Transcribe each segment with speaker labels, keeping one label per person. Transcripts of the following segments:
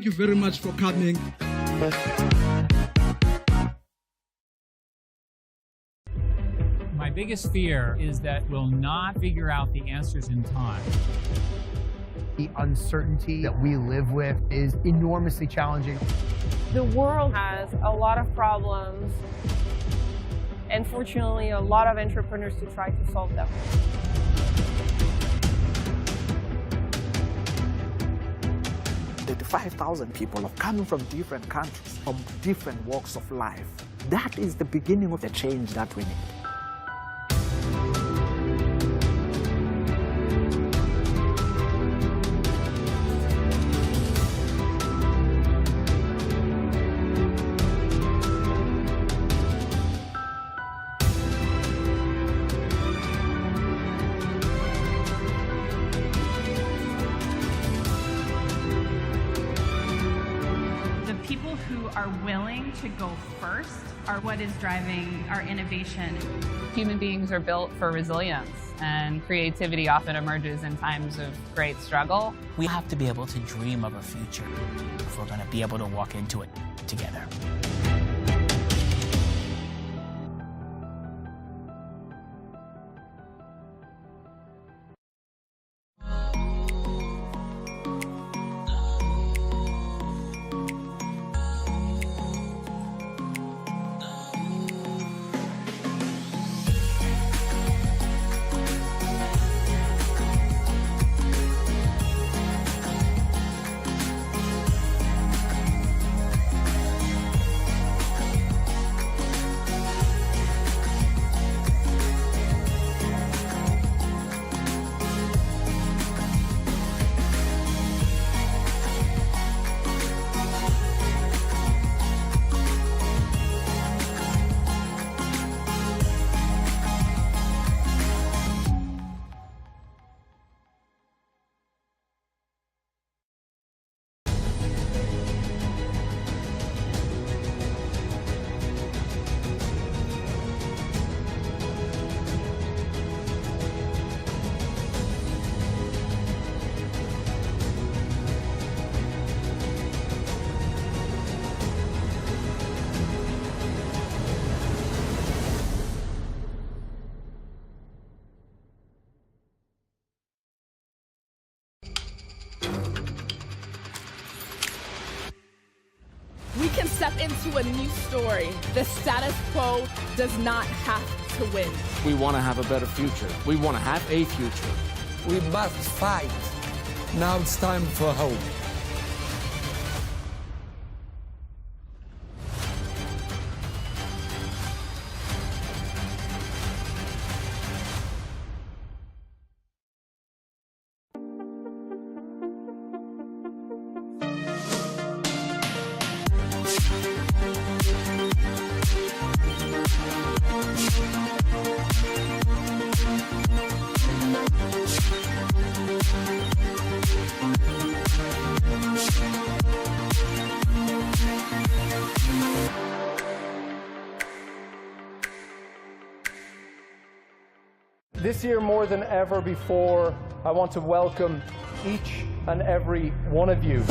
Speaker 1: you very much for coming.
Speaker 2: My biggest fear is that we'll not figure out the answers in time.
Speaker 3: The uncertainty that we live with is enormously challenging.
Speaker 4: The world has a lot of problems, and fortunately, a lot of entrepreneurs to try to solve them.
Speaker 5: The 5,000 people are coming from different countries, from different walks of life. That is the beginning of the change that we need.
Speaker 6: People who are willing to go first are what is driving our innovation.
Speaker 7: Human beings are built for resilience, and creativity often emerges in times of great struggle.
Speaker 8: We have to be able to dream of a future if we're going to be able to walk into it together.
Speaker 9: We can step into a new story. The status quo does not have to win.
Speaker 10: We want to have a better future. We want to have a future.
Speaker 11: We must fight. Now it's time for hope.
Speaker 12: This year, more than ever before, I want to welcome each and every one of you.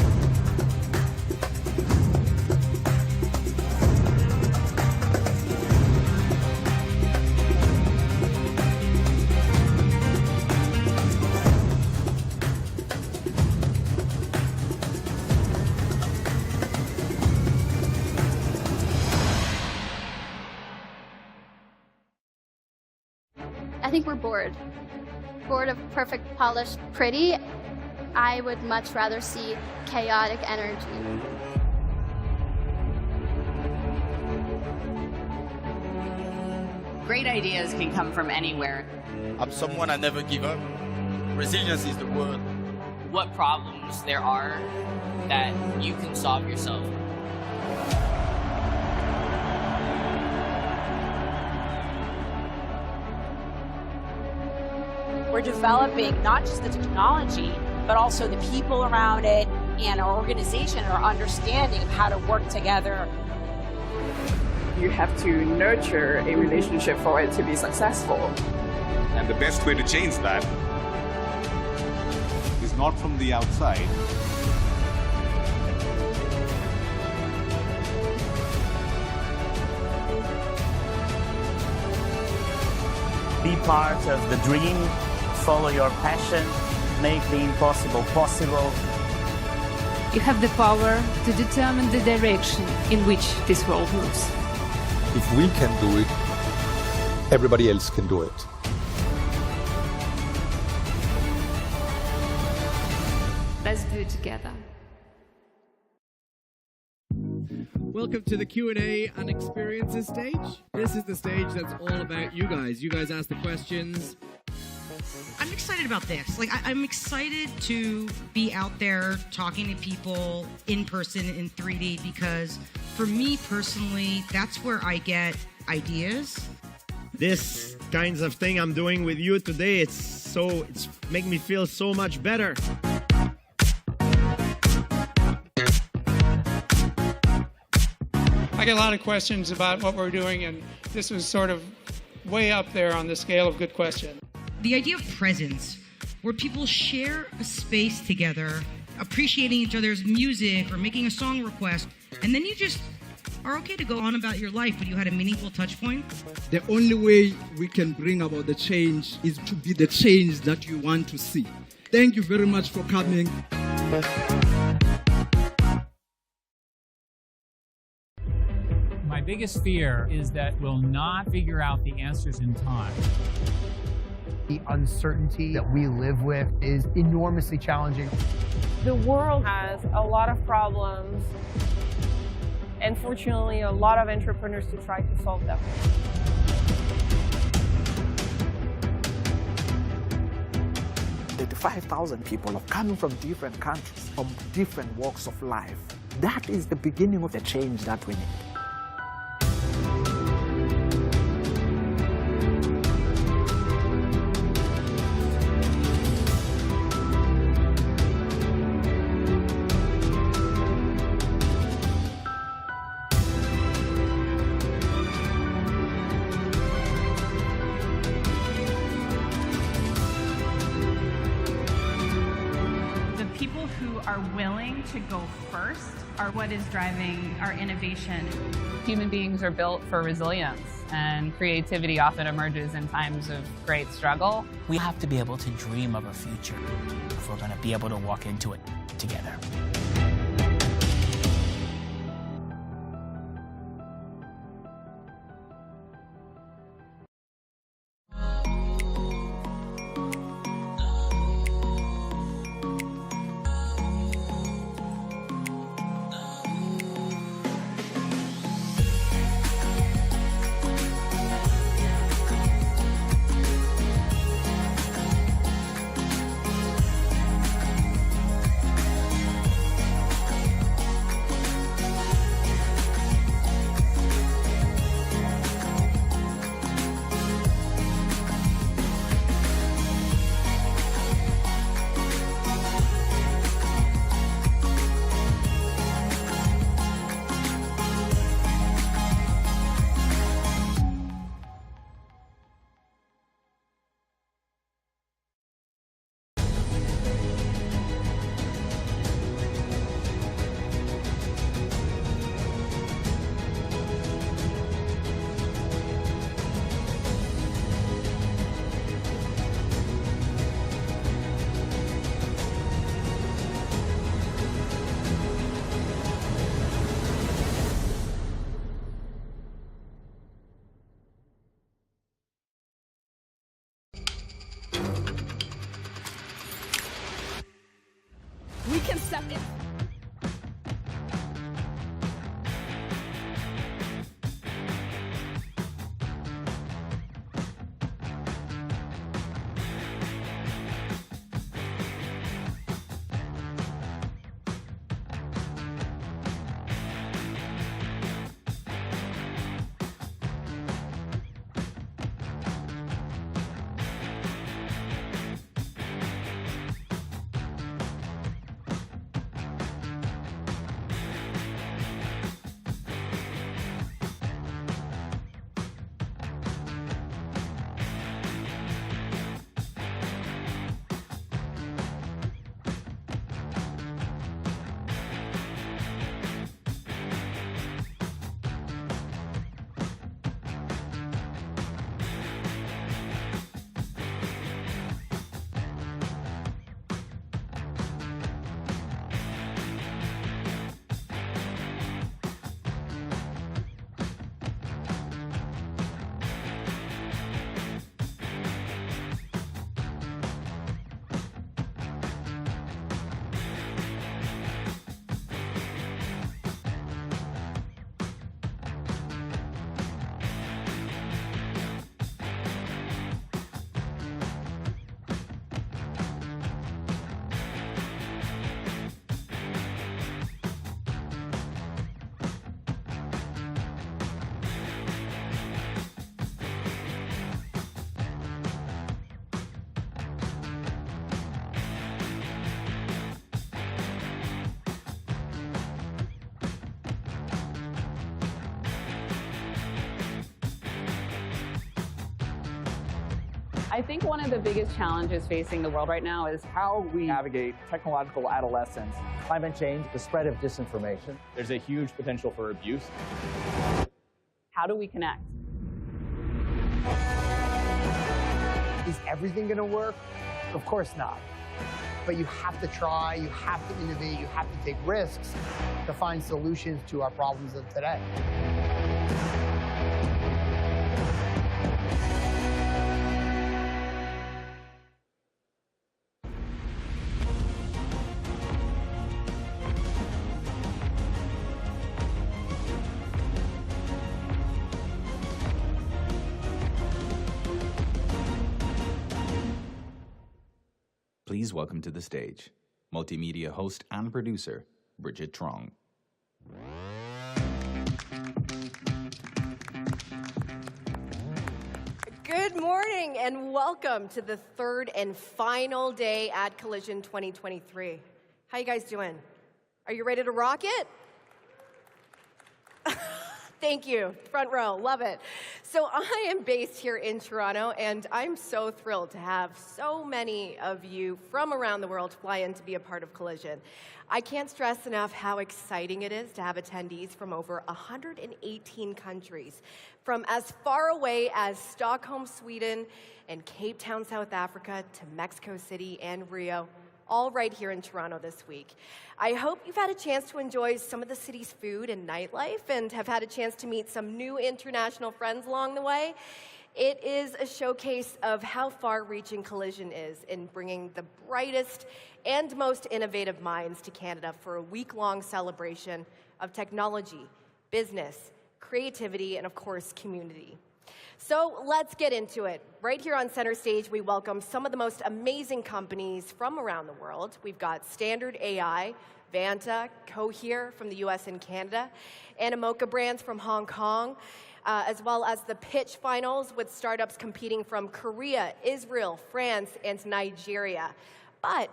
Speaker 13: I think we're bored. Bored of perfect, polished, pretty. I would much rather see chaotic energy.
Speaker 14: Great ideas can come from anywhere.
Speaker 15: I'm someone I never give up. Resilience is the word.
Speaker 14: What problems there are that you can solve yourself.
Speaker 16: We're developing not just the technology, but also the people around it and our organization, our understanding of how to work together.
Speaker 17: You have to nurture a relationship for it to be successful.
Speaker 18: And the best way to change that is not from the outside,
Speaker 1: part of the dream. Follow your passion. Make the impossible possible.
Speaker 19: You have the power to determine the direction in which this world moves.
Speaker 11: If we can do it, everybody else can do it.
Speaker 19: Let's do it together.
Speaker 20: Welcome to the Q&A and Experiences stage. This is the stage that's all about you guys. You guys ask the questions.
Speaker 21: I'm excited about this. I'm excited to be out there talking to people in person in 3D because for me personally, that's where I get ideas.
Speaker 22: This kinds of thing I'm doing with you today, it's making me feel so much better.
Speaker 23: I get a lot of questions about what we're doing, and this was sort of way up there on the scale of good question.
Speaker 21: The idea of presence, where people share a space together, appreciating each other's music or making a song request, and then you just are okay to go on about your life, but you had a meaningful touch point.
Speaker 24: The only way we can bring about the change is to be the change that you want to see. Thank you very much for coming.
Speaker 2: My biggest fear is that we'll not figure out the answers in time.
Speaker 3: The uncertainty that we live with is enormously challenging.
Speaker 4: The world has a lot of problems, and fortunately, a lot of entrepreneurs to try to solve them.
Speaker 5: The 5,000 people are coming from different countries, from different walks of life. That is the beginning of the change that we need.
Speaker 6: People who are willing to go first are what is driving our innovation.
Speaker 7: Human beings are built for resilience, and creativity often emerges in times of great struggle.
Speaker 8: We have to be able to dream of a future if we're going to be able to walk into it together.
Speaker 7: I think one of the biggest challenges facing the world right now is
Speaker 9: how we navigate technological adolescence, climate change, the spread of disinformation.
Speaker 10: There's a huge potential for abuse.
Speaker 7: how do we connect?
Speaker 3: Is everything going to work? Of course not. But you have to try, you have to innovate, you have to take risks to find solutions to our problems of today.
Speaker 12: Please welcome to the stage multimedia host and producer, Bridget Trong.
Speaker 13: Good morning and welcome to the third and final day at Collision 2023. How you guys doing? Are you ready to rock it? Thank you. Front row. Love it. So I am based here in Toronto, and I'm so thrilled to have so many of you from around the world fly in to be a part of Collision. I can't stress enough how exciting it is to have attendees from over 118 countries, from as far away as Stockholm, Sweden, and Cape Town, South Africa, to Mexico City and Rio, all right here in Toronto this week. I hope you've had a chance to enjoy some of the city's food and nightlife and have had a chance to meet some new international friends along the way. It is a showcase of how far-reaching Collision is in bringing the brightest and most innovative minds to Canada for a week-long celebration of technology, business, creativity, and of course, community. So let's get into it. Right here on center stage, we welcome some of the most amazing companies from around the world. We've got Standard AI, Vanta, Cohere from the US and Canada, Animoca Brands from Hong Kong, as well as the pitch finals with startups competing from Korea, Israel, France, and Nigeria. But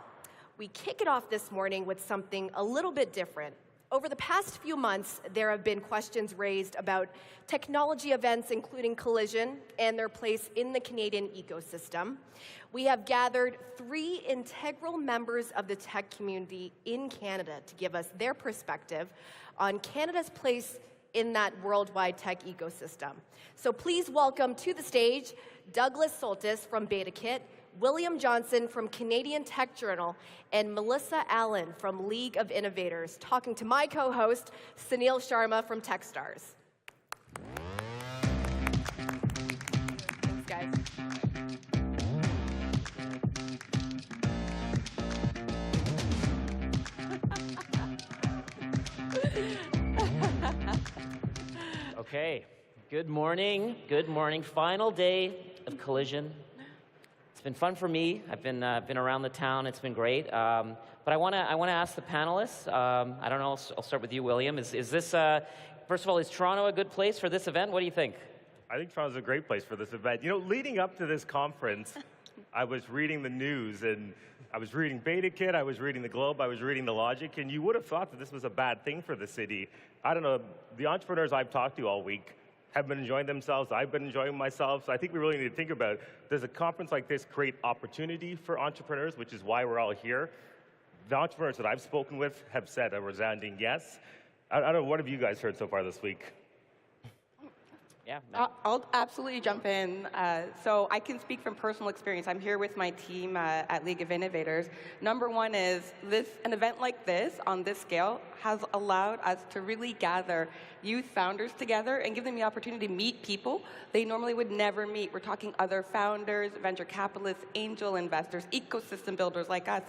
Speaker 13: we kick it off this morning with something a little bit different. Over the past few months, there have been questions raised about technology events, including Collision, and their place in the Canadian ecosystem. We have gathered 3 integral members of the tech community in Canada to give us their perspective on Canada's place in that worldwide tech ecosystem. So please welcome to the stage Douglas Soltis from BetaKit, William Johnson from Canadian Tech Journal, and Melissa Allen from League of Innovators, talking to my co-host, Sunil Sharma from Techstars. Thanks, guys.
Speaker 25: Okay, good morning. Good morning. Final day of Collision. It's been fun for me. I've been around the town. It's been great. But I want to ask the panelists. I don't know. I'll start with you, William. Is this first of all, is Toronto a good place for this event? What do you think?
Speaker 26: I think Toronto's a great place for this event. You know, leading up to this conference, I was reading the news, and I was reading BetaKit, I was reading the Globe, I was reading the Logic, and you would have thought that this was a bad thing for the city. I don't know. The entrepreneurs I've talked to all week have been enjoying themselves. I've been enjoying myself. So I think we really need to think about, does a conference like this create opportunity for entrepreneurs, which is why we're all here? The entrepreneurs that I've spoken with have said a resounding yes. I don't know, what have you guys heard so far this week?
Speaker 25: Yeah.
Speaker 27: I'll absolutely jump in. So I can speak from personal experience. I'm here with my team at League of Innovators. Number one is an event like this on this scale has allowed us to really gather youth founders together and give them the opportunity to meet people they normally would never meet. We're talking other founders, venture capitalists, angel investors, ecosystem builders like us.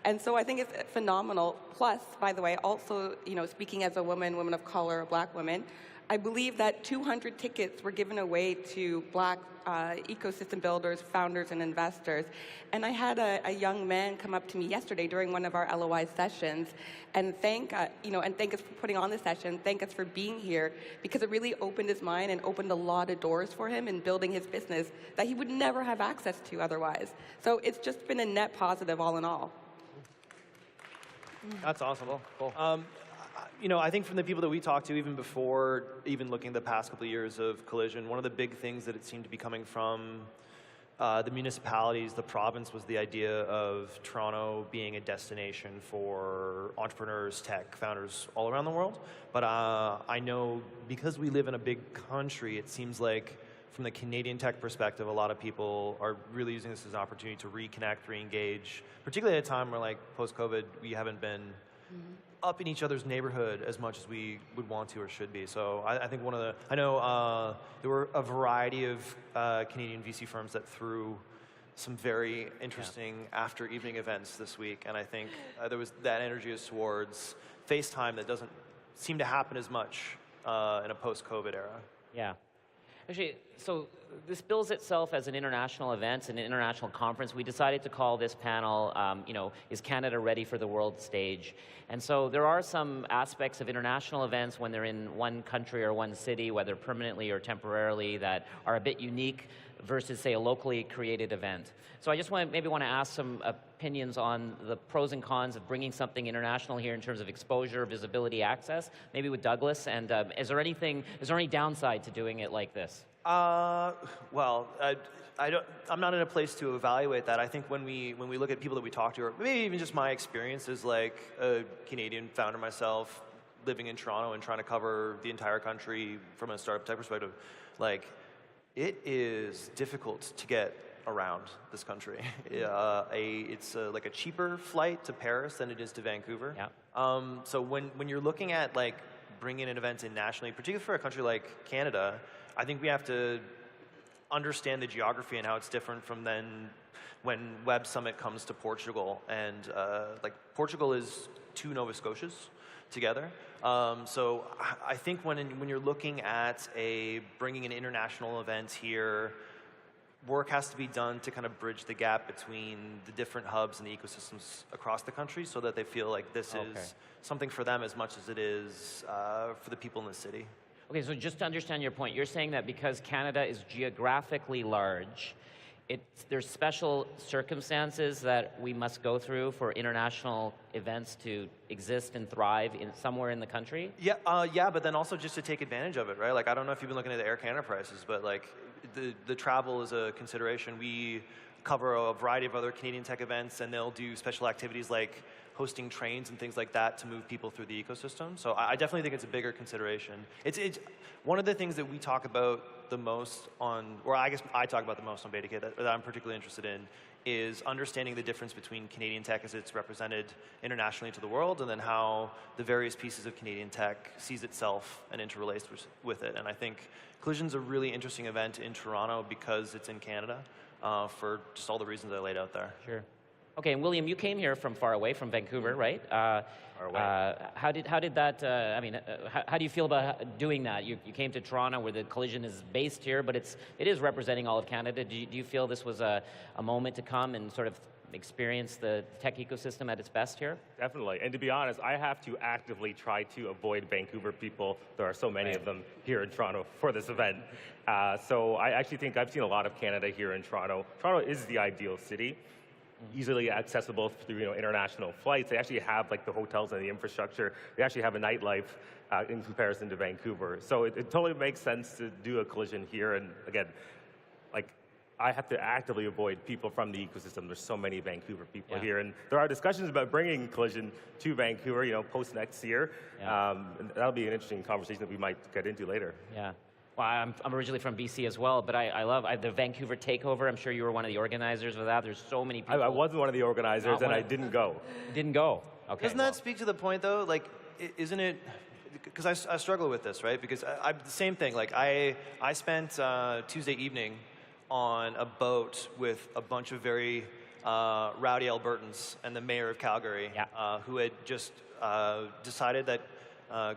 Speaker 27: And so I think it's phenomenal. Plus, by the way, also, speaking as a woman of color, a black woman, I believe that 200 tickets were given away to black ecosystem builders, founders, and investors. And I had a young man come up to me yesterday during one of our LOI sessions and thank us for putting on the session, thank us for being here, because it really opened his mind and opened a lot of doors for him in building his business that he would never have access to otherwise. So it's just been a net positive all in all.
Speaker 28: That's awesome. Cool. I think from the people that we talked to, even looking at the past couple of years of Collision, one of the big things that it seemed to be coming from the municipalities, the province was the idea of Toronto being a destination for entrepreneurs, tech founders all around the world. But I know because we live in a big country, it seems like from the Canadian tech perspective, a lot of people are really using this as an opportunity to reconnect, re-engage, particularly at a time where, like, post-COVID, we haven't been up in each other's neighborhood as much as we would want to or should be. So I think I know there were a variety of Canadian VC firms that threw some very interesting after evening events this week, and I think there was that energy is towards FaceTime that doesn't seem to happen as much in a post-COVID era.
Speaker 25: Yeah. Actually, so this bills itself as an international event, an international conference. We decided to call this panel, is Canada ready for the world stage? And so there are some aspects of international events when they're in one country or one city, whether permanently or temporarily, that are a bit unique versus, say, a locally created event. So I just maybe want to ask some opinions on the pros and cons of bringing something international here in terms of exposure, visibility, access, maybe with Douglas. And is there any downside to doing it like this?
Speaker 28: Well, I'm not in a place to evaluate that. I think when we look at people that we talk to, or maybe even just my experience as like a Canadian founder myself, living in Toronto and trying to cover the entire country from a startup tech perspective, like, it is difficult to get around this country. It's like a cheaper flight to Paris than it is to Vancouver.
Speaker 25: Yeah.
Speaker 28: So when you're looking at like bringing an event in nationally, particularly for a country like Canada, I think we have to understand the geography and how it's different from then when Web Summit comes to Portugal. And like Portugal is 2 Nova Scotias together. So I think when you're looking at bringing an international event here, work has to be done to kind of bridge the gap between the different hubs and the ecosystems across the country so that they feel like this is something for them as much as it is for the people in the city.
Speaker 25: Okay, so just to understand your point, you're saying that because Canada is geographically large, there's special circumstances that we must go through for international events to exist and thrive somewhere in the country?
Speaker 28: Yeah, but then also just to take advantage of it, right? Like, I don't know if you've been looking at the Air Canada prices, but like the travel is a consideration. We cover a variety of other Canadian tech events, and they'll do special activities like hosting trains and things like that to move people through the ecosystem. So I definitely think it's a bigger consideration. It's one of the things that we talk about the most or I guess I talk about the most on BetaKit that I'm particularly interested in, is understanding the difference between Canadian tech as it's represented internationally to the world, and then how the various pieces of Canadian tech sees itself and interrelates with it. And I think Collision's a really interesting event in Toronto because it's in Canada for just all the reasons I laid out there.
Speaker 25: Sure. Okay, and William, you came here from far away, from Vancouver, right? How did that? How do you feel about doing that? You came to Toronto, where the Collision is based here, but it is representing all of Canada. Do you feel this was a moment to come and sort of experience the tech ecosystem at its best here?
Speaker 26: Definitely, and to be honest, I have to actively try to avoid Vancouver people. There are so many of them here in Toronto for this event. So I actually think I've seen a lot of Canada here in Toronto. Toronto is the ideal city. Easily accessible through international flights. They actually have like the hotels and the infrastructure. They actually have a nightlife in comparison to Vancouver. So it totally makes sense to do a Collision here. And again, like, I have to actively avoid people from the ecosystem. There's so many Vancouver people here, and there are discussions about bringing Collision to Vancouver, post next year. And that'll be an interesting conversation that we might get into later.
Speaker 25: Yeah. Well, I'm originally from BC as well, but I love the Vancouver takeover. I'm sure you were one of the organizers of that. There's so many people.
Speaker 26: I wasn't one of the organizers, and I didn't go.
Speaker 25: Didn't go. Okay.
Speaker 28: Doesn't that speak to the point, though? Like, isn't it? Because I struggle with this, right? Because I the same thing. Like, I spent Tuesday evening on a boat with a bunch of very rowdy Albertans and the mayor of Calgary, who had just decided that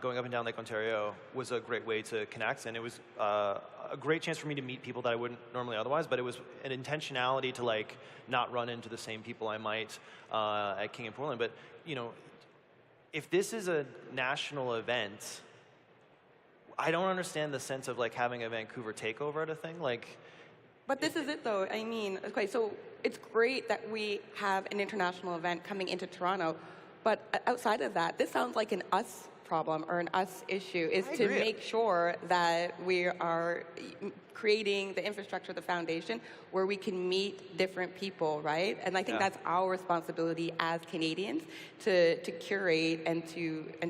Speaker 28: going up and down Lake Ontario was a great way to connect, and it was a great chance for me to meet people that I wouldn't normally otherwise, but it was an intentionality to like not run into the same people I might at King and Portland. But if this is a national event, I don't understand the sense of like having a Vancouver takeover at a thing. Like,
Speaker 27: but this is it though. I mean, okay, so it's great that we have an international event coming into Toronto, but outside of that, this sounds like an us problem or an us issue, is
Speaker 28: I
Speaker 27: to
Speaker 28: agree.
Speaker 27: make sure that we are creating the infrastructure, the foundation, where we can meet different people, right? And I think that's our responsibility as Canadians to curate and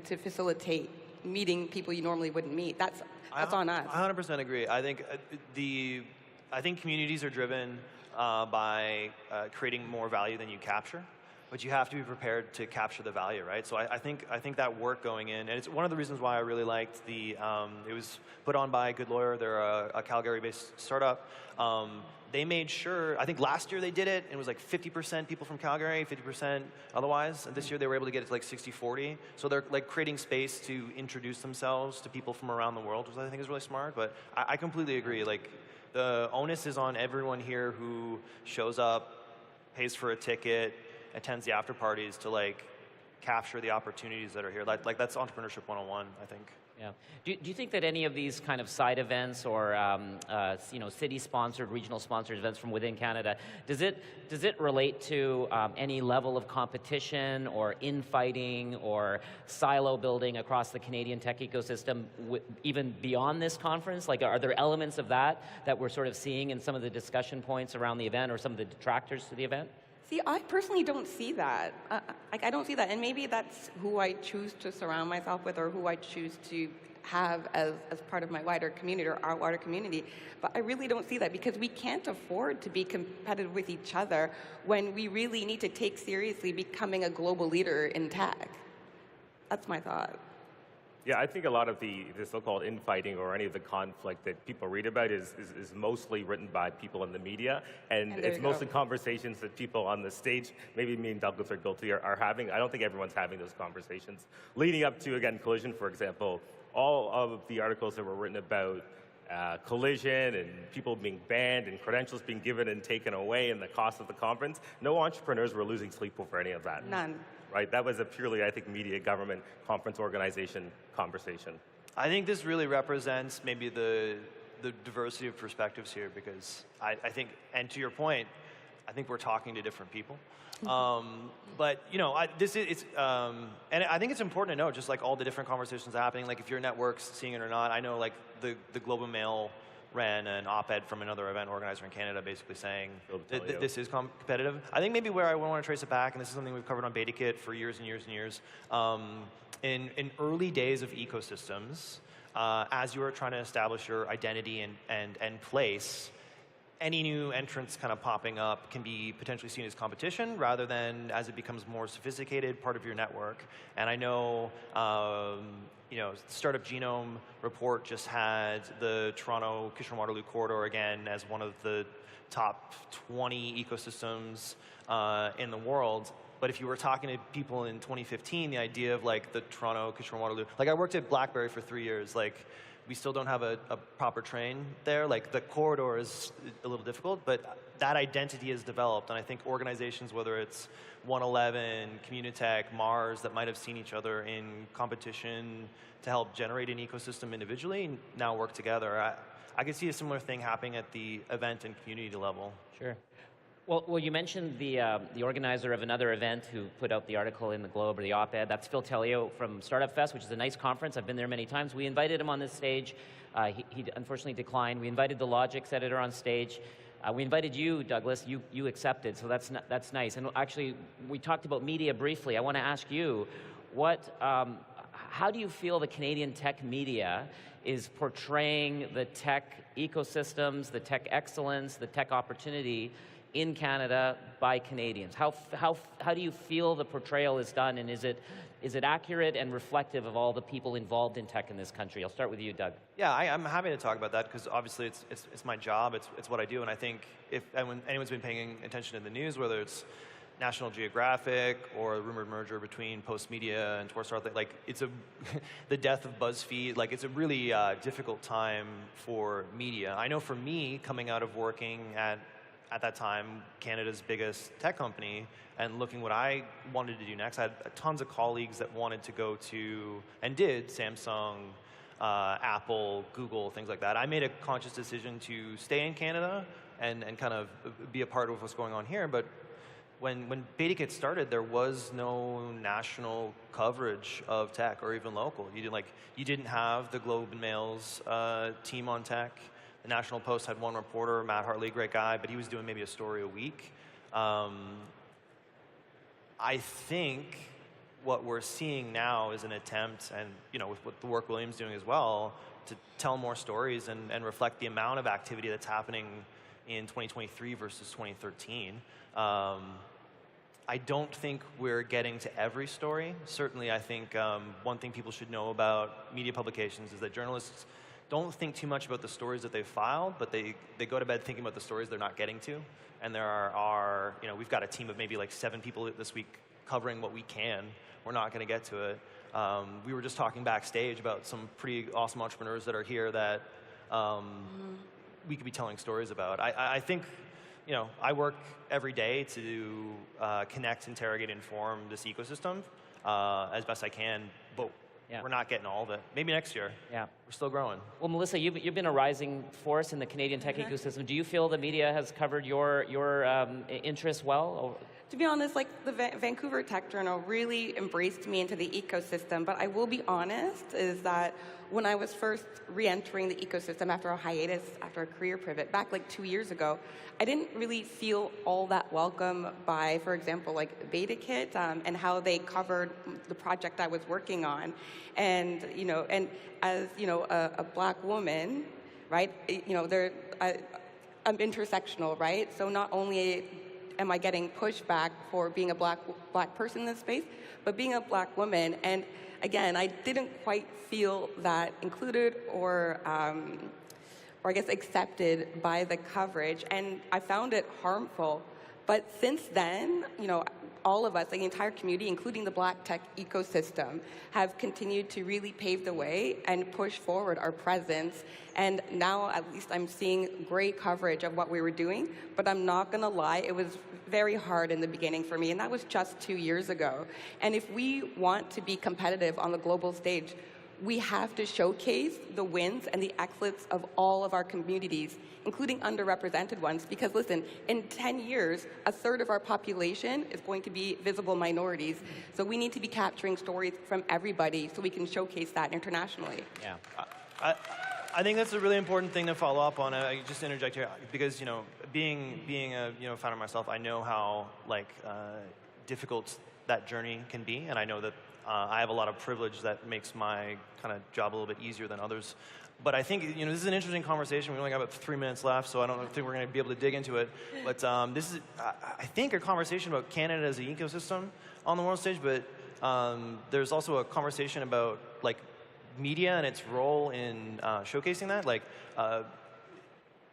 Speaker 27: to facilitate meeting people you normally wouldn't meet. That's on us.
Speaker 28: I 100% agree. I think I think communities are driven by creating more value than you capture, but you have to be prepared to capture the value, right? So I think that work going in, and it's one of the reasons why I really liked the. It was put on by Good Lawyer. They're a Calgary-based startup. They made sure, I think last year they did it, and it was like 50% people from Calgary, 50% otherwise. And this year they were able to get it to like 60-40. So they're like creating space to introduce themselves to people from around the world, which I think is really smart. But I completely agree. Like, the onus is on everyone here who shows up, pays for a ticket, attends the after parties to like capture the opportunities that are here. Like that's entrepreneurship 101, I think.
Speaker 25: Yeah. Do you think that any of these kind of side events or city-sponsored, regional-sponsored events from within Canada, does it relate to any level of competition or infighting or silo building across the Canadian tech ecosystem, even beyond this conference? Like, are there elements of that we're sort of seeing in some of the discussion points around the event or some of the detractors to the event?
Speaker 27: See, I personally don't see that. I don't see that, and maybe that's who I choose to surround myself with, or who I choose to have as part of my wider community or our wider community. But I really don't see that, because we can't afford to be competitive with each other when we really need to take seriously becoming a global leader in tech. That's my thought.
Speaker 26: Yeah, I think a lot of the so-called infighting or any of the conflict that people read about is mostly written by people in the media, and it's mostly conversations that people on the stage, maybe me and Douglas are guilty, are having. I don't think everyone's having those conversations. Leading up to, again, Collision, for example, all of the articles that were written about Collision and people being banned and credentials being given and taken away and the cost of the conference, no entrepreneurs were losing sleep over any of that.
Speaker 27: None.
Speaker 26: Right? That was a purely, I think, media, government, conference organization conversation.
Speaker 28: I think this really represents maybe the diversity of perspectives here, because I think, and to your point, I think we're talking to different people. But and I think it's important to know just like all the different conversations happening. Like if your network's seeing it or not. I know like the Globe and Mail ran an op-ed from another event organizer in Canada basically saying that this is competitive. I think maybe where I want to trace it back, and this is something we've covered on BetaKit for years and years and years, in early days of ecosystems, as you are trying to establish your identity and place, any new entrants kind of popping up can be potentially seen as competition rather than, as it becomes more sophisticated, part of your network. And I know Startup Genome Report just had the Toronto Kitchener-Waterloo corridor again as one of the top 20 ecosystems in the world. But if you were talking to people in 2015, the idea of like the Toronto Kitchener-Waterloo, like I worked at BlackBerry for 3 years, like we still don't have a proper train there. Like the corridor is a little difficult, but that identity is developed. And I think organizations, whether it's 111, Communitech, Mars, that might have seen each other in competition to help generate an ecosystem individually, now work together. I could see a similar thing happening at the event and community level.
Speaker 25: Sure. Well, you mentioned the organizer of another event who put out the article in the Globe, or the op-ed. That's Phil Telio from Startup Fest, which is a nice conference. I've been there many times. We invited him on this stage. He unfortunately declined. We invited the Logix editor on stage. We invited you, Douglas. You accepted, so that's nice. And actually, we talked about media briefly. I want to ask you, how do you feel the Canadian tech media is portraying the tech ecosystems, the tech excellence, the tech opportunity in Canada by Canadians? How do you feel the portrayal is done, and is it accurate and reflective of all the people involved in tech in this country? I'll start with you, Doug.
Speaker 28: Yeah, I'm happy to talk about that because obviously it's my job, it's what I do, and I think if anyone's been paying attention to the news, whether it's National Geographic or a rumored merger between Postmedia and Torstar, like it's the death of BuzzFeed, like it's a really difficult time for media. I know for me, coming out of working at that time, Canada's biggest tech company, and looking what I wanted to do next, I had tons of colleagues that wanted to go to, and did, Samsung, Apple, Google, things like that. I made a conscious decision to stay in Canada and kind of be a part of what's going on here, but when BetaKit started, there was no national coverage of tech or even local. You didn't have the Globe and Mail's team on tech. The National Post had one reporter, Matt Hartley, great guy, but he was doing maybe a story a week. I think what we're seeing now is an attempt, and with what the work William's doing as well, to tell more stories and reflect the amount of activity that's happening in 2023 versus 2013. I don't think we're getting to every story. Certainly, I think one thing people should know about media publications is that journalists don't think too much about the stories that they've filed, but they go to bed thinking about the stories they're not getting to. And there are we've got a team of maybe like 7 people this week covering what we can. We're not going to get to it. We were just talking backstage about some pretty awesome entrepreneurs that are here that we could be telling stories about. I think, I work every day to connect, interrogate, inform this ecosystem as best I can, but we're not getting all of it. Maybe next year.
Speaker 25: Yeah.
Speaker 28: We're still growing.
Speaker 25: Well, Melissa, you've been a rising force in the Canadian tech ecosystem. Do you feel the media has covered your interests well?
Speaker 27: To be honest, like the Vancouver Tech Journal really embraced me into the ecosystem, but I will be honest, is that when I was first re-entering the ecosystem after a hiatus, after a career pivot, back like 2 years ago, I didn't really feel all that welcome by, for example, like BetaKit and how they covered the project I was working on. And, and as, a Black woman, right, I'm intersectional, right? So not only am I getting pushback for being a black person in this space, but being a Black woman. And again, I didn't quite feel that included or I guess accepted by the coverage, and I found it harmful. But since then, all of us, like the entire community, including the Black tech ecosystem, have continued to really pave the way and push forward our presence. And now, at least, I'm seeing great coverage of what we were doing. But I'm not going to lie, it was very hard in the beginning for me, and that was just 2 years ago. And if we want to be competitive on the global stage, we have to showcase the wins and the excellence of all of our communities, including underrepresented ones. Because listen, in 10 years, a third of our population is going to be visible minorities. So we need to be capturing stories from everybody so we can showcase that internationally.
Speaker 28: Yeah. I think that's a really important thing to follow up on. I just interject here because being a founder myself, I know how difficult that journey can be, and I know that I have a lot of privilege that makes my kind of job a little bit easier than others. But I think this is an interesting conversation. We only got about 3 minutes left, so I don't think we're going to be able to dig into it. But this is, I think, a conversation about Canada as an ecosystem on the world stage. But there's also a conversation about media and its role in showcasing that.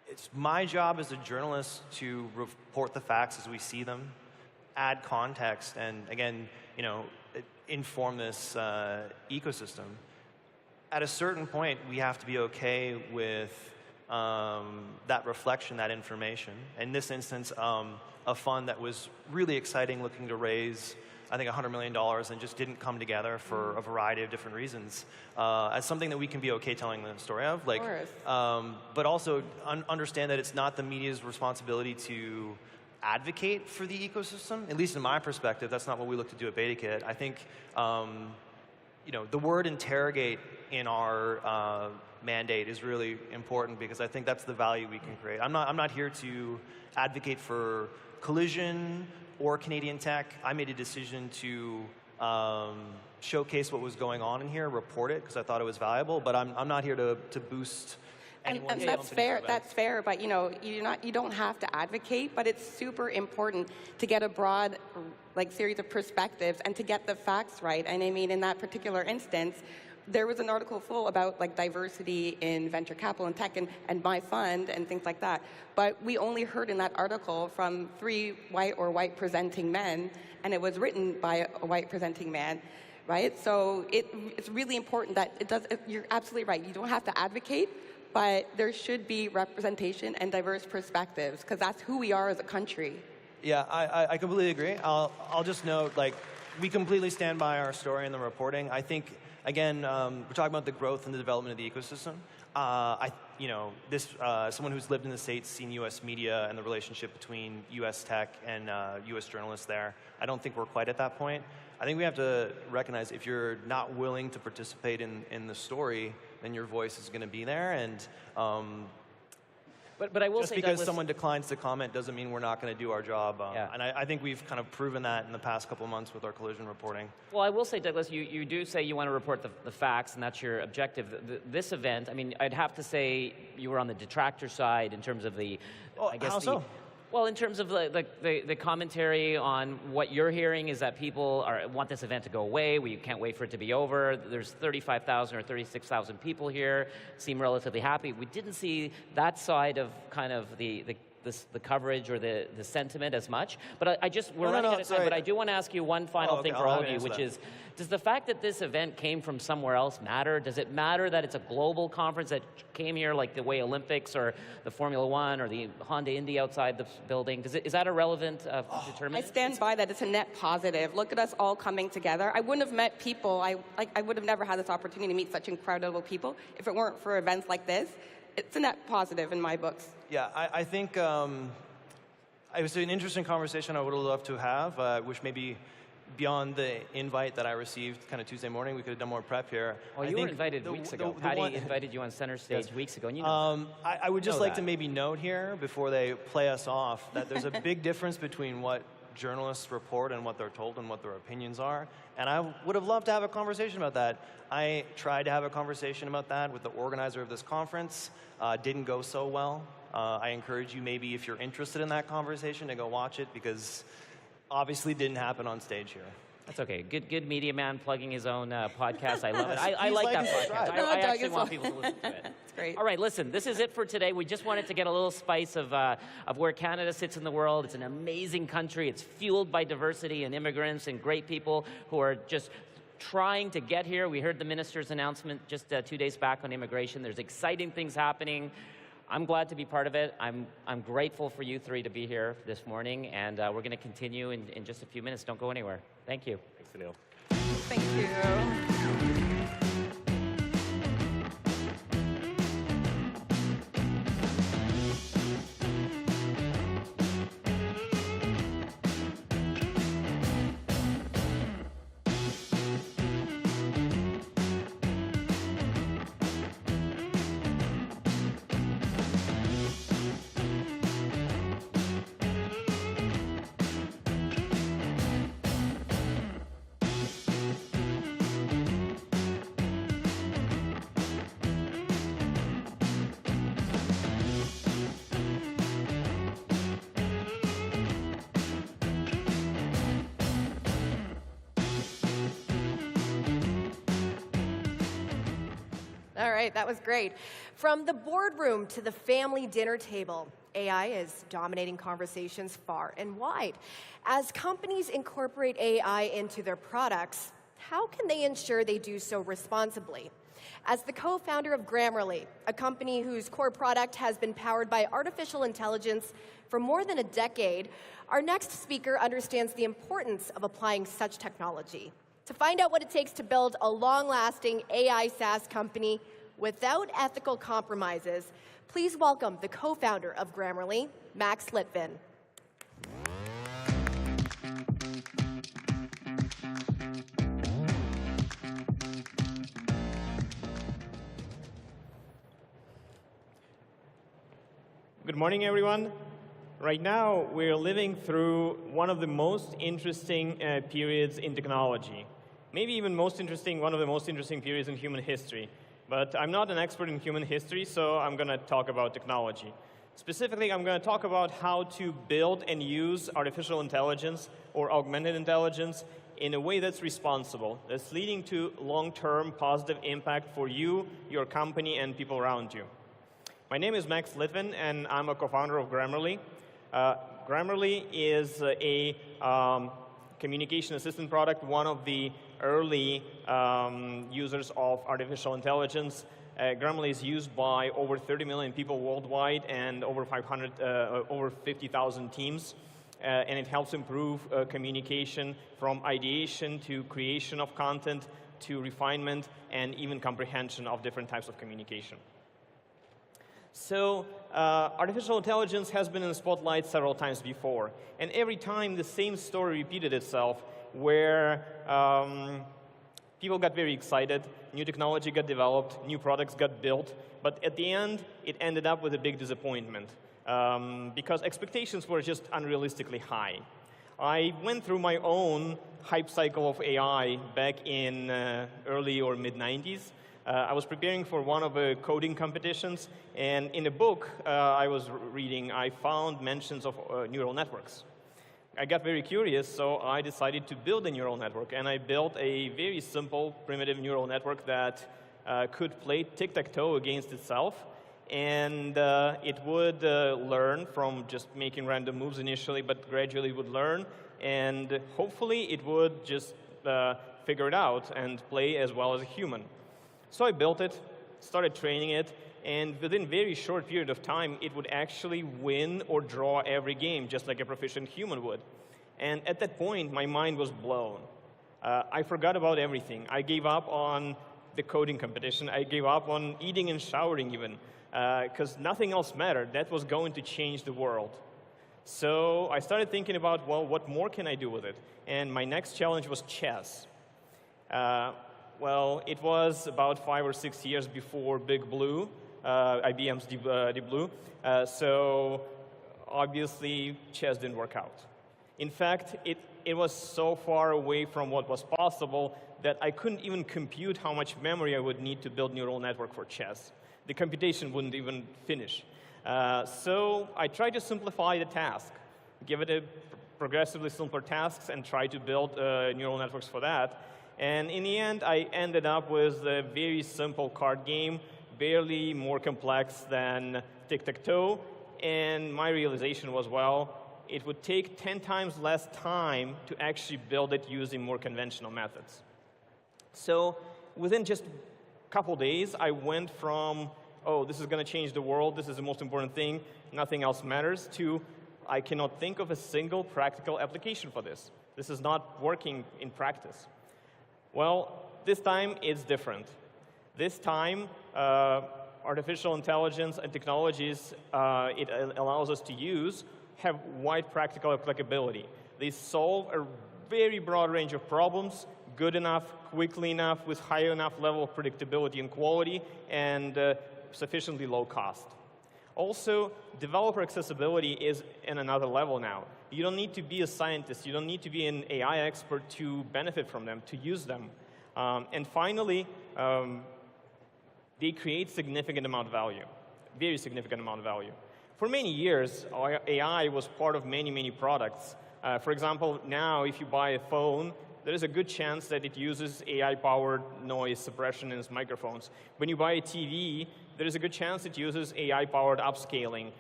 Speaker 28: It's my job as a journalist to report the facts as we see them, add context, and again, inform this ecosystem. At a certain point, we have to be okay with that reflection, that information. In this instance, a fund that was really exciting, looking to raise, I think, $100 million, and just didn't come together for a variety of different reasons. As something that we can be okay telling the story of, but also understand that it's not the media's responsibility to advocate for the ecosystem. At least in my perspective, that's not what we look to do at BetaKit. I think the word interrogate in our mandate is really important because I think that's the value we can create. I'm not here to advocate for collision or Canadian tech. I made a decision to showcase what was going on in here, report it because I thought it was valuable, but I'm not here to boost.
Speaker 27: And that's fair. That's fair. But you don't have to advocate. But it's super important to get a broad, series of perspectives and to get the facts right. And I mean, in that particular instance, there was an article full about diversity in venture capital and tech and my fund and things like that. But we only heard in that article from 3 white or white presenting men, and it was written by a white presenting man. Right. So it's really important that you're absolutely right. You don't have to advocate. But there should be representation and diverse perspectives because that's who we are as a country.
Speaker 28: Yeah, I completely agree. I'll just note, we completely stand by our story and the reporting. I think, Again, we're talking about the growth and the development of the ecosystem. Someone who's lived in the States, seen U.S. media and the relationship between U.S. tech and U.S. journalists there, I don't think we're quite at that point. I think we have to recognize if you're not willing to participate in the story, then your voice is going to be there. And
Speaker 25: But I will
Speaker 28: just
Speaker 25: say,
Speaker 28: because
Speaker 25: Douglas,
Speaker 28: someone declines to comment doesn't mean we're not going to do our job. And I think we've kind of proven that in the past couple of months with our collision reporting.
Speaker 25: Well, I will say, Douglas, you do say you want to report the facts, and that's your objective. This event, I mean, I'd have to say you were on the detractor side in terms of the, I guess
Speaker 28: how so?
Speaker 25: Well, in terms of the commentary on what you're hearing is that people want this event to go away. We can't wait for it to be over. There's 35,000 or 36,000 people here, seem relatively happy. We didn't see that side of kind of the coverage or the sentiment as much. But we're running out of time, but I do want to ask you one final thing for all of you, which is, does the fact that this event came from somewhere else matter? Does it matter that it's a global conference that came here like the way Olympics or the Formula One or the Honda Indy outside the building? Is that a relevant determinant?
Speaker 27: I stand by that. It's a net positive. Look at us all coming together. I wouldn't have met people. I would have never had this opportunity to meet such incredible people if it weren't for events like this. It's a net positive in my books.
Speaker 28: Yeah, I think it was an interesting conversation I would have loved to have, which maybe beyond the invite that I received kind of Tuesday morning, we could have done more prep here.
Speaker 25: Well, you were invited weeks ago. Patty invited you on center stage weeks ago, and you know
Speaker 28: I would just like to maybe note here, before they play us off, that there's a big difference between what journalists report and what they're told and what their opinions are. And I would have loved to have a conversation about that. I tried to have a conversation about that with the organizer of this conference. Didn't go so well. I encourage you, maybe if you're interested in that conversation, to go watch it, because obviously didn't happen on stage here.
Speaker 25: That's okay. Good media man plugging his own podcast. I love it. I like that podcast. I actually want people to listen to it.
Speaker 27: It's great.
Speaker 25: All right, listen, this is it for today. We just wanted to get a little spice of where Canada sits in the world. It's an amazing country. It's fueled by diversity and immigrants and great people who are just trying to get here. We heard the minister's announcement just 2 days back on immigration. There's exciting things happening. I'm glad to be part of it. I'm grateful for you three to be here this morning, and we're going to continue in just a few minutes. Don't go anywhere. Thank you.
Speaker 26: Thanks, Anil.
Speaker 27: Thank you.
Speaker 13: All right, that was great. From the boardroom to the family dinner table, AI is dominating conversations far and wide. As companies incorporate AI into their products, how can they ensure they do so responsibly? As the co-founder of Grammarly, a company whose core product has been powered by artificial intelligence for more than a decade, our next speaker understands the importance of applying such technology. To find out what it takes to build a long-lasting AI SaaS company without ethical compromises, please welcome the co-founder of Grammarly, Max Litvin.
Speaker 1: Good morning, everyone. Right now, we're living through one of the most interesting periods in technology. Maybe even one of the most interesting periods in human history. But I'm not an expert in human history, so I'm going to talk about technology. Specifically, I'm going to talk about how to build and use artificial intelligence or augmented intelligence in a way that's responsible, that's leading to long-term positive impact for you, your company, and people around you. My name is Max Litvin, and I'm a co-founder of Grammarly. Grammarly is a communication assistant product, one of the early users of artificial intelligence. Grammarly is used by over 30 million people worldwide and over 50,000 teams. And it helps improve communication from ideation to creation of content to refinement and even comprehension of different types of communication. So artificial intelligence has been in the spotlight several times before. And every time the same story repeated itself, where people got very excited, new technology got developed, new products got built, but at the end, it ended up with a big disappointment because expectations were just unrealistically high. I went through my own hype cycle of AI back in early or mid-90s. I was preparing for one of the coding competitions, and in a book I was reading, I found mentions of neural networks. I got very curious, so I decided to build a neural network, and I built a very simple, primitive neural network that could play tic-tac-toe against itself, and it would learn from just making random moves initially, but gradually would learn, and hopefully it would just figure it out and play as well as a human. So I built it, started training it, and within a very short period of time, it would actually win or draw every game, just like a proficient human would. And at that point, my mind was blown. I forgot about everything. I gave up on the coding competition. I gave up on eating and showering even, because nothing else mattered. That was going to change the world. So I started thinking about, well, what more can I do with it? And my next challenge was chess. Well, it was about 5 or 6 years before Big Blue, IBM's Deep Blue. So obviously, chess didn't work out. In fact, it was so far away from what was possible that I couldn't even compute how much memory I would need to build neural network for chess. The computation wouldn't even finish. So I tried to simplify the task, give it a progressively simpler tasks, and try to build neural networks for that. And in the end, I ended up with a very simple card game, barely more complex than tic-tac-toe. And my realization was, well, it would take 10 times less time to actually build it using more conventional methods. So within just a couple days, I went from, oh, this is going to change the world, this is the most important thing, nothing else matters, to I cannot think of a single practical application for this. This is not working in practice. Well, this time it's different. This time, artificial intelligence and technologies it allows us to use have wide practical applicability. They solve a very broad range of problems, good enough, quickly enough, with high enough level of predictability and quality, and sufficiently low cost. Also, developer accessibility is in another level now. You don't need to be a scientist. You don't need to be an AI expert to benefit from them, to use them. And finally, they create significant amount of value, very significant amount of value. For many years, AI was part of many, many products. For example, now if you buy a phone, there is a good chance that it uses AI-powered noise suppression in its microphones. When you buy a TV, there is a good chance it uses AI-powered upscaling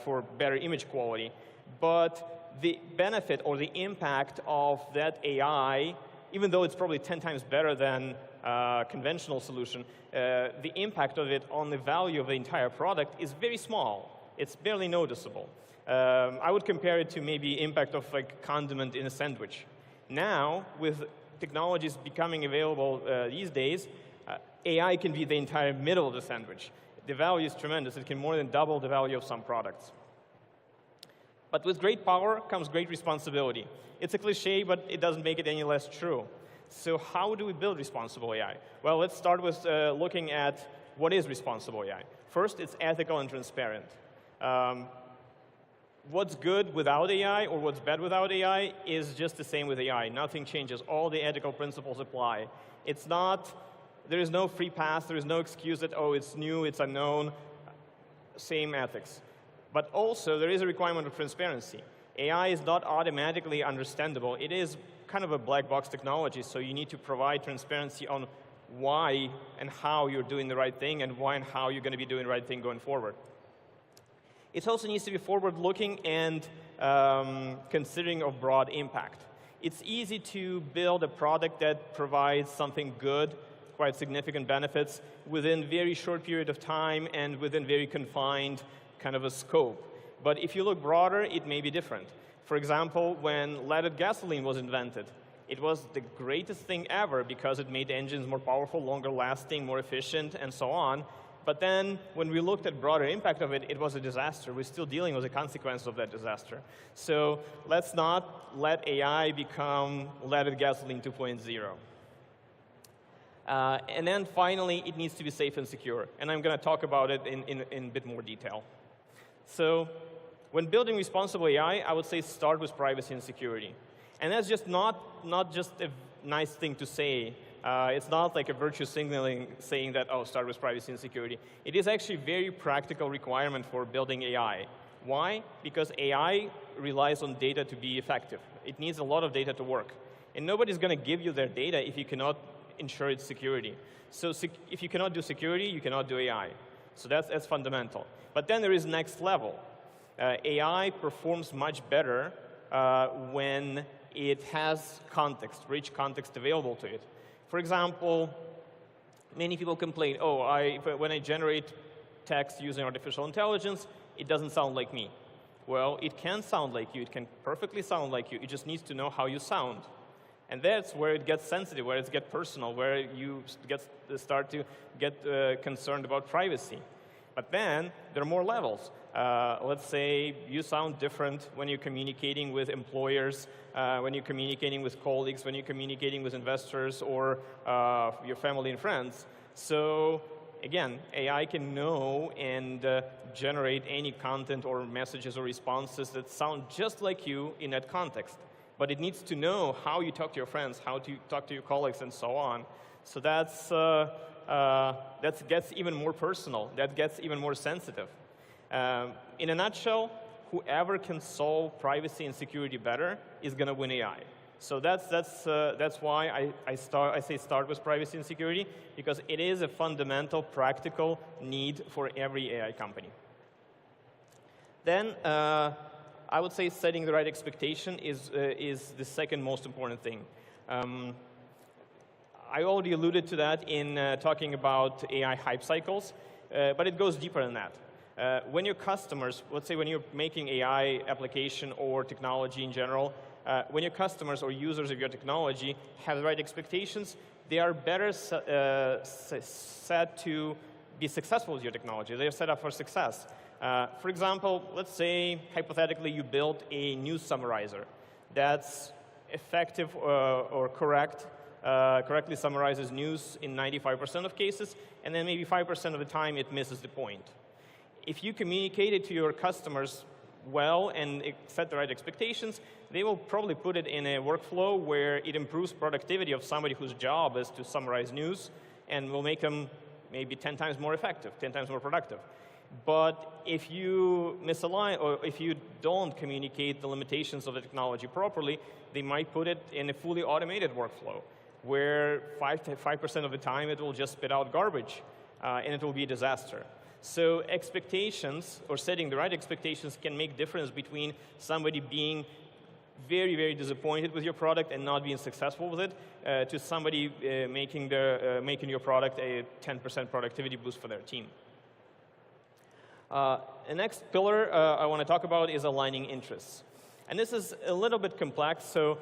Speaker 1: for better image quality. But the benefit or the impact of that AI, even though it's probably 10 times better than a conventional solution, the impact of it on the value of the entire product is very small. It's barely noticeable. I would compare it to maybe impact of like condiment in a sandwich. Now, with technologies becoming available these days, AI can be the entire middle of the sandwich. The value is tremendous. It can more than double the value of some products. But with great power comes great responsibility. It's a cliche, but it doesn't make it any less true. So how do we build responsible AI? Well, let's start with looking at what is responsible AI. First, it's ethical and transparent. What's good without AI or what's bad without AI is just the same with AI. Nothing changes. All the ethical principles apply. It's not, there is no free pass. There is no excuse that, oh, it's new, it's unknown. Same ethics. But also, there is a requirement of transparency. AI is not automatically understandable. It is kind of a black box technology, so you need to provide transparency on why and how you're doing the right thing and why and how you're going to be doing the right thing going forward. It also needs to be forward-looking and considering of broad impact. It's easy to build a product that provides something good, quite significant benefits, within a very short period of time and within very confined kind of a scope. But if you look broader, it may be different. For example, when leaded gasoline was invented, It was the greatest thing ever because it made engines more powerful, longer lasting, more efficient, and so on. But then when we looked at broader impact of it, it was a disaster. We're still dealing with the consequences of that disaster. So let's not let AI become leaded gasoline 2.0. And then finally, it needs to be safe and secure. And I'm going to talk about it in a bit more detail. So when building responsible AI, I would say start with privacy and security. And that's just not just a nice thing to say. It's not like a virtue signaling saying that, oh, start with privacy and security. It is actually a very practical requirement for building AI. Why? Because AI relies on data to be effective. It needs a lot of data to work. And nobody's going to give you their data if you cannot ensure its security. So if you cannot do security, you cannot do AI. So that's fundamental. But then there is next level. AI performs much better when it has context, rich context available to it. For example, many people complain, oh, when I generate text using artificial intelligence, it doesn't sound like me. Well, it can sound like you. It can perfectly sound like you. It just needs to know how you sound. And that's where it gets sensitive, where it gets personal, where you start to get concerned about privacy. But then there are more levels. Let's say you sound different when you're communicating with employers, when you're communicating with colleagues, when you're communicating with investors or your family and friends. So again, AI can know and generate any content or messages or responses that sound just like you in that context. But it needs to know how you talk to your friends, how to talk to your colleagues, and so on. So that gets even more personal. That gets even more sensitive. In a nutshell, whoever can solve privacy and security better is going to win AI. So that's why I say start with privacy and security, because it is a fundamental, practical need for every AI company. Then I would say setting the right expectation is the second most important thing. I already alluded to that in talking about AI hype cycles, but it goes deeper than that. When your customers, let's say when you're making AI application or technology in general, when your customers or users of your technology have the right expectations, they are better set to be successful with your technology. They are set up for success. For example, let's say, hypothetically, you built a news summarizer that's effective or correctly summarizes news in 95% of cases, and then maybe 5% of the time it misses the point. If you communicate it to your customers well and set the right expectations, they will probably put it in a workflow where it improves productivity of somebody whose job is to summarize news and will make them maybe 10 times more effective, 10 times more productive. But if you misalign or if you don't communicate the limitations of the technology properly, they might put it in a fully automated workflow where 5% of the time it will just spit out garbage and it will be a disaster. So expectations, or setting the right expectations, can make difference between somebody being very, very disappointed with your product and not being successful with it, to somebody making your product a 10% productivity boost for their team. The next pillar I want to talk about is aligning interests. And this is a little bit complex, so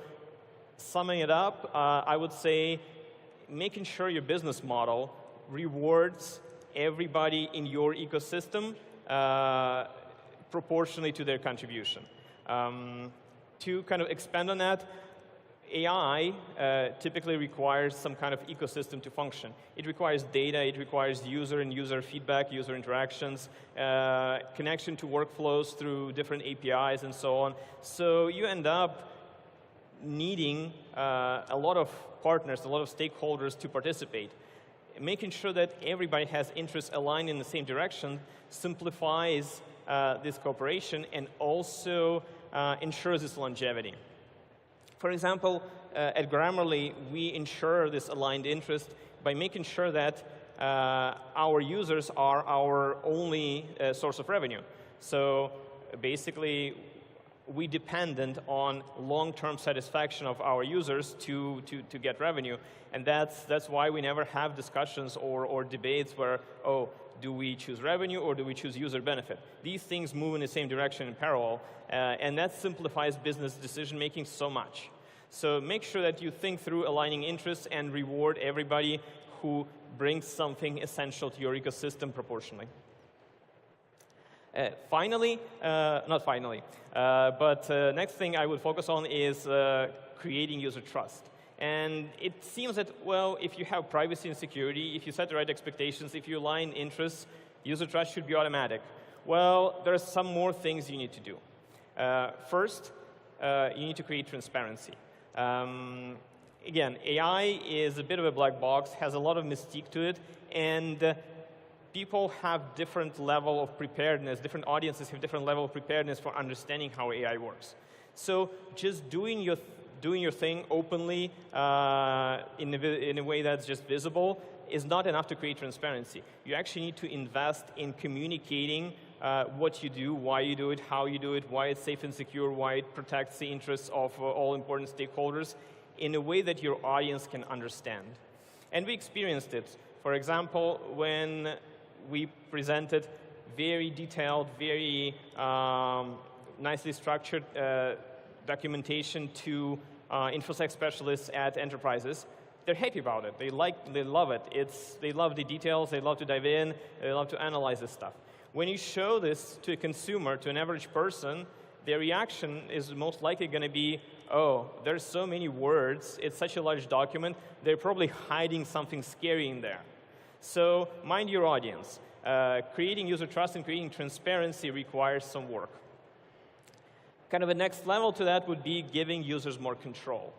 Speaker 1: summing it up, I would say making sure your business model rewards everybody in your ecosystem proportionally to their contribution. To kind of expand on that, AI typically requires some kind of ecosystem to function. It requires data, it requires user and user feedback, user interactions, connection to workflows through different APIs and so on. So you end up needing a lot of partners, a lot of stakeholders to participate. Making sure that everybody has interests aligned in the same direction simplifies this cooperation and also ensures its longevity. For example, at Grammarly, we ensure this aligned interest by making sure that our users are our only source of revenue. So basically, we dependent on long-term satisfaction of our users to get revenue. And that's why we never have discussions or debates where, oh, do we choose revenue or do we choose user benefit? These things move in the same direction in parallel, and that simplifies business decision-making so much. So make sure that you think through aligning interests and reward everybody who brings something essential to your ecosystem proportionally. Next thing I would focus on is creating user trust. And it seems that, well, if you have privacy and security, if you set the right expectations, if you align interests, user trust should be automatic. Well, there are some more things you need to do. First, you need to create transparency. Again, AI is a bit of a black box, has a lot of mystique to it, and people have different level of preparedness, different audiences have different level of preparedness for understanding how AI works. So just doing your thing openly in a way that's just visible is not enough to create transparency. You actually need to invest in communicating what you do, why you do it, how you do it, why it's safe and secure, why it protects the interests of all important stakeholders in a way that your audience can understand. And we experienced it. For example, when we presented very detailed, very nicely structured documentation to InfoSec specialists at enterprises, they're happy about it. They love it. They love the details. They love to dive in. They love to analyze this stuff. When you show this to a consumer, to an average person, their reaction is most likely going to be, oh, there's so many words. It's such a large document. They're probably hiding something scary in there. So mind your audience. Creating user trust and creating transparency requires some work. Kind of a next level to that would be giving users more control.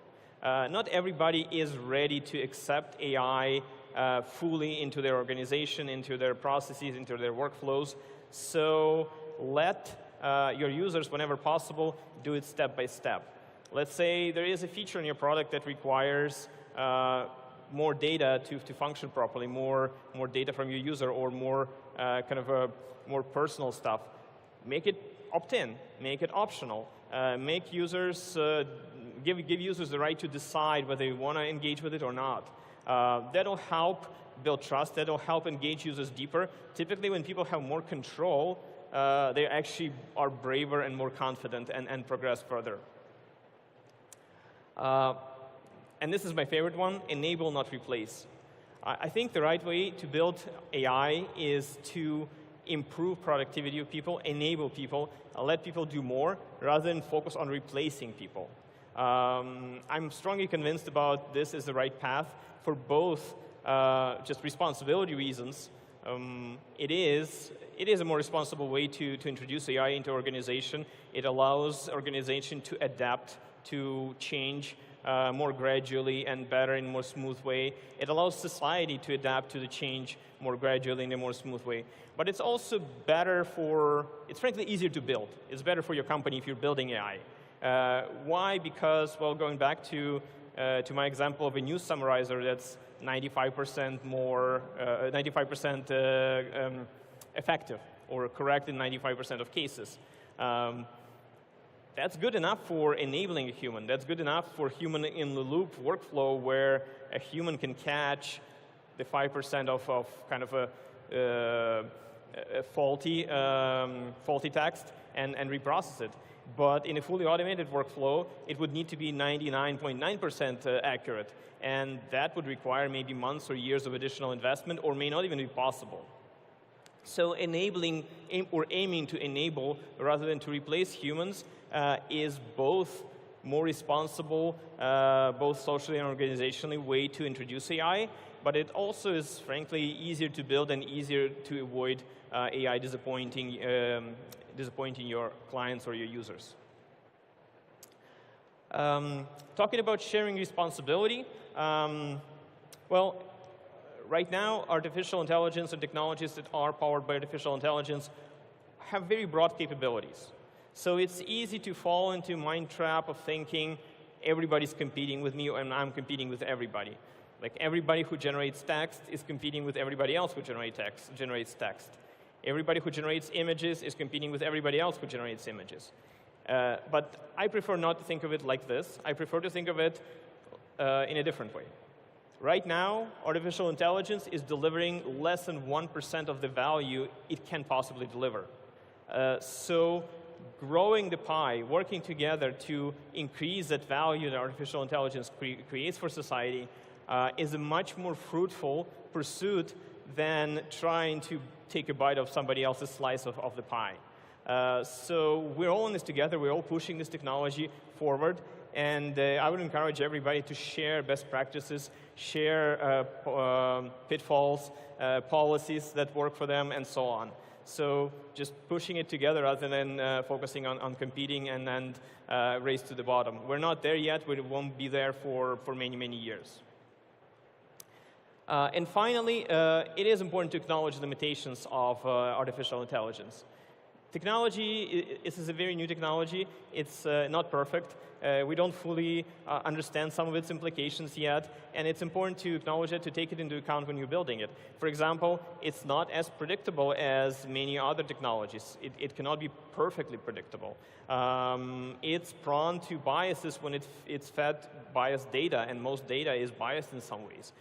Speaker 1: Not everybody is ready to accept AI fully into their organization, into their processes, into their workflows. So let your users, whenever possible, do it step by step. Let's say there is a feature in your product that requires more data to function properly, more data from your user, or more more personal stuff. Make it opt-in, make it optional, make users give users the right to decide whether they want to engage with it or not. That'll help build trust. That'll help engage users deeper. Typically, when people have more control, they actually are braver and more confident and progress further. And this is my favorite one, enable, not replace. I think the right way to build AI is to improve productivity of people, enable people, let people do more, rather than focus on replacing people. I'm strongly convinced about this is the right path for both just responsibility reasons. It is a more responsible way to introduce AI into organization. It allows organization to adapt to change more gradually and better in a more smooth way. It allows society to adapt to the change more gradually in a more smooth way. But it's also better it's frankly easier to build. It's better for your company if you're building AI. Why? Because, well, going back to my example of a news summarizer that's 95% more, 95% effective or correct in 95% of cases. That's good enough for enabling a human. That's good enough for human-in-the-loop workflow where a human can catch the 5% of kind of a faulty text and reprocess it. But in a fully automated workflow, it would need to be 99.9% accurate. And that would require maybe months or years of additional investment, or may not even be possible. So enabling or aiming to enable rather than to replace humans is both more responsible, both socially and organizationally, way to introduce AI, but it also is, frankly, easier to build and easier to avoid AI disappointing your clients or your users. Talking about sharing responsibility, well, right now, artificial intelligence and technologies that are powered by artificial intelligence have very broad capabilities. So it's easy to fall into mind trap of thinking everybody's competing with me and I'm competing with everybody. Like everybody who generates text is competing with everybody else who generates text. Everybody who generates images is competing with everybody else who generates images. But I prefer not to think of it like this. I prefer to think of it in a different way. Right now, artificial intelligence is delivering less than 1% of the value it can possibly deliver. So growing the pie, working together to increase that value that artificial intelligence creates for society is a much more fruitful pursuit than trying to take a bite of somebody else's slice of the pie. So we're all in this together. We're all pushing this technology forward. And I would encourage everybody to share best practices, share pitfalls, policies that work for them, and so on. So just pushing it together rather than focusing on competing and then race to the bottom. We're not there yet. We won't be there for many, many years. And finally, it is important to acknowledge the limitations of artificial intelligence. Technology, this is a very new technology. It's not perfect. We don't fully understand some of its implications yet, and it's important to acknowledge it, to take it into account when you're building it. For example, it's not as predictable as many other technologies. It cannot be perfectly predictable. It's prone to biases when it's fed biased data, and most data is biased in some ways.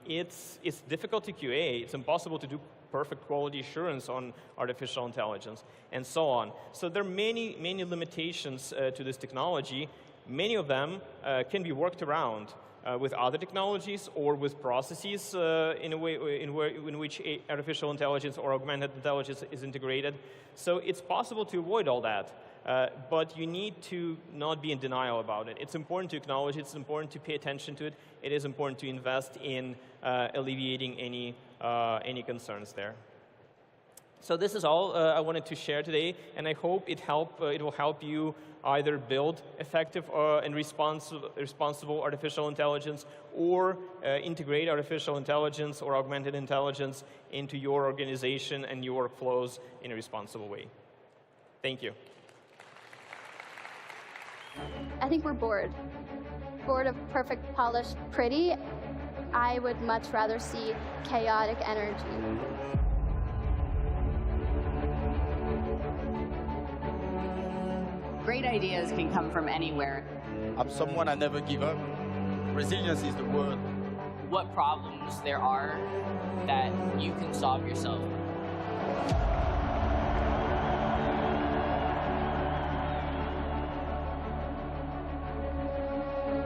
Speaker 1: It's difficult to QA. It's impossible to do perfect quality assurance on artificial intelligence, and so on. So there are many, many limitations to this technology. Many of them can be worked around with other technologies or with processes in which artificial intelligence or augmented intelligence is integrated. So it's possible to avoid all that. But you need to not be in denial about it. It's important to acknowledge it. It's important to pay attention to it. It is important to invest in alleviating any concerns there. So this is all I wanted to share today, and I hope it will help you either build effective and responsible artificial intelligence, or integrate artificial intelligence or augmented intelligence into your organization and your workflows in a responsible way. Thank you.
Speaker 11: I think we're bored. Bored of perfect, polished, pretty. I would much rather see chaotic energy.
Speaker 14: Great ideas can come from anywhere.
Speaker 15: I'm someone I never give up. Resilience is the word.
Speaker 14: What problems there are that you can solve yourself.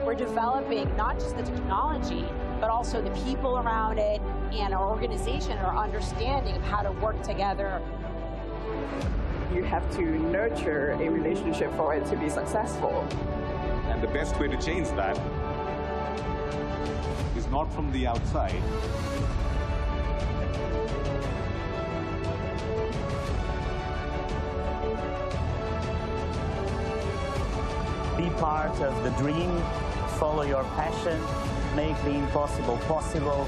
Speaker 16: We're developing not just the technology, but also the people around it and our organization, our understanding of how to work together.
Speaker 17: You have to nurture a relationship for it to be successful.
Speaker 18: And the best way to change that is not from the outside.
Speaker 19: Be part of the dream, follow your passion, make the impossible possible.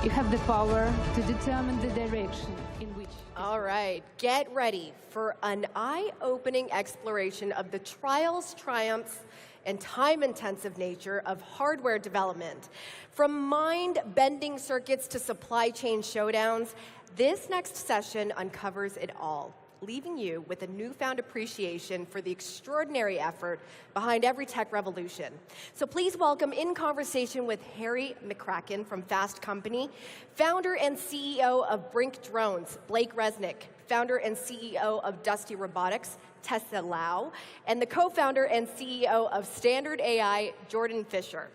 Speaker 20: You have the power to determine the direction in which...
Speaker 13: All right, get ready for an eye-opening exploration of the trials, triumphs, and time-intensive nature of hardware development. From mind-bending circuits to supply chain showdowns, this next session uncovers it all, leaving you with a newfound appreciation for the extraordinary effort behind every tech revolution. So please welcome in conversation with Harry McCracken from Fast Company, founder and CEO of Brink Drones, Blake Resnick, founder and CEO of Dusty Robotics, Tessa Lau, and the co-founder and CEO of Standard AI, Jordan Fisher.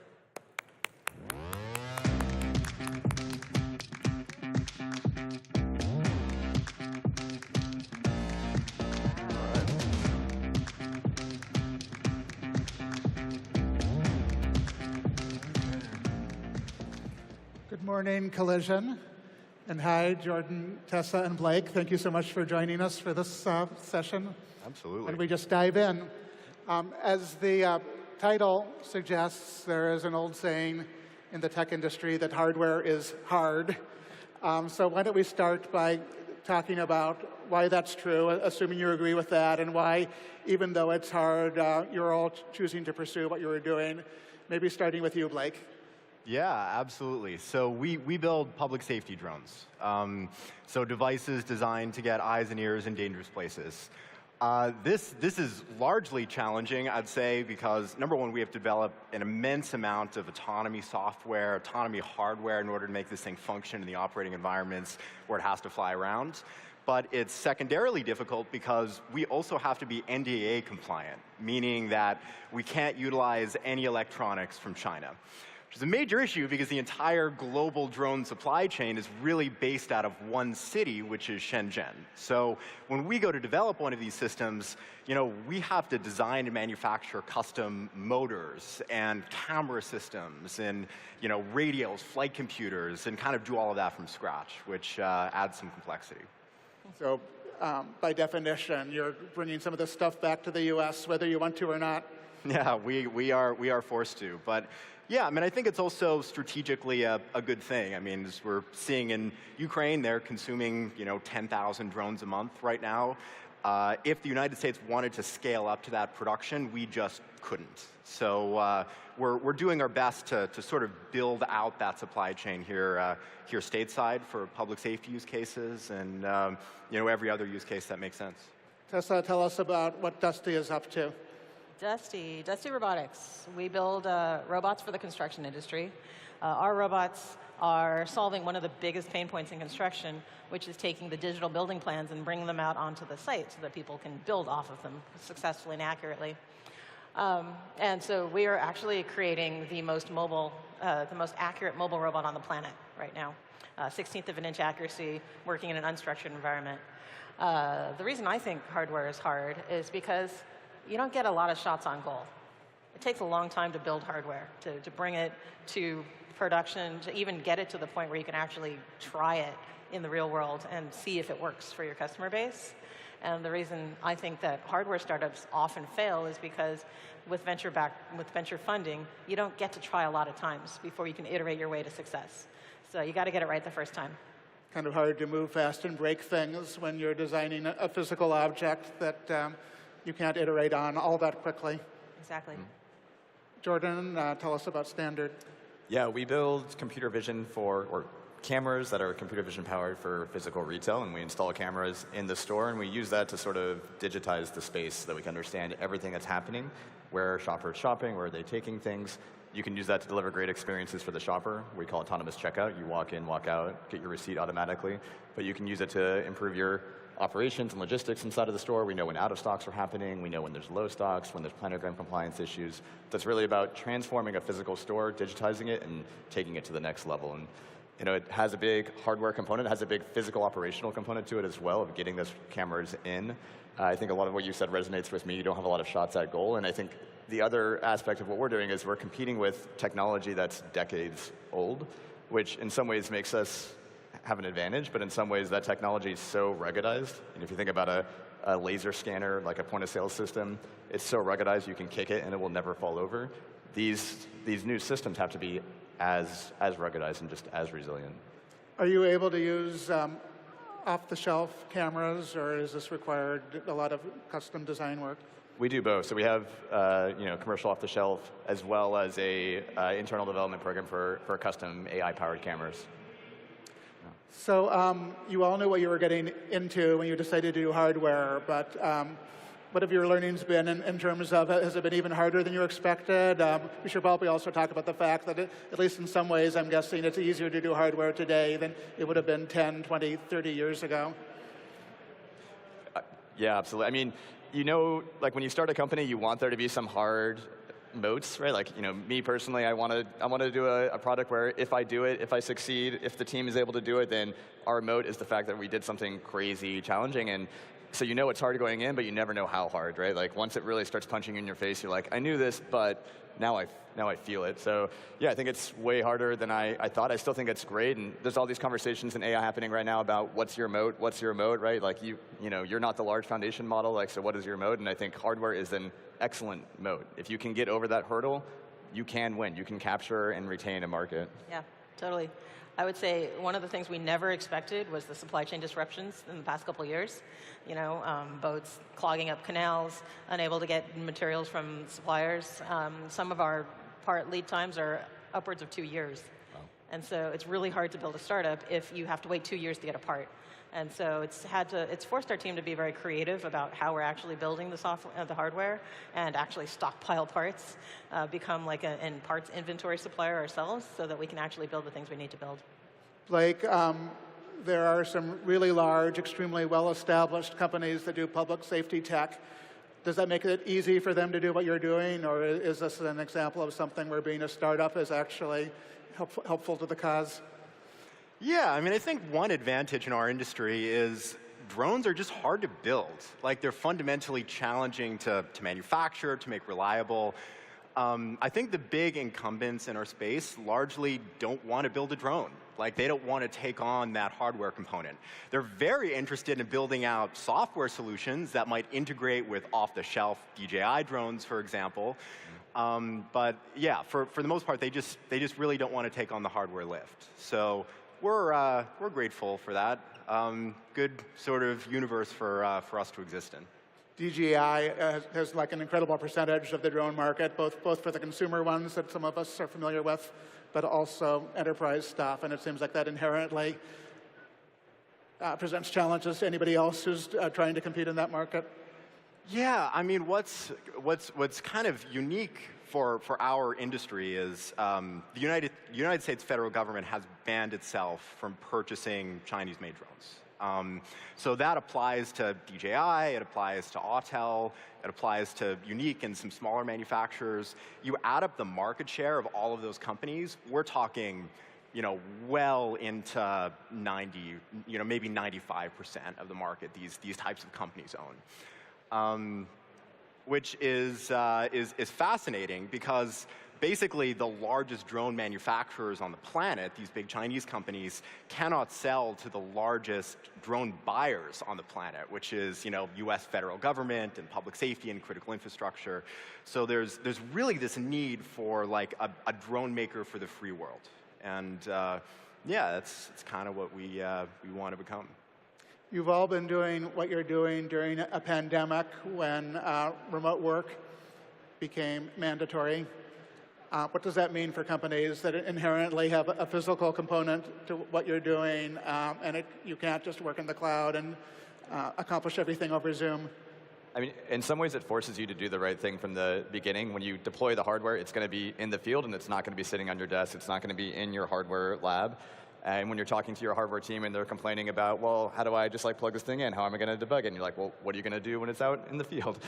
Speaker 29: Good morning, Collision. And hi, Jordan, Tessa, and Blake. Thank you so much for joining us for this session.
Speaker 30: Absolutely.
Speaker 29: And we just dive in. As the title suggests, there is an old saying in the tech industry that hardware is hard. So why don't we start by talking about why that's true, assuming you agree with that, and why, even though it's hard, you're all choosing to pursue what you were doing. Maybe starting with you, Blake.
Speaker 30: Yeah, absolutely. So we build public safety drones. So devices designed to get eyes and ears in dangerous places. This is largely challenging, I'd say, because number one, we have to develop an immense amount of autonomy software, autonomy hardware in order to make this thing function in the operating environments where it has to fly around. but it's secondarily difficult because we also have to be NDAA compliant, meaning that we can't utilize any electronics from China, which is a major issue because the entire global drone supply chain is really based out of one city, which is Shenzhen. So when we go to develop one of these systems, we have to design and manufacture custom motors and camera systems and radios, flight computers, and kind of do all of that from scratch, which adds some complexity.
Speaker 29: So by definition, you're bringing some of this stuff back to the US, whether you want to or not.
Speaker 30: Yeah, we are forced to. But yeah, I mean, I think it's also strategically a good thing. I mean, as we're seeing in Ukraine, they're consuming 10,000 drones a month right now. If the United States wanted to scale up to that production, we just couldn't. So we're doing our best to sort of build out that supply chain here stateside for public safety use cases and every other use case that makes sense.
Speaker 29: Tessa, tell us about what Dusty is up to.
Speaker 2: Dusty Robotics. We build robots for the construction industry. Our robots are solving one of the biggest pain points in construction, which is taking the digital building plans and bringing them out onto the site so that people can build off of them successfully and accurately. And so we are actually creating the most accurate mobile robot on the planet right now. 16th of an inch accuracy, working in an unstructured environment. The reason I think hardware is hard is because you don't get a lot of shots on goal. It takes a long time to build hardware, to bring it to production, to even get it to the point where you can actually try it in the real world and see if it works for your customer base. And the reason I think that hardware startups often fail is because with venture funding, you don't get to try a lot of times before you can iterate your way to success. So you got to get it right the first time.
Speaker 29: Kind of hard to move fast and break things when you're designing a physical object that you can't iterate on all that quickly.
Speaker 2: Exactly.
Speaker 29: Jordan, tell us about Standard.
Speaker 4: Yeah, we build computer vision or cameras that are computer vision powered for physical retail, and we install cameras in the store, and we use that to sort of digitize the space so that we can understand everything that's happening, where are shoppers shopping, where are they taking things. You can use that to deliver great experiences for the shopper. We call autonomous checkout. You walk in, walk out, get your receipt automatically, but you can use it to improve your operations and logistics inside of the store. We know when out of stocks are happening. We know when there's low stocks, when there's planogram compliance issues. That's really about transforming a physical store, digitizing it, and taking it to the next level. And it has a big hardware component. It has a big physical operational component to it as well, of getting those cameras in. I think a lot of what you said resonates with me. You don't have a lot of shots at goal. And I think the other aspect of what we're doing is we're competing with technology that's decades old, which in some ways makes us have an advantage, but in some ways that technology is so ruggedized. And if you think about a laser scanner, like a point-of-sale system, it's so ruggedized you can kick it and it will never fall over. These new systems have to be as ruggedized and just as resilient.
Speaker 29: Are you able to use off-the-shelf cameras, or is this required a lot of custom design work?
Speaker 4: We do both. So we have commercial off-the-shelf as well as a internal development program for custom AI-powered cameras.
Speaker 29: So you all knew what you were getting into when you decided to do hardware, but what have your learnings been in terms of, has it been even harder than you expected? We should probably also talk about the fact that, at least in some ways, I'm guessing it's easier to do hardware today than it would have been 10, 20, 30 years ago.
Speaker 4: Yeah, absolutely. I mean, like when you start a company, you want there to be some hard moats, right? Like, me personally, I want to do a product where if I do it, if I succeed, if the team is able to do it, then our moat is the fact that we did something crazy, challenging, and so it's hard going in, but you never know how hard, right? Like once it really starts punching you in your face, you're like, I knew this, but now I feel it. So yeah, I think it's way harder than I thought. I still think it's great, and there's all these conversations in AI happening right now about what's your moat, right? Like you're not the large foundation model, like so what is your moat? And I think hardware is an excellent moat. If you can get over that hurdle, you can win. You can capture and retain a market.
Speaker 2: Yeah, totally. I would say one of the things we never expected was the supply chain disruptions in the past couple of years. Boats clogging up canals, unable to get materials from suppliers. Some of our part lead times are upwards of 2 years. Wow. And so it's really hard to build a startup if you have to wait 2 years to get a part. And so it's forced our team to be very creative about how we're actually building the hardware and actually stockpile parts, become like a parts inventory supplier ourselves so that we can actually build the things we need to build.
Speaker 29: Blake, there are some really large, extremely well-established companies that do public safety tech. Does that make it easy for them to do what you're doing, or is this an example of something where being a startup is actually helpful to the cause?
Speaker 30: Yeah, I mean, I think one advantage in our industry is drones are just hard to build. Like, they're fundamentally challenging to manufacture, to make reliable. I think the big incumbents in our space largely don't want to build a drone. Like, they don't want to take on that hardware component. They're very interested in building out software solutions that might integrate with off-the-shelf DJI drones, for example. But yeah, for the most part, they just really don't want to take on the hardware lift. So we're grateful for that. Good sort of universe for us to exist in.
Speaker 29: DJI has like an incredible percentage of the drone market, both for the consumer ones that some of us are familiar with, but also enterprise stuff. And it seems like that inherently presents challenges to anybody else who's trying to compete in that market.
Speaker 30: Yeah, I mean, what's kind of unique for our industry is the United States federal government has banned itself from purchasing Chinese-made drones. So that applies to DJI, it applies to Autel, it applies to Unique and some smaller manufacturers. You add up the market share of all of those companies, we're talking, well into 90, maybe 95% of the market these types of companies own. Which is fascinating because basically the largest drone manufacturers on the planet, these big Chinese companies, cannot sell to the largest drone buyers on the planet, which is U.S. federal government and public safety and critical infrastructure. So there's really this need for like a drone maker for the free world, and yeah, that's kind of what we want to become.
Speaker 29: You've all been doing what you're doing during a pandemic when remote work became mandatory. What does that mean for companies that inherently have a physical component to what you're doing, and you can't just work in the cloud and accomplish everything over Zoom?
Speaker 4: I mean, in some ways, it forces you to do the right thing from the beginning. When you deploy the hardware, it's going to be in the field, and it's not going to be sitting on your desk. It's not going to be in your hardware lab. And when you're talking to your hardware team and they're complaining about, well, how do I just plug this thing in? How am I going to debug it? And you're like, well, what are you going to do when it's out in the field?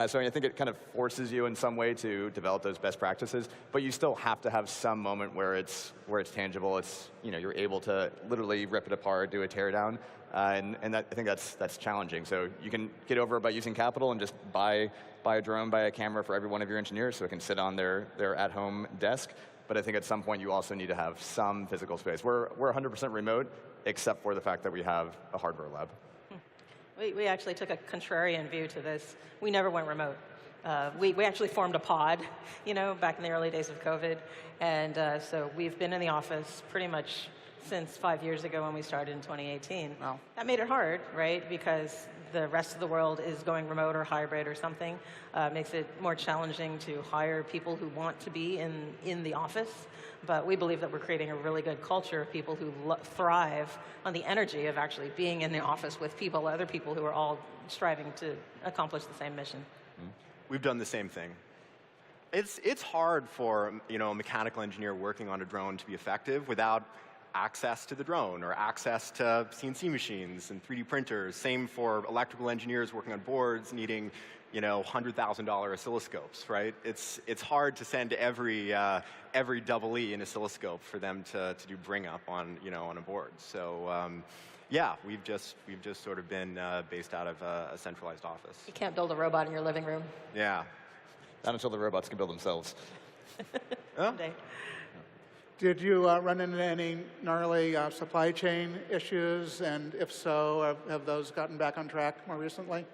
Speaker 4: So I think it kind of forces you in some way to develop those best practices, but you still have to have some moment where it's tangible. It's you're able to literally rip it apart, do a teardown, and I think that's challenging. So you can get over it by using capital and just buy a drone, buy a camera for every one of your engineers so it can sit on their at-home desk. But I think at some point you also need to have some physical space. We're 100% remote, except for the fact that we have a hardware lab.
Speaker 2: We actually took a contrarian view to this. We never went remote. We actually formed a pod, back in the early days of COVID. And so we've been in the office pretty much since 5 years ago when we started in 2018. Well, that made it hard, right? Because the rest of the world is going remote or hybrid or something. Makes it more challenging to hire people who want to be in the office. But we believe that we're creating a really good culture of people who thrive on the energy of actually being in the office with other people who are all striving to accomplish the same mission.
Speaker 30: We've done the same thing. It's hard for a mechanical engineer working on a drone to be effective without access to the drone or access to CNC machines and 3D printers. Same for electrical engineers working on boards needing $100,000 oscilloscopes, right? It's hard to send every double E an oscilloscope for them to do bring up on a board. So yeah, we've just sort of been based out of a centralized office.
Speaker 2: You can't build a robot in your living room.
Speaker 30: Yeah.
Speaker 4: Not until the robots can build themselves.
Speaker 2: Someday.
Speaker 29: Did you run into any gnarly supply chain issues? And if so, have those gotten back on track more recently?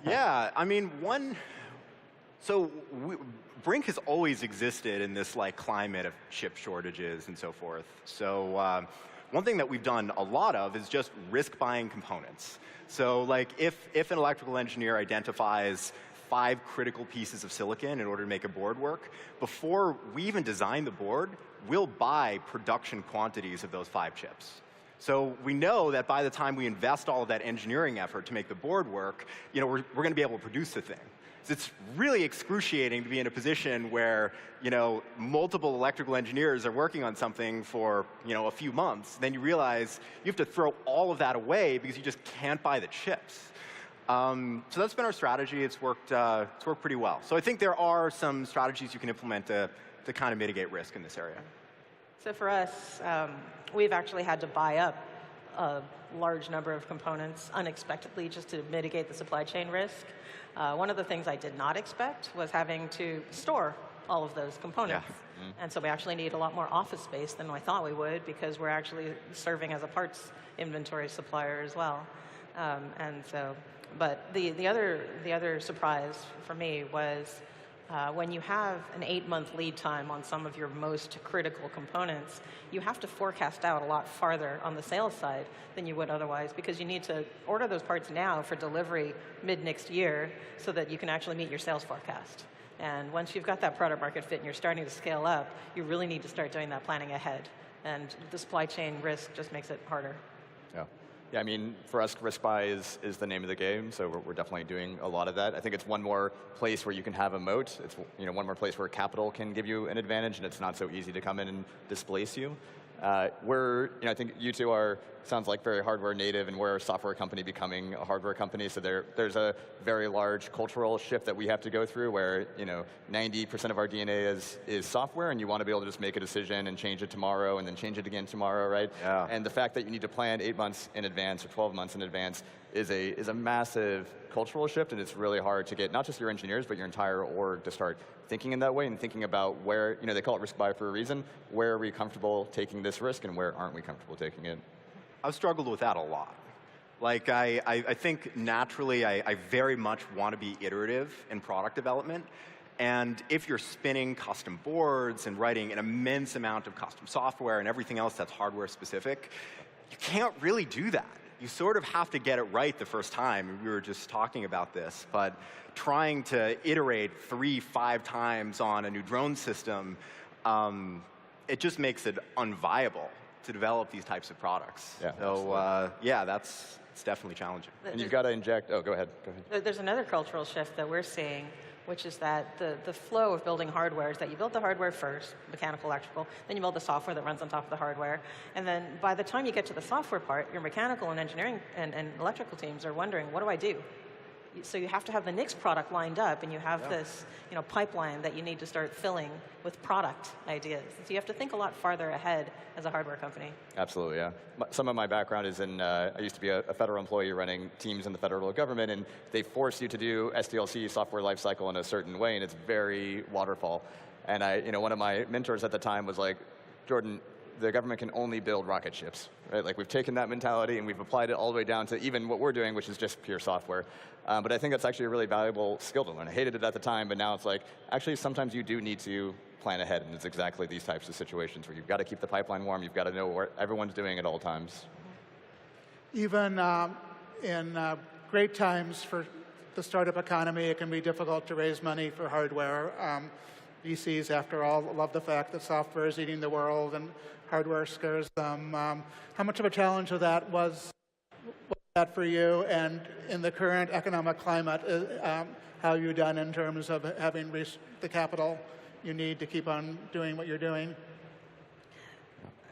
Speaker 30: Yeah, I mean, Brink has always existed in this climate of chip shortages and so forth. So one thing that we've done a lot of is just risk buying components. So if an electrical engineer identifies 5 critical pieces of silicon in order to make a board work, before we even design the board, we'll buy production quantities of those 5 chips. So we know that by the time we invest all of that engineering effort to make the board work, we're going to be able to produce the thing. It's really excruciating to be in a position where, multiple electrical engineers are working on something for, a few months. Then you realize you have to throw all of that away because you just can't buy the chips. So that's been our strategy. It's worked pretty well. So I think there are some strategies you can implement to kind of mitigate risk in this area.
Speaker 2: So for us, we've actually had to buy up a large number of components unexpectedly just to mitigate the supply chain risk. One of the things I did not expect was having to store all of those components.
Speaker 30: Yeah. Mm-hmm.
Speaker 2: And so we actually need a lot more office space than I thought we would because we're actually serving as a parts inventory supplier as well. But the other surprise for me was when you have an 8-month lead time on some of your most critical components, you have to forecast out a lot farther on the sales side than you would otherwise because you need to order those parts now for delivery mid-next year so that you can actually meet your sales forecast. And once you've got that product market fit and you're starting to scale up, you really need to start doing that planning ahead. And the supply chain risk just makes it harder.
Speaker 4: Yeah. Yeah, I mean, for us, risk buy is the name of the game, so we're definitely doing a lot of that. I think it's one more place where you can have a moat. It's one more place where capital can give you an advantage, and it's not so easy to come in and displace you. I think you two sounds like very hardware native, and we're a software company becoming a hardware company, so there's a very large cultural shift that we have to go through where 90% of our DNA is software, and you want to be able to just make a decision and change it tomorrow and then change it again tomorrow, right?
Speaker 30: Yeah.
Speaker 4: And the fact that you need to plan 8 months in advance or 12 months in advance is a massive cultural shift, and it's really hard to get not just your engineers, but your entire org to start thinking in that way and thinking about where, they call it risk buy for a reason, where are we comfortable taking this risk and where aren't we comfortable taking it?
Speaker 30: I've struggled with that a lot. Like, I think naturally I very much want to be iterative in product development. And if you're spinning custom boards and writing an immense amount of custom software and everything else that's hardware specific, you can't really do that. You sort of have to get it right the first time. We were just talking about this, but trying to iterate 3-5 times on a new drone system, it just makes it unviable to develop these types of products.
Speaker 4: Yeah,
Speaker 30: so it's definitely challenging.
Speaker 4: And you've got to inject, go ahead.
Speaker 2: There's another cultural shift that we're seeing, which is that the flow of building hardware is that you build the hardware first, mechanical, electrical, then you build the software that runs on top of the hardware, and then by the time you get to the software part, your mechanical and engineering and electrical teams are wondering, what do I do? So you have to have the next product lined up, and you have this pipeline that you need to start filling with product ideas. So you have to think a lot farther ahead as a hardware company.
Speaker 4: Absolutely, yeah. Some of my background is in, I used to be a federal employee running teams in the federal government, and they force you to do SDLC, software lifecycle, in a certain way, and it's very waterfall. And one of my mentors at the time was like, Jordan, the government can only build rocket ships, right? Like, we've taken that mentality and we've applied it all the way down to even what we're doing, which is just pure software. But I think that's actually a really valuable skill to learn. I hated it at the time, but now it's like, actually, sometimes you do need to plan ahead, and it's exactly these types of situations where you've got to keep the pipeline warm, you've got to know what everyone's doing at all times.
Speaker 29: Even in great times for the startup economy, it can be difficult to raise money for hardware. VCs, after all, love the fact that software is eating the world and hardware scares them. How much of a challenge of that was that for you? And in the current economic climate, how have you done in terms of having reached the capital you need to keep on doing what you're doing?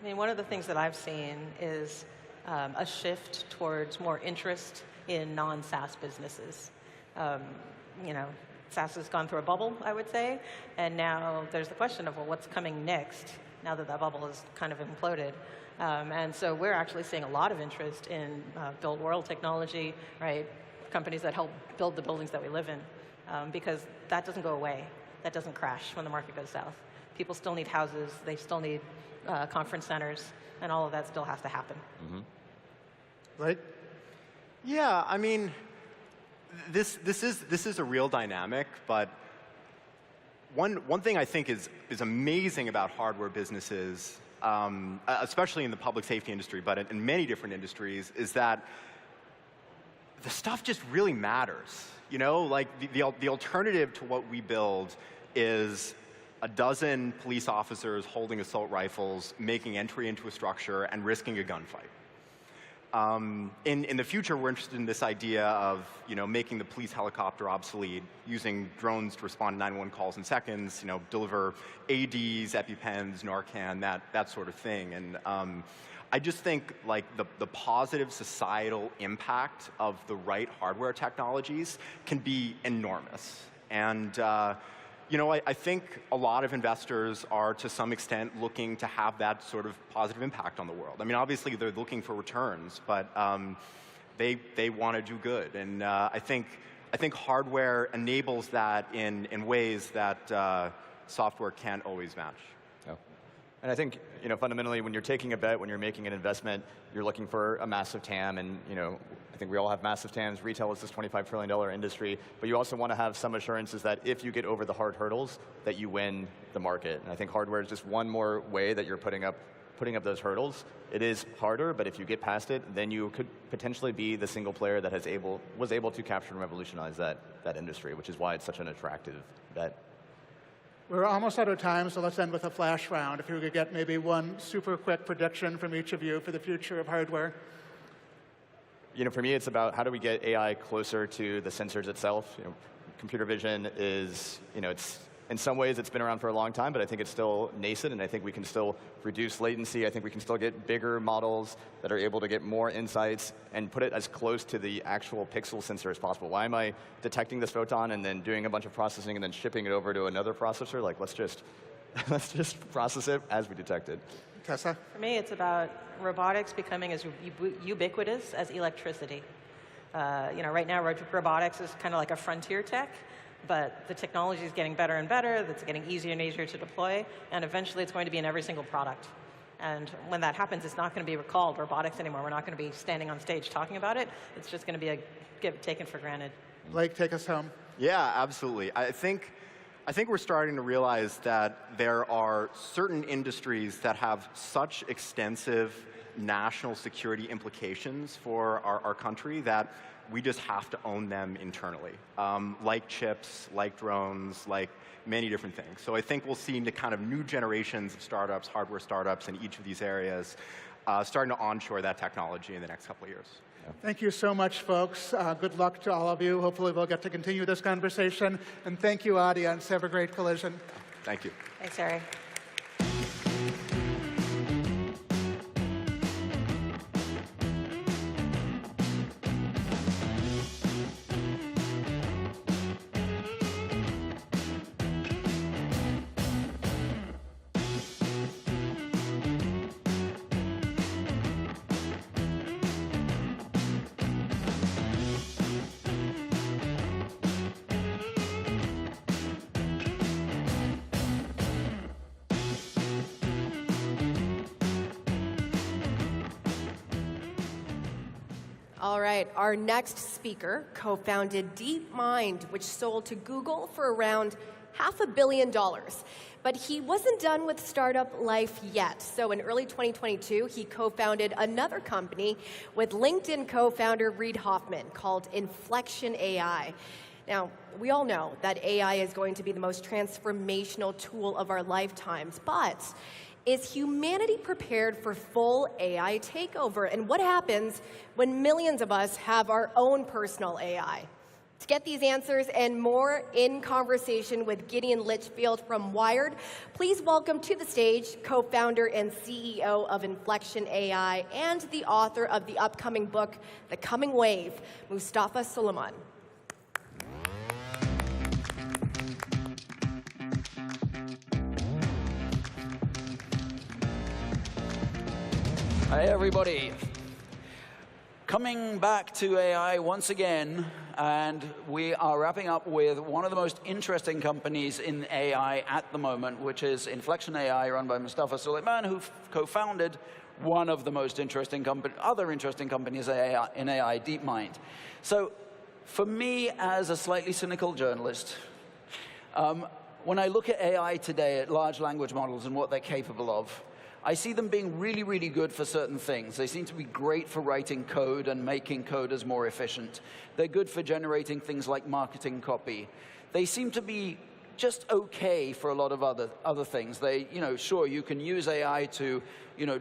Speaker 2: I mean, one of the things that I've seen is a shift towards more interest in non-SaaS businesses. SaaS has gone through a bubble, I would say, and now there's the question of, well, what's coming next now that that bubble has kind of imploded? And so we're actually seeing a lot of interest in built world technology, right? Companies that help build the buildings that we live in, because that doesn't go away. That doesn't crash when the market goes south. People still need houses. They still need conference centers, and all of that still has to happen.
Speaker 30: Mm-hmm. Right? Yeah, I mean, this is a real dynamic, but one thing I think is amazing about hardware businesses, especially in the public safety industry, but in many different industries, is that the stuff just really matters. Like the alternative to what we build is a dozen police officers holding assault rifles, making entry into a structure, and risking a gunfight. In the future, we're interested in this idea of making the police helicopter obsolete, using drones to respond to 911 calls in seconds, deliver ADs, EpiPens, Narcan, that sort of thing. And I just think like the positive societal impact of the right hardware technologies can be enormous. And I think a lot of investors are, to some extent, looking to have that sort of positive impact on the world. I mean, obviously, they're looking for returns, but they want to do good. And I think hardware enables that in ways that software can't always match.
Speaker 4: And I think, fundamentally, when you're taking a bet, when you're making an investment, you're looking for a massive TAM, and, I think we all have massive TAMs. Retail is this $25 trillion industry, but you also want to have some assurances that if you get over the hard hurdles, that you win the market. And I think hardware is just one more way that you're putting up those hurdles. It is harder, but if you get past it, then you could potentially be the single player that was able to capture and revolutionize that industry, which is why it's such an attractive bet.
Speaker 29: We're almost out of time, so let's end with a flash round. If you could get maybe one super quick prediction from each of you for the future of hardware.
Speaker 4: For me, it's about how do we get AI closer to the sensors itself. Computer vision is, it's in some ways it's been around for a long time, but I think it's still nascent, and I think we can still reduce latency. I think we can still get bigger models that are able to get more insights and put it as close to the actual pixel sensor as possible. Why am I detecting this photon and then doing a bunch of processing and then shipping it over to another processor? Like, let's just process it as we detect it.
Speaker 29: Tessa?
Speaker 2: For me, it's about robotics becoming as ubiquitous as electricity. Right now, robotics is kind of like a frontier tech, but the technology is getting better and better. It's getting easier and easier to deploy, and eventually it's going to be in every single product. And when that happens, it's not going to be called robotics anymore. We're not going to be standing on stage talking about it. It's just going to be taken for granted.
Speaker 29: Blake, take us home.
Speaker 30: Yeah, absolutely. I think we're starting to realize that there are certain industries that have such extensive national security implications for our country that we just have to own them internally, like chips, like drones, like many different things. So I think we'll see the kind of new generations of startups, hardware startups in each of these areas starting to onshore that technology in the next couple of years.
Speaker 29: Thank you so much, folks. Good luck to all of you. Hopefully we'll get to continue this conversation. And thank you, audience. Have a great Collision.
Speaker 30: Thank you.
Speaker 2: Thanks, Harry.
Speaker 13: All right, our next speaker co-founded DeepMind, which sold to Google for around $500 million. But he wasn't done with startup life yet. So in early 2022, he co-founded another company with LinkedIn co-founder Reid Hoffman called Inflection AI. Now, we all know that AI is going to be the most transformational tool of our lifetimes, but is humanity prepared for full AI takeover? And what happens when millions of us have our own personal AI? To get these answers and more in conversation with Gideon Litchfield from Wired, please welcome to the stage co-founder and CEO of Inflection AI and the author of the upcoming book, The Coming Wave, Mustafa Suleyman.
Speaker 5: Hi, everybody. Coming back to AI once again, and we are wrapping up with one of the most interesting companies in AI at the moment, which is Inflection AI, run by Mustafa Suleyman, who co-founded one of the most interesting other interesting companies in AI, DeepMind. So for me, as a slightly cynical journalist, when I look at AI today, at large language models and what they're capable of, I see them being really, really good for certain things. They seem to be great for writing code and making coders more efficient. They're good for generating things like marketing copy. They seem to be just okay for a lot of other things. They, sure, you can use AI to,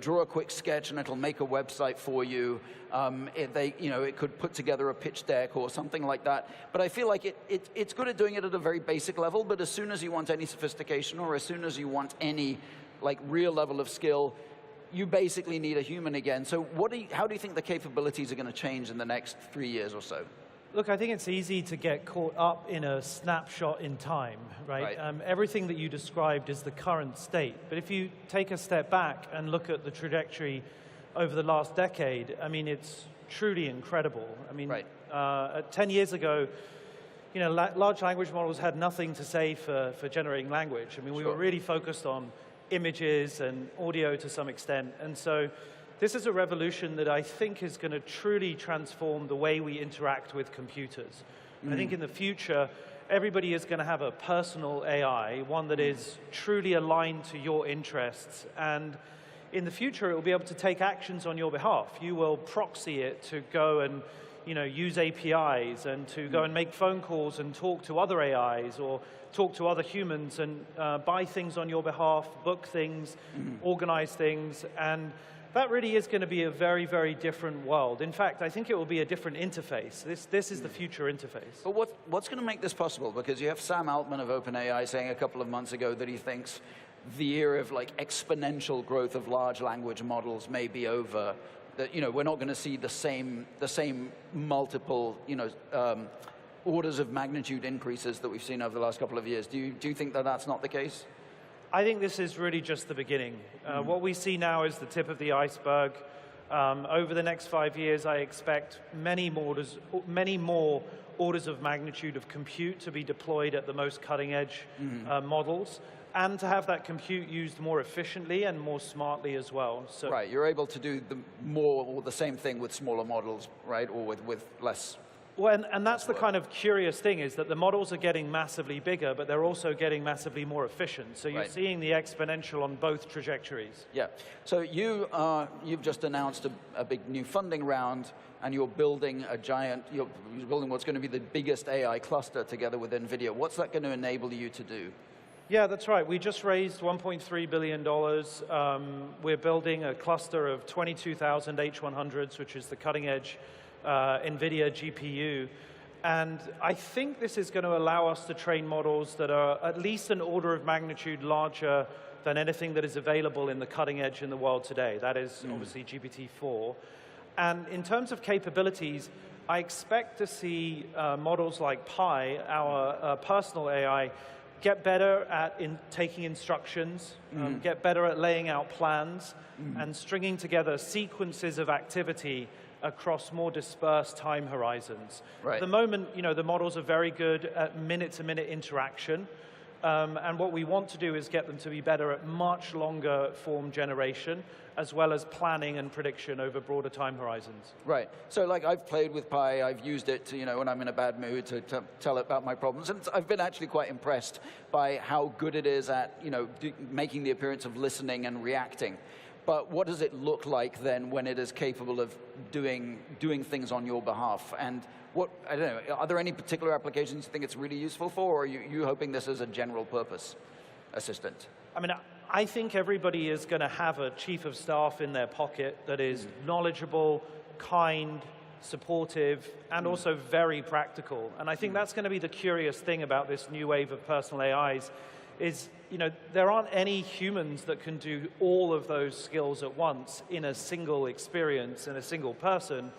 Speaker 5: draw a quick sketch and it'll make a website for you. It could put together a pitch deck or something like that. But I feel like it's good at doing it at a very basic level. But as soon as you want any sophistication, or as soon as you want any real level of skill, you basically need a human again. So how do you think the capabilities are going to change in the next 3 years or so?
Speaker 3: Look, I think it's easy to get caught up in a snapshot in time, right? Everything that you described is the current state. But if you take a step back and look at the trajectory over the last decade, I mean, it's truly incredible. I mean, 10 years ago, large language models had nothing to say for generating language. I mean, we were really focused on images and audio to some extent. And so this is a revolution that I think is going to truly transform the way we interact with computers. I think in the future, everybody is going to have a personal AI, one that is truly aligned to your interests. And in the future, it will be able to take actions on your behalf. You will proxy it to go and use APIs and to go and make phone calls and talk to other AIs or talk to other humans and buy things on your behalf, book things, organize things. And that really is going to be a very, very different world. In fact, I think it will be a different interface. This is the future interface.
Speaker 5: But what's going to make this possible? Because you have Sam Altman of OpenAI saying a couple of months ago that he thinks the era of exponential growth of large language models may be over. That we're not going to see the same multiple orders of magnitude increases that we've seen over the last couple of years. Do you think that that's not the case?
Speaker 3: I think this is really just the beginning. What we see now is the tip of the iceberg. Over the next 5 years, I expect many more orders of magnitude of compute to be deployed at the most cutting-edge models, and to have that compute used more efficiently and more smartly as well. So
Speaker 5: right, you're able to do more or the same thing with smaller models, right, or with less.
Speaker 3: Well, and that's the kind of curious thing, is that the models are getting massively bigger, but they're also getting massively more efficient. So you're seeing the exponential on both trajectories.
Speaker 5: Yeah. So you've just announced a big new funding round, and you're building you're building what's going to be the biggest AI cluster together with NVIDIA. What's that going to enable you to do?
Speaker 3: Yeah, that's right. We just raised $1.3 billion. We're building a cluster of 22,000 H100s, which is the cutting edge NVIDIA GPU. And I think this is going to allow us to train models that are at least an order of magnitude larger than anything that is available in the cutting edge in the world today. That is obviously GPT-4. And in terms of capabilities, I expect to see models like Pi, our personal AI, get better at taking instructions, get better at laying out plans, and stringing together sequences of activity across more dispersed time horizons. At the moment, the models are very good at minute-to-minute interaction, and what we want to do is get them to be better at much longer form generation, as well as planning and prediction over broader time horizons.
Speaker 5: Right. So I've played with Pi, I've used it to, when I'm in a bad mood to tell it about my problems. And I've been actually quite impressed by how good it is at, making the appearance of listening and reacting. But what does it look like then when it is capable of doing things on your behalf? And I don't know, are there any particular applications you think it's really useful for, or are you hoping this is a general purpose assistant?
Speaker 3: I mean, I think everybody is going to have a chief of staff in their pocket that is knowledgeable, kind, supportive, and also very practical. And I think that's going to be the curious thing about this new wave of personal AIs is, there aren't any humans that can do all of those skills at once in a single experience, in a single person.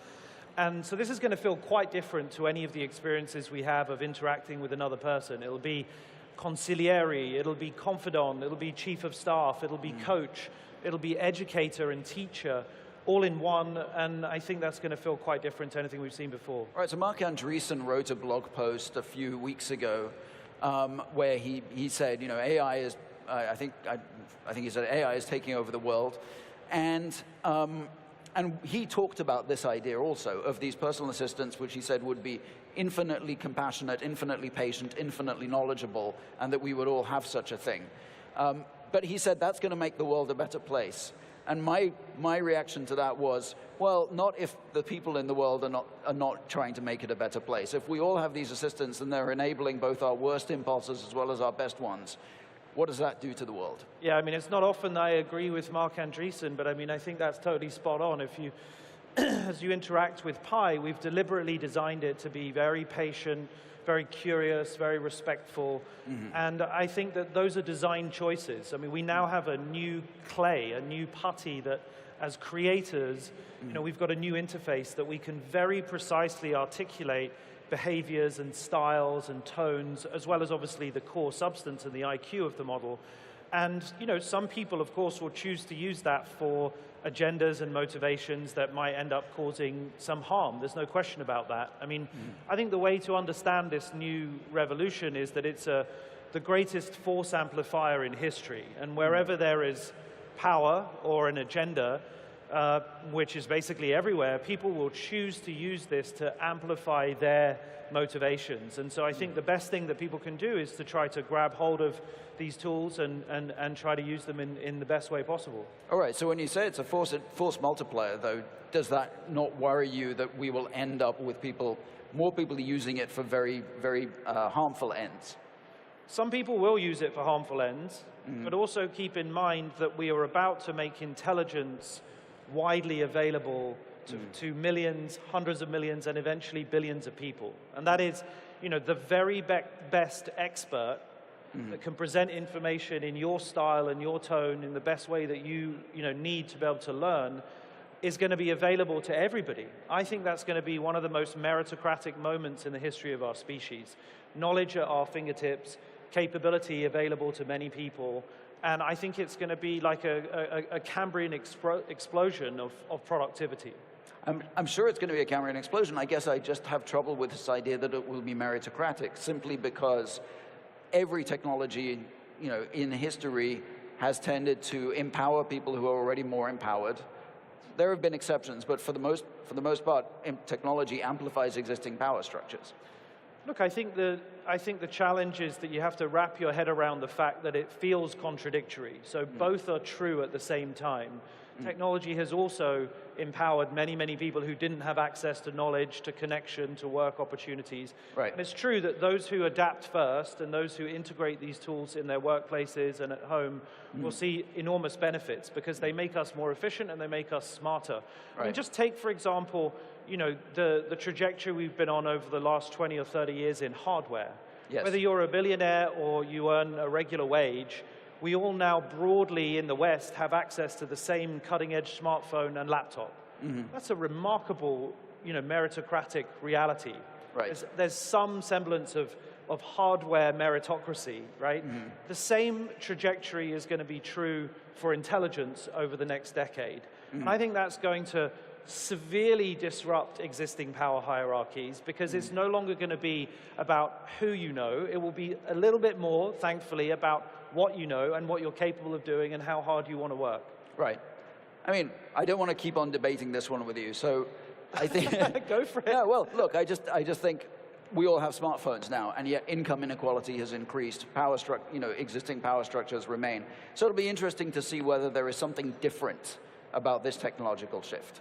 Speaker 3: And so this is going to feel quite different to any of the experiences we have of interacting with another person. It'll be consigliere, it'll be confidant, it'll be chief of staff, it'll be coach, it'll be educator and teacher, all in one, and I think that's going to feel quite different to anything we've seen before.
Speaker 5: All right, so Mark Andreessen wrote a blog post a few weeks ago where he said, AI is, I think he said AI is taking over the world, and he talked about this idea also of these personal assistants, which he said would be infinitely compassionate, infinitely patient, infinitely knowledgeable, and that we would all have such a thing. But he said that's going to make the world a better place. And my reaction to that was, well, not if the people in the world are not trying to make it a better place. If we all have these assistants and they're enabling both our worst impulses as well as our best ones, what does that do to the world?
Speaker 3: Yeah, I mean, it's not often that I agree with Mark Andreessen, but I mean, I think that's totally spot on. If you, as you interact with Pi, we've deliberately designed it to be very patient, very curious, very respectful. And I think that those are design choices. I mean, we now have a new clay, a new putty that, as creators, you know, we've got a new interface that we can very precisely articulate behaviors and styles and tones, as well as obviously the core substance and the IQ of the model. And, you know, some people, of course, will choose to use that for agendas and motivations that might end up causing some harm. There's no question about that. I mean, I think the way to understand this new revolution is that it's the greatest force amplifier in history. And wherever there is power or an agenda, which is basically everywhere, people will choose to use this to amplify their motivations. And so I think the best thing that people can do is to try to grab hold of these tools and try to use them in the best way possible.
Speaker 5: All right, so when you say it's a force multiplier, though, does that not worry you that we will end up with more people using it for very, very harmful ends?
Speaker 3: Some people will use it for harmful ends, but also keep in mind that we are about to make intelligence widely available to millions, hundreds of millions, and eventually billions of people. And that is, you know, the very best expert that can present information in your style and your tone in the best way that you need to be able to learn is going to be available to everybody. I think that's going to be one of the most meritocratic moments in the history of our species. Knowledge at our fingertips, capability available to many people, and I think it's going to be like a Cambrian explosion of productivity.
Speaker 5: I'm sure it's going to be a Cambrian explosion. I guess I just have trouble with this idea that it will be meritocratic, simply because every technology, you know, in history has tended to empower people who are already more empowered. There have been exceptions, but for the most part, technology amplifies existing power structures.
Speaker 3: Look, I think the challenge is that you have to wrap your head around the fact that it feels contradictory. So both are true at the same time. Technology has also empowered many, many people who didn't have access to knowledge, to connection, to work opportunities.
Speaker 5: Right.
Speaker 3: And it's true that those who adapt first and those who integrate these tools in their workplaces and at home will see enormous benefits because they make us more efficient and they make us smarter. I mean, just take, for example, you know, the trajectory we've been on over the last 20 or 30 years in hardware.
Speaker 5: Yes.
Speaker 3: Whether you're a billionaire or you earn a regular wage, we all now broadly in the West have access to the same cutting-edge smartphone and laptop. That's a remarkable, you know, meritocratic reality.
Speaker 5: Right.
Speaker 3: There's some semblance of hardware meritocracy, right? The same trajectory is going to be true for intelligence over the next decade. And I think that's going to severely disrupt existing power hierarchies because it's no longer going to be about who you know. It will be a little bit more, thankfully, about what you know and what you're capable of doing and how hard you want to work.
Speaker 5: Right. I mean, I don't want to keep on debating this one with you, so I think...
Speaker 3: Go for it.
Speaker 5: Yeah, well, look, I just think we all have smartphones now, and yet income inequality has increased. Existing power structures remain. So it'll be interesting to see whether there is something different about this technological shift.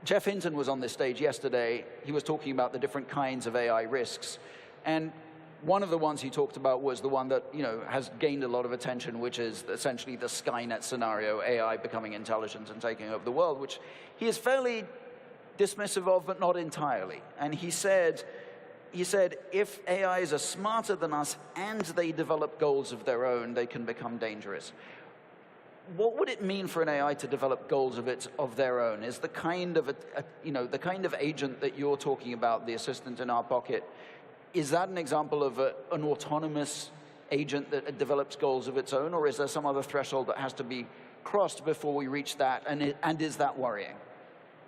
Speaker 5: Jeff Hinton was on this stage yesterday. He was talking about the different kinds of AI risks. And one of the ones he talked about was the one that, you know, has gained a lot of attention, which is essentially the Skynet scenario, AI becoming intelligent and taking over the world, which he is fairly dismissive of, but not entirely. And he said, if AIs are smarter than us and they develop goals of their own, they can become dangerous. What would it mean for an AI to develop goals of their own? Is the kind of the kind of agent that you're talking about, the assistant in our pocket, is that an example of an autonomous agent that develops goals of its own, or is there some other threshold that has to be crossed before we reach that? And is that worrying?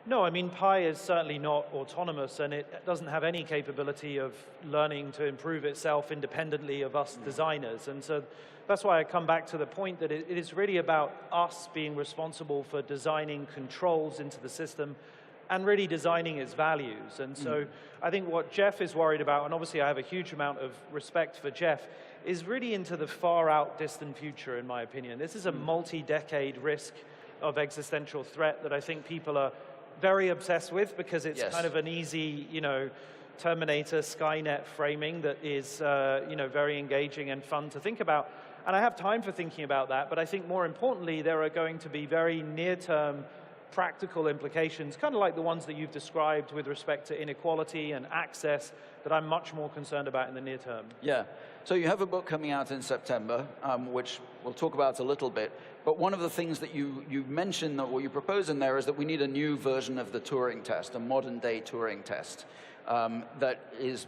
Speaker 3: No, I mean, Pi is certainly not autonomous, and it doesn't have any capability of learning to improve itself independently of us designers. And so that's why I come back to the point that it is really about us being responsible for designing controls into the system and really designing its values. And so I think what Jeff is worried about, and obviously I have a huge amount of respect for Jeff, is really into the far out distant future, in my opinion. This is a multi-decade risk of existential threat that I think people are very obsessed with because it's kind of an easy, Terminator, Skynet framing that is, very engaging and fun to think about. And I have time for thinking about that, but I think more importantly, there are going to be very near-term practical implications, kind of like the ones that you've described with respect to inequality and access, that I'm much more concerned about in the near term.
Speaker 5: Yeah. So you have a book coming out in September, which we'll talk about a little bit. But one of the things that you mentioned, or you propose in there, is that we need a new version of the Turing test, a modern-day Turing test, that is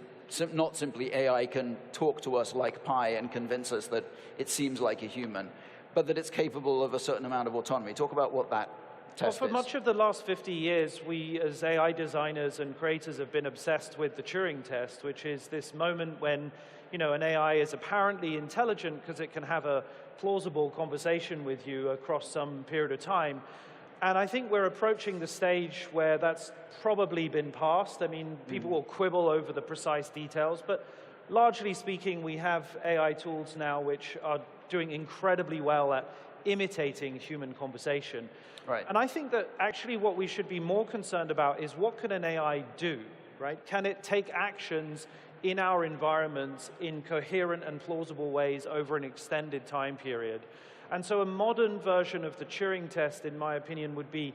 Speaker 5: not simply AI can talk to us like pi and convince us that it seems like a human, but that it's capable of a certain amount of autonomy. Talk about what that test
Speaker 3: for much of the last 50 years, we as AI designers and creators have been obsessed with the Turing test, which is this moment when an AI is apparently intelligent because it can have a plausible conversation with you across some period of time. And I think we're approaching the stage where that's probably been passed. I mean, people will quibble over the precise details, but largely speaking, we have AI tools now which are doing incredibly well at imitating human conversation.
Speaker 5: Right.
Speaker 3: And I think that actually what we should be more concerned about is what can an AI do, right? Can it take actions in our environments in coherent and plausible ways over an extended time period? And so a modern version of the Turing test, in my opinion, would be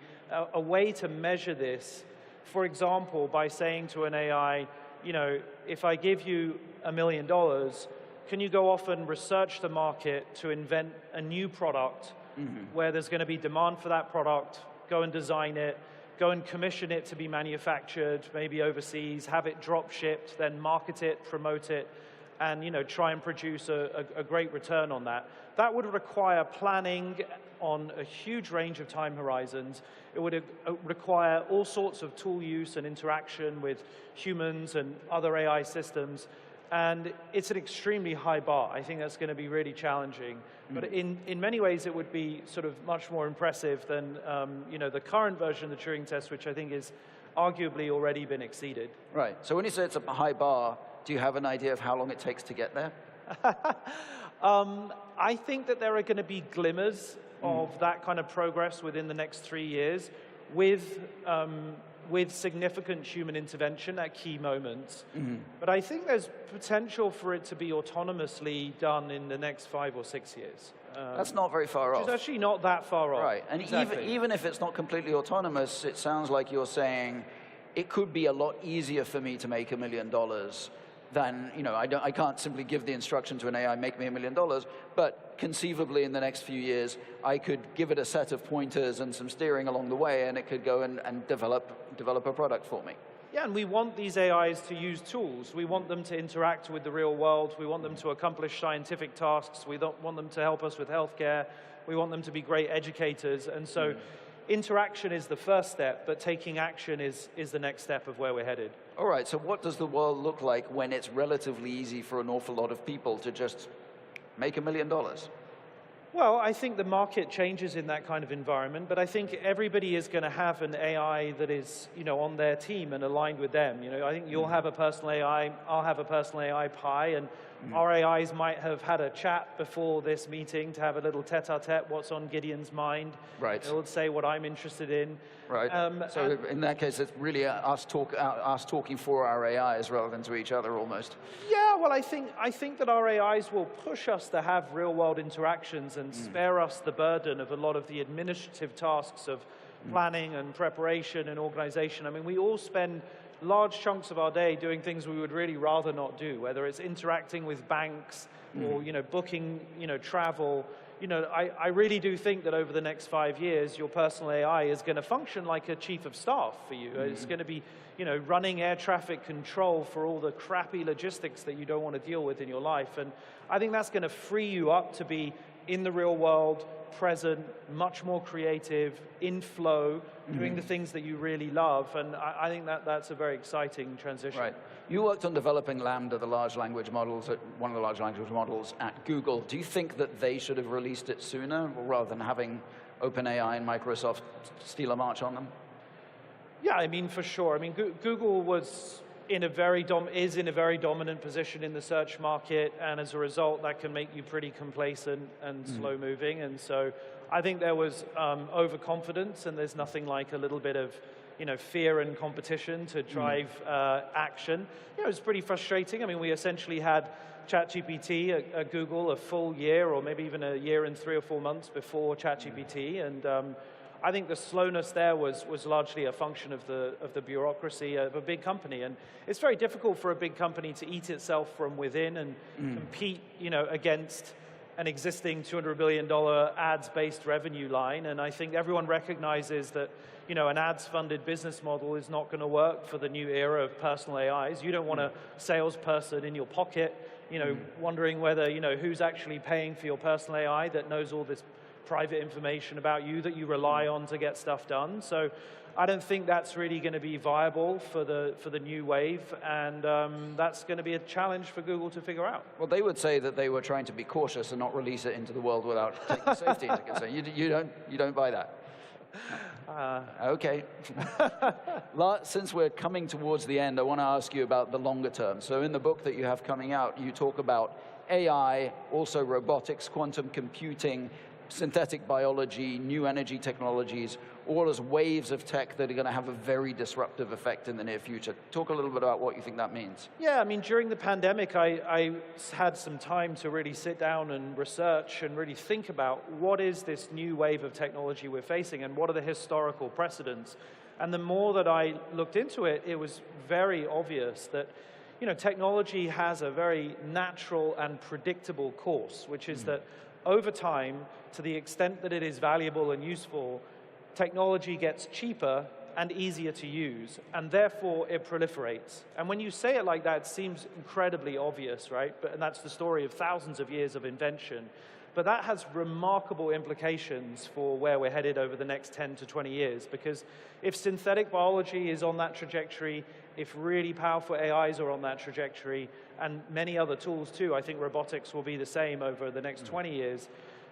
Speaker 3: a way to measure this, for example, by saying to an AI, if I give you $1 million, can you go off and research the market to invent a new product where there's going to be demand for that product, go and design it, go and commission it to be manufactured, maybe overseas, have it drop shipped, then market it, promote it, and try and produce a great return on that. That would require planning on a huge range of time horizons. It would require all sorts of tool use and interaction with humans and other AI systems. And it's an extremely high bar. I think that's going to be really challenging. But in many ways, it would be sort of much more impressive than the current version of the Turing test, which I think is arguably already been exceeded.
Speaker 5: Right. So when you say it's a high bar, do you have an idea of how long it takes to get there?
Speaker 3: I think that there are going to be glimmers of that kind of progress within the next 3 years with significant human intervention at key moments. But I think there's potential for it to be autonomously done in the next 5 or 6 years.
Speaker 5: That's not very far off.
Speaker 3: It's actually not that far off.
Speaker 5: Right, and even if it's not completely autonomous, it sounds like you're saying it could be a lot easier for me to make $1 million than, I can't simply give the instruction to an AI, make me $1 million, but conceivably in the next few years, I could give it a set of pointers and some steering along the way, and it could go and develop a product for me.
Speaker 3: Yeah, and we want these AIs to use tools. We want them to interact with the real world. We want them to accomplish scientific tasks. We don't want them to help us with healthcare. We want them to be great educators. And so interaction is the first step, but taking action is the next step of where we're headed.
Speaker 5: All right, so what does the world look like when it's relatively easy for an awful lot of people to just make $1 million?
Speaker 3: Well, I think the market changes in that kind of environment, but I think everybody is going to have an AI that is, on their team and aligned with them. I think you'll have a personal AI, I'll have a personal AI Pi, and our AIs might have had a chat before this meeting to have a little tete-a-tete, what's on Gideon's mind.
Speaker 5: Right.
Speaker 3: It would say what I'm interested in.
Speaker 5: Right. So in that case, it's really us talking for our AIs rather than to each other almost.
Speaker 3: Yeah, well, I think that our AIs will push us to have real-world interactions and spare us the burden of a lot of the administrative tasks of planning and preparation and organization. I mean, we all spend large chunks of our day doing things we would really rather not do, whether it's interacting with banks or booking travel. I really do think that over the next 5 years, your personal AI is going to function like a chief of staff for you. It's going to be running air traffic control for all the crappy logistics that you don't want to deal with in your life. And I think that's going to free you up to be in the real world, present, much more creative, in flow, doing the things that you really love. And I think that's a very exciting transition.
Speaker 5: Right. You worked on developing Lambda, the large language models, one of the large language models at Google. Do you think that they should have released it sooner rather than having OpenAI and Microsoft steal a march on them?
Speaker 3: Yeah, I mean, for sure. I mean, Google was is in a very dominant position in the search market, and as a result, that can make you pretty complacent and slow-moving. And so I think there was overconfidence, and there's nothing like a little bit of fear and competition to drive action. It was pretty frustrating. I mean, we essentially had ChatGPT at Google a full year, or maybe even a year and 3 or 4 months before ChatGPT, and I think the slowness there was largely a function of the bureaucracy of a big company, and it's very difficult for a big company to eat itself from within and compete, against an existing $200 billion ads-based revenue line. And I think everyone recognizes that, an ads-funded business model is not going to work for the new era of personal AIs. You don't want a salesperson in your pocket, wondering whether, who's actually paying for your personal AI that knows all this private information about you that you rely on to get stuff done. So I don't think that's really going to be viable for the new wave, and that's going to be a challenge for Google to figure out.
Speaker 5: Well, they would say that they were trying to be cautious and not release it into the world without taking safety into consideration. You don't buy that. Okay. Since we're coming towards the end, I want to ask you about the longer term. So in the book that you have coming out, you talk about AI, also robotics, quantum computing, synthetic biology, new energy technologies, all as waves of tech that are going to have a very disruptive effect in the near future. Talk a little bit about what you think that means.
Speaker 3: Yeah, I mean, during the pandemic, I had some time to really sit down and research and really think about what is this new wave of technology we're facing and what are the historical precedents. And the more that I looked into it, it was very obvious that technology has a very natural and predictable course, which is that over time, to the extent that it is valuable and useful, technology gets cheaper and easier to use, and therefore it proliferates. And when you say it like that, it seems incredibly obvious, right? And that's the story of thousands of years of invention. But that has remarkable implications for where we're headed over the next 10 to 20 years, because if synthetic biology is on that trajectory, if really powerful AIs are on that trajectory, and many other tools too, I think robotics will be the same over the next 20 years,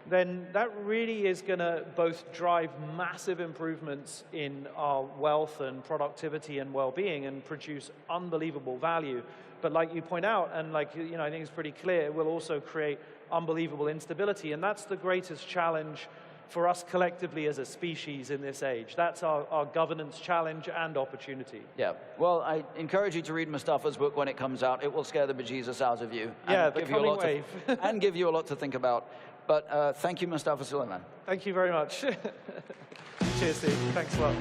Speaker 3: then that really is going to both drive massive improvements in our wealth and productivity and well-being and produce unbelievable value. But like you point out, and I think it's pretty clear, it will also create unbelievable instability, and that's the greatest challenge for us collectively as a species in this age. That's our governance challenge and opportunity.
Speaker 5: Yeah, well, I encourage you to read Mustafa's book when it comes out. It will scare the bejesus out of you.
Speaker 3: Yeah, the coming wave.
Speaker 5: And give you a lot to think about. But thank you, Mustafa Suleyman.
Speaker 3: Thank you very much. Cheers, Steve. Thanks a lot.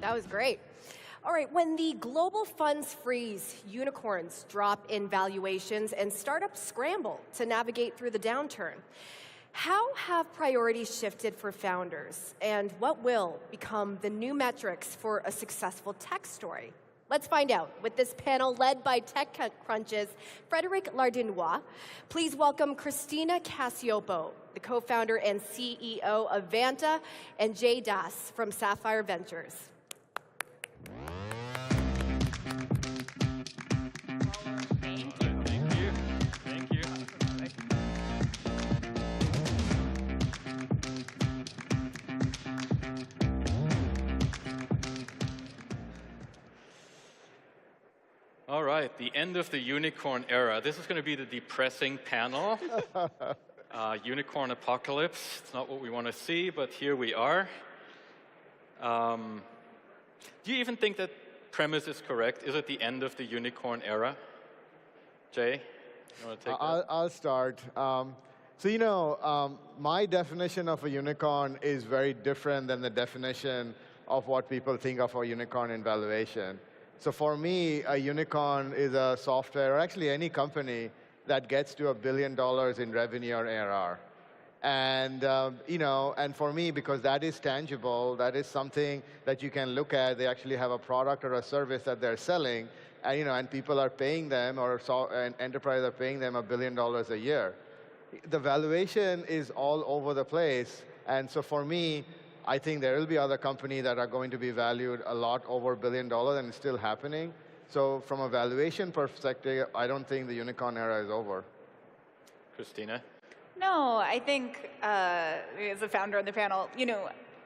Speaker 13: That was great. All right, when the global funds freeze, unicorns drop in valuations, and startups scramble to navigate through the downturn, how have priorities shifted for founders, and what will become the new metrics for a successful tech story? Let's find out with this panel led by TechCrunch's Frederic Lardinois. Please welcome Christina Cacioppo, the co-founder and CEO of Vanta, and Jay Das from Sapphire Ventures.
Speaker 6: Thank you. All right, the end of the unicorn era. This is going to be the depressing panel. Unicorn apocalypse. It's not what we want to see, but here we are. Do you even think that premise is correct? Is it the end of the unicorn era? Jay, you want to take that?
Speaker 7: I'll start. My definition of a unicorn is very different than the definition of what people think of a unicorn in valuation. So for me, a unicorn is a software, or actually any company that gets to $1 billion in revenue or ARR. And and for me, because that is tangible, that is something that you can look at. They actually have a product or a service that they're selling, and and people are paying them, or an enterprise are paying them $1 billion a year. The valuation is all over the place, and so for me, I think there will be other companies that are going to be valued a lot over $1 billion, and it's still happening. So from a valuation perspective, I don't think the unicorn era is over.
Speaker 6: Christina?
Speaker 8: No, I think as a founder on the panel,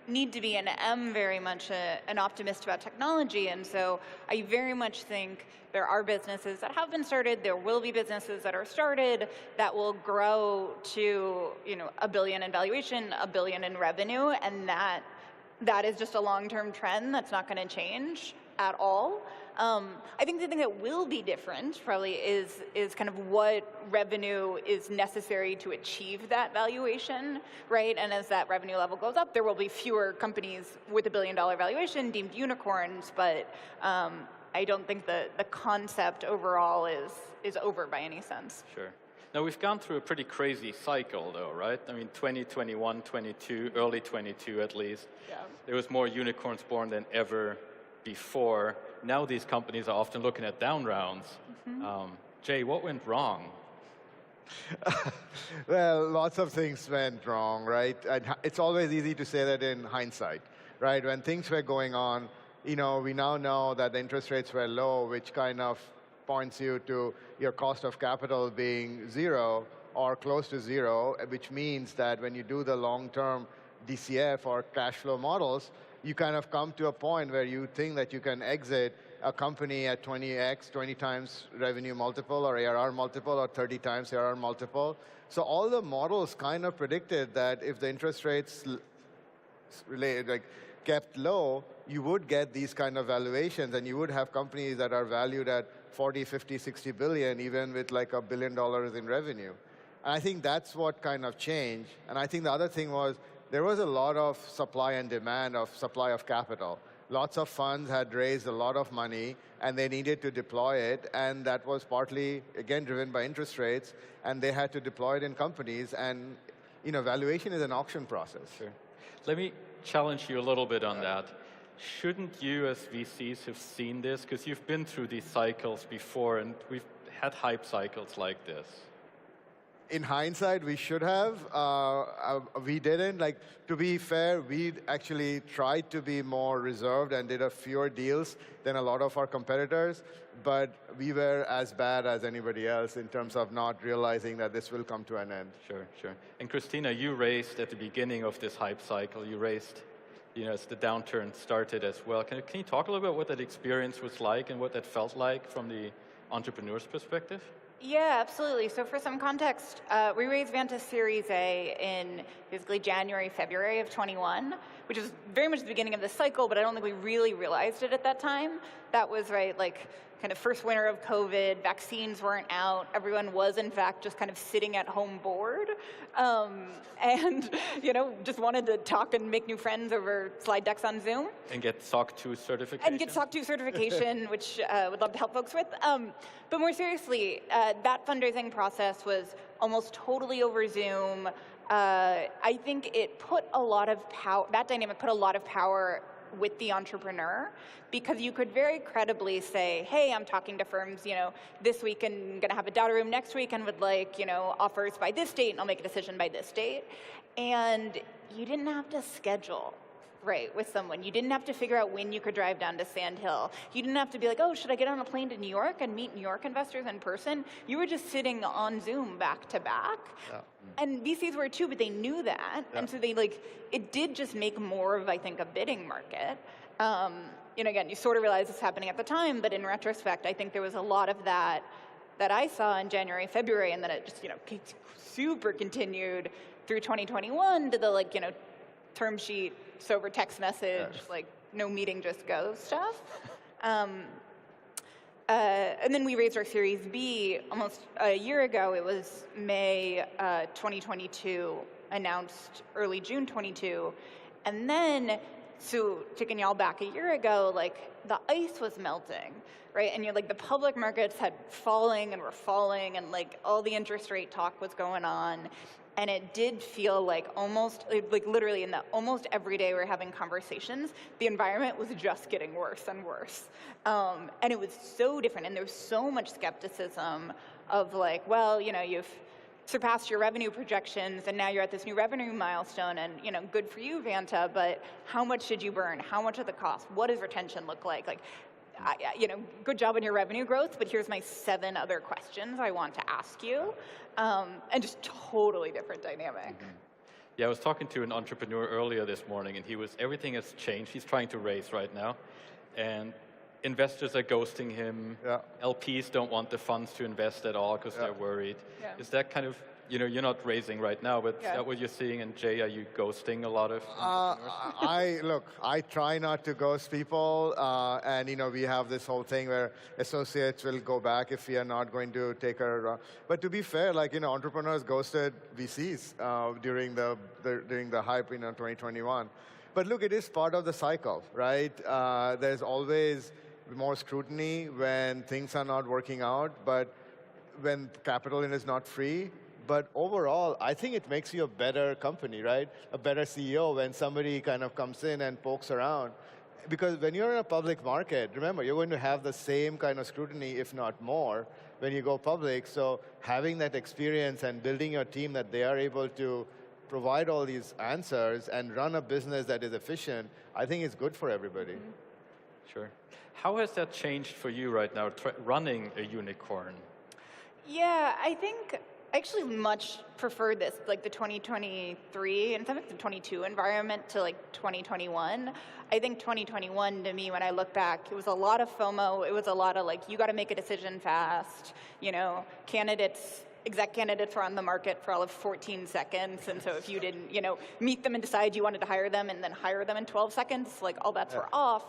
Speaker 8: need to be, and am very much an optimist about technology. And so I very much think there are businesses that have been started. There will be businesses that are started that will grow to, $1 billion in valuation, $1 billion in revenue, and that is just a long-term trend that's not going to change at all. I think the thing that will be different probably is kind of what revenue is necessary to achieve that valuation, right? And as that revenue level goes up, there will be fewer companies with $1 billion valuation deemed unicorns, but I don't think the concept overall is over by any sense.
Speaker 6: Sure. Now, we've gone through a pretty crazy cycle, though, right? I mean, 2021, 22, early 22 at least.
Speaker 8: Yeah.
Speaker 6: There was more unicorns born than ever before. Now these companies are often looking at down rounds. Jay, what went wrong?
Speaker 7: Well, lots of things went wrong, right? And it's always easy to say that in hindsight, right? When things were going on, we now know that the interest rates were low, which kind of points you to your cost of capital being zero or close to zero, which means that when you do the long-term DCF or cash flow models, you kind of come to a point where you think that you can exit a company at 20x, 20 times revenue multiple or ARR multiple or 30 times ARR multiple. So all the models kind of predicted that if the interest rates kept low, you would get these kind of valuations, and you would have companies that are valued at 40, 50, 60 billion, even with like $1 billion in revenue. And I think that's what kind of changed. And I think the other thing was, there was a lot of supply and demand of supply of capital. Lots of funds had raised a lot of money, and they needed to deploy it, and that was partly, again, driven by interest rates, and they had to deploy it in companies, and valuation is an auction process.
Speaker 6: Sure. Let me challenge you a little bit on that. Shouldn't you, as VCs, have seen this? Because you've been through these cycles before, and we've had hype cycles like this.
Speaker 7: In hindsight, we should have. We didn't. To be fair, we actually tried to be more reserved and did a fewer deals than a lot of our competitors. But we were as bad as anybody else in terms of not realizing that this will come to an end.
Speaker 6: Sure, sure. And Christina, you raised at the beginning of this hype cycle, you raised, as the downturn started as well. Can you talk a little bit about what that experience was like and what that felt like from the entrepreneur's perspective?
Speaker 8: Yeah, absolutely. So for some context, we raised Vanta Series A in basically January, February of 21, which is very much the beginning of the cycle, but I don't think we really realized it at that time. That was, right, kind of first winter of COVID, vaccines weren't out, everyone was, in fact, just kind of sitting at home bored, and, just wanted to talk and make new friends over slide decks on Zoom.
Speaker 6: And get SOC 2 certification.
Speaker 8: And get SOC 2 certification, which I would love to help folks with. But more seriously, that fundraising process was almost totally over Zoom. I think it put a lot of power, that dynamic put a lot of power with the entrepreneur, because you could very credibly say, hey, I'm talking to firms, this week and going to have a data room next week and would like, offers by this date, and I'll make a decision by this date. And you didn't have to schedule, right, with someone. You didn't have to figure out when you could drive down to Sand Hill. You didn't have to be like, oh, should I get on a plane to New York and meet New York investors in person? You were just sitting on Zoom back to back. Yeah. And VCs were too, but they knew that. Yeah. And so they it did just make more of, I think, a bidding market. Again, you sort of realize it's happening at the time, but in retrospect, I think there was a lot of that I saw in January, February, and then it just, super continued through 2021 to the, term sheet, sober text message, yes. No meeting, just go stuff. And then we raised our Series B almost a year ago. It was May 2022, announced early June 22. And then, so taking y'all back a year ago, the ice was melting, right? And the public markets had falling and were falling, and all the interest rate talk was going on. And it did feel like almost, like literally in the almost every day we're having conversations, the environment was just getting worse and worse. And it was so different, and there was so much skepticism of like, well, you know, you've surpassed your revenue projections, and now you're at this new revenue milestone, and you know, good for you, Vanta, but how much should you burn? How much of the cost? What does retention look like? Like, you know, good job on your revenue growth, but here's my 7 other questions I want to ask you. And just totally different dynamic.
Speaker 6: Yeah, I was talking to an entrepreneur earlier this morning, and everything has changed. He's trying to raise right now, and investors are ghosting him. LPs don't want the funds to invest at all because they're worried. Is that kind of, you know, you're not raising right now, but is that what you're seeing? And Jay, are you ghosting a lot of entrepreneurs?
Speaker 7: I try not to ghost people, and you know, we have this whole thing where associates will go back if we are not going to take a. But to be fair, like, you know, entrepreneurs ghosted VCs during the hype in 2021. But look, it is part of the cycle, right? There's always more scrutiny when things are not working out, but when capital is not free. But overall, I think it makes you a better company, right? A better CEO when somebody kind of comes in and pokes around. Because when you're in a public market, remember, you're going to have the same kind of scrutiny, if not more, when you go public. So having that experience and building your team that they are able to provide all these answers and run a business that is efficient, I think is good for everybody.
Speaker 6: Sure. How has that changed for you right now, running a unicorn?
Speaker 8: Yeah, I think I actually much prefer this, like the 2023 and sometimes the 22 environment to like 2021. I think 2021 to me, when I look back, it was a lot of FOMO. It was a lot of like, you got to make a decision fast. You know, exec candidates were on the market for all of 14 seconds. And so if you didn't, you know, meet them and decide you wanted to hire them and then hire them in 12 seconds, like all bets were off.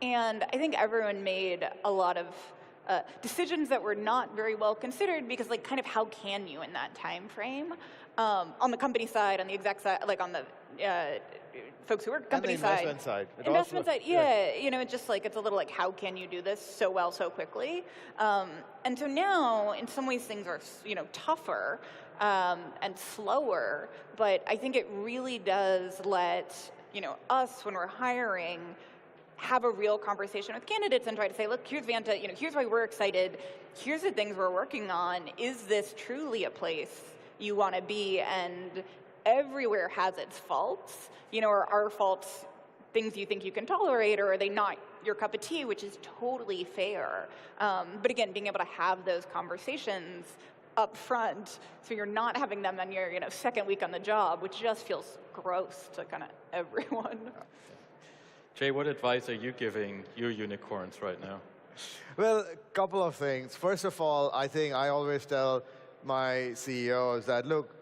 Speaker 8: And I think everyone made a lot of decisions that were not very well considered because, like, kind of how can you in that time frame? On the company side, on the exec side, like on the folks who work company side.
Speaker 7: Investment side.
Speaker 8: Investment side, yeah. You know, it's just like, it's a little like, how can you do this so well so quickly? And so now, in some ways, things are, you know, tougher and slower, but I think it really does let, you know, us, when we're hiring, have a real conversation with candidates and try to say, look, here's Vanta, you know, here's why we're excited, here's the things we're working on, is this truly a place you want to be? And everywhere has its faults, you know, or are faults things you think you can tolerate, or are they not your cup of tea, which is totally fair. But again, being able to have those conversations up front, so you're not having them on your, you know, second week on the job, which just feels gross to kind of everyone.
Speaker 6: Jay, what advice are you giving your unicorns right now?
Speaker 7: Well, a couple of things. First of all, I think I always tell my CEOs that, look,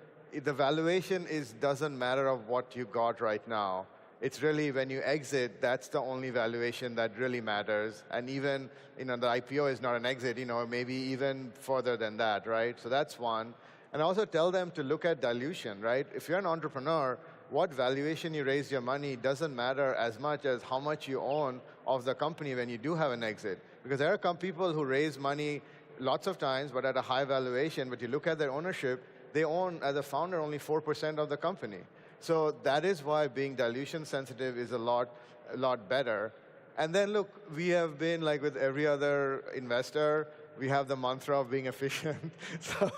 Speaker 7: the valuation doesn't matter of what you got right now. It's really when you exit, that's the only valuation that really matters. And even, you know, the IPO is not an exit, you know, maybe even further than that, right? So that's one. And I also tell them to look at dilution, right? If you're an entrepreneur, what valuation you raise your money doesn't matter as much as how much you own of the company when you do have an exit. Because there are people who raise money lots of times, but at a high valuation, but you look at their ownership, they own, as a founder, only 4% of the company. So that is why being dilution sensitive is a lot better. And then look, we have been, like with every other investor, we have the mantra of being efficient. So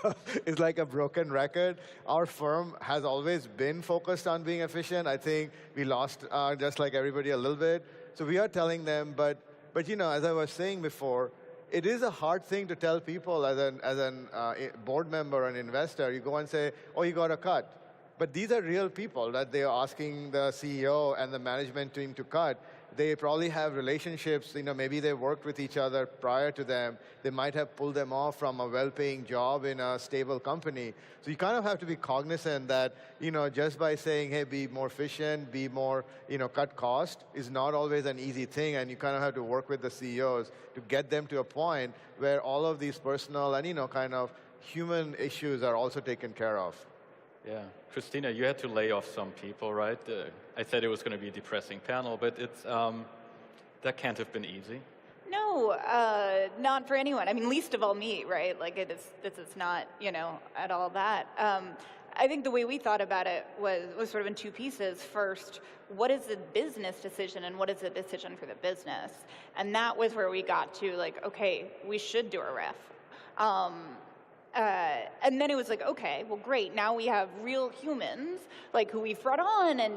Speaker 7: it's like a broken record. Our firm has always been focused on being efficient. I think we lost, just like everybody, a little bit. So we are telling them, but you know, as I was saying before, it is a hard thing to tell people as a board member or an investor. You go and say, oh, you got a cut. But these are real people that they are asking the CEO and the management team to cut. They probably have relationships, you know, maybe they worked with each other prior to them. They might have pulled them off from a well-paying job in a stable company. So you kind of have to be cognizant that, you know, just by saying, hey, be more efficient, be more, you know, cut cost is not always an easy thing. And you kind of have to work with the CEOs to get them to a point where all of these personal and, you know, kind of human issues are also taken care of.
Speaker 6: Yeah. Christina, you had to lay off some people, right? I said it was going to be a depressing panel, but it's that can't have been easy.
Speaker 8: No, not for anyone. I mean, least of all me, right? Like, it's not, you know, at all that. I think the way we thought about it was sort of in two pieces. First, what is the business decision and what is the decision for the business? And that was where we got to like, okay, we should do a RIF. And then it was like, okay, well, great. Now we have real humans, like who we've brought on, and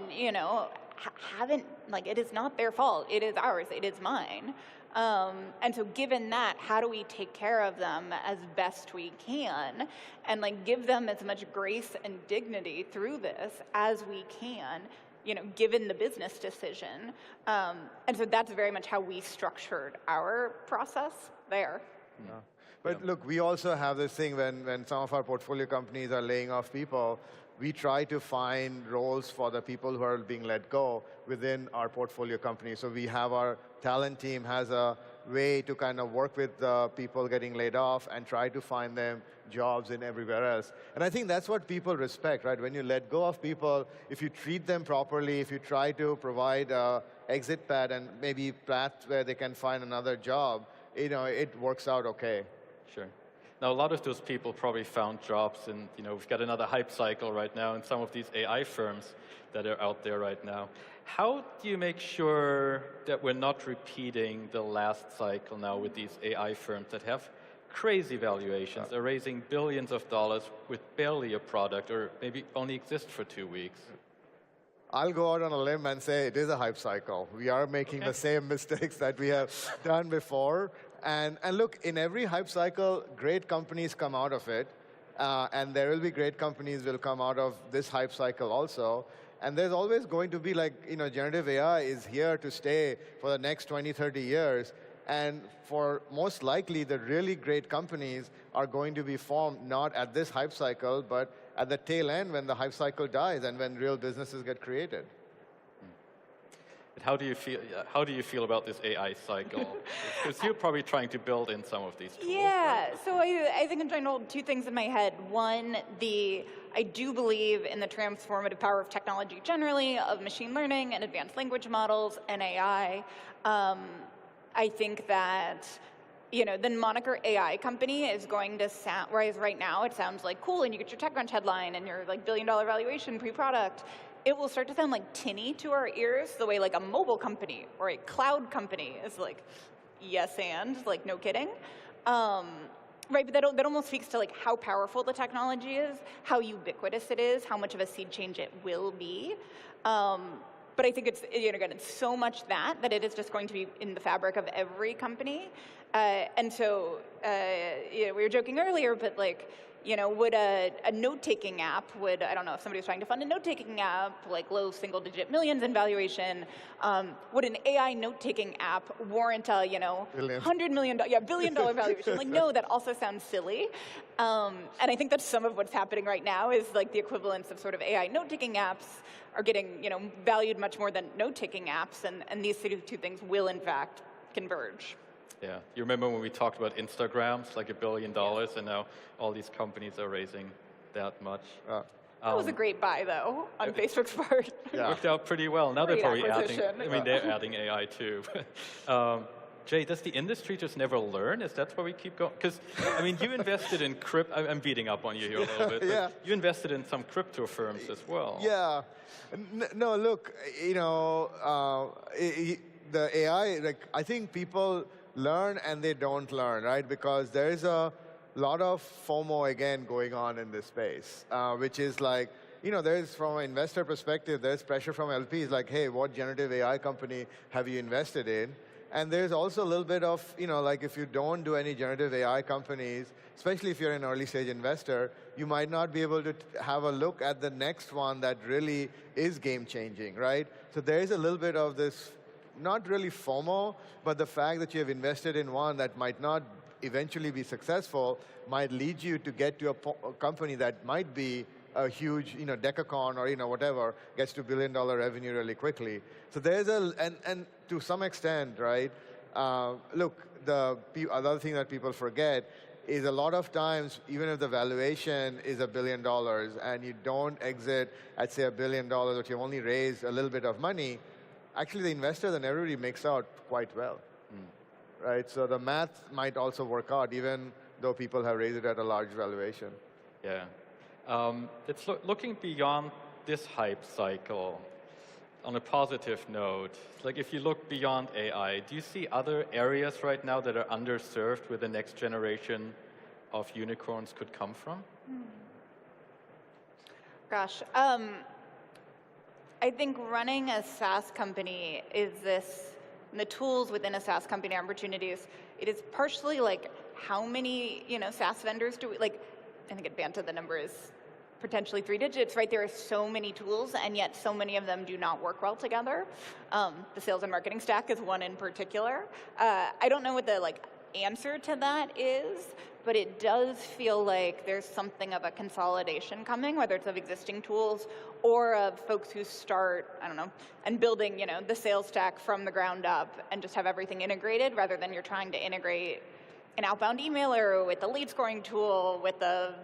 Speaker 8: haven't like it is not their fault. It is ours. It is mine. And so, given that, how do we take care of them as best we can, and like give them as much grace and dignity through this as we can? Given the business decision. And so that's very much how we structured our process there.
Speaker 7: Yeah. But look, we also have this thing when some of our portfolio companies are laying off people, we try to find roles for the people who are being let go within our portfolio company. So we have our talent team has a way to kind of work with the people getting laid off and try to find them jobs in everywhere else. And I think that's what people respect, right? When you let go of people, if you treat them properly, if you try to provide an exit pad and maybe path where they can find another job, it works out okay.
Speaker 6: Sure. Now, a lot of those people probably found jobs, and we've got another hype cycle right now in some of these AI firms that are out there right now. How do you make sure that we're not repeating the last cycle now with these AI firms that have crazy valuations? They're raising billions of dollars with barely a product, or maybe only exist for 2 weeks.
Speaker 7: I'll go out on a limb and say it is a hype cycle. We are making the same mistakes that we have done before. And look, in every hype cycle, great companies come out of it. And there will be great companies will come out of this hype cycle also. And there's always going to be generative AI is here to stay for the next 20, 30 years. And for most likely, the really great companies are going to be formed not at this hype cycle, but at the tail end when the hype cycle dies and when real businesses get created.
Speaker 6: But how do you feel about this AI cycle? Because you're probably trying to build in some of these tools.
Speaker 8: Yeah, so I think I'm trying to hold two things in my head. One, I do believe in the transformative power of technology generally, of machine learning and advanced language models and AI. I think that the moniker AI company is going to sound, whereas right now it sounds like cool and you get your TechCrunch headline and your like billion-dollar valuation pre-product. It will start to sound like tinny to our ears, the way like a mobile company or a cloud company is like, yes and, like no kidding. Right, but that almost speaks to like how powerful the technology is, how ubiquitous it is, how much of a sea change it will be. But I think it's, again, it's so much that it is just going to be in the fabric of every company. And so, we were joking earlier, but like, would a note-taking app, I don't know if somebody was trying to fund a note-taking app, like low single-digit millions in valuation, would an AI note-taking app warrant a, $100 million, billion-dollar valuation? Like, no, that also sounds silly. And I think that's some of what's happening right now is like the equivalence of sort of AI note-taking apps are getting, valued much more than note-taking apps, and these two things will, in fact, converge.
Speaker 6: Yeah, you remember when we talked about Instagrams, like $1 billion, and now all these companies are raising that much.
Speaker 8: That was a great buy, though, on Facebook's part.
Speaker 6: Yeah. It worked out pretty well. Now they're probably adding, they're adding AI too. Jay, does the industry just never learn? Is that where we keep going? Because, you invested in crypto. I'm beating up on you here a little bit.
Speaker 7: Yeah.
Speaker 6: But you invested in some crypto firms as well.
Speaker 7: Yeah. No, look, the AI, I think people learn and they don't learn, right? Because there is a lot of FOMO, again, going on in this space, which is like, there's, from an investor perspective, there's pressure from LPs, like, hey, what generative AI company have you invested in? And there's also a little bit of, like if you don't do any generative AI companies, especially if you're an early stage investor, you might not be able to have a look at the next one that really is game changing, right? So there is a little bit of this, not really FOMO, but the fact that you have invested in one that might not eventually be successful might lead you to get to a company that might be a huge, decacorn or, whatever, gets to $1 billion revenue really quickly. So there's and to some extent, right, look, the other thing that people forget is a lot of times, even if the valuation is $1 billion and you don't exit at, say, $1 billion, but you've only raised a little bit of money, actually the investors and everybody makes out quite well, right? So the math might also work out, even though people have raised it at a large valuation.
Speaker 6: Yeah. Looking beyond this hype cycle, on a positive note, like if you look beyond AI, do you see other areas right now that are underserved where the next generation of unicorns could come from?
Speaker 8: Gosh, I think running a SaaS company is this, and the tools within a SaaS company opportunities, it is partially like how many SaaS vendors do we, like, I think at Banta the number is potentially 3 digits, right? There are so many tools, and yet so many of them do not work well together. The sales and marketing stack is one in particular. I don't know what the answer to that is, but it does feel like there's something of a consolidation coming, whether it's of existing tools or of folks who start, I don't know, and building the sales stack from the ground up and just have everything integrated rather than you're trying to integrate an outbound emailer with the lead scoring tool, with the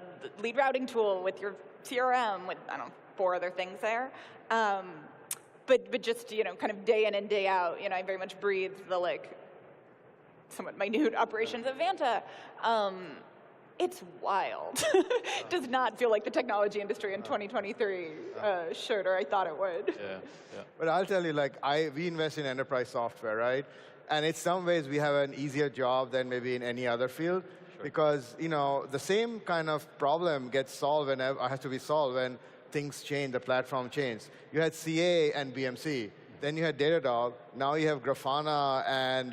Speaker 8: lead routing tool, with your CRM, with, I don't know, 4 other things there. But just, kind of day in and day out, I very much breathe the somewhat minute operations of Vanta. It's wild. Does not feel like the technology industry in 2023 should, or I thought it would.
Speaker 6: Yeah.
Speaker 7: But I'll tell you, we invest in enterprise software, right? And in some ways, we have an easier job than maybe in any other field. Sure. Because, the same kind of problem gets solved and has to be solved when things change, the platform changes. You had CA and BMC. Then you had Datadog. Now you have Grafana and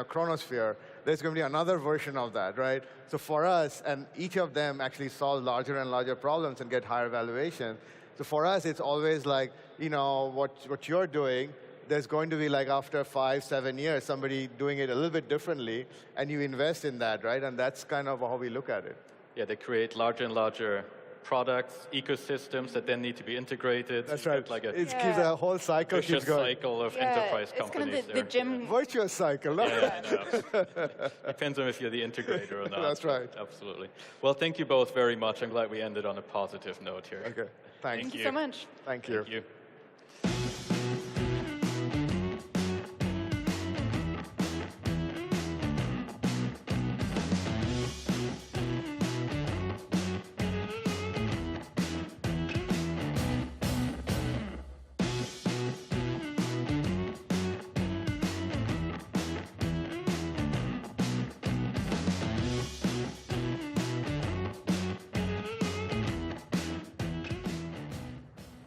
Speaker 7: Chronosphere. There's going to be another version of that, right? So for us, and each of them actually solve larger and larger problems and get higher valuation. So for us, it's always like, what you're doing, there's going to be after 5, 7 years, somebody doing it a little bit differently, and you invest in that, right? And that's kind of how we look at it.
Speaker 6: Yeah, they create larger and larger products, ecosystems that then need to be integrated.
Speaker 7: That's right. It keeps a whole cycle keeps going.
Speaker 6: Cycle of enterprise
Speaker 8: it's
Speaker 6: companies.
Speaker 8: Kind of the gym.
Speaker 7: Virtuous cycle.
Speaker 6: Yeah, I know. Depends on if you're the integrator or not.
Speaker 7: That's right.
Speaker 6: Absolutely. Well, thank you both very much. I'm glad we ended on a positive note here.
Speaker 7: Okay. Thank
Speaker 8: you so much.
Speaker 7: Thank you.
Speaker 6: Thank you.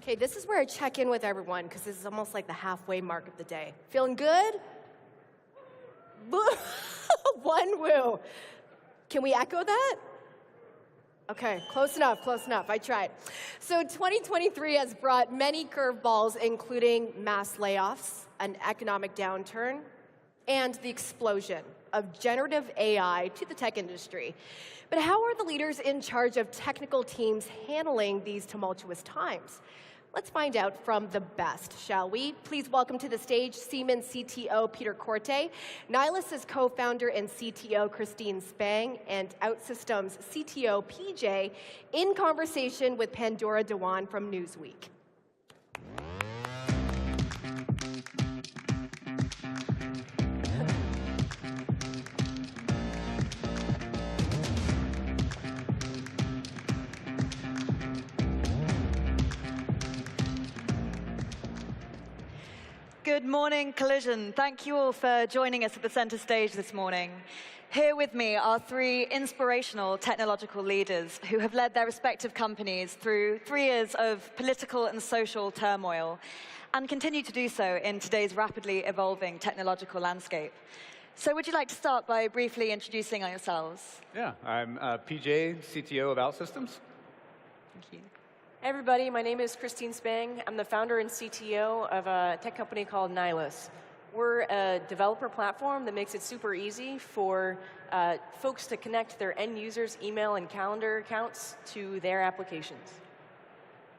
Speaker 13: Okay, this is where I check in with everyone because this is almost like the halfway mark of the day. Feeling good? One woo. Can we echo that? Okay, close enough, close enough. I tried. So 2023 has brought many curveballs, including mass layoffs, an economic downturn, and the explosion of generative AI to the tech industry. But how are the leaders in charge of technical teams handling these tumultuous times? Let's find out from the best, shall we? Please welcome to the stage Siemens CTO Peter Korte, Nihilus' co-founder and CTO Christine Spang, and OutSystems CTO PJ in conversation with Pandora Dewan from Newsweek.
Speaker 9: Good morning, Collision. Thank you all for joining us at the center stage this morning. Here with me are 3 inspirational technological leaders who have led their respective companies through 3 years of political and social turmoil and continue to do so in today's rapidly evolving technological landscape. So would you like to start by briefly introducing yourselves?
Speaker 10: Yeah, I'm PJ, CTO of OutSystems.
Speaker 9: Thank you.
Speaker 12: Hey everybody, my name is Christine Spang. I'm the founder and CTO of a tech company called Nihilus. We're a developer platform that makes it super easy for folks to connect their end users' email and calendar accounts to their applications.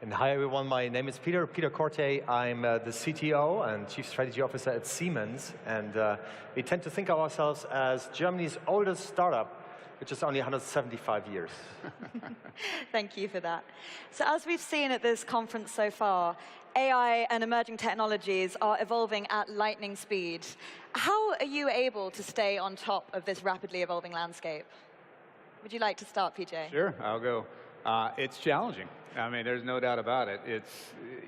Speaker 21: And hi everyone, my name is Peter Korte. I'm the CTO and Chief Strategy Officer at Siemens. And we tend to think of ourselves as Germany's oldest startup, which is only 175 years.
Speaker 9: Thank you for that. So as we've seen at this conference so far, AI and emerging technologies are evolving at lightning speed. How are you able to stay on top of this rapidly evolving landscape? Would you like to start, PJ?
Speaker 10: Sure, I'll go. It's challenging. I mean, there's no doubt about it. It's,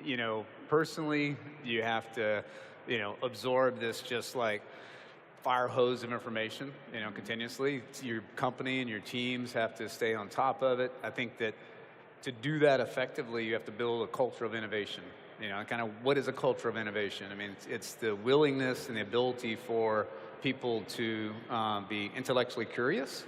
Speaker 10: you know, personally, you have to, you know, absorb this just like fire hose of information, you know, continuously. Your company and your teams have to stay on top of it. I think that to do that effectively, you have to build a culture of innovation. You know, kind of what is a culture of innovation? I mean, it's the willingness and the ability for people to be intellectually curious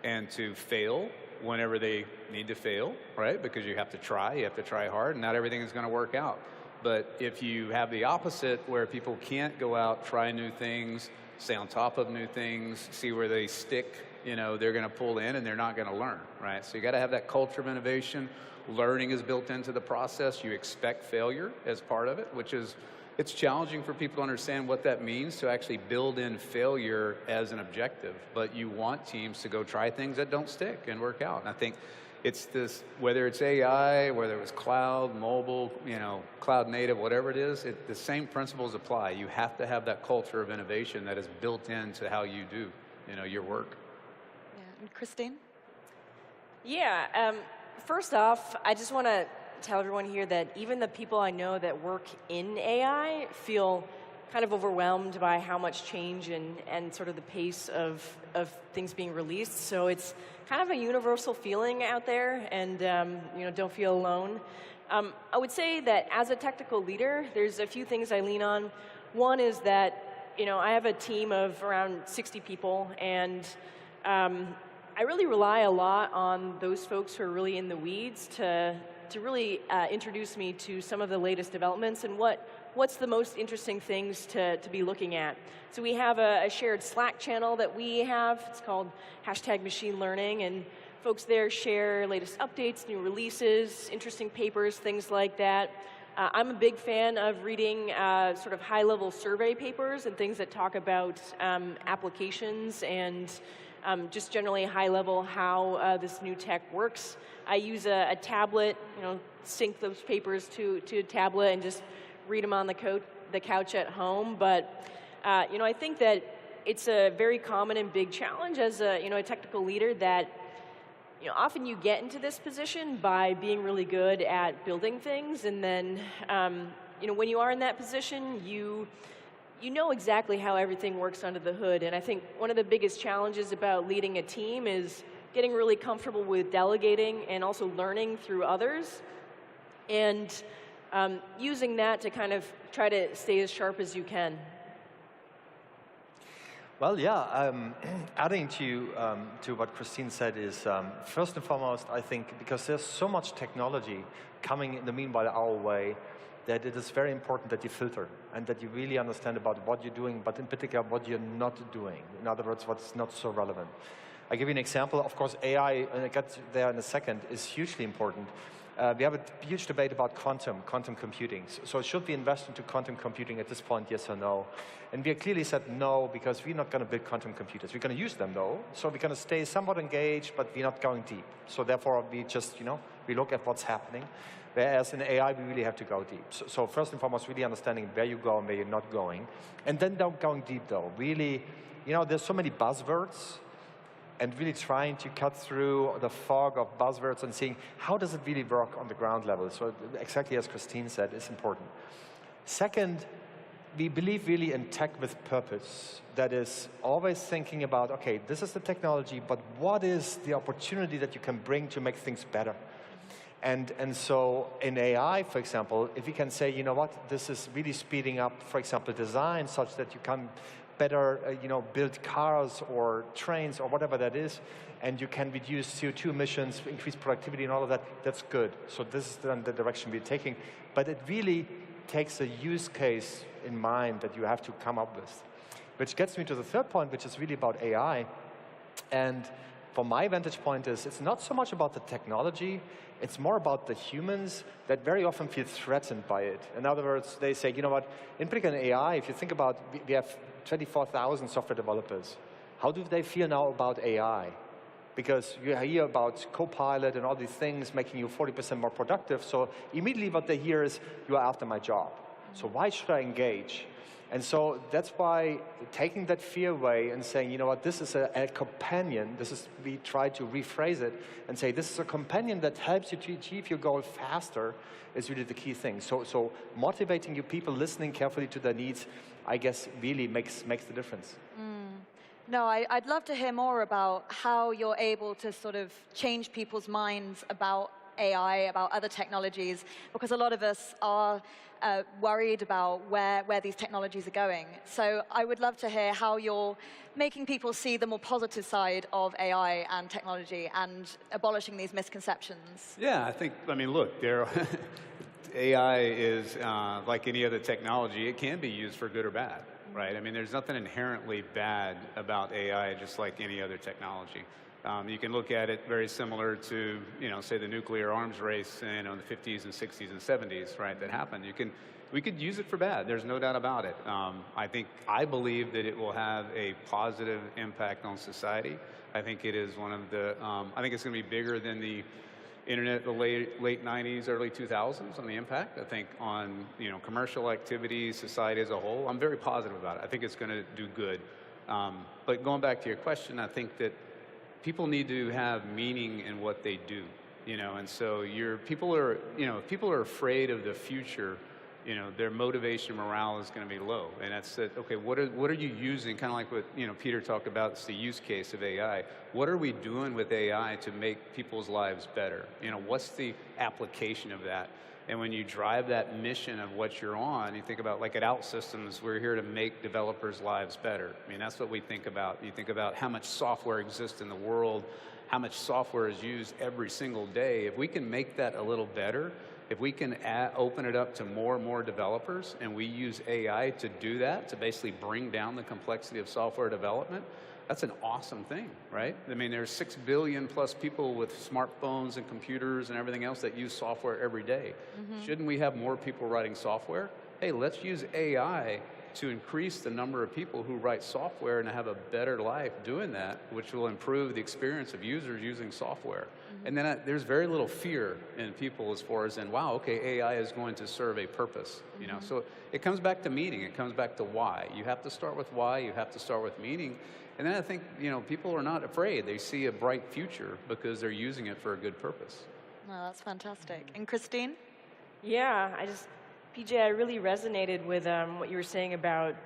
Speaker 10: and to fail whenever they need to fail, right? Because you have to try hard, and not everything is going to work out. But if you have the opposite, where people can't go out, try new things, stay on top of new things, see where they stick, you know, they're going to pull in and they're not going to learn, right? So you got to have that culture of innovation. Learning is built into the process. You expect failure as part of it, which is, it's challenging for people to understand what that means to actually build in failure as an objective. But you want teams to go try things that don't stick and work out. And I think it's this, whether it's AI, whether it was cloud, mobile, you know, cloud native, whatever it is, the same principles apply. You have to have that culture of innovation that is built into how you do, you know, your work.
Speaker 9: Yeah. And Christine?
Speaker 12: Yeah. First off, I just want to tell everyone here that even the people I know that work in AI feel kind of overwhelmed by how much change and sort of the pace of things being released. So it's kind of a universal feeling out there, and you know, don't feel alone. I would say that as a technical leader, there's a few things I lean on. One is that, you know, I have a team of around 60 people, and I really rely a lot on those folks who are really in the weeds to really introduce me to some of the latest developments and what's the most interesting things to be looking at. So we have a shared Slack channel that we have. It's called #MachineLearning, and folks there share latest updates, new releases, interesting papers, things like that. I'm a big fan of reading sort of high-level survey papers and things that talk about applications and just generally high level how this new tech works. I use a tablet, you know, sync those papers to a tablet and just read them on the couch at home. But you know, I think that it's a very common and big challenge as a, you know, a technical leader that, you know, often you get into this position by being really good at building things, and then you know, when you are in that position, you know exactly how everything works under the hood. And I think one of the biggest challenges about leading a team is getting really comfortable with delegating and also learning through others, and using that to kind of try to stay as sharp as you can.
Speaker 21: Well, yeah, adding to what Christine said is, first and foremost, I think, because there's so much technology coming in the meanwhile our way, that it is very important that you filter and that you really understand about what you're doing, but in particular what you're not doing. In other words, what's not so relevant. I'll give you an example. Of course, AI, and I'll get there in a second, is hugely important. We have a huge debate about quantum computing. So should we invest into quantum computing at this point, yes or no? And we clearly said no, because we're not going to build quantum computers. We're going to use them, though. So we're going to stay somewhat engaged, but we're not going deep. So therefore, we just, you know, we look at what's happening. Whereas in AI, we really have to go deep. So first and foremost, really understanding where you go and where you're not going. And then going deep, though. Really, you know, there's so many buzzwords, and really trying to cut through the fog of buzzwords and seeing how does it really work on the ground level. So exactly as Christine said, is important. Second, we believe really in tech with purpose. That is always thinking about, okay, this is the technology, but what is the opportunity that you can bring to make things better? And so in AI, for example, if you can say, you know what, this is really speeding up, for example, design such that you can better you know, build cars or trains or whatever that is, and you can reduce CO2 emissions, increase productivity and all of that, that's good. So this is then the direction we're taking. But it really takes a use case in mind that you have to come up with. Which gets me to the third point, which is really about AI. And from my vantage point is, it's not so much about the technology, it's more about the humans that very often feel threatened by it. In other words, they say, you know what, in particular in AI, if you think about, we have 24,000 software developers. How do they feel now about AI? Because you hear about Copilot and all these things making you 40% more productive, so immediately what they hear is, you are after my job. So why should I engage? And so that's why taking that fear away and saying, you know what, this is a companion. We try to rephrase it and say, this is a companion that helps you to achieve your goal faster is really the key thing. So motivating your people, listening carefully to their needs, I guess really makes the difference.
Speaker 9: No, I'd love to hear more about how you're able to sort of change people's minds about AI, about other technologies, because a lot of us are worried about where these technologies are going. So I would love to hear how you're making people see the more positive side of AI and technology and abolishing these misconceptions.
Speaker 10: Yeah, I mean, look, AI is like any other technology. It can be used for good or bad, right? I mean, there's nothing inherently bad about AI, just like any other technology. You can look at it very similar to, say the nuclear arms race in the 50s and 60s and 70s, right, that happened. We could use it for bad. There's no doubt about it. I believe that it will have a positive impact on society. I think it is one of the, I think it's going to be bigger than the internet, the late 90s, early 2000s on the impact. I think on, commercial activities, society as a whole, I'm very positive about it. I think it's going to do good. But going back to your question, I think that people need to have meaning in what they do, and so people are afraid of the future, their motivation, morale is going to be low. And that's it. Okay, what are you using? Kind of like what Peter talked about, it's the use case of AI. What are we doing with AI to make people's lives better? What's the application of that? And when you drive that mission of what you're on, you think about, like at OutSystems, we're here to make developers' lives better. I mean, that's what we think about. You think about how much software exists in the world, how much software is used every single day. If we can make that a little better, if we can open it up to more and more developers, and we use AI to do that, to basically bring down the complexity of software development, that's an awesome thing, right? I mean, there's 6 billion plus people with smartphones and computers and everything else that use software every day. Shouldn't we have more people writing software? Hey, let's use AI to increase the number of people who write software and have a better life doing that, which will improve the experience of users using software. And then there's very little fear in people as far as in, wow, okay, AI is going to serve a purpose. So it comes back to meaning. It comes back to why. You have to start with why. You have to start with meaning. And then I think, people are not afraid. They see a bright future because they're using it for a good purpose.
Speaker 9: Well, that's fantastic. And Christine?
Speaker 12: Yeah, PJ, I really resonated with what you were saying about,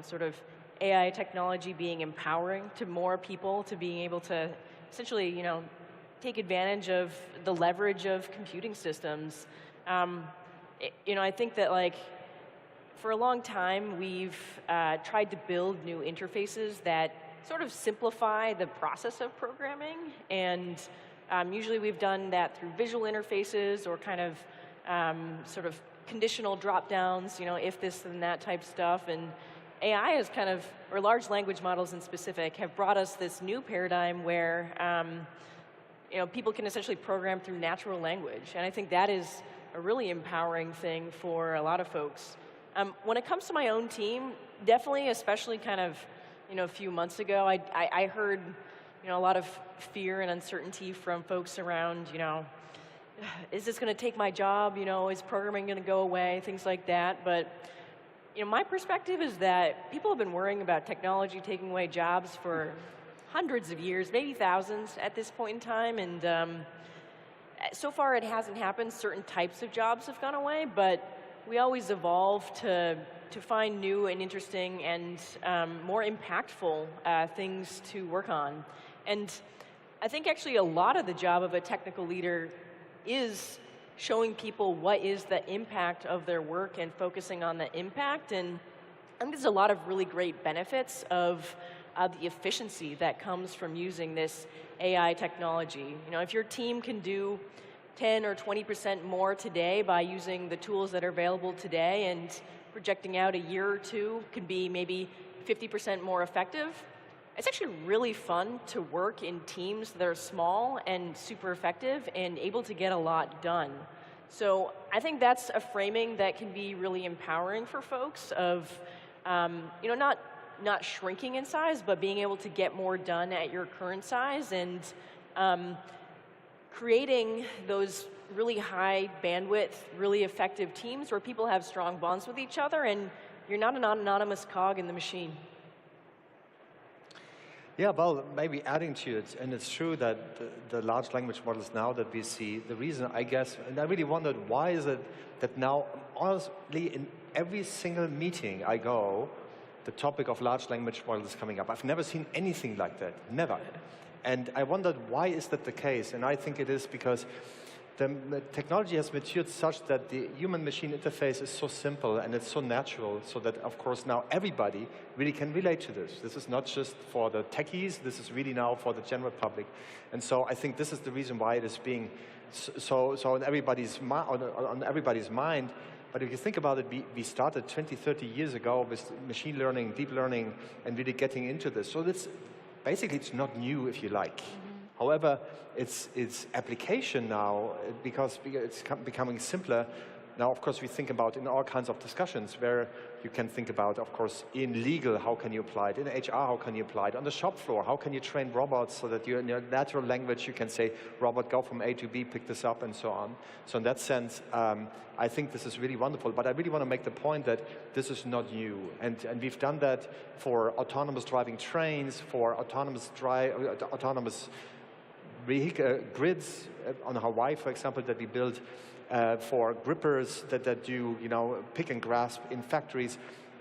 Speaker 12: sort of AI technology being empowering to more people, to being able to essentially, take advantage of the leverage of computing systems. I think that, for a long time, we've tried to build new interfaces that sort of simplify the process of programming, and usually we've done that through visual interfaces or kind of sort of conditional drop-downs, if this and that type stuff. And AI is kind of, or large language models in specific, have brought us this new paradigm where people can essentially program through natural language. And I think that is a really empowering thing for a lot of folks. When it comes to my own team, definitely, especially kind of, a few months ago, I heard, a lot of fear and uncertainty from folks around, is this going to take my job? Is programming going to go away? Things like that. But, my perspective is that people have been worrying about technology taking away jobs for hundreds of years, maybe thousands at this point in time. And so far it hasn't happened. Certain types of jobs have gone away, but we always evolve to find new and interesting and more impactful things to work on. And I think actually a lot of the job of a technical leader is showing people what is the impact of their work and focusing on the impact. And I think there's a lot of really great benefits of the efficiency that comes from using this AI technology. If your team can do 10 or 20% more today by using the tools that are available today, and projecting out a year or two can be maybe 50% more effective, it's actually really fun to work in teams that are small and super effective and able to get a lot done. So I think that's a framing that can be really empowering for folks of, not shrinking in size, but being able to get more done at your current size, and creating those really high bandwidth, really effective teams where people have strong bonds with each other, and you're not an anonymous cog in the machine.
Speaker 21: Yeah, well, maybe adding to it, and it's true that the large language models now that we see, the reason, I guess, and I really wondered, why is it that now, honestly, in every single meeting I go, the topic of large language models is coming up. I've never seen anything like that, never. And I wondered, why is that the case? And I think it is because the technology has matured such that the human-machine interface is so simple and it's so natural, so that, of course, now everybody really can relate to this. This is not just for the techies, this is really now for the general public. And so I think this is the reason why it is being so on everybody's mind. But if you think about it, we started 20, 30 years ago with machine learning, deep learning, and really getting into this. So basically, it's not new, if you like. However, its application now, because it's becoming simpler, now, of course, we think about in all kinds of discussions where you can think about, of course, in legal, how can you apply it? In HR, how can you apply it? On the shop floor, how can you train robots so that in your natural language, you can say, robot, go from A to B, pick this up, and so on. So in that sense, I think this is really wonderful. But I really want to make the point that this is not new. And we've done that for autonomous driving trains, for autonomous vehicle grids on Hawaii, for example, that we built for grippers that do, pick and grasp in factories.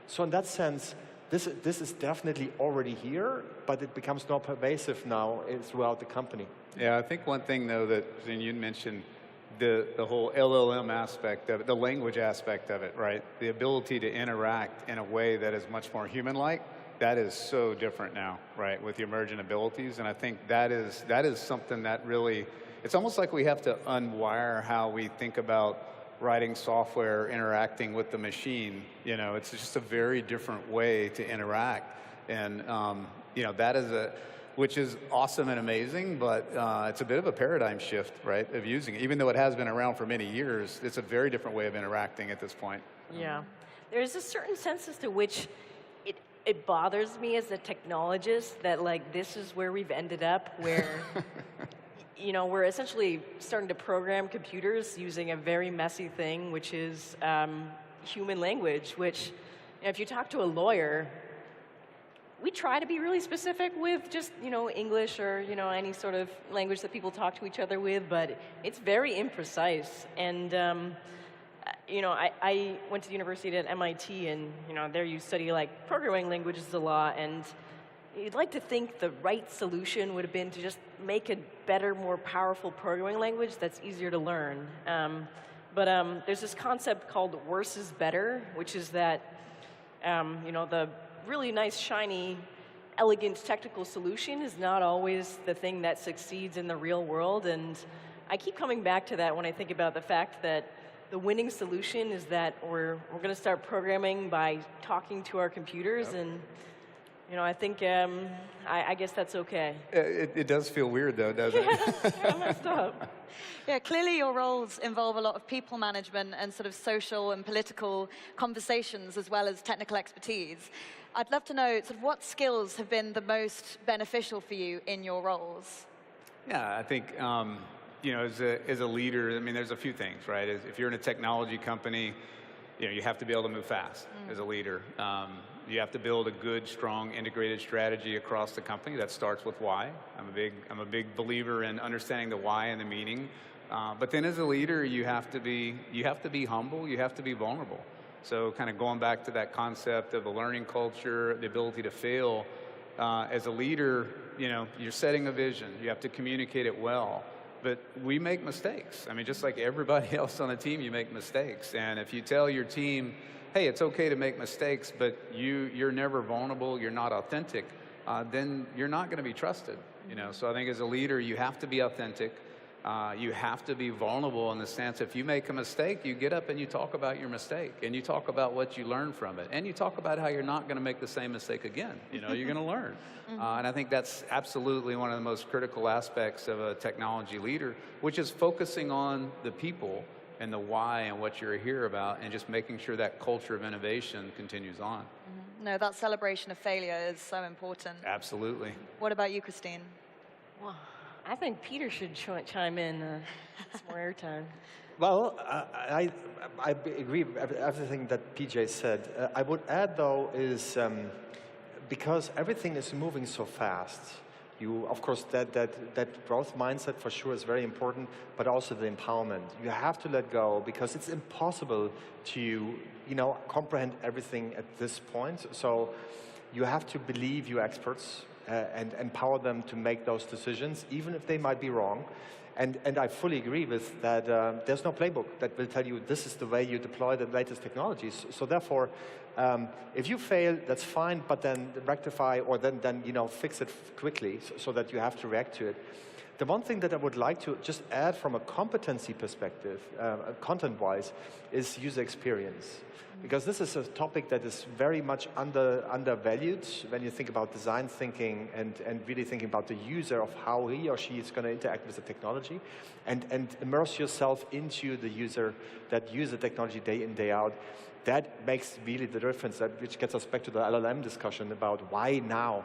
Speaker 21: So in that sense, this is definitely already here, but it becomes more pervasive now throughout the company.
Speaker 10: Yeah, I think one thing, though, that you mentioned, the whole LLM aspect of it, the language aspect of it, right? The ability to interact in a way that is much more human-like, that is so different now, right, with the emergent abilities. And I think that is something that really, it's almost like we have to unwire how we think about writing software, interacting with the machine. It's just a very different way to interact. And, that is which is awesome and amazing, but it's a bit of a paradigm shift, right, of using it. Even though it has been around for many years, it's a very different way of interacting at this point.
Speaker 12: Yeah. There's a certain sense as to which it bothers me as a technologist that, this is where we've ended up, where, we're essentially starting to program computers using a very messy thing, which is human language, which, if you talk to a lawyer, we try to be really specific with just, English or, any sort of language that people talk to each other with, but it's very imprecise. And, I went to the university at MIT, and, there you study, programming languages a lot, and you'd like to think the right solution would have been to just make a better, more powerful programming language that's easier to learn. But there's this concept called worse is better, which is that, the really nice, shiny, elegant technical solution is not always the thing that succeeds in the real world. And I keep coming back to that when I think about the fact that the winning solution is that we're going to start programming by talking to our computers. Yep. And I think I guess that's okay.
Speaker 10: It does feel weird, though, doesn't it?
Speaker 12: Yeah, messed up.
Speaker 9: Yeah, clearly your roles involve a lot of people management and sort of social and political conversations as well as technical expertise. I'd love to know sort of what skills have been the most beneficial for you in your roles.
Speaker 10: Yeah, I think as a leader, there's a few things, right? If you're in a technology company, you have to be able to move fast as a leader. You have to build a good, strong, integrated strategy across the company. That starts with why. I'm a big believer in understanding the why and the meaning. But then as a leader, you have to be humble. You have to be vulnerable. So kind of going back to that concept of the learning culture, the ability to fail. As a leader, you're setting a vision. You have to communicate it well. But we make mistakes. Just like everybody else on the team, you make mistakes. And if you tell your team, hey, it's okay to make mistakes, but you're never vulnerable, you're not authentic, then you're not going to be trusted. So I think as a leader, you have to be authentic. You have to be vulnerable in the sense if you make a mistake, you get up and you talk about your mistake, and you talk about what you learned from it, and you talk about how you're not going to make the same mistake again. You're going to learn. And I think that's absolutely one of the most critical aspects of a technology leader, which is focusing on the people and the why and what you're here about, and just making sure that culture of innovation continues on.
Speaker 9: No, that celebration of failure is so important.
Speaker 10: Absolutely.
Speaker 9: What about you, Christine?
Speaker 12: Well, I think Peter should chime in. Some more airtime.
Speaker 21: Well, I agree with everything that PJ said. I would add, though, is because everything is moving so fast, of course, that growth mindset for sure is very important, but also the empowerment. You have to let go because it's impossible to, comprehend everything at this point. So you have to believe your experts and empower them to make those decisions, even if they might be wrong. And I fully agree with that. There's no playbook that will tell you this is the way you deploy the latest technologies. So therefore, if you fail, that's fine, but then rectify or then fix it quickly so that you have to react to it. The one thing that I would like to just add from a competency perspective, content-wise, is user experience. Because this is a topic that is very much undervalued when you think about design thinking and really thinking about the user of how he or she is going to interact with the technology and immerse yourself into the user that use the technology day in, day out. That makes really the difference, which gets us back to the LLM discussion about why now.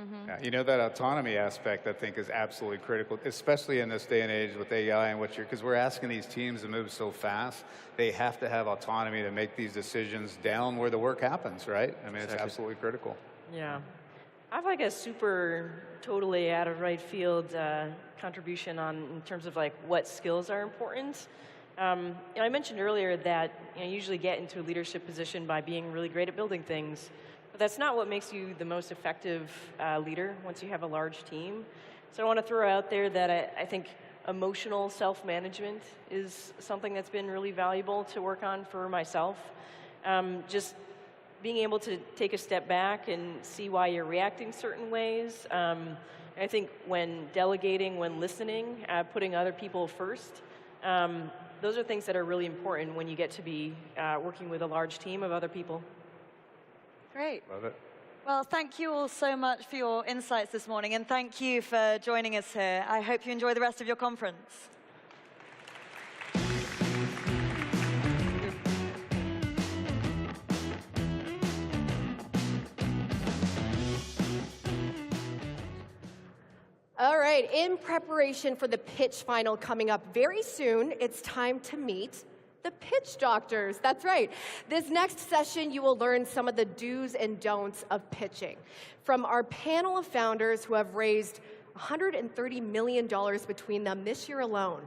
Speaker 10: Mm-hmm. Yeah, that autonomy aspect, I think, is absolutely critical, especially in this day and age with AI and because we're asking these teams to move so fast, they have to have autonomy to make these decisions down where the work happens, right? I mean, It's absolutely critical.
Speaker 12: Yeah. I have like a super totally out of right field contribution in terms of like what skills are important. I mentioned earlier that you usually get into a leadership position by being really great at building things. But that's not what makes you the most effective leader once you have a large team. So I want to throw out there that I think emotional self-management is something that's been really valuable to work on for myself. Just being able to take a step back and see why you're reacting certain ways. I think when delegating, when listening, putting other people first, those are things that are really important when you get to be working with a large team of other people.
Speaker 9: Great.
Speaker 10: Love it.
Speaker 9: Well, thank you all so much for your insights this morning, and thank you for joining us here. I hope you enjoy the rest of your conference.
Speaker 13: All right, in preparation for the pitch final coming up very soon, it's time to meet the pitch doctors. That's right. This next session, you will learn some of the do's and don'ts of pitching from our panel of founders who have raised $130 million between them this year alone,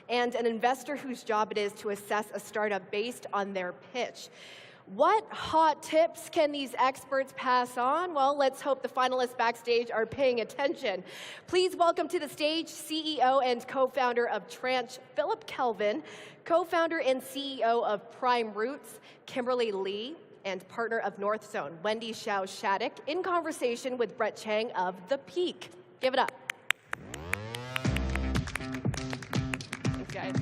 Speaker 13: and an investor whose job it is to assess a startup based on their pitch. What hot tips can these experts pass on? Well, let's hope the finalists backstage are paying attention. Please welcome to the stage CEO and co-founder of Tranche, Philip Kelvin, co-founder and CEO of Prime Roots, Kimberly Lee, and partner of North Zone, Wendy Xiao-Shattuck, in conversation with Brett Chang of The Peak. Give it up. Thanks, guys.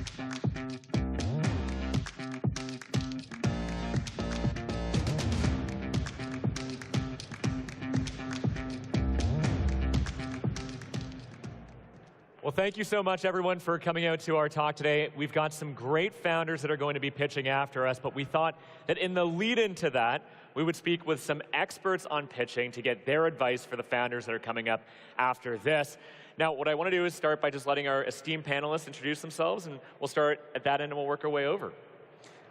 Speaker 1: Well, thank you so much, everyone, for coming out to our talk today. We've got some great founders that are going to be pitching after us, but we thought that in the lead-in to that, we would speak with some experts on pitching to get their advice for the founders that are coming up after this. Now, what I want to do is start by just letting our esteemed panelists introduce themselves, and we'll start at that end and we'll work our way over.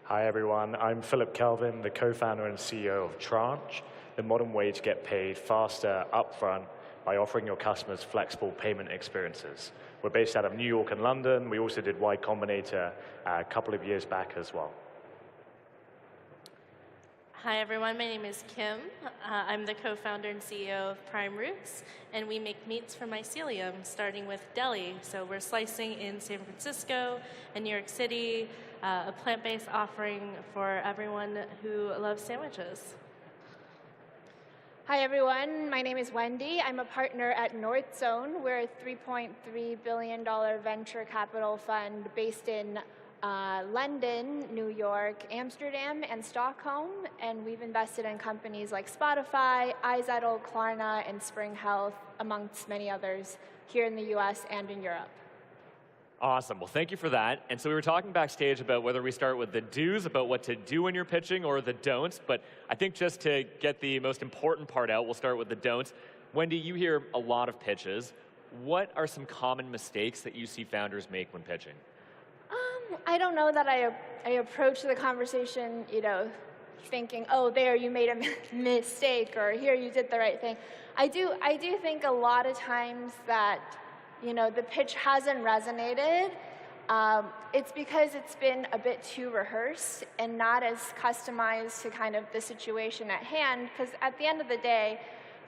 Speaker 11: Hi, everyone. I'm Philip Kelvin, the co-founder and CEO of Tranche, the modern way to get paid faster upfront by offering your customers flexible payment experiences. We're based out of New York and London. We also did Y Combinator a couple of years back as well.
Speaker 15: Hi, everyone. My name is Kim. I'm the co-founder and CEO of Prime Roots, and we make meats for mycelium, starting with deli. So we're slicing in San Francisco and New York City, a plant-based offering for everyone who loves sandwiches.
Speaker 22: Hi, everyone. My name is Wendy. I'm a partner at North Zone. We're a $3.3 billion venture capital fund based in London, New York, Amsterdam, and Stockholm. And we've invested in companies like Spotify, iZettle, Klarna, and Spring Health, amongst many others, here in the US and in Europe.
Speaker 1: Awesome. Well, thank you for that. And so we were talking backstage about whether we start with the do's about what to do when you're pitching or the don'ts. But I think just to get the most important part out, we'll start with the don'ts. Wendy, you hear a lot of pitches. what are some common mistakes that you see founders make when pitching?
Speaker 22: I don't know that I approach the conversation, thinking, oh, there you made a mistake, or here you did the right thing. I do think a lot of times that, the pitch hasn't resonated. It's because it's been a bit too rehearsed and not as customized to kind of the situation at hand. Because at the end of the day,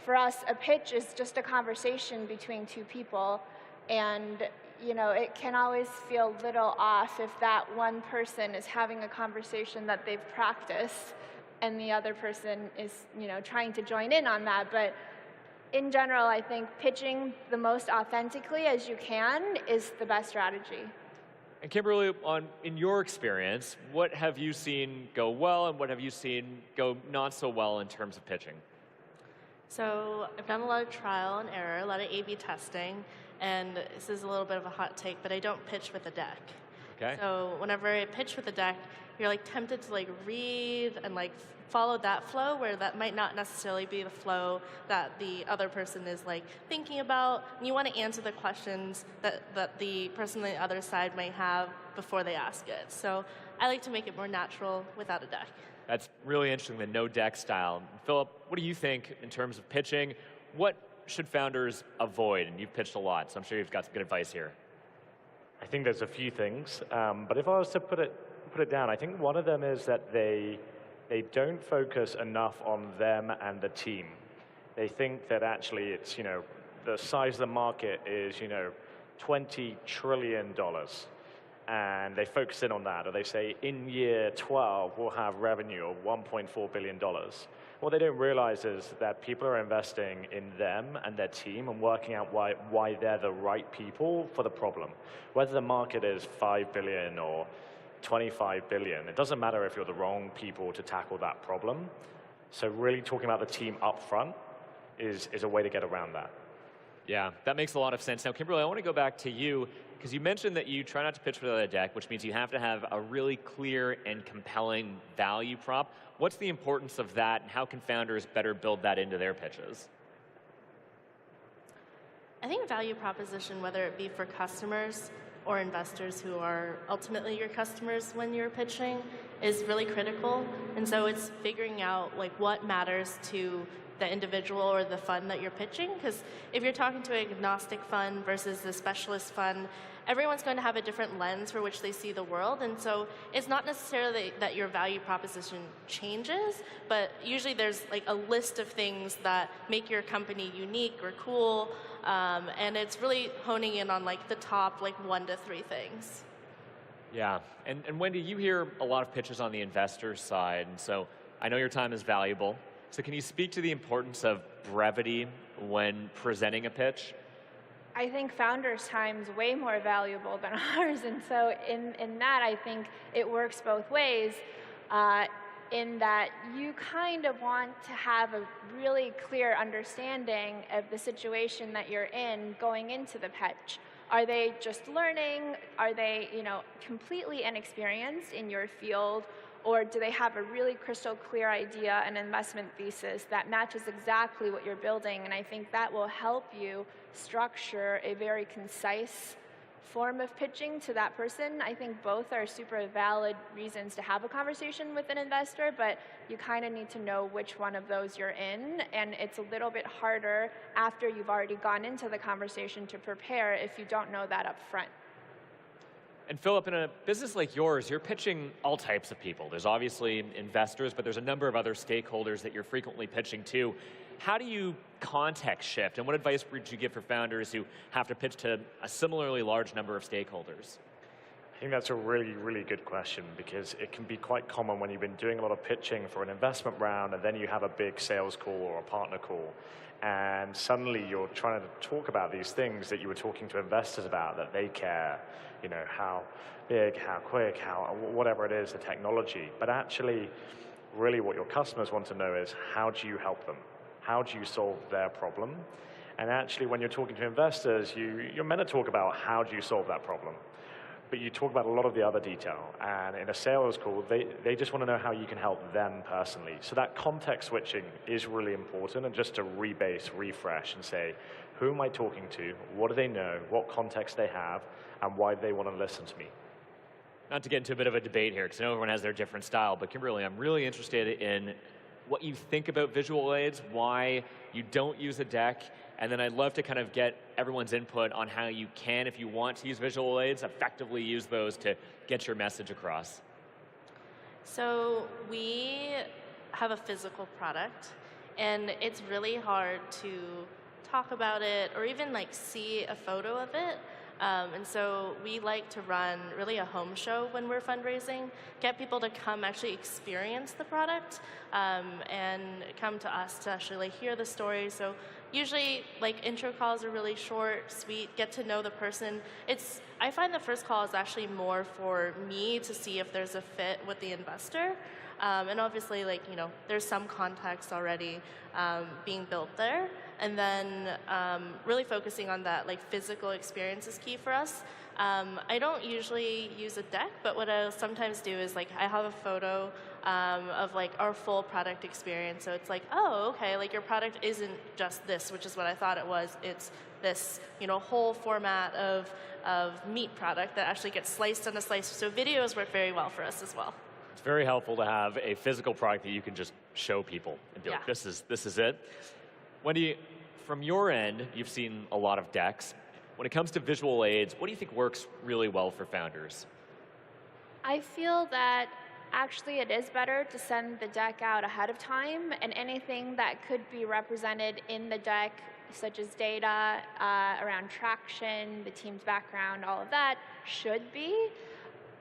Speaker 22: for us, a pitch is just a conversation between two people, and it can always feel a little off if that one person is having a conversation that they've practiced and the other person is, trying to join in on that. But in general, I think pitching the most authentically as you can is the best strategy.
Speaker 1: And Kimberly, in your experience, what have you seen go well and what have you seen go not so well in terms of pitching?
Speaker 15: So I've done a lot of trial and error, a lot of A/B testing, and this is a little bit of a hot take, but I don't pitch with a deck.
Speaker 1: Okay.
Speaker 15: So whenever I pitch with a deck, you're tempted to read and follow that flow, where that might not necessarily be the flow that the other person is thinking about. And you want to answer the questions that the person on the other side might have before they ask it. So I like to make it more natural without a deck.
Speaker 1: That's really interesting, the no deck style. Philip, what do you think in terms of pitching? What should founders avoid? And you've pitched a lot, so I'm sure you've got some good advice here.
Speaker 11: I think there's a few things, but if I was to put it down, I think one of them is that they don't focus enough on them and the team. They think that actually it's, the size of the market is, $20 trillion. And they focus in on that, or they say in year 12 we'll have revenue of $1.4 billion. What they don't realize is that people are investing in them and their team and working out why they're the right people for the problem. Whether the market is 5 billion or 25 billion, it doesn't matter if you're the wrong people to tackle that problem. So really talking about the team up front is a way to get around that.
Speaker 1: Yeah, that makes a lot of sense. Now, Kimberly, I want to go back to you, because you mentioned that you try not to pitch without a deck, which means you have to have a really clear and compelling value prop. What's the importance of that, and how can founders better build that into their pitches?
Speaker 15: I think value proposition, whether it be for customers or investors who are ultimately your customers when you're pitching, is really critical. And so it's figuring out what matters to the individual or the fund that you're pitching. Because if you're talking to an agnostic fund versus a specialist fund, everyone's going to have a different lens for which they see the world. And so it's not necessarily that your value proposition changes, but usually there's a list of things that make your company unique or cool. And it's really honing in on the top 1 to 3 things.
Speaker 1: Yeah, and Wendy, you hear a lot of pitches on the investor side, and so I know your time is valuable. So can you speak to the importance of brevity when presenting a pitch?
Speaker 22: I think founders' time is way more valuable than ours, and so in that, I think it works both ways, in that you kind of want to have a really clear understanding of the situation that you're in going into the pitch. Are they just learning? Are they, completely inexperienced in your field? Or do they have a really crystal clear idea, an investment thesis that matches exactly what you're building? And I think that will help you structure a very concise form of pitching to that person. I think both are super valid reasons to have a conversation with an investor, but you kind of need to know which one of those you're in. And it's a little bit harder after you've already gone into the conversation to prepare if you don't know that up front.
Speaker 1: And Philip, in a business like yours, you're pitching all types of people. There's obviously investors, but there's a number of other stakeholders that you're frequently pitching to. How do you context shift, and what advice would you give for founders who have to pitch to a similarly large number of stakeholders?
Speaker 11: I think that's a really, really good question, because it can be quite common when you've been doing a lot of pitching for an investment round and then you have a big sales call or a partner call, and suddenly you're trying to talk about these things that you were talking to investors about, that they care, how big, how quick, how whatever it is, the technology. But actually, really what your customers want to know is, how do you help them? How do you solve their problem? And actually, when you're talking to investors, you're meant to talk about how do you solve that problem. But you talk about a lot of the other detail. And in a sales call, they just want to know how you can help them personally. So that context switching is really important, and just to rebase, refresh, and say, Who am I talking to? What do they know? What context they have? And why do they want to listen to me?
Speaker 1: Not to get into a bit of a debate here, because I know everyone has their different style, but Kimberly, I'm really interested in what you think about visual aids, why you don't use a deck, and then I'd love to kind of get everyone's input on how you can, if you want to use visual aids, effectively use those to get your message across.
Speaker 15: So we have a physical product, and it's really hard to talk about it or even like see a photo of it. And so we like to run really a home show when we're fundraising, get people to come actually experience the product and come to us to actually like hear the story. So usually like intro calls are really short, sweet, get to know the person. I find the first call is actually more for me to see if there's a fit with the investor. And obviously, like, you know, there's some context already being built there. And then really focusing on that, like, physical experience is key for us. I don't usually use a deck, but what I'll sometimes do is, like, I have a photo of, like, our full product experience. So it's like, oh, okay, like, your product isn't just this, which is what I thought it was. It's this, you know, whole format of meat product that actually gets sliced on a slice. So videos work very well for us as well.
Speaker 1: It's very helpful to have a physical product that you can just show people and be like, this is it. Wendy, from your end, you've seen a lot of decks. When it comes to visual aids, what do you think works really well for founders?
Speaker 22: I feel that actually it is better to send the deck out ahead of time, and anything that could be represented in the deck, such as data around traction, the team's background, all of that, should be,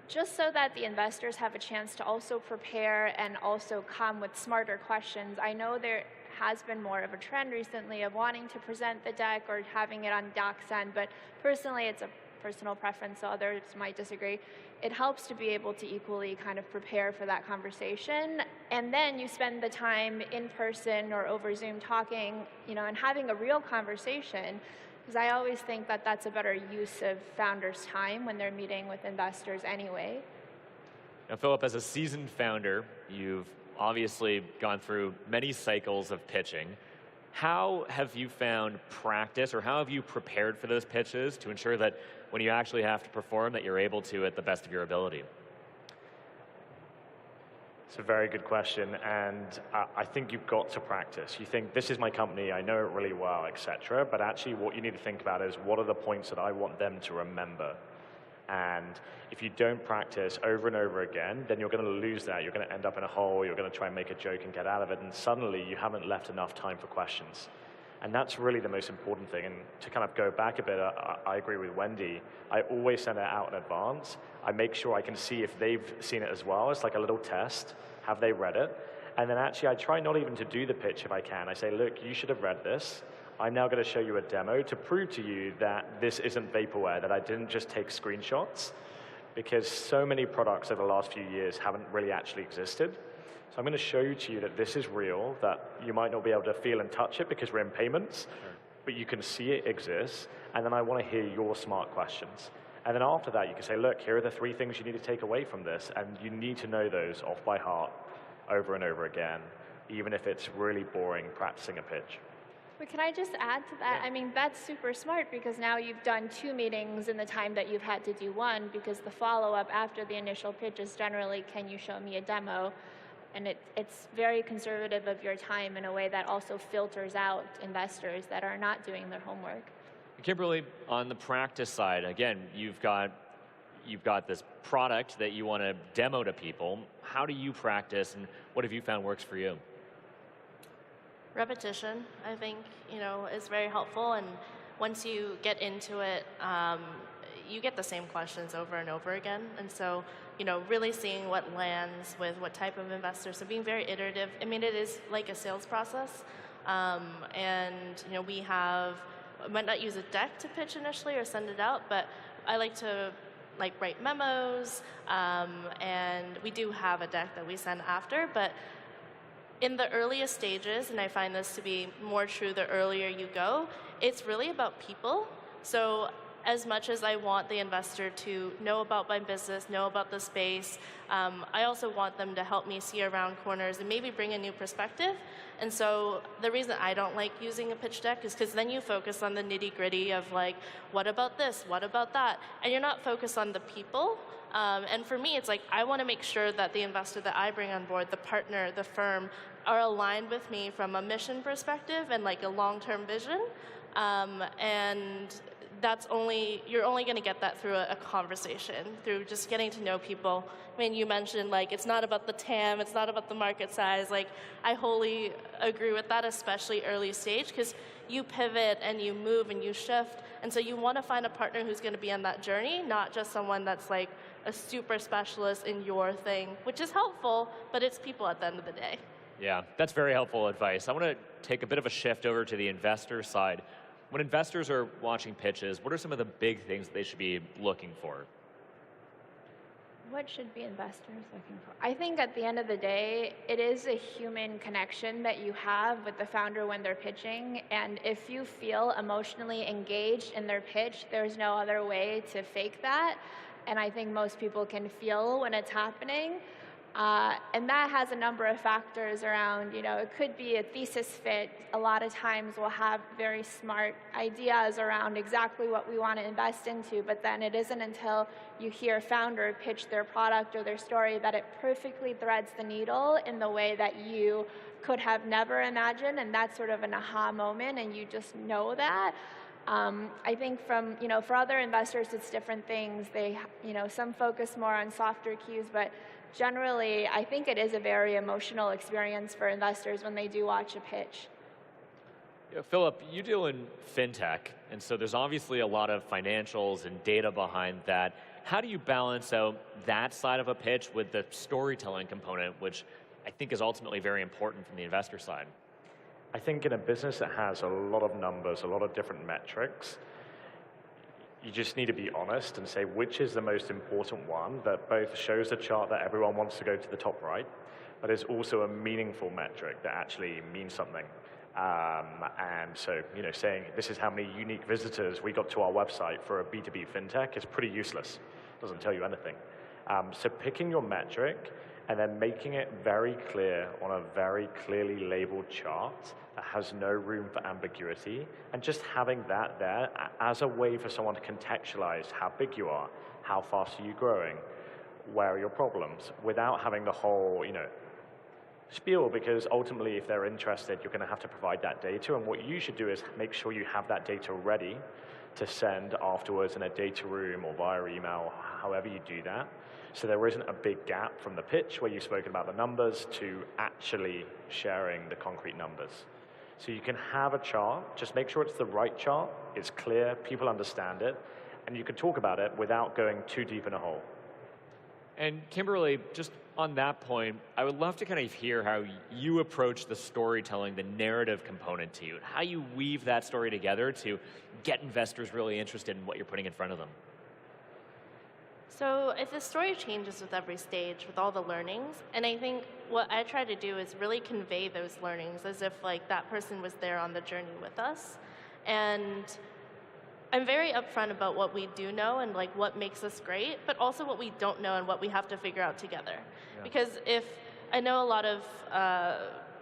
Speaker 22: just so that the investors have a chance to also prepare and also come with smarter questions. I know there has been more of a trend recently of wanting to present the deck or having it on DocSend, but personally it's a personal preference, so others might disagree. It helps to be able to equally kind of prepare for that conversation, and then you spend the time in person or over Zoom talking, you know, and having a real conversation, because I always think that that's a better use of founders' time when they're meeting with investors anyway.
Speaker 1: Now, Philip, as a seasoned founder, you've obviously gone through many cycles of pitching. How have you found practice, or how have you prepared for those pitches to ensure that when you actually have to perform, that you're able to at the best of your ability?
Speaker 11: It's a very good question, and I think you've got to practice. You think, this is my company, I know it really well, etc. But actually what you need to think about is, what are the points that I want them to remember? And if you don't practice over and over again, then you're going to lose that. You're going to end up in a hole, you're going to try and make a joke and get out of it, and suddenly you haven't left enough time for questions. And that's really the most important thing. And to kind of go back a bit, I agree with Wendy. I always send it out in advance. I make sure I can see if they've seen it as well. It's like a little test. Have they read it? And then actually I try not even to do the pitch if I can. I say, look, you should have read this. I'm now going to show you a demo to prove to you that this isn't vaporware, that I didn't just take screenshots, because so many products over the last few years haven't really actually existed. So I'm going to show you to you that this is real, that you might not be able to feel and touch it because we're in payments, but you can see it exists, and then I want to hear your smart questions. And then after that, you can say, look, here are the 3 things you need to take away from this, and you need to know those off by heart over and over again, even if it's really boring practicing a pitch.
Speaker 22: But can I just add to that? I mean, that's super smart, because now you've done 2 meetings in the time that you've had to do 1, because the follow-up after the initial pitch is generally, can you show me a demo? And it's very conservative of your time in a way that also filters out investors that are not doing their homework.
Speaker 1: Kimberly, on the practice side, again, you've got this product that you want to demo to people. How do you practice, and what have you found works for you?
Speaker 15: Repetition, I think, you know, is very helpful, and once you get into it, you get the same questions over and over again, and so, you know, really seeing what lands with what type of investor. So being very iterative. I mean, it is like a sales process, and you know, I might not use a deck to pitch initially or send it out, but I like to write memos, and we do have a deck that we send after, but in the earliest stages, and I find this to be more true the earlier you go, it's really about people. So as much as I want the investor to know about my business, know about the space, I also want them to help me see around corners and maybe bring a new perspective. And so the reason I don't like using a pitch deck is because then you focus on the nitty-gritty of like, what about this, what about that? And you're not focused on the people. And for me, it's like, I want to make sure that the investor that I bring on board, the partner, the firm, are aligned with me from a mission perspective and like a long-term vision. And you're only going to get that through a conversation, through just getting to know people. I mean, you mentioned like, it's not about the TAM, it's not about the market size. Like, I wholly agree with that, especially early stage, because you pivot and you move and you shift. And so you want to find a partner who's going to be on that journey, not just someone that's like a super specialist in your thing, which is helpful, but it's people at the end of the day.
Speaker 1: Yeah, that's very helpful advice. I want to take a bit of a shift over to the investor side. When investors are watching pitches, what are some of the big things that they should be looking for?
Speaker 8: What should be investors looking for? I think at the end of the day, it is a human connection that you have with the founder when they're pitching. And if you feel emotionally engaged in their pitch, there's no other way to fake that. And I think most people can feel when it's happening. And that has a number of factors around, it could be a thesis fit. A lot of times we'll have very smart ideas around exactly what we want to invest into, but then it isn't until you hear a founder pitch their product or their story that it perfectly threads the needle in the way that you could have never imagined, and that's sort of an aha moment, and you just know that. I think for other investors, it's different things. Some focus more on softer cues, but generally, I think it is a very emotional experience for investors when they do watch a pitch.
Speaker 1: Yeah, Philip, you deal in fintech, and so there's obviously a lot of financials and data behind that. How do you balance out that side of a pitch with the storytelling component, which I think is ultimately very important from the investor side?
Speaker 11: I think in a business that has a lot of numbers, a lot of different metrics, you just need to be honest and say which is the most important one that both shows the chart that everyone wants to go to the top right, but is also a meaningful metric that actually means something. And so, saying this is how many unique visitors we got to our website for a B2B fintech is pretty useless. Doesn't tell you anything. So picking your metric and then making it very clear on a very clearly labeled chart that has no room for ambiguity, and just having that there as a way for someone to contextualize how big you are, how fast are you growing, where are your problems, without having the whole, spiel, because ultimately if they're interested, you're going to have to provide that data, and what you should do is make sure you have that data ready to send afterwards in a data room or via email, however you do that. So there isn't a big gap from the pitch where you've spoken about the numbers to actually sharing the concrete numbers. So you can have a chart, just make sure it's the right chart, it's clear, people understand it, and you can talk about it without going too deep in a hole.
Speaker 1: And Kimberly, just on that point, I would love to kind of hear how you approach the storytelling, the narrative component to you, how you weave that story together to get investors really interested in what you're putting in front of them.
Speaker 15: So if the story changes with every stage, with all the learnings, and I think what I try to do is really convey those learnings as if like that person was there on the journey with us. And I'm very upfront about what we do know and like what makes us great, but also what we don't know and what we have to figure out together. Yeah. Because if I know a lot of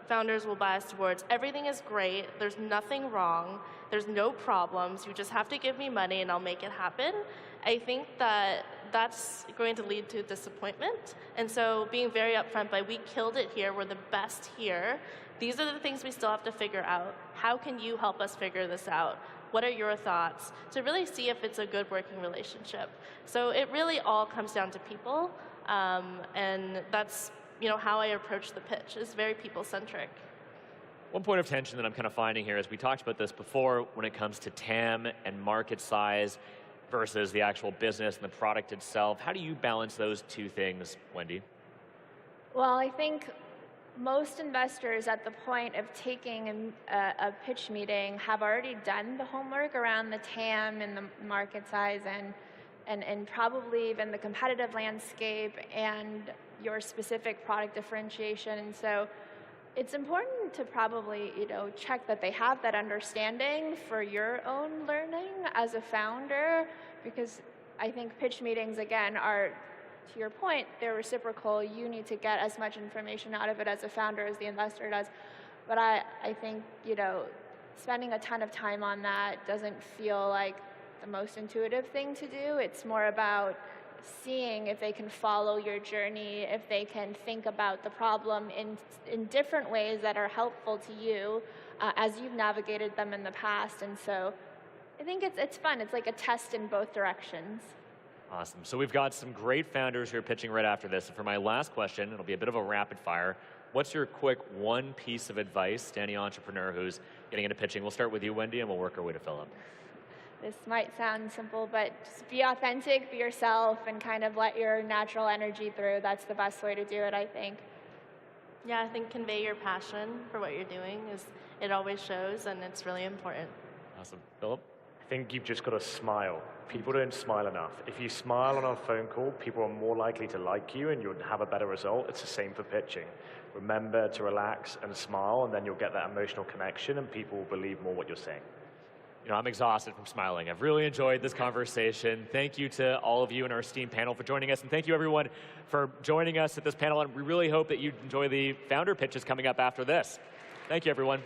Speaker 15: founders will bias towards everything is great, there's nothing wrong, there's no problems, you just have to give me money and I'll make it happen. I think that that's going to lead to disappointment. And so being very upfront by we killed it here, we're the best here, these are the things we still have to figure out. How can you help us figure this out? What are your thoughts? To really see if it's a good working relationship. So it really all comes down to people, and that's how I approach the pitch. It's very people-centric.
Speaker 1: One point of tension that I'm kind of finding here is we talked about this before when it comes to TAM and market size versus the actual business and the product itself. How do you balance those two things, Wendy?
Speaker 8: Well, I think most investors at the point of taking a pitch meeting have already done the homework around the TAM and the market size and probably even the competitive landscape and your specific product differentiation. And so it's important
Speaker 22: important to probably, check that they have that understanding for your own learning as a founder, because I think pitch meetings, again, are, to your point, they're reciprocal. You need to get as much information out of it as a founder as the investor does. But I think, spending a ton of time on that doesn't feel like the most intuitive thing to do. It's more about seeing if they can follow your journey, if they can think about the problem in different ways that are helpful to you as you've navigated them in the past. And so I think it's fun. It's like a test in both directions.
Speaker 1: Awesome. So we've got some great founders who are pitching right after this. And for my last question, it'll be a bit of a rapid fire. What's your quick one piece of advice to any entrepreneur who's getting into pitching? We'll start with you, Wendy, and we'll work our way to Philip.
Speaker 22: This might sound simple, but just be authentic, be yourself, and kind of let your natural energy through. That's the best way to do it, I think.
Speaker 15: Yeah, I think convey your passion for what you're doing. It always shows, and it's really important.
Speaker 1: Awesome. Philip?
Speaker 11: I think you've just got to smile. People don't smile enough. If you smile on a phone call, people are more likely to like you and you'll have a better result. It's the same for pitching. Remember to relax and smile, and then you'll get that emotional connection and people will believe more what you're saying.
Speaker 1: I'm exhausted from smiling. I've really enjoyed this conversation. Thank you to all of you in our esteemed panel for joining us, and thank you everyone for joining us at this panel, and we really hope that you enjoy the founder pitches coming up after this. Thank you, everyone.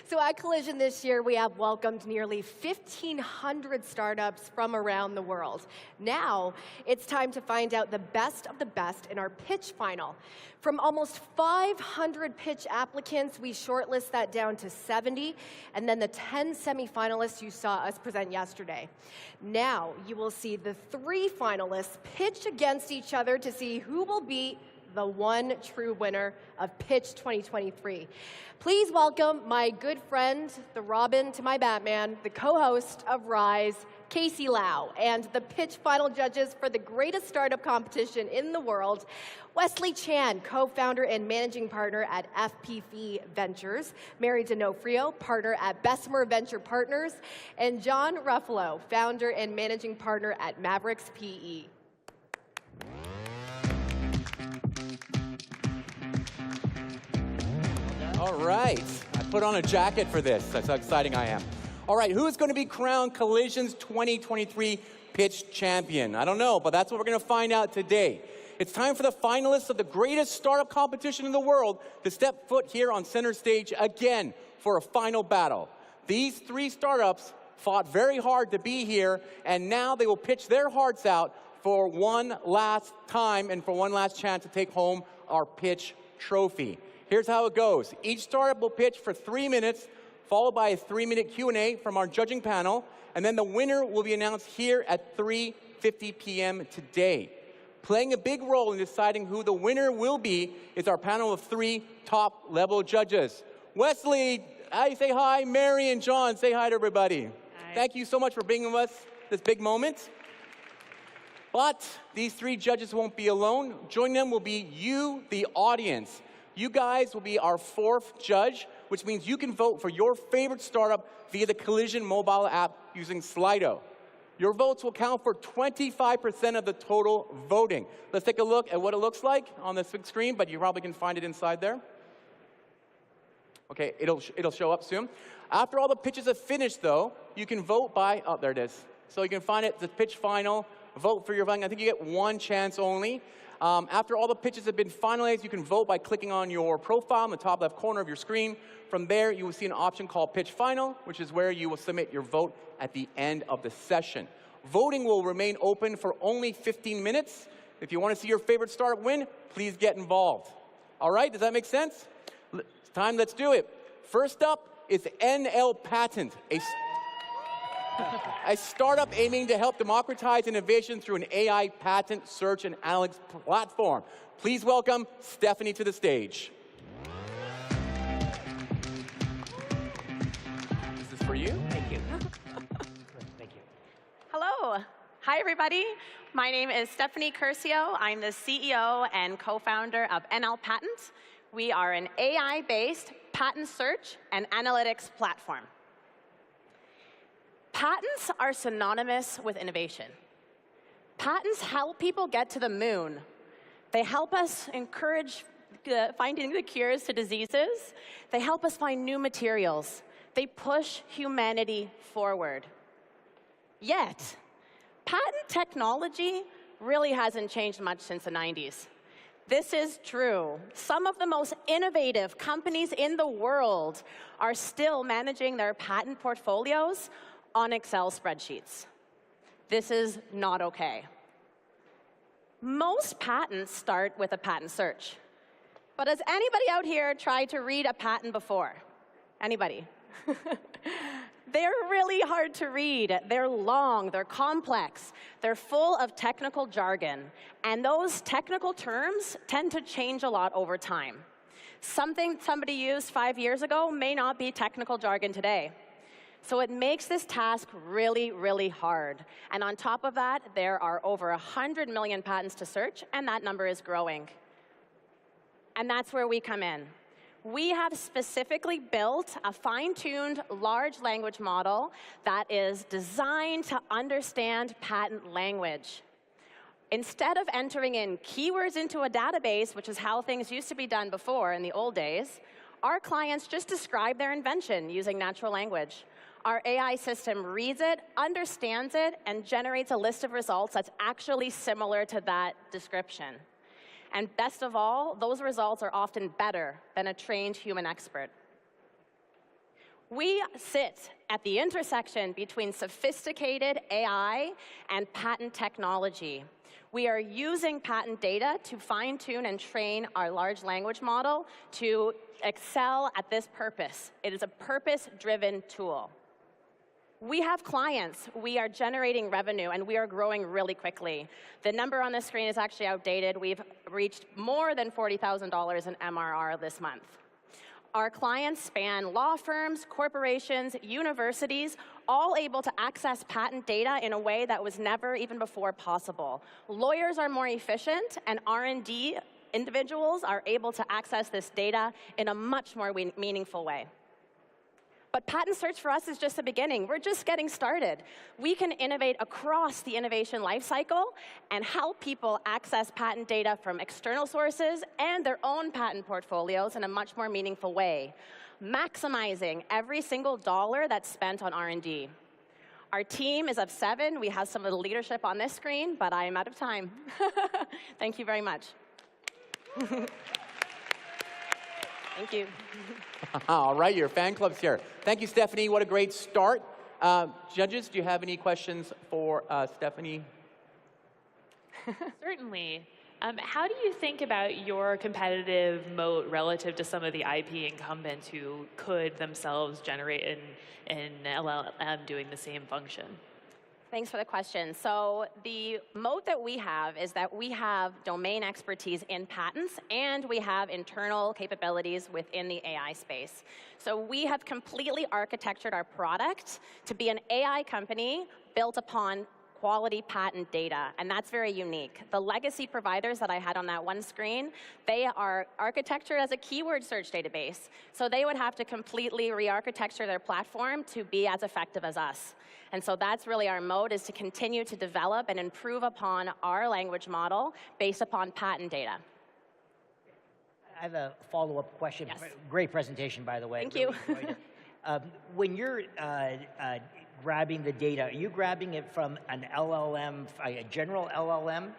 Speaker 13: So at Collision this year, we have welcomed nearly 1,500 startups from around the world. Now, it's time to find out the best of the best in our pitch final. From almost 500 pitch applicants, we shortlist that down to 70, and then the 10 semifinalists you saw us present yesterday. Now, you will see the 3 finalists pitch against each other to see who will beat the one true winner of Pitch 2023. Please welcome my good friend, the Robin to my Batman, the co-host of Rise, Casey Lau, and the pitch final judges for the greatest startup competition in the world, Wesley Chan, co-founder and managing partner at FPV Ventures, Mary D'Onofrio, partner at Bessemer Venture Partners, and John Ruffalo, founder and managing partner at Mavericks PE.
Speaker 14: All right, I put on a jacket for this. That's how exciting I am. All right, who is going to be crowned Collision's 2023 Pitch Champion? I don't know, but that's what we're going to find out today. It's time for the finalists of the greatest startup competition in the world to step foot here on center stage again for a final battle. These 3 startups fought very hard to be here, and now they will pitch their hearts out for one last time and for one last chance to take home our pitch trophy. Here's how it goes. Each startup will pitch for 3 minutes, followed by a 3-minute Q&A from our judging panel, and then the winner will be announced here at 3:50 p.m. today. Playing a big role in deciding who the winner will be is our panel of 3 top-level judges. Wesley, say hi. Mary and John, say hi to everybody. Hi. Thank you so much for being with us this big moment. But these 3 judges won't be alone. Joining them will be you, the audience. You guys will be our 4th judge, which means you can vote for your favorite startup via the Collision mobile app using Slido. Your votes will count for 25% of the total voting. Let's take a look at what it looks like on this big screen, but you probably can find it inside there. Okay, it'll show up soon. After all the pitches have finished, though, you can vote by, oh, there it is. So you can find it, the pitch final, vote for your voting. I think you get 1 chance only. After all the pitches have been finalized, you can vote by clicking on your profile in the top left corner of your screen. From there, you will see an option called Pitch Final, which is where you will submit your vote at the end of the session. Voting will remain open for only 15 minutes. If you want to see your favorite startup win, please get involved. All right, does that make sense? It's time, let's do it. First up is NL Patent, a startup aiming to help democratize innovation through an AI patent search and analytics platform. Please welcome Stephanie to the stage. This is for you.
Speaker 16: Thank you. Thank you. Hello. Hi, everybody. My name is Stephanie Curcio. I'm the CEO and co-founder of NL Patent. We are an AI-based patent search and analytics platform. Patents are synonymous with innovation. Patents help people get to the moon. They help us encourage finding the cures to diseases. They help us find new materials. They push humanity forward. Yet, patent technology really hasn't changed much since the 90s. This is true. Some of the most innovative companies in the world are still managing their patent portfolios on Excel spreadsheets. This is not okay. Most patents start with a patent search. But has anybody out here tried to read a patent before? Anybody? They're really hard to read. They're long, they're complex, they're full of technical jargon. And those technical terms tend to change a lot over time. Something somebody used 5 years ago may not be technical jargon today. So it makes this task really, really hard. And on top of that, there are over 100 million patents to search, and that number is growing. And that's where we come in. We have specifically built a fine-tuned large language model that is designed to understand patent language. Instead of entering in keywords into a database, which is how things used to be done before in the old days, our clients just describe their invention using natural language. Our AI system reads it, understands it, and generates a list of results that's actually similar to that description. And best of all, those results are often better than a trained human expert. We sit at the intersection between sophisticated AI and patent technology. We are using patent data to fine-tune and train our large language model to excel at this purpose. It is a purpose-driven tool. We have clients, we are generating revenue, and we are growing really quickly. The number on the screen is actually outdated. We've reached more than $40,000 in MRR this month. Our clients span law firms, corporations, universities, all able to access patent data in a way that was never even before possible. Lawyers are more efficient, and R&D individuals are able to access this data in a much more meaningful way. But patent search for us is just the beginning. We're just getting started. We can innovate across the innovation lifecycle and help people access patent data from external sources and their own patent portfolios in a much more meaningful way, maximizing every single dollar that's spent on R&D. Our team is of 7. We have some of the leadership on this screen, but I am out of time. Thank you very much. Thank you.
Speaker 14: All right, your fan club's here. Thank you, Stephanie. What a great start. Judges, do you have any questions for Stephanie?
Speaker 17: Certainly. How do you think about your competitive moat relative to some of the IP incumbents who could themselves generate an LLM doing the same function?
Speaker 2: Thanks for the question. So the moat that we have is that we have domain expertise in patents, and we have internal capabilities within the AI space. So we have completely architectured our product to be an AI company built upon quality patent data, and that's very unique. The legacy providers that I had on that one screen, they are architectured as a keyword search database. So they would have to completely re-architecture their platform to be as effective as us. And so that's really our mode, is to continue to develop and improve upon our language model based upon patent data.
Speaker 16: I have a follow-up question.
Speaker 2: Yes.
Speaker 16: Great presentation, by the way.
Speaker 2: Thank you.
Speaker 16: Really enjoyed it. When you're grabbing the data, are you grabbing it from an LLM, a general LLM,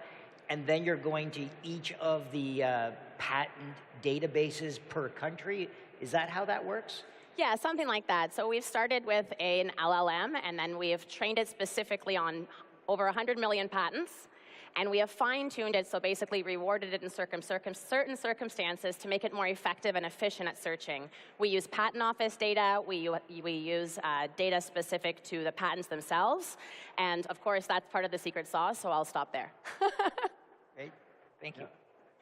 Speaker 16: and then you're going to each of the patent databases per country? Is that how that works?
Speaker 2: Yeah, something like that. So we've started with an LLM, and then we've trained it specifically on
Speaker 16: over 100 million patents. And we have fine-tuned it, so basically rewarded it in certain circumstances to make it more effective and efficient at searching. We use patent office data. We use data specific to the patents themselves. And of course, that's part of the secret sauce, so I'll stop there.
Speaker 4: Great. Thank you.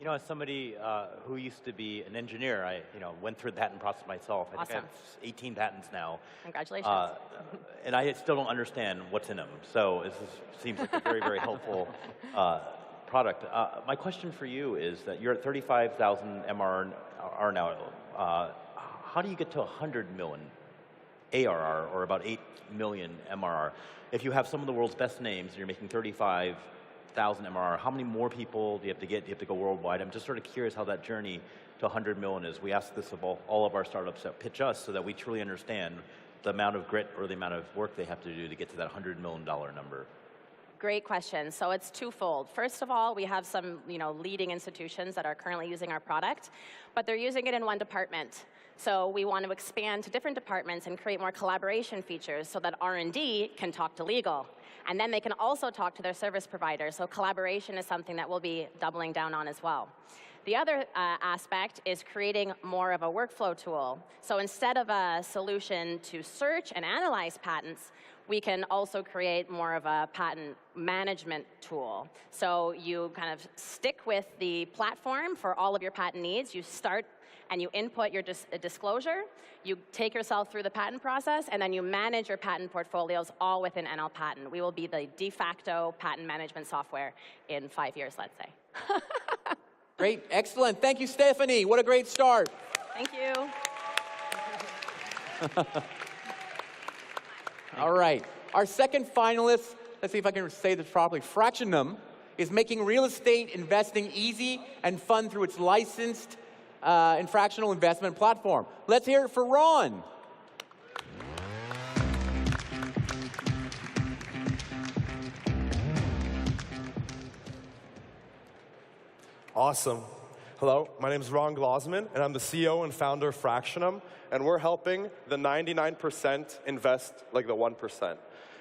Speaker 4: You know, as somebody who used to be an engineer, I went through the patent process myself. I think I have 18 patents now.
Speaker 16: Congratulations.
Speaker 4: And I still don't understand what's in them. So this seems like a very, very helpful product. My question for you is that you're at 35,000 MRR now. How do you get to 100 million ARR, or about 8 million MRR? If you have some of the world's best names, and you're making 35,000 MRR, how many more people do you have to get? Do you have to go worldwide? I'm just sort of curious how that journey to 100 million is. We ask this of all of our startups that pitch us so that we truly understand the amount of grit or the amount of work they have to do to get to that $100 million number.
Speaker 16: Great question. So it's twofold. First of all, we have some leading institutions that are currently using our product, but they're using it in one department. So we want to expand to different departments and create more collaboration features so that R&D can talk to legal. And then they can also talk to their service providers. So collaboration is something that we'll be doubling down on as well. The other aspect is creating more of a workflow tool. So instead of a solution to search and analyze patents, we can also create more of a patent management tool. So you kind of stick with the platform for all of your patent needs. You start and you input your disclosure, you take yourself through the patent process, and then you manage your patent portfolios all within NL Patent. We will be the de facto patent management software in 5 years, let's say.
Speaker 14: Great, excellent. Thank you, Stephanie. What a great start.
Speaker 16: Thank you.
Speaker 14: All right, our second finalist, let's see if I can say this properly, Fractionum, is making real estate investing easy and fun through its licensed and fractional investment platform. Let's hear it for Ron.
Speaker 18: Awesome. Hello, my name is Ron Glosman, and I'm the CEO and founder of Fractionum, and we're helping the 99% invest like the 1%.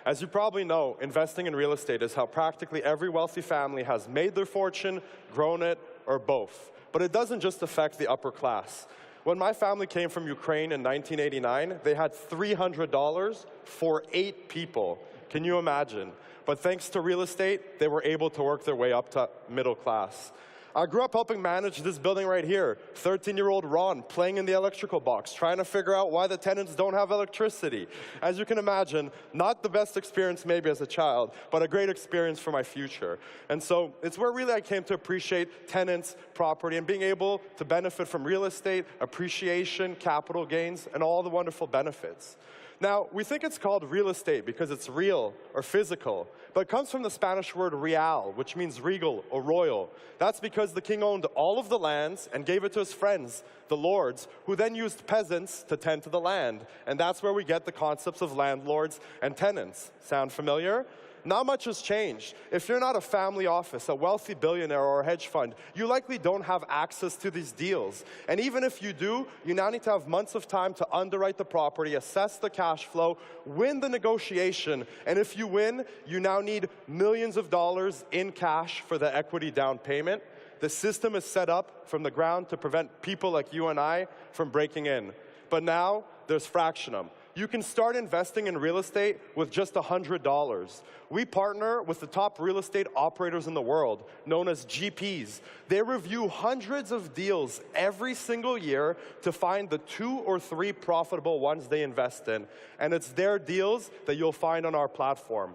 Speaker 18: As you probably know, investing in real estate is how practically every wealthy family has made their fortune, grown it, or both. But it doesn't just affect the upper class. When my family came from Ukraine in 1989, they had $300 for 8 people. Can you imagine? But thanks to real estate, they were able to work their way up to middle class. I grew up helping manage this building right here. 13-year-old Ron playing in the electrical box, trying to figure out why the tenants don't have electricity. As you can imagine, not the best experience maybe as a child, but a great experience for my future. And so it's where really I came to appreciate tenants, property, and being able to benefit from real estate, appreciation, capital gains, and all the wonderful benefits. Now, we think it's called real estate because it's real or physical, but it comes from the Spanish word real, which means regal or royal. That's because the king owned all of the lands and gave it to his friends, the lords, who then used peasants to tend to the land. And that's where we get the concepts of landlords and tenants. Sound familiar? Not much has changed. If you're not a family office, a wealthy billionaire, or a hedge fund, you likely don't have access to these deals. And even if you do, you now need to have months of time to underwrite the property, assess the cash flow, win the negotiation, and if you win, you now need millions of dollars in cash for the equity down payment. The system is set up from the ground to prevent people like you and I from breaking in. But now, there's Fractionum. You can start investing in real estate with just $100. We partner with the top real estate operators in the world, known as GPs. They review hundreds of deals every single year to find the 2 or 3 profitable ones they invest in. And it's their deals that you'll find on our platform.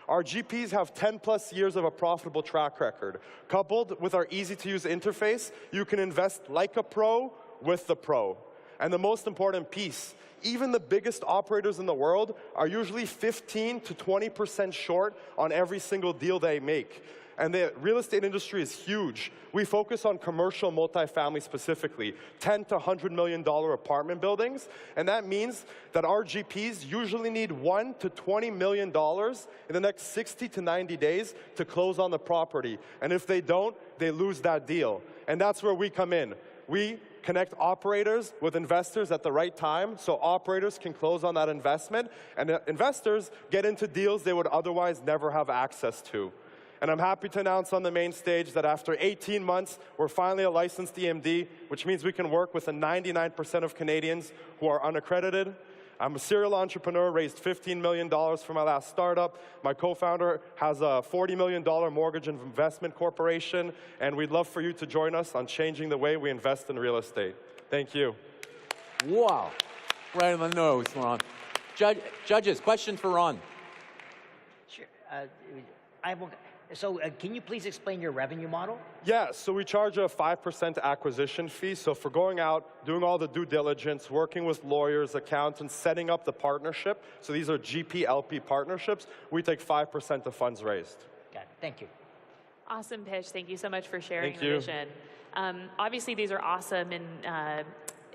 Speaker 18: Our GPs have 10+ years of a profitable track record. Coupled with our easy-to-use interface, you can invest like a pro with the pro. And the most important piece, even the biggest operators in the world are usually 15 to 20% short on every single deal they make. And the real estate industry is huge. We focus on commercial multifamily specifically, $10 to $100 million apartment buildings. And that means that our GPs usually need $1 to $20 million in the next 60 to 90 days to close on the property. And if they don't, they lose that deal. And that's where we come in. we connect operators with investors at the right time so operators can close on that investment and investors get into deals they would otherwise never have access to. And I'm happy to announce on the main stage that after 18 months, we're finally a licensed EMD, which means we can work with the 99% of Canadians who are unaccredited. I'm a serial entrepreneur, raised $15 million for my last startup. My co-founder has a $40 million mortgage and investment corporation, and we'd love for you to join us on changing the way we invest in real estate. Thank you.
Speaker 14: Wow. Right on the nose, Ron. Judges, questions for Ron?
Speaker 19: Sure. Can you please explain your revenue model?
Speaker 18: Yeah, so we charge a 5% acquisition fee. So for going out, doing all the due diligence, working with lawyers, accountants, setting up the partnership, so these are GP-LP partnerships, we take 5% of funds raised.
Speaker 19: Got it. Thank you.
Speaker 17: Awesome pitch. Thank you so much for sharing
Speaker 18: Thank
Speaker 17: the
Speaker 18: you.
Speaker 17: vision. Obviously, these are awesome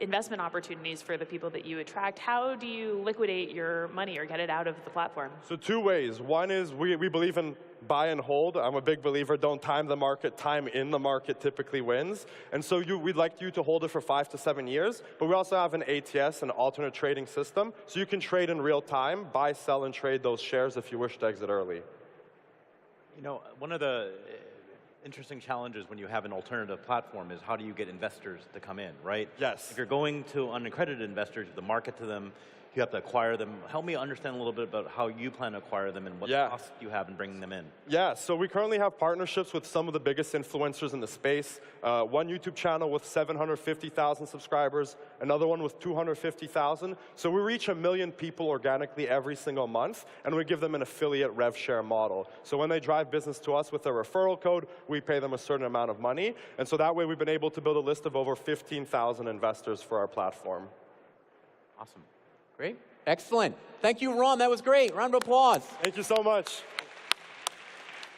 Speaker 17: investment opportunities for the people that you attract. How do you liquidate your money or get it out of the platform?
Speaker 18: So two ways. One is we believe in buy and hold. I'm a big believer, don't time the market. Time in the market typically wins. And so we'd like you to hold it for 5 to 7 years. But we also have an ATS, an alternate trading system. So you can trade in real time, buy, sell, and trade those shares if you wish to exit early.
Speaker 4: You know, one of the interesting challenges when you have an alternative platform is how do you get investors to come in, right?
Speaker 18: Yes.
Speaker 4: If you're going to unaccredited investors, you have to market to them, you have to acquire them. Help me understand a little bit about how you plan to acquire them and what costs you have in bringing them in.
Speaker 18: Yeah, so we currently have partnerships with some of the biggest influencers in the space. One YouTube channel with 750,000 subscribers, another one with 250,000. So we reach 1 million people organically every single month, and we give them an affiliate rev share model. So when they drive business to us with a referral code, we pay them a certain amount of money. And so that way we've been able to build a list of over 15,000 investors for our platform.
Speaker 4: Awesome.
Speaker 14: Great. Excellent. Thank you, Ron. That was great. Round of applause.
Speaker 18: Thank you so much.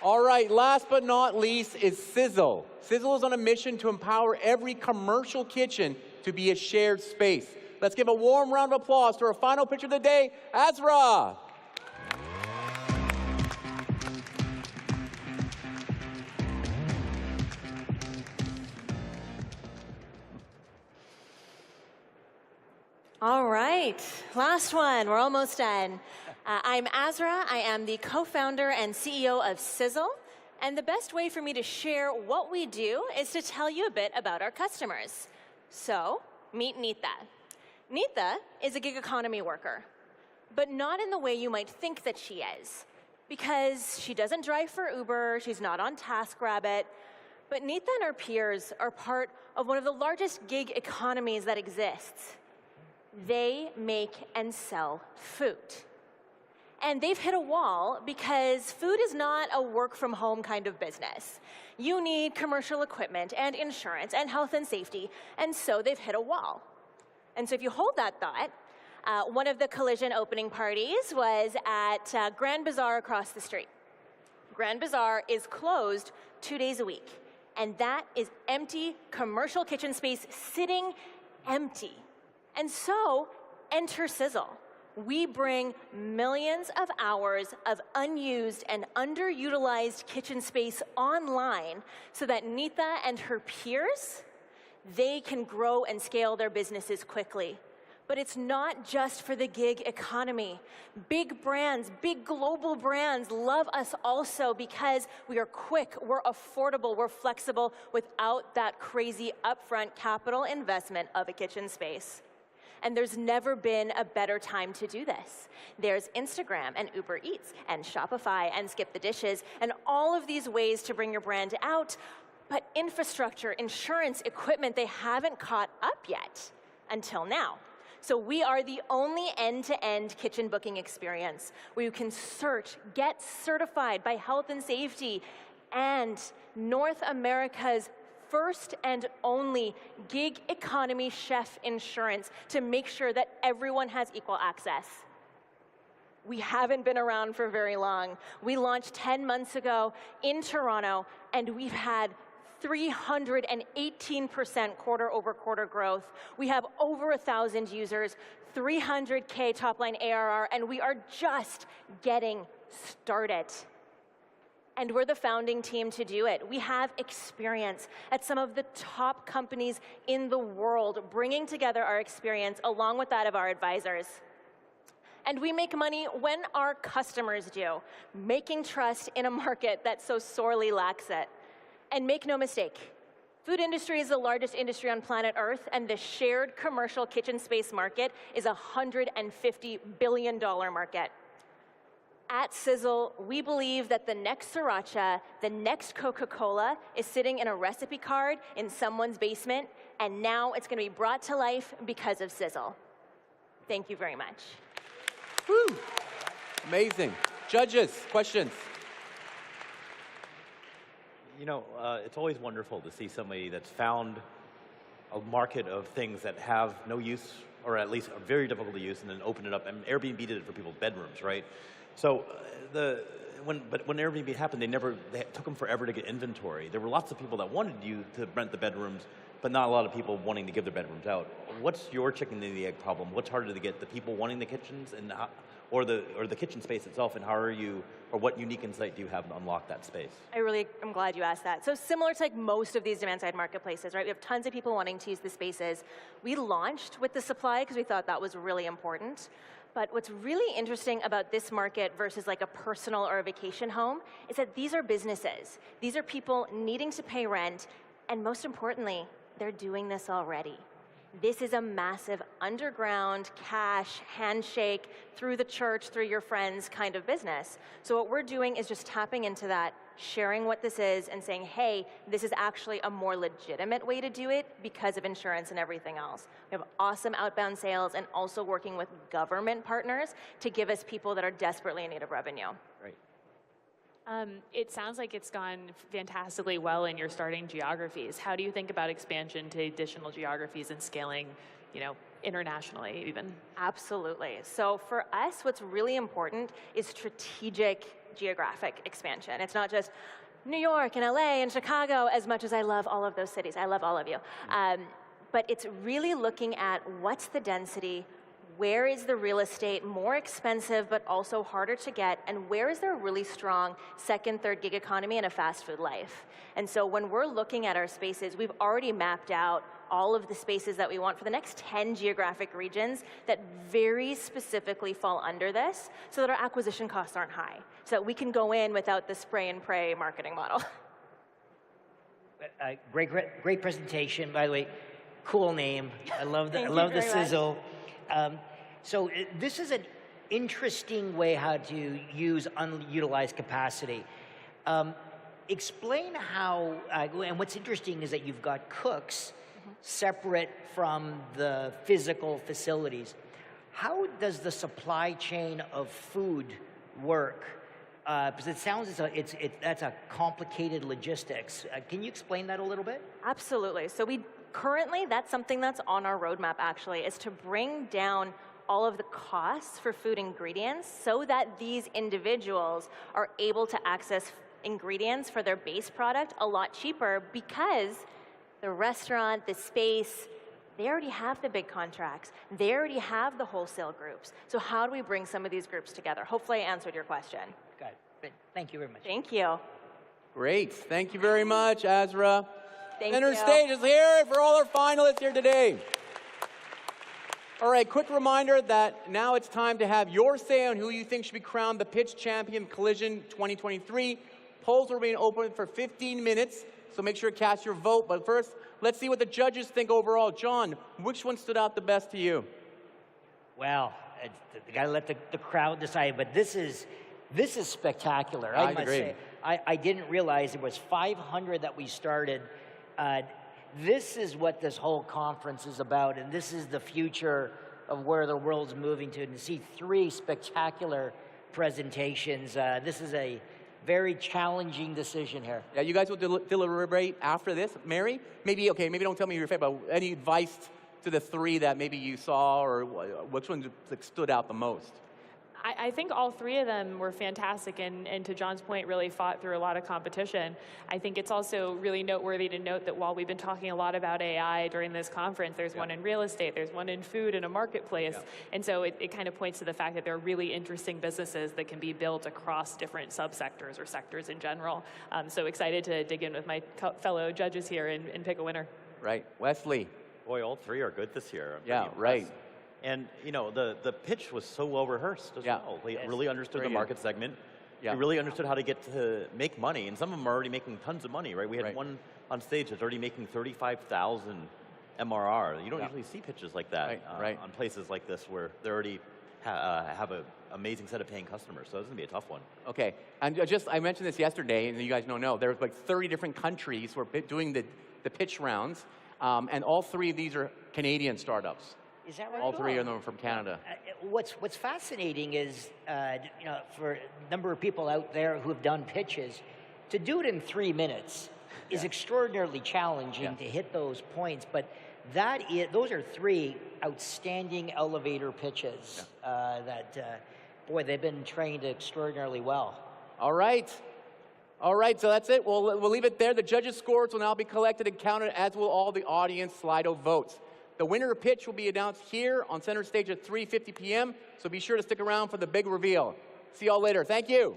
Speaker 14: All right, last but not least is Sizzle. Sizzle is on a mission to empower every commercial kitchen to be a shared space. Let's give a warm round of applause to our final pitcher of the day, Azra.
Speaker 20: All right, last one. We're almost done. I'm Azra. I am the co-founder and CEO of Sizzle. And the best way for me to share what we do is to tell you a bit about our customers. So, meet Neetha. Neetha is a gig economy worker, but not in the way you might think that she is, because she doesn't drive for Uber, she's not on TaskRabbit, but Neetha and her peers are part of one of the largest gig economies that exists. They make and sell food. And they've hit a wall because food is not a work-from-home kind of business. You need commercial equipment and insurance and health and safety, and so they've hit a wall. And so if you hold that thought, one of the Collision opening parties was at Grand Bazaar across the street. Grand Bazaar is closed 2 days a week, and that is empty commercial kitchen space sitting empty. And so, enter Sizzle. We bring millions of hours of unused and underutilized kitchen space online so that Neetha and her peers, they can grow and scale their businesses quickly. But it's not just for the gig economy. Big brands, big global brands love us also because we are quick, we're affordable, we're flexible without that crazy upfront capital investment of a kitchen space. And there's never been a better time to do this. There's Instagram and Uber Eats and Shopify and Skip the Dishes and all of these ways to bring your brand out. But infrastructure, insurance, equipment, they haven't caught up yet until now. So we are the only end-to-end kitchen booking experience where you can search, get certified by health and safety, and North America's first and only gig economy chef insurance to make sure that everyone has equal access. We haven't been around for very long. We launched 10 months ago in Toronto, and we've had 318% quarter-over-quarter growth. We have over 1,000 users, 300K top-line ARR, and we are just getting started. And we're the founding team to do it. We have experience at some of the top companies in the world, bringing together our experience along with that of our advisors. And we make money when our customers do, making trust in a market that so sorely lacks it. And make no mistake, food industry is the largest industry on planet Earth, and the shared commercial kitchen space market is a $150 billion market. At Sizzle, we believe that the next Sriracha, the next Coca-Cola is sitting in a recipe card in someone's basement, and now it's going to be brought to life because of Sizzle. Thank you very much.
Speaker 14: Woo. Amazing. Judges, questions?
Speaker 4: You know, it's always wonderful to see somebody that's found a market of things that have no use, or at least are very difficult to use, and then open it up. And Airbnb did it for people's bedrooms, right? So when Airbnb happened, they took them forever to get inventory. There were lots of people that wanted you to rent the bedrooms, but not a lot of people wanting to give their bedrooms out. What's your chicken and the egg problem? What's harder to get, the people wanting the kitchens, and or the kitchen space itself, and how are you, or what unique insight do you have to unlock that space?
Speaker 20: I really am glad you asked that. So similar to like most of these demand-side marketplaces, right? We have tons of people wanting to use the spaces. We launched with the supply because we thought that was really important. But what's really interesting about this market versus like a personal or a vacation home is that these are businesses. These are people needing to pay rent, and most importantly, they're doing this already. This is a massive underground, cash, handshake, through the church, through your friends kind of business. So what we're doing is just tapping into that, sharing what this is, and saying, hey, this is actually a more legitimate way to do it because of insurance and everything else. We have awesome outbound sales and also working with government partners to give us people that are desperately in need of revenue.
Speaker 4: Right.
Speaker 17: It sounds like it's gone fantastically well in your starting geographies. How do you think about expansion to additional geographies and scaling, internationally even?
Speaker 20: Absolutely. So for us, what's really important is strategic geographic expansion. It's not just New York and LA and Chicago, as much as I love all of those cities. I love all of you. But it's really looking at what's the density, where is the real estate more expensive but also harder to get, and where is there a really strong second, third gig economy and a fast food life? And so when we're looking at our spaces, we've already mapped out all of the spaces that we want for the next 10 geographic regions that very specifically fall under this so that our acquisition costs aren't high, so that we can go in without the spray and pray marketing model.
Speaker 19: Great presentation, by the way. Cool name. I love the
Speaker 20: very
Speaker 19: sizzle. So this is an interesting way how to use unutilized capacity. Explain how, and what's interesting is that you've got cooks separate from the physical facilities. How does the supply chain of food work? Because it sounds as though that's a complicated logistics. Can you explain that a little bit?
Speaker 20: Absolutely. So currently, that's something that's on our roadmap, actually, is to bring down all of the costs for food ingredients so that these individuals are able to access ingredients for their base product a lot cheaper, because the restaurant, the space, they already have the big contracts. They already have the wholesale groups. So how do we bring some of these groups together? Hopefully I answered your question.
Speaker 19: Got it. Thank you very much.
Speaker 20: Thank you.
Speaker 14: Great. Thank you very much, Azra.
Speaker 20: Thank
Speaker 14: Center
Speaker 20: you.
Speaker 14: stage is here for all our finalists here today. All right, quick reminder that now it's time to have your say on who you think should be crowned the Pitch Champion Collision 2023. Polls will remain open for 15 minutes, so make sure to cast your vote. But first, let's see what the judges think overall. John, which one stood out the best to you?
Speaker 19: Well, you got to let the crowd decide, but this is spectacular.
Speaker 14: I
Speaker 19: must
Speaker 14: agree.
Speaker 19: say. I didn't realize it was 500 that we started. This is what this whole conference is about, and this is the future of where the world's moving to. And to see 3 spectacular presentations, this is a very challenging decision here.
Speaker 14: Yeah, you guys will deliberate after this. Mary, maybe don't tell me your favorite, but any advice to the 3 that maybe you saw, or which one stood out the most?
Speaker 17: I think all three of them were fantastic, and to John's point, really fought through a lot of competition. I think it's also really noteworthy to note that while we've been talking a lot about AI during this conference, there's one in real estate, there's one in food and a marketplace, and so it kind of points to the fact that there are really interesting businesses that can be built across different subsectors or sectors in general. So excited to dig in with my fellow judges here and pick a winner.
Speaker 14: Right. Wesley.
Speaker 4: Boy, all three are good this year.
Speaker 14: Yeah, right.
Speaker 4: And you know, the pitch was so well rehearsed as well. They really understood the market segment.
Speaker 14: Yeah.
Speaker 4: They really understood how to get to make money, and some of them are already making tons of money, right? We had one on stage that's already making 35,000 MRR. You don't usually see pitches like that on places like this where they already have an amazing set of paying customers. So it's going to be a tough one.
Speaker 14: Okay, and I mentioned this yesterday, and you guys don't know, there's like 30 different countries who are doing the pitch rounds, and all three of these are Canadian startups.
Speaker 19: Is that right?
Speaker 14: All three of them are from Canada.
Speaker 19: What's fascinating is, you know, for a number of people out there who have done pitches, to do it in 3 minutes is extraordinarily challenging to hit those points. But those are three outstanding elevator pitches that, boy, they've been trained extraordinarily well.
Speaker 14: All right. All right, so that's it. We'll leave it there. The judges' scores will now be collected and counted, as will all the audience Slido votes. The winner pitch will be announced here on center stage at 3:50 p.m., so be sure to stick around for the big reveal. See y'all later. Thank you.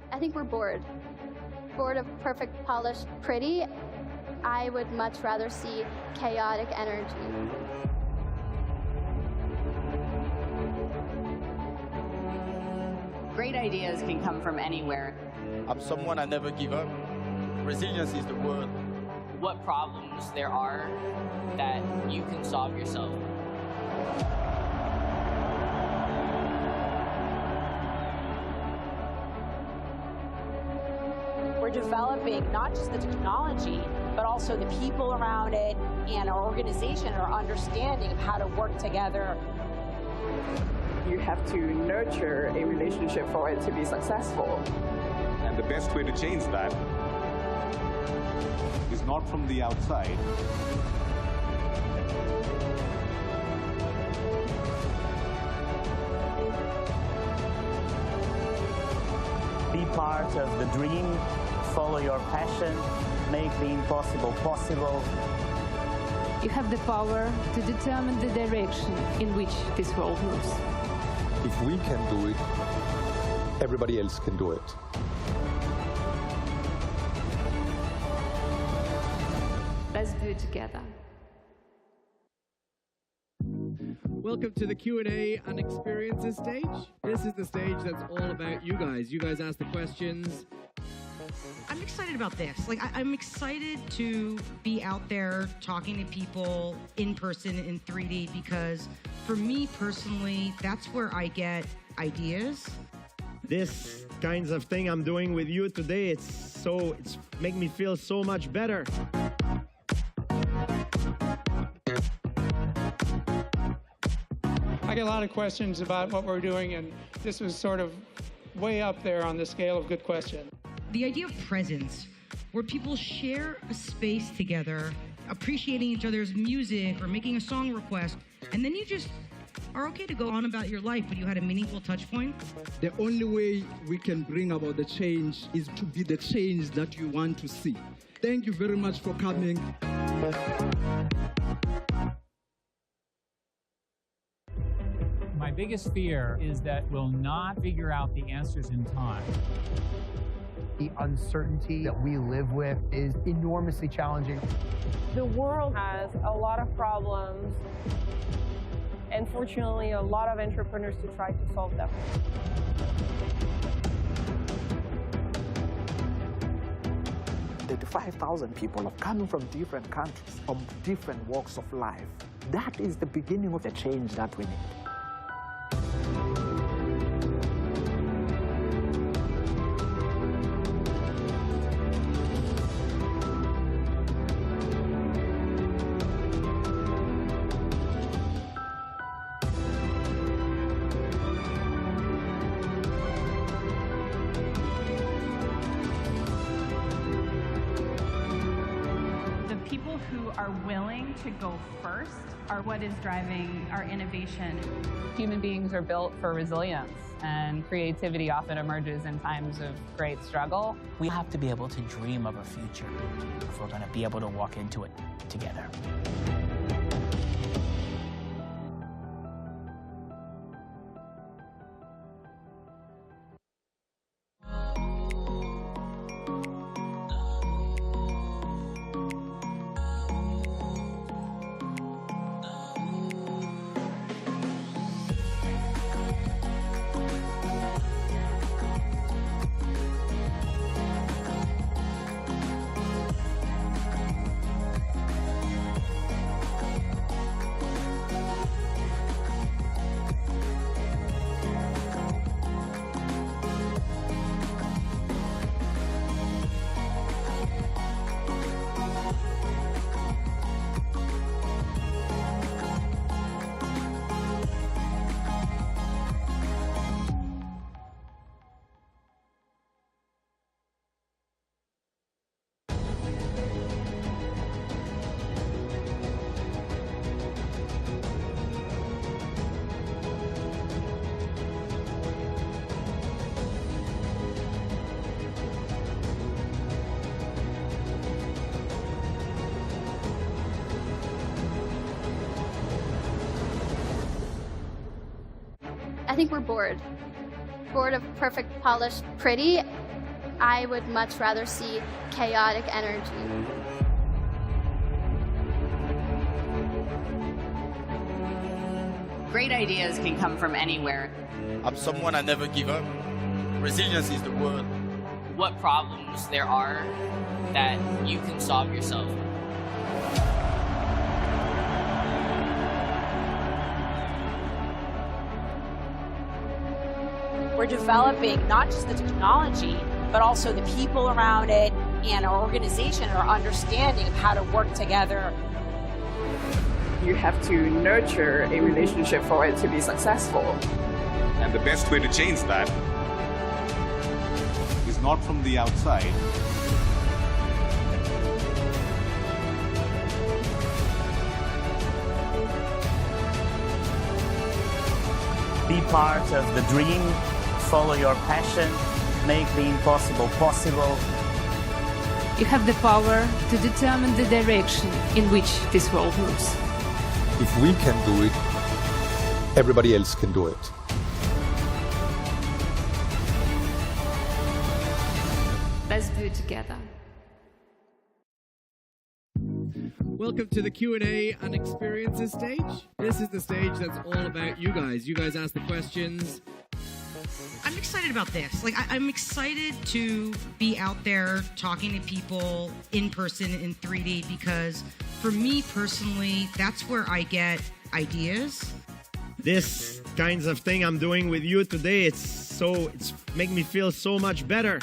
Speaker 3: I think we're bored. Bored of perfect, polished, pretty. I would much rather see chaotic energy.
Speaker 5: Great ideas can come from anywhere.
Speaker 23: I'm someone I never give up. Resilience is the word.
Speaker 5: What problems there are that you can solve yourself.
Speaker 24: We're developing not just the technology, but also the people around it, and our organization are understanding of how to work together.
Speaker 25: You have to nurture a relationship for it to be successful.
Speaker 26: And the best way to change that is not from the outside.
Speaker 27: Be part of the dream, follow your passion, make the impossible possible.
Speaker 28: You have the power to determine the direction in which this world moves.
Speaker 26: If we can do it, everybody else can do it.
Speaker 28: Let's do it together.
Speaker 29: Welcome to the Q&A and Experiences stage. This is the stage that's all about you guys. You guys ask the questions.
Speaker 30: I'm excited about this. I'm excited to be out there talking to people in person in 3D because for me personally, that's where I get ideas.
Speaker 31: This kinds of thing I'm doing with you today, it's making me feel so much better.
Speaker 32: I get a lot of questions about what we're doing, and this was sort of way up there on the scale of good question.
Speaker 30: The idea of presence, where people share a space together, appreciating each other's music or making a song request, and then you just are okay to go on about your life, but you had a meaningful touch point.
Speaker 31: The only way we can bring about the change is to be the change that you want to see. Thank you very much for coming.
Speaker 33: My biggest fear is that we'll not figure out the answers in time.
Speaker 34: The uncertainty that we live with is enormously challenging.
Speaker 35: The world has a lot of problems, and fortunately, a lot of entrepreneurs to try to solve them.
Speaker 36: The 5,000 people are coming from different countries, from different walks of life. That is the beginning of the change that we need.
Speaker 1: who are willing to go first are what is driving our innovation.
Speaker 2: Human beings are built for resilience, and creativity often emerges in times of great struggle.
Speaker 6: We have to be able to dream of a future if we're going to be able to walk into it together.
Speaker 3: I think we're bored. Bored of perfect, polished, pretty. I would much rather see chaotic energy.
Speaker 7: Great ideas can come from anywhere.
Speaker 23: I'm someone I never give up. Resilience is the word.
Speaker 5: What problems there are that you can solve yourself.
Speaker 24: We're developing not just the technology, but also the people around it and our organization, our understanding of how to work together.
Speaker 25: You have to nurture a relationship for it to be successful.
Speaker 8: And the best way to change that is not from the outside.
Speaker 27: Be part of the dream, follow your passion, make the impossible possible.
Speaker 28: You have the power to determine the direction in which this world moves.
Speaker 26: If we can do it, everybody else can do it.
Speaker 28: Let's do it together.
Speaker 29: Welcome to the Q&A and experiences stage. This is the stage that's all about you guys. You guys ask the questions.
Speaker 30: I'm excited about this. I'm excited to be out there talking to people in person in 3D because for me personally, that's where I get ideas.
Speaker 9: This kinds of thing I'm doing with you today, it's make me feel so much better.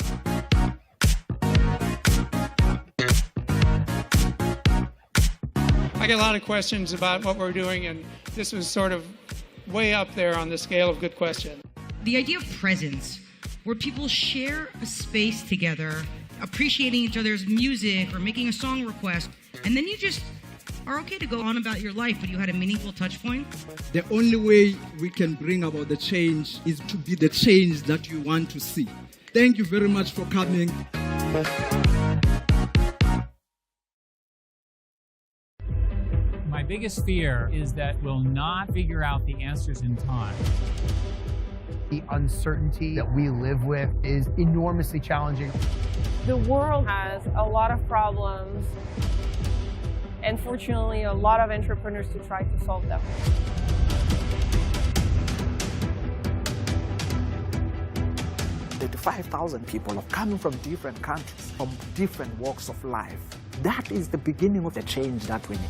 Speaker 32: I get a lot of questions about what we're doing, and this was sort of way up there on the scale of good question.
Speaker 30: The idea of presence, where people share a space together, appreciating each other's music or making a song request, and then you just are okay to go on about your life, but you had a meaningful touch point.
Speaker 31: The only way we can bring about the change is to be the change that you want to see. Thank you very much for coming.
Speaker 33: My biggest fear is that we'll not figure out the answers in time.
Speaker 34: The uncertainty that we live with is enormously challenging.
Speaker 35: The world has a lot of problems, and fortunately, a lot of entrepreneurs to try to solve them.
Speaker 36: The 5,000 people are coming from different countries, from different walks of life. That is the beginning of the change that we need.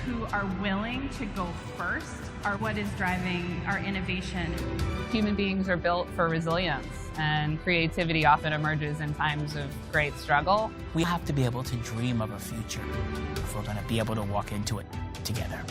Speaker 1: who are willing to go first are what is driving our innovation.
Speaker 2: Human beings are built for resilience, and creativity often emerges in times of great struggle.
Speaker 6: We have to be able to dream of a future if we're going to be able to walk into it together.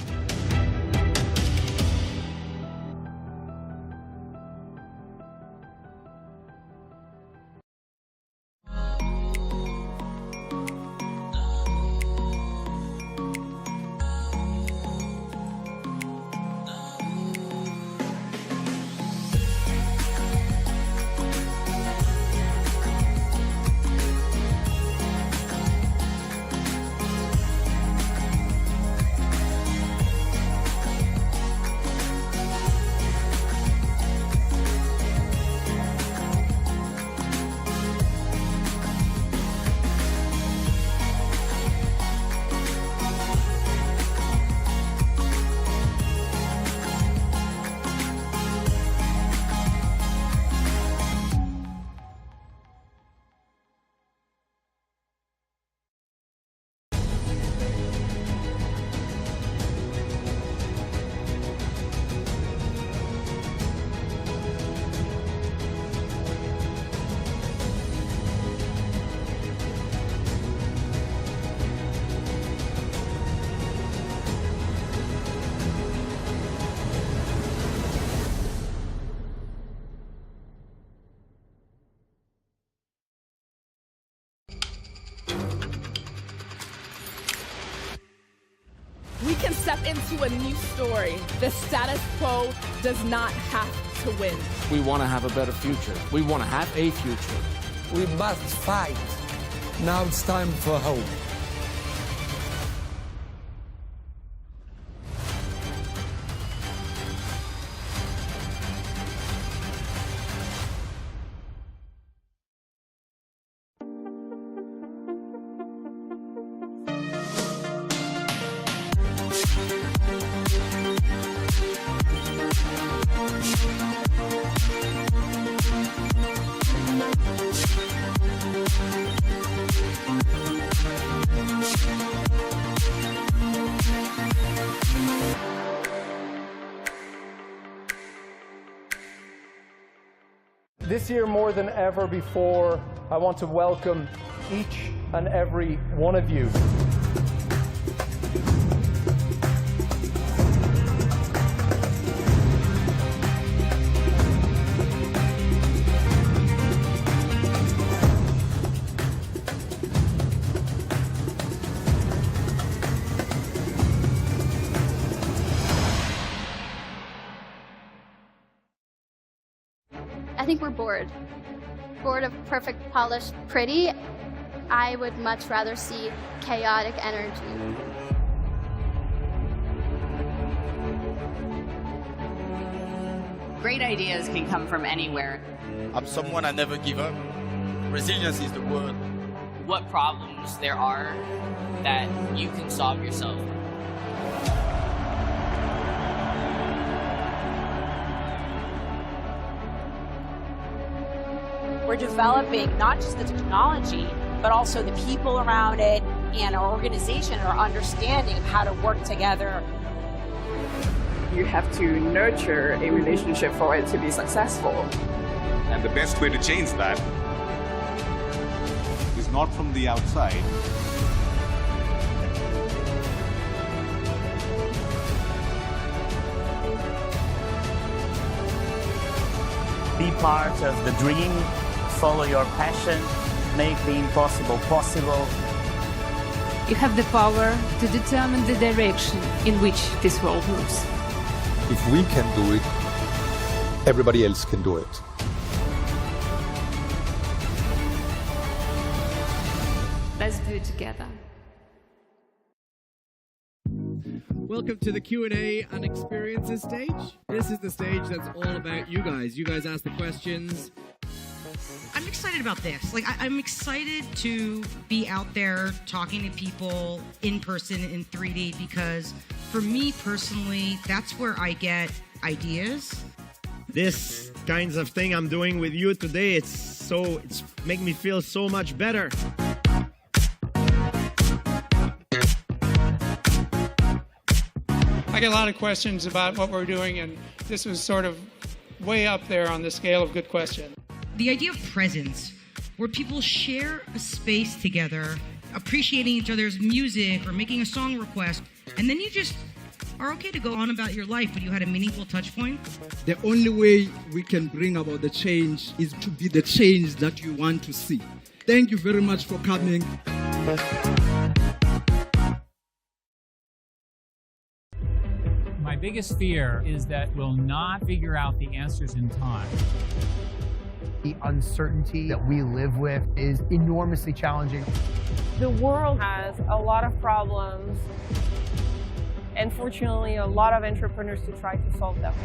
Speaker 4: We can step into a new story. The status quo does not have to win.
Speaker 10: We want to have a better future. We want to have a future.
Speaker 11: We must fight. Now it's time for hope.
Speaker 12: This year, more than ever before, I want to welcome each and every one of you.
Speaker 3: I think we're bored. Bored of perfect, polished, pretty. I would much rather see chaotic energy.
Speaker 7: Great ideas can come from anywhere.
Speaker 23: I'm someone I never give up. Resilience is the word.
Speaker 5: What problems there are that you can solve yourself.
Speaker 24: We're developing not just the technology, but also the people around it and our organization, our understanding of how to work together.
Speaker 25: You have to nurture a relationship for it to be successful.
Speaker 8: And the best way to change that is not from the outside.
Speaker 27: Be part of the dream, follow your passion, make the impossible possible.
Speaker 28: You have the power to determine the direction in which this world moves.
Speaker 26: If we can do it, everybody else can do it.
Speaker 28: Let's do it together.
Speaker 29: Welcome to the Q&A and experiences stage. This is the stage that's all about you guys. You guys ask the questions.
Speaker 30: I'm excited about this. I'm excited to be out there talking to people in person in 3D because for me personally, that's where I get ideas.
Speaker 9: This kinds of thing I'm doing with you today, it's make me feel so much better.
Speaker 13: I get a lot of questions about what we're doing, and this was sort of way up there on the scale of good question.
Speaker 30: The idea of presence, where people share a space together, appreciating each other's music or making a song request, and then you just are okay to go on about your life, but you had a meaningful touch point.
Speaker 29: The only way we can bring about the change is to be the change that you want to see. Thank you very much for coming.
Speaker 14: My biggest fear is that we'll not figure out the answers in time.
Speaker 15: The uncertainty that we live with is enormously challenging.
Speaker 16: The world has a lot of problems, and fortunately a lot of entrepreneurs to try to solve them.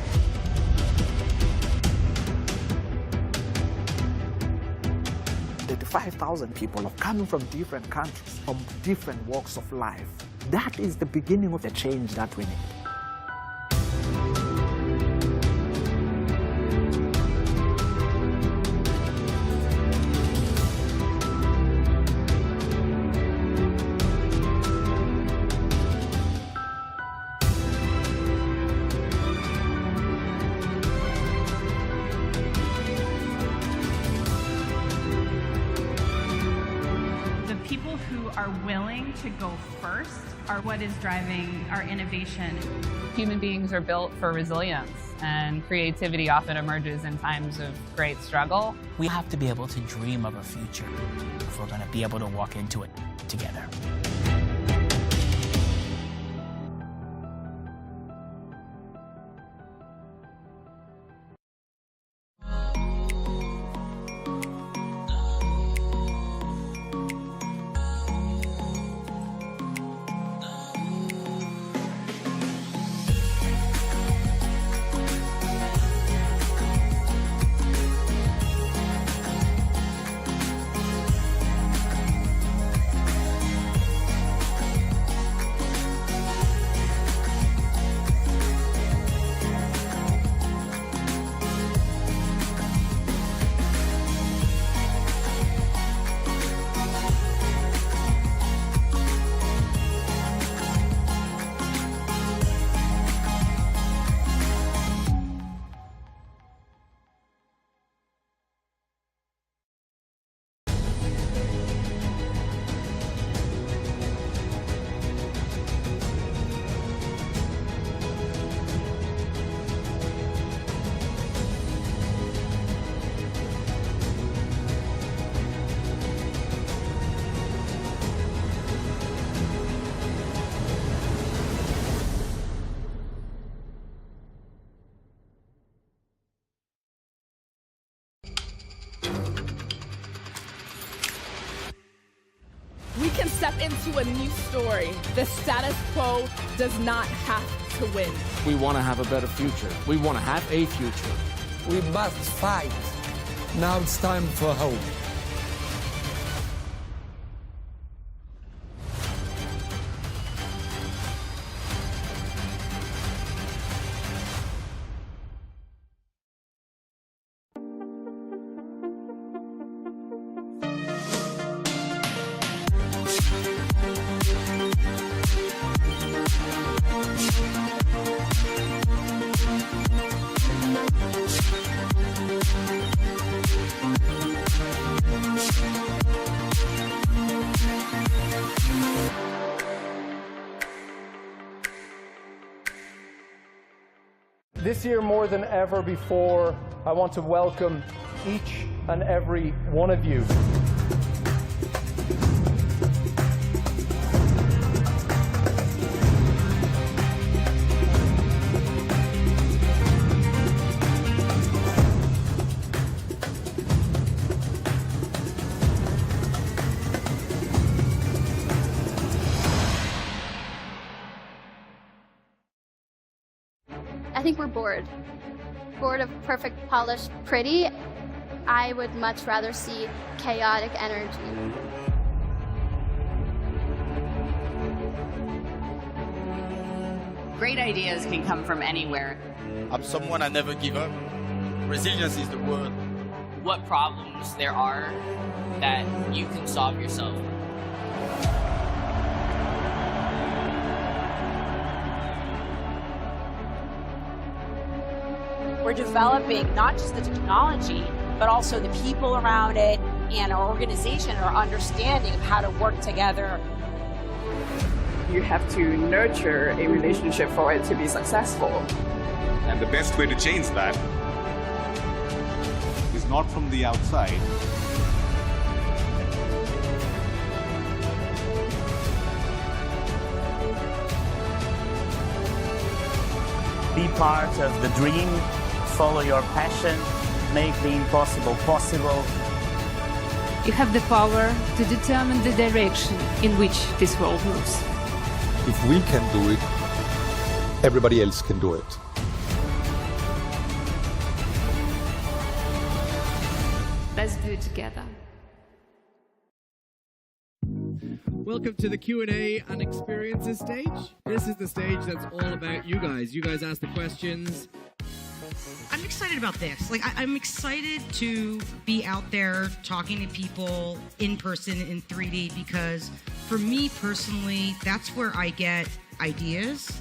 Speaker 17: The 5,000 people are coming from different countries, from different walks of life. That is the beginning of the change that we need.
Speaker 1: People who are willing to go first are what is driving our innovation.
Speaker 2: Human beings are built for resilience, and creativity often emerges in times of great struggle.
Speaker 6: We have to be able to dream of a future if we're going to be able to walk into it together.
Speaker 4: We can step into a new story. The status quo does not have to win.
Speaker 10: We want to have a better future. We want to have a future.
Speaker 11: We must fight. Now it's time for hope.
Speaker 12: This year, more than ever before, I want to welcome each and every one of you.
Speaker 3: I think we're bored. Bored of perfect, polished, pretty. I would much rather see chaotic energy.
Speaker 7: Great ideas can come from anywhere.
Speaker 23: I'm someone I never give up. Resilience is the word.
Speaker 5: What problems there are that you can solve yourself.
Speaker 7: We're developing not just the technology, but also the people around it, and our organization, our understanding of how to work together.
Speaker 8: You have to nurture a relationship for it to be successful.
Speaker 18: And the best way to change that is not from the outside.
Speaker 19: Be part of the dream, follow your passion, make the impossible possible.
Speaker 28: You have the power to determine the direction in which this world moves.
Speaker 11: If we can do it, everybody else can do it.
Speaker 28: Let's do it together.
Speaker 29: Welcome to the Q&A and experiences stage. This is the stage that's all about you guys. You guys ask the questions.
Speaker 30: I'm excited about this. I'm excited to be out there talking to people in person in 3D because for me personally, that's where I get ideas.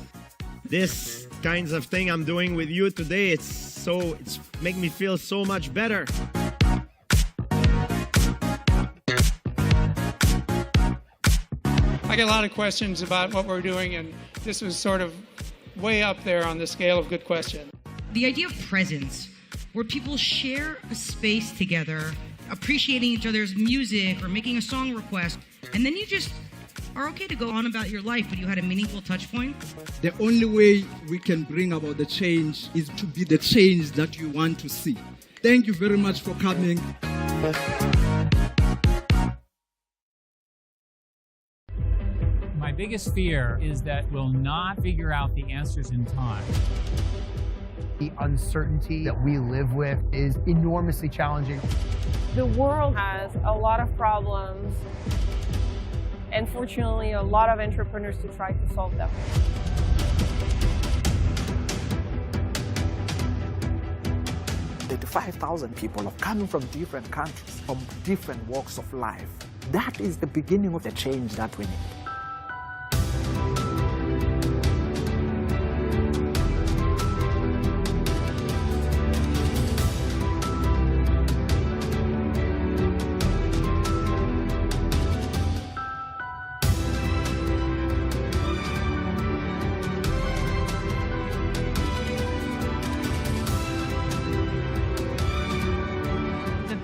Speaker 9: This kinds of thing I'm doing with you today, it's make me feel so much better.
Speaker 13: I get a lot of questions about what we're doing, and this was sort of way up there on the scale of good question.
Speaker 30: The idea of presence, where people share a space together, appreciating each other's music or making a song request, and then you just are okay to go on about your life, but you had a meaningful touch point.
Speaker 29: The only way we can bring about the change is to be the change that you want to see. Thank you very much for coming.
Speaker 14: My biggest fear is that we'll not figure out the answers in time.
Speaker 15: The uncertainty that we live with is enormously challenging.
Speaker 16: The world has a lot of problems, and fortunately, a lot of entrepreneurs to try to solve them.
Speaker 17: The 5,000 people have come from different countries, from different walks of life. That is the beginning of the change that we need.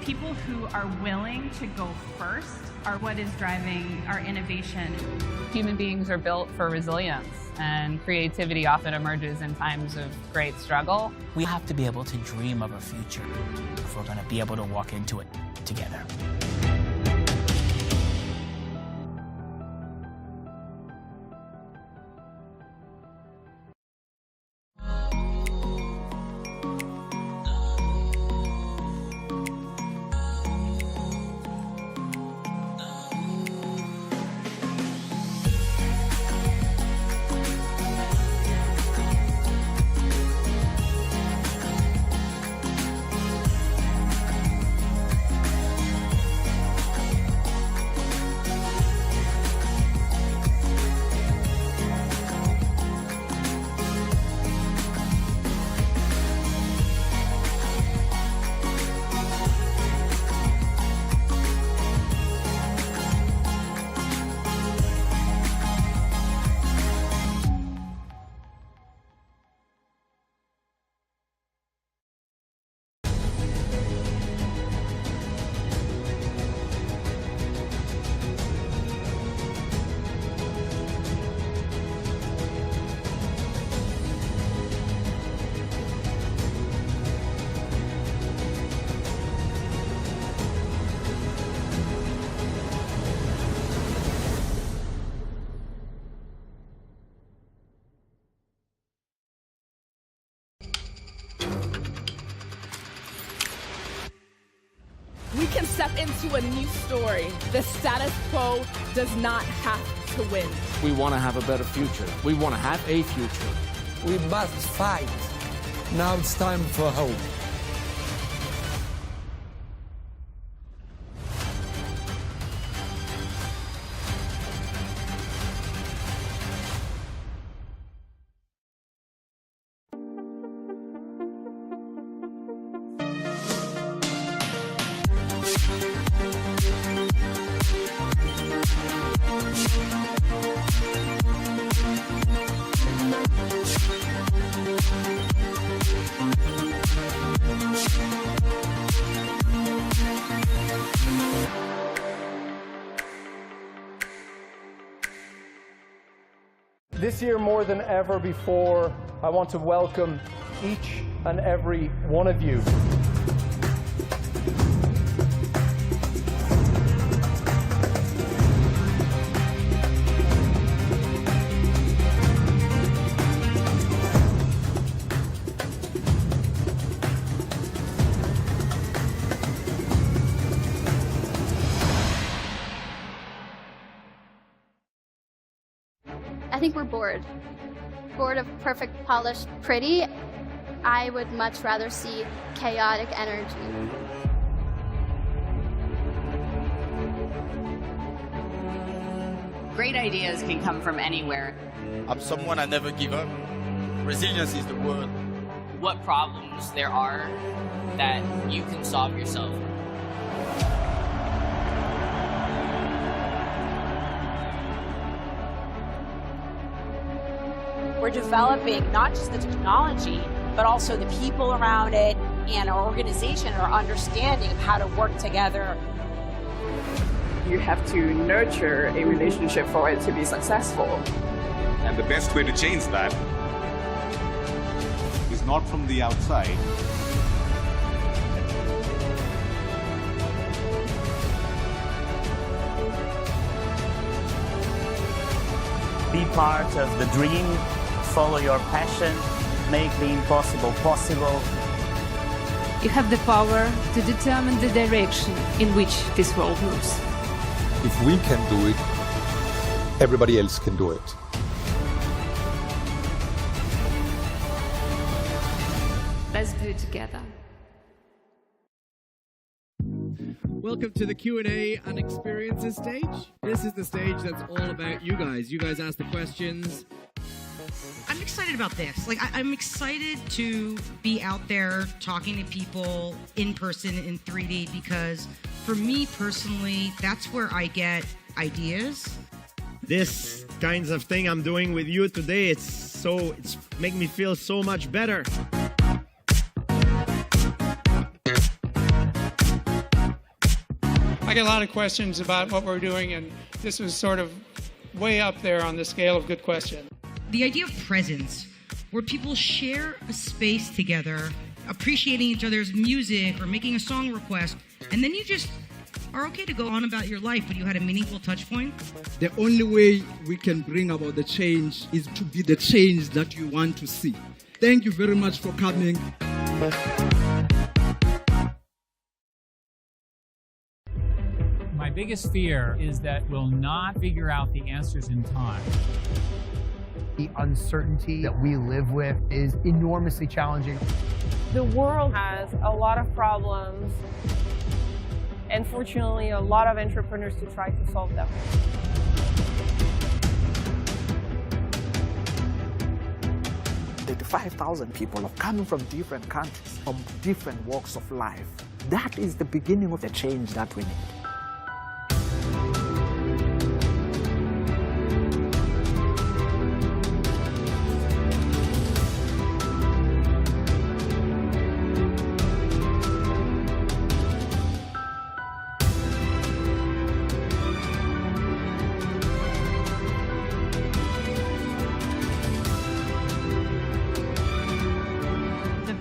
Speaker 1: People who are willing to go first are what is driving our innovation.
Speaker 2: Human beings are built for resilience, and creativity often emerges in times of great struggle.
Speaker 6: We have to be able to dream of a future if we're going to be able to walk into it together.
Speaker 4: We can step into a new story. The status quo does not have to win.
Speaker 10: We want to have a better future. We want to have a future.
Speaker 11: We must fight. Now it's time for hope.
Speaker 3: This year, more than ever before, I want to welcome each and every one of you.
Speaker 12: I think we're bored. Bored of perfect, polished, pretty. I would much rather see chaotic energy.
Speaker 2: Great ideas can come from anywhere.
Speaker 20: I'm someone I never give up. Resilience is the word.
Speaker 5: What problems there are that you can solve yourself.
Speaker 7: We're developing not just the technology, but also the people around it and our organization, our understanding of how to work together.
Speaker 8: You have to nurture a relationship for it to be successful.
Speaker 18: And the best way to change that is not from the outside.
Speaker 19: Be part of the dream, follow your passion, make the impossible possible.
Speaker 28: You have the power to determine the direction in which this world moves.
Speaker 11: If we can do it, everybody else can do it.
Speaker 28: Let's do it together.
Speaker 29: Welcome to the Q&A and experiences stage. This is the stage that's all about you guys. You guys ask the questions.
Speaker 30: I'm excited about this. I'm excited to be out there talking to people in person in 3D because for me personally, that's where I get ideas.
Speaker 9: This kinds of thing I'm doing with you today, it's making me feel so much better.
Speaker 13: I get a lot of questions about what we're doing, and this was sort of way up there on the scale of good question.
Speaker 30: The idea of presence, where people share a space together, appreciating each other's music or making a song request, and then you just are okay to go on about your life, but you had a meaningful touch point.
Speaker 29: The only way we can bring about the change is to be the change that you want to see. Thank you very much for coming.
Speaker 14: My biggest fear is that we'll not figure out the answers in time.
Speaker 15: The uncertainty that we live with is enormously challenging.
Speaker 16: The world has a lot of problems, and fortunately, a lot of entrepreneurs to try to solve them.
Speaker 17: The 5,000 people have come from different countries, from different walks of life. That is the beginning of the change that we need.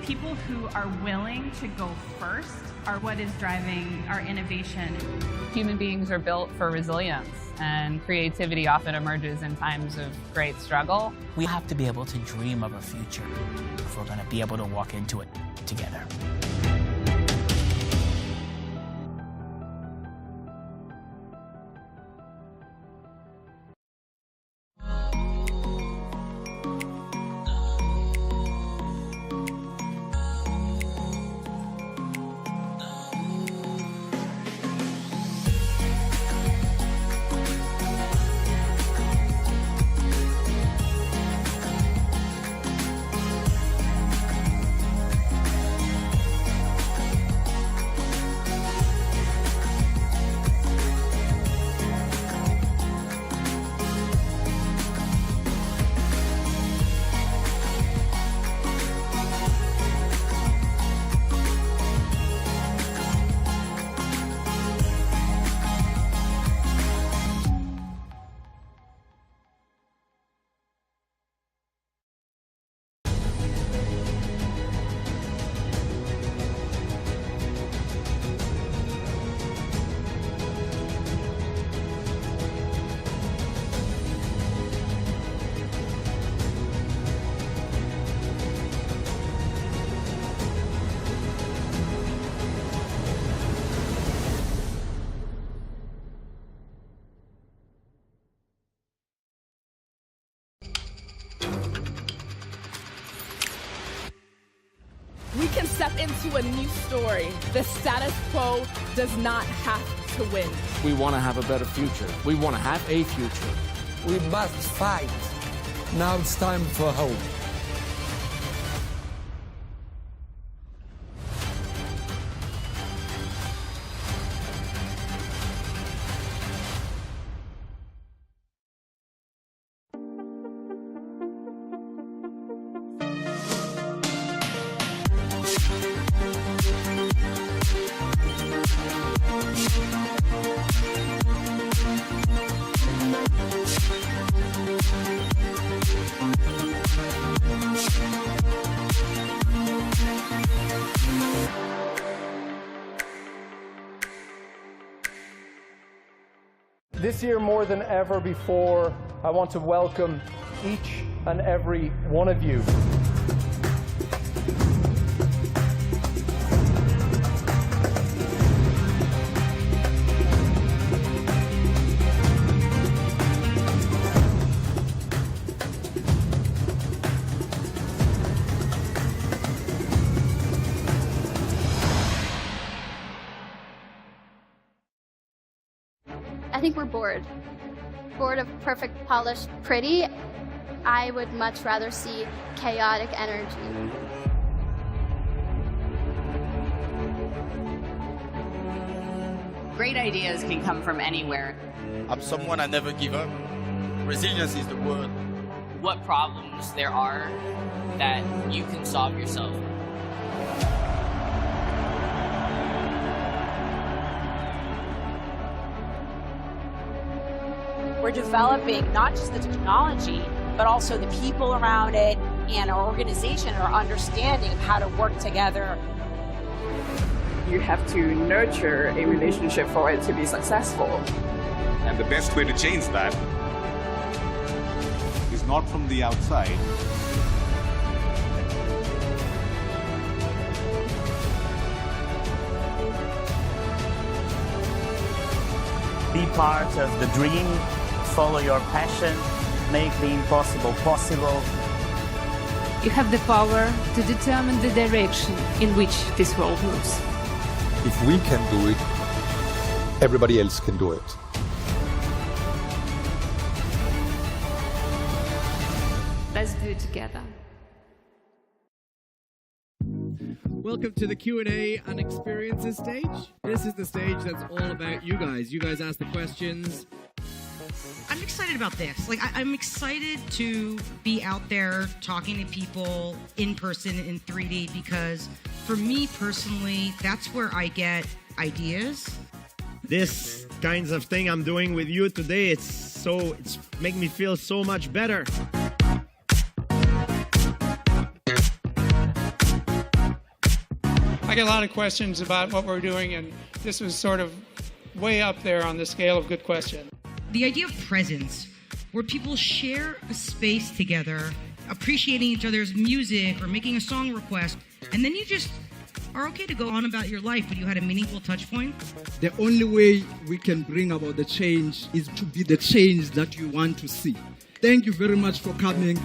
Speaker 1: People who are willing to go first are what is driving our innovation.
Speaker 2: Human beings are built for resilience, and creativity often emerges in times of great struggle.
Speaker 6: We have to be able to dream of a future if we're going to be able to walk into it together.
Speaker 3: can step into a new story. The status quo does not have to win.
Speaker 4: We want to have a better future. We want to have a future.
Speaker 10: We must fight. Now it's time for hope.
Speaker 21: This year, more than ever before, I want to welcome each and every one of you.
Speaker 12: I think we're bored. Bored of perfect, polished, pretty. I would much rather see chaotic energy.
Speaker 2: Great ideas can come from anywhere.
Speaker 20: I'm someone I never give up. Resilience is the word.
Speaker 5: What problems there are that you can solve yourself.
Speaker 7: We're developing not just the technology, but also the people around it and our organization are understanding how to work together.
Speaker 8: You have to nurture a relationship for it to be successful.
Speaker 18: And the best way to change that is not from the outside.
Speaker 19: Be part of the dream, follow your passion, make the impossible possible.
Speaker 28: You have the power to determine the direction in which this world moves.
Speaker 11: If we can do it, everybody else can do it.
Speaker 28: Let's do it together.
Speaker 29: Welcome to the Q&A and experiences stage. This is the stage that's all about you guys. You guys ask the questions.
Speaker 30: I'm excited about this. I'm excited to be out there talking to people in person in 3D because for me personally, that's where I get ideas.
Speaker 9: This kinds of thing I'm doing with you today, it's making me feel so much better.
Speaker 13: I get a lot of questions about what we're doing, and this was sort of way up there on the scale of good question.
Speaker 30: The idea of presence, where people share a space together, appreciating each other's music or making a song request, and then you just are okay to go on about your life, but you had a meaningful touch point.
Speaker 29: The only way we can bring about the change is to be the change that you want to see. Thank you very much for coming.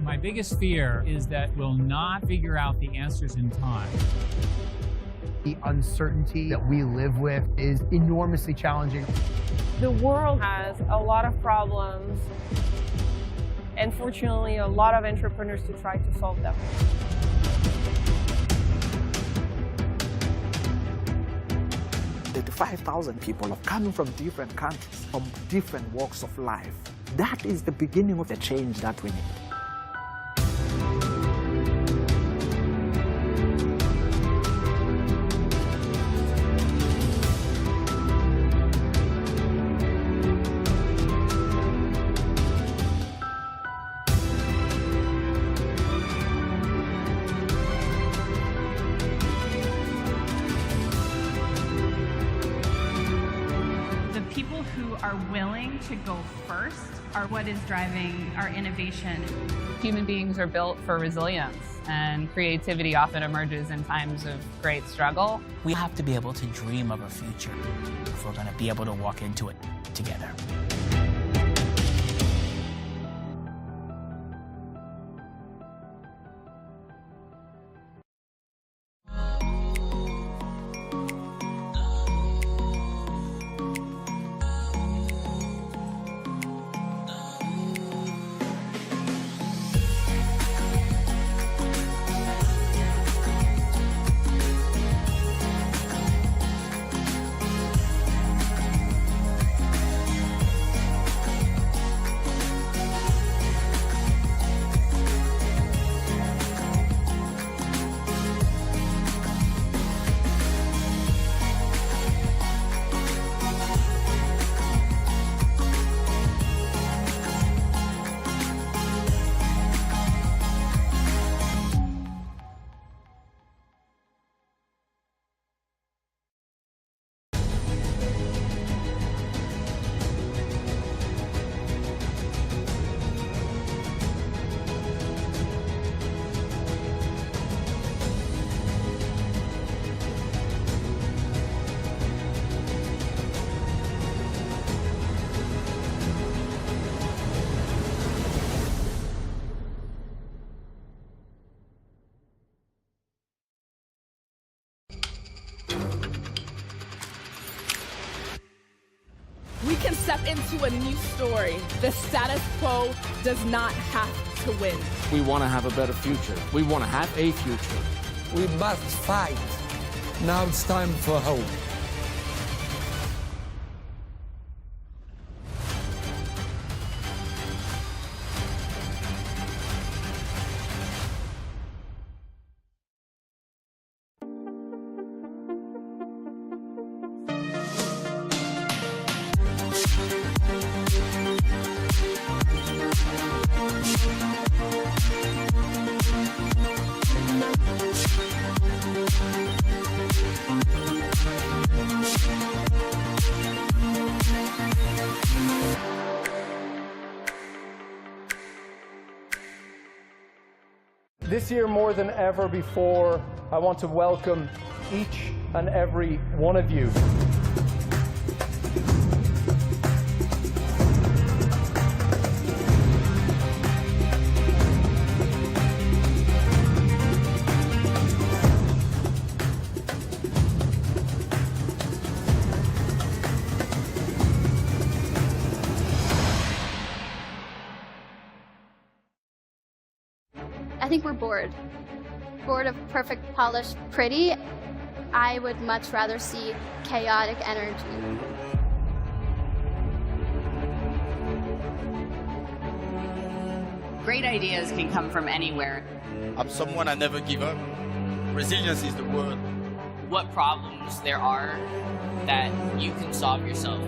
Speaker 14: My biggest fear is that we'll not figure out the answers in time.
Speaker 15: The uncertainty that we live with is enormously challenging.
Speaker 16: The world has a lot of problems, and fortunately, a lot of entrepreneurs to try to solve them.
Speaker 17: The 5,000 people have come from different countries, from different walks of life. That is the beginning of the change that we need.
Speaker 1: People who are willing to go first are what is driving our innovation.
Speaker 2: Human beings are built for resilience, and creativity often emerges in times of great struggle.
Speaker 6: We have to be able to dream of a future if we're going to be able to walk into it together.
Speaker 3: into a new story. The status quo does not have to win.
Speaker 17: We want to have a better future. We want to have a future.
Speaker 4: We must fight. Now it's time for hope.
Speaker 10: This year, more than ever before, I want to welcome each and every one of you.
Speaker 12: I think we're bored. Bored of perfect, polished, pretty. I would much rather see chaotic energy.
Speaker 2: Great ideas can come from anywhere.
Speaker 20: I'm someone I never give up. Resilience is the word.
Speaker 5: What problems there are that you can solve yourself.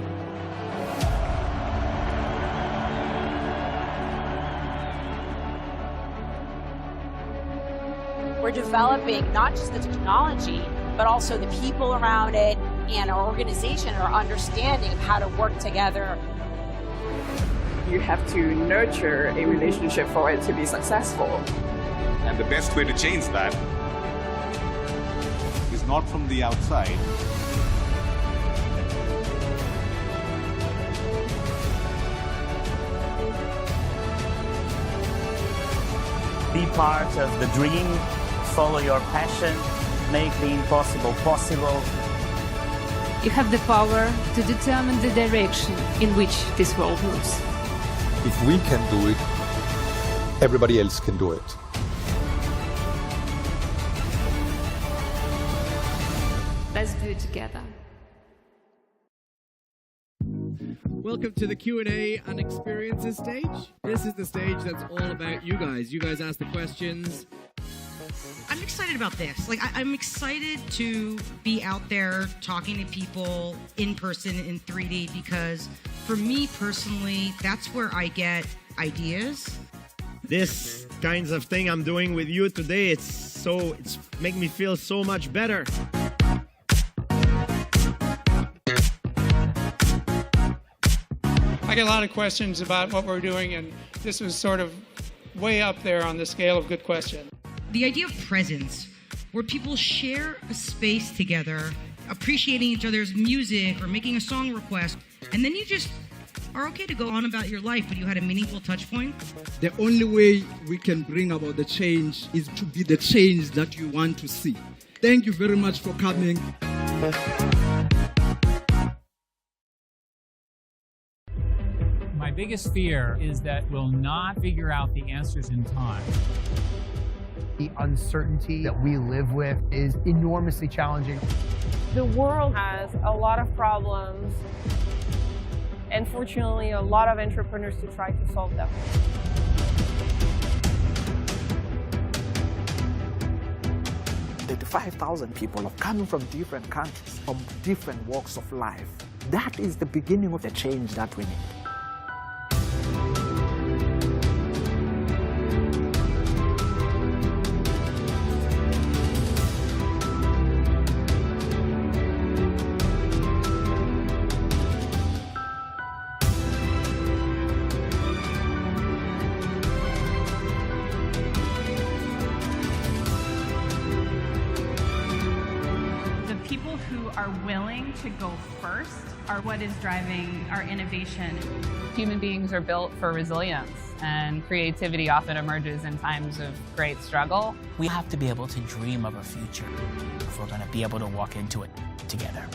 Speaker 7: We're developing not just the technology, but also the people around it and our organization, our understanding of how to work together.
Speaker 8: You have to nurture a relationship for it to be successful.
Speaker 18: And the best way to change that is not from the outside.
Speaker 19: Be part of the dream, follow your passion, make the impossible possible.
Speaker 28: You have the power to determine the direction in which this world moves.
Speaker 11: If we can do it, everybody else can do it.
Speaker 28: Let's do it together.
Speaker 29: Welcome to the Q&A and experiences stage. This is the stage that's all about you guys. You guys ask the questions.
Speaker 30: I'm excited about this. I'm excited to be out there talking to people in person in 3D because for me personally, that's where I get ideas.
Speaker 9: This kinds of thing I'm doing with you today, it's make me feel so much better.
Speaker 13: I get a lot of questions about what we're doing, and this was sort of way up there on the scale of good question.
Speaker 30: The idea of presence, where people share a space together, appreciating each other's music or making a song request, and then you just are okay to go on about your life, but you had a meaningful touch point.
Speaker 29: The only way we can bring about the change is to be the change that you want to see. Thank you very much for coming.
Speaker 14: My biggest fear is that we'll not figure out the answers in time.
Speaker 15: The uncertainty that we live with is enormously challenging.
Speaker 16: The world has a lot of problems, and fortunately, a lot of entrepreneurs to try to solve them.
Speaker 17: The 5,000 people have come from different countries, from different walks of life. That is the beginning of the change that we need.
Speaker 1: People who are willing to go first are what is driving our innovation.
Speaker 2: Human beings are built for resilience, and creativity often emerges in times of great struggle.
Speaker 6: We have to be able to dream of a future if we're going to be able to walk into it together.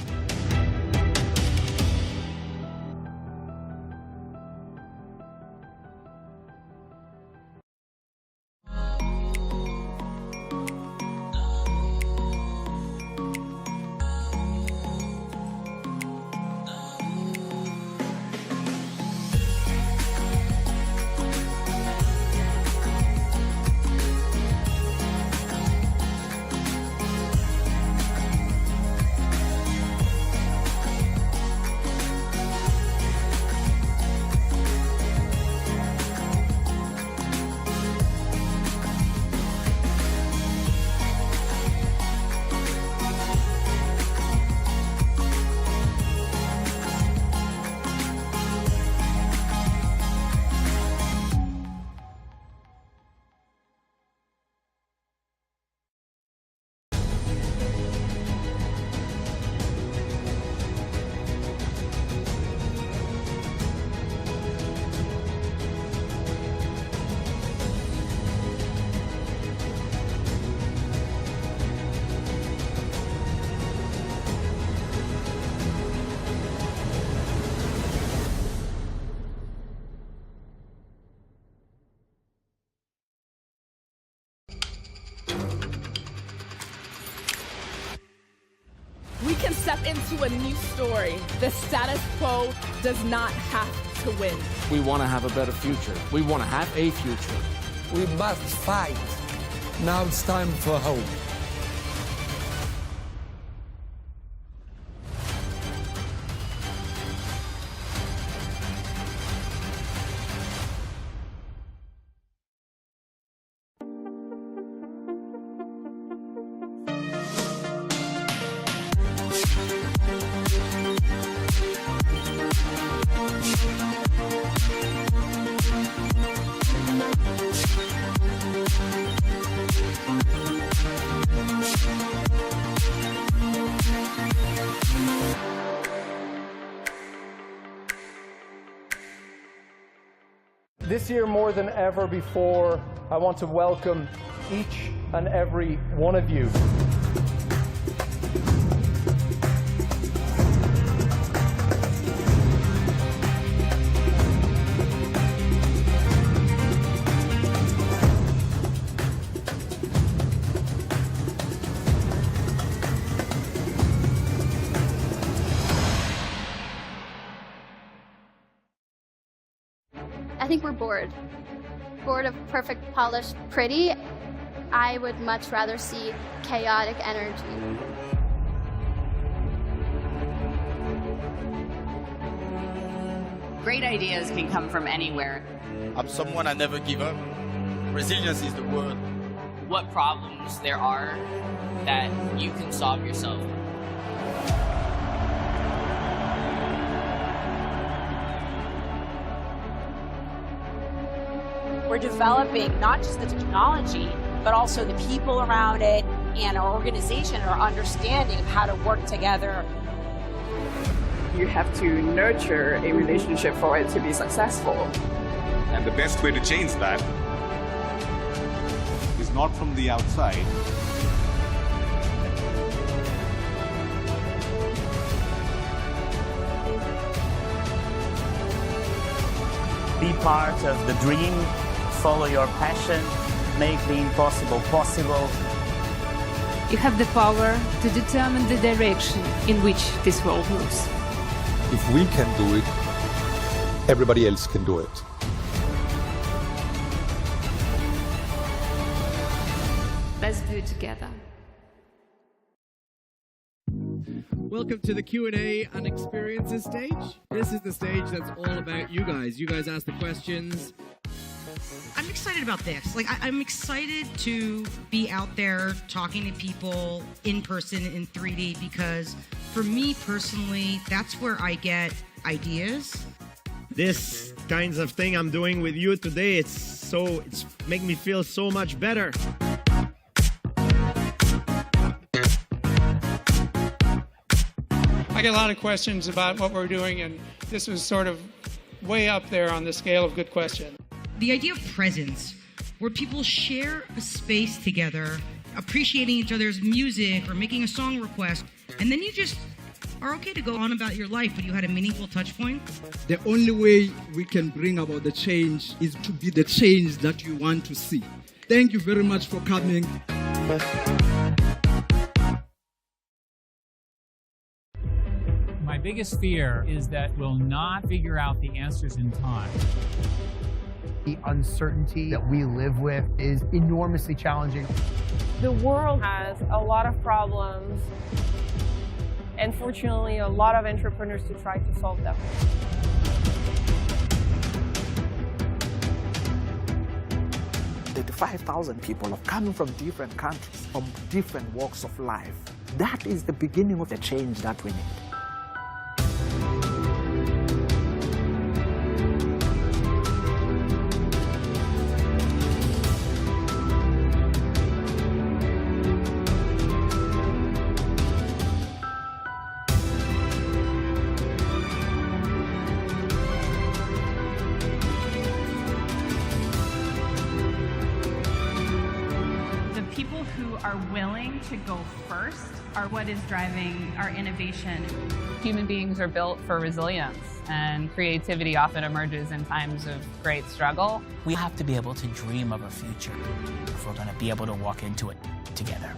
Speaker 3: into a new story. The status quo does not have to win.
Speaker 17: We want to have a better future. We want to have a future.
Speaker 4: We must fight. Now it's time for hope.
Speaker 10: This year, more than ever before, I want to welcome each and every one of you.
Speaker 12: I think we're bored. Bored of perfect, polished, pretty. I would much rather see chaotic energy.
Speaker 2: Great ideas can come from anywhere.
Speaker 20: I'm someone I never give up. Resilience is the word.
Speaker 5: What problems there are that you can solve yourself.
Speaker 7: We're developing not just the technology, but also the people around it and our organization, our understanding of how to work together.
Speaker 8: You have to nurture a relationship for it to be successful.
Speaker 18: And the best way to change that is not from the outside.
Speaker 19: Be part of the dream, follow your passion, make the impossible possible.
Speaker 28: You have the power to determine the direction in which this world moves.
Speaker 11: If we can do it, everybody else can do it.
Speaker 28: Let's do it together.
Speaker 29: Welcome to the Q&A and experiences stage. This is the stage that's all about you guys. You guys ask the questions.
Speaker 30: I'm excited about this. I'm excited to be out there talking to people in person in 3D because for me personally, that's where I get ideas.
Speaker 9: This kinds of thing I'm doing with you today, it's make me feel so much better.
Speaker 13: I get a lot of questions about what we're doing, and this was sort of way up there on the scale of good question.
Speaker 30: The idea of presence, where people share a space together, appreciating each other's music or making a song request, and then you just are okay to go on about your life, but you had a meaningful touch point.
Speaker 29: The only way we can bring about the change is to be the change that you want to see. Thank you very much for coming.
Speaker 14: My biggest fear is that we'll not figure out the answers in time.
Speaker 15: The uncertainty that we live with is enormously challenging.
Speaker 16: The world has a lot of problems, and fortunately, a lot of entrepreneurs to try to solve them.
Speaker 17: The 5,000 people have come from different countries, from different walks of life. That is the beginning of the change that we need.
Speaker 1: People who are willing to go first are what is driving our innovation.
Speaker 2: Human beings are built for resilience, and creativity often emerges in times of great struggle.
Speaker 6: We have to be able to dream of a future if we're going to be able to walk into it together.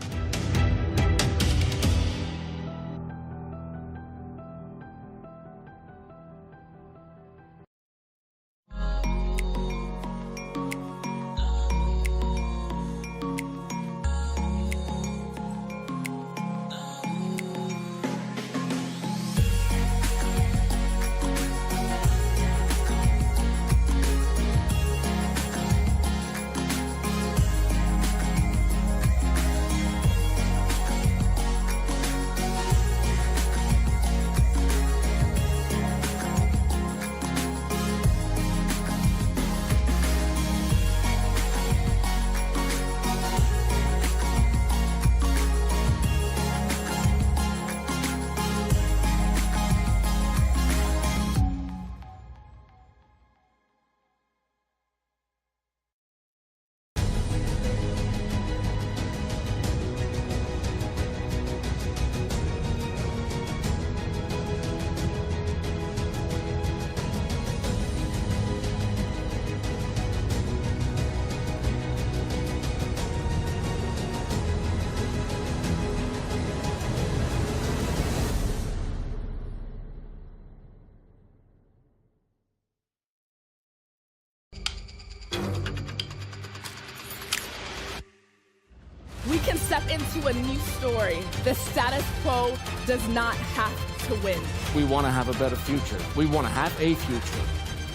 Speaker 3: can step into a new story. The status quo does not have to win.
Speaker 17: We want to have a better future. We want to have a future.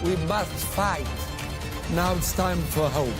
Speaker 4: We must fight. Now it's time for hope.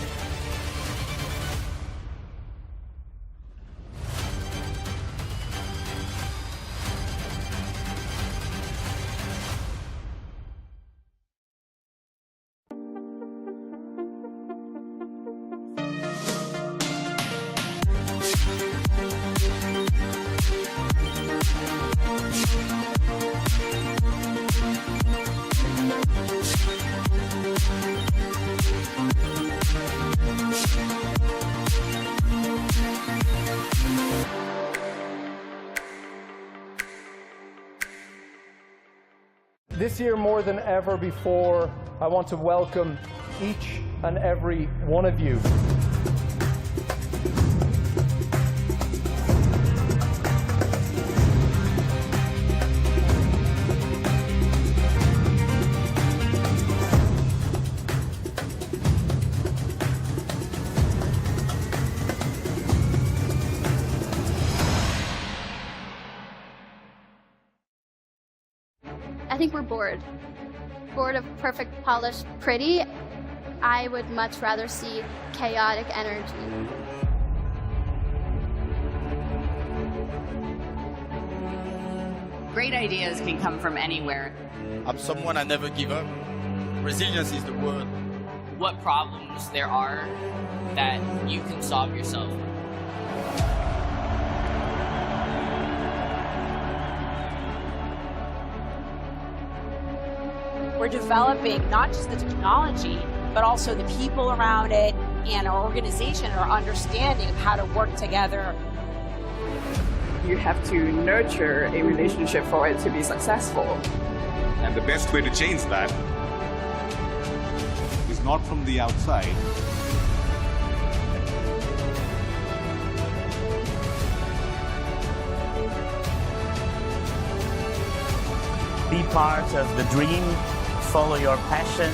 Speaker 10: This year, more than ever before, I want to welcome each and every one of you.
Speaker 12: I think we're bored. Bored of perfect, polished, pretty. I would much rather see chaotic energy.
Speaker 5: Great ideas can come from anywhere.
Speaker 20: I'm someone I never give up. Resilience is the word.
Speaker 5: What problems there are that you can solve yourself.
Speaker 7: We're developing not just the technology, but also the people around it and our organization are understanding of how to work together.
Speaker 8: You have to nurture a relationship for it to be successful.
Speaker 18: And the best way to change that is not from the outside.
Speaker 19: Be part of the dream, follow your passion,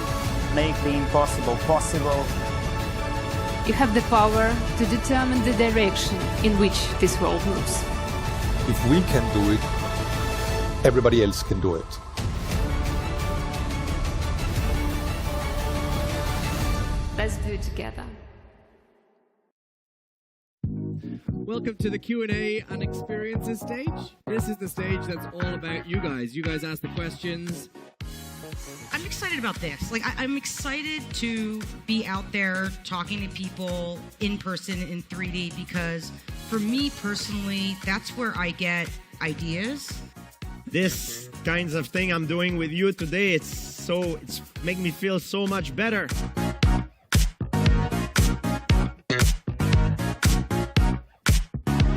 Speaker 19: make the impossible possible.
Speaker 28: You have the power to determine the direction in which this world moves.
Speaker 11: If we can do it, everybody else can do it.
Speaker 28: Let's do it together.
Speaker 29: Welcome to the Q&A and experiences stage. This is the stage that's all about you guys. You guys ask the questions.
Speaker 30: I'm excited about this. I'm excited to be out there talking to people in person in 3D because for me personally, that's where I get ideas.
Speaker 9: This kinds of thing I'm doing with you today, it's make me feel so much better.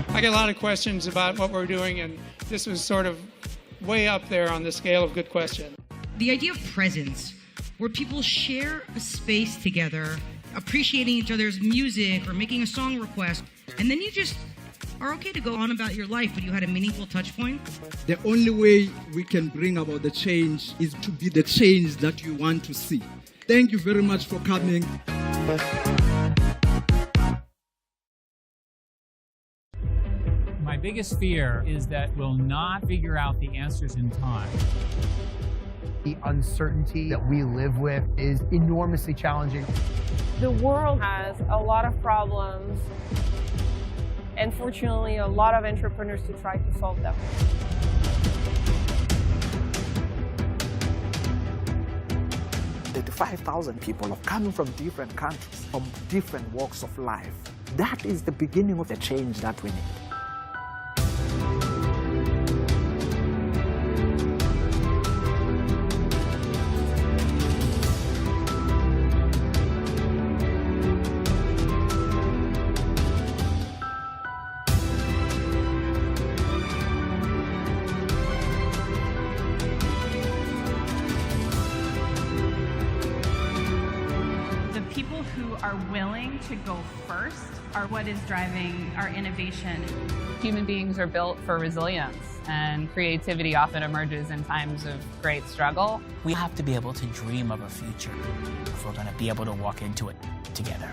Speaker 13: I get a lot of questions about what we're doing, and this was sort of way up there on the scale of good question.
Speaker 30: The idea of presence, where people share a space together, appreciating each other's music or making a song request, and then you just are okay to go on about your life, but you had a meaningful touch point.
Speaker 29: The only way we can bring about the change is to be the change that you want to see. Thank you very much for coming.
Speaker 14: My biggest fear is that we'll not figure out the answers in time.
Speaker 15: The uncertainty that we live with is enormously challenging.
Speaker 16: The world has a lot of problems, and fortunately, a lot of entrepreneurs to try to solve them.
Speaker 17: The 5,000 people have come from different countries, from different walks of life. That is the beginning of the change that we need.
Speaker 1: People who are willing to go first are what is driving our innovation.
Speaker 2: Human beings are built for resilience, and creativity often emerges in times of great struggle.
Speaker 6: We have to be able to dream of a future if we're going to be able to walk into it together.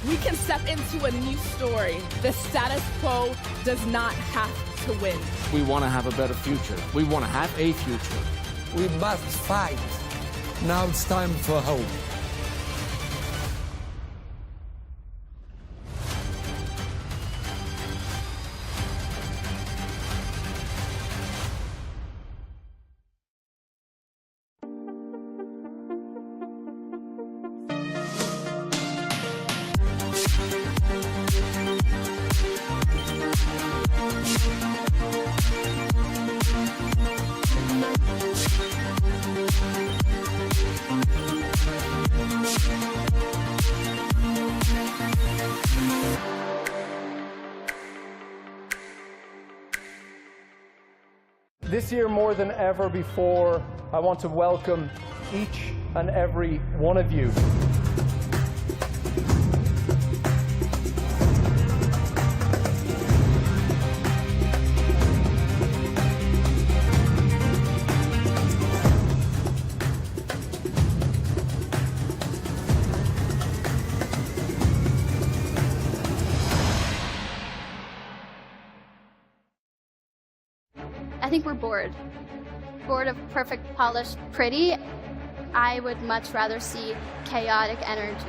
Speaker 3: We can step into a new story. The status quo does not have to win.
Speaker 4: We want to have a better future. We want to have a future.
Speaker 10: We must fight. Now it's time for hope.
Speaker 21: This year, more than ever before, I want to welcome each and every one of you.
Speaker 12: I think we're bored. Bored of perfect, polished, pretty. I would much rather see chaotic energy.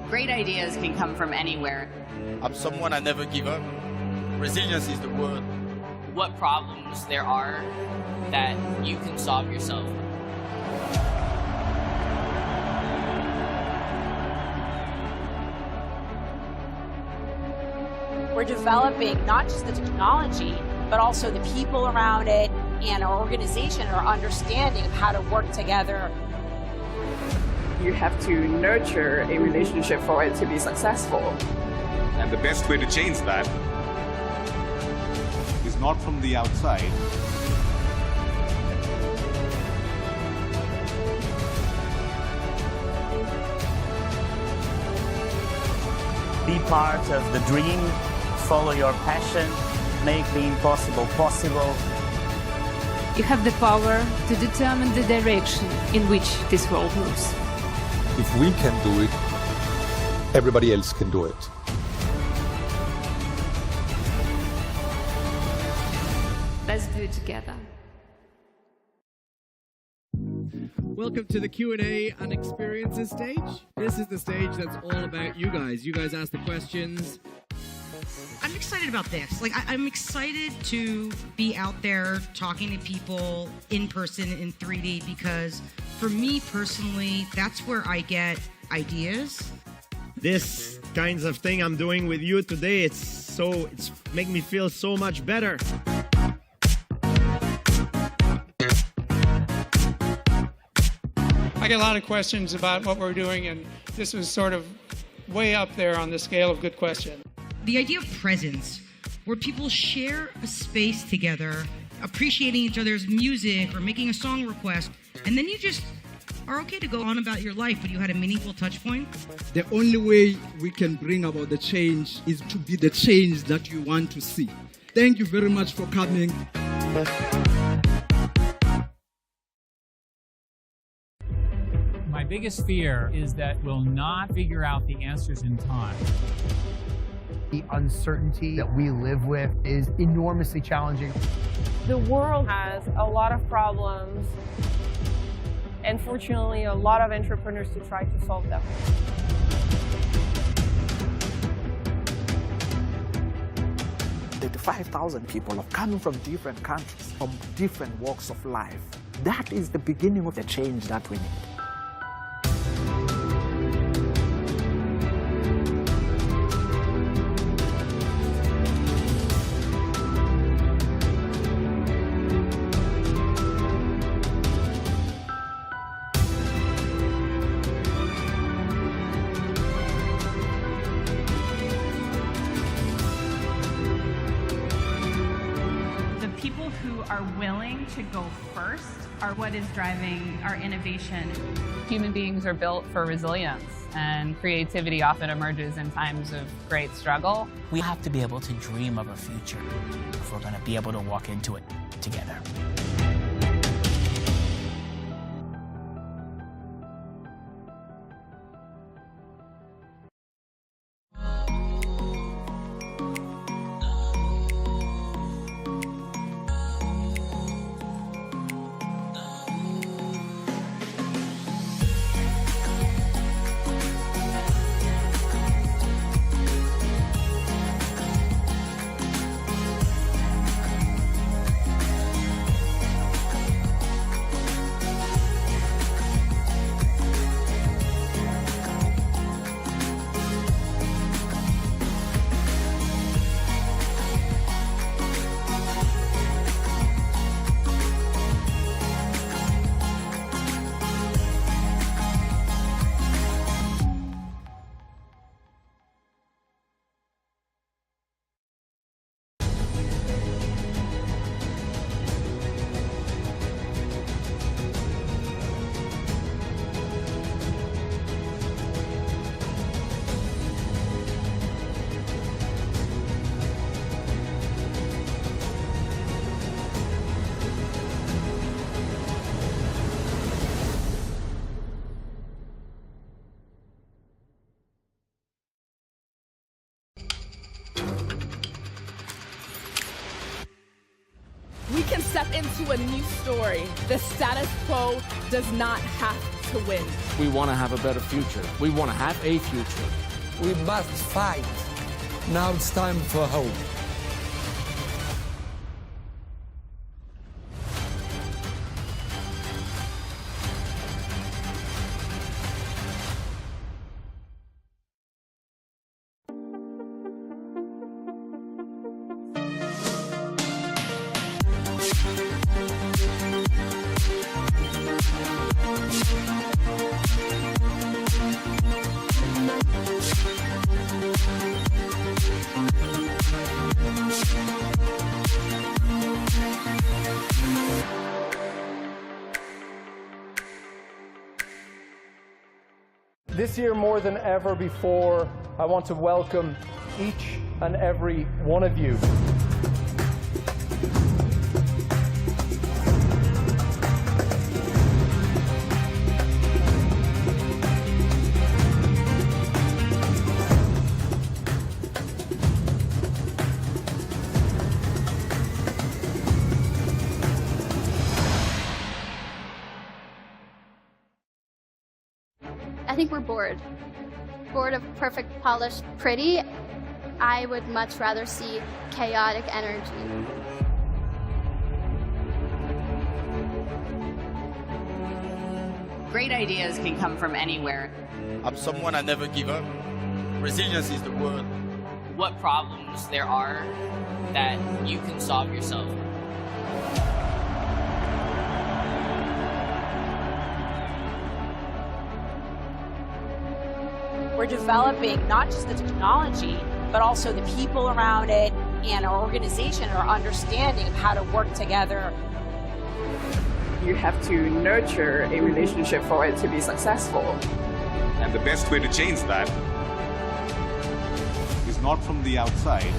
Speaker 2: Great ideas can come from anywhere.
Speaker 20: I'm someone I never give up. Resilience is the word.
Speaker 5: What problems there are that you can solve yourself.
Speaker 7: We're developing not just the technology, but also the people around it and our organization are understanding of how to work together.
Speaker 8: You have to nurture a relationship for it to be successful.
Speaker 18: And the best way to change that is not from the outside.
Speaker 19: Be part of the dream, follow your passion, make the impossible possible.
Speaker 28: You have the power to determine the direction in which this world moves.
Speaker 11: If we can do it, everybody else can do it.
Speaker 28: Let's do it together.
Speaker 29: Welcome to the Q&A and experiences stage. This is the stage that's all about you guys. You guys ask the questions.
Speaker 30: I'm excited about this. I'm excited to be out there talking to people in person in 3D because for me personally, that's where I get ideas.
Speaker 9: This kinds of thing I'm doing with you today, it's making me feel so much better.
Speaker 13: I get a lot of questions about what we're doing, and this was sort of way up there on the scale of good question.
Speaker 30: The idea of presence, where people share a space together, appreciating each other's music or making a song request, and then you just are okay to go on about your life, but you had a meaningful touch point.
Speaker 29: The only way we can bring about the change is to be the change that you want to see. Thank you very much for coming.
Speaker 14: My biggest fear is that we'll not figure out the answers in time.
Speaker 15: The uncertainty that we live with is enormously challenging.
Speaker 16: The world has a lot of problems, and fortunately, a lot of entrepreneurs to try to solve them.
Speaker 17: The 5,000 people have come from different countries, from different walks of life. That is the beginning of the change that we need.
Speaker 1: People who are willing to go first are what is driving our innovation.
Speaker 2: Human beings are built for resilience, and creativity often emerges in times of great struggle.
Speaker 6: We have to be able to dream of a future if we're going to be able to walk into it together.
Speaker 3: step into a new story. The status quo does not have to win.
Speaker 4: We want to have a better future. We want to have a future.
Speaker 10: We must fight. Now it's time for hope.
Speaker 21: This year, more than ever before, I want to welcome each and every one of you.
Speaker 12: I think we're bored. Bored of perfect, polished, pretty. I would much rather see chaotic energy.
Speaker 2: Great ideas can come from anywhere.
Speaker 20: I'm someone I never give up. Resilience is the word.
Speaker 5: What problems there are that you can solve yourself.
Speaker 7: We're developing not just the technology, but also the people around it and our organization are understanding of how to work together.
Speaker 8: You have to nurture a relationship for it to be successful.
Speaker 18: And the best way to change that is not from the outside.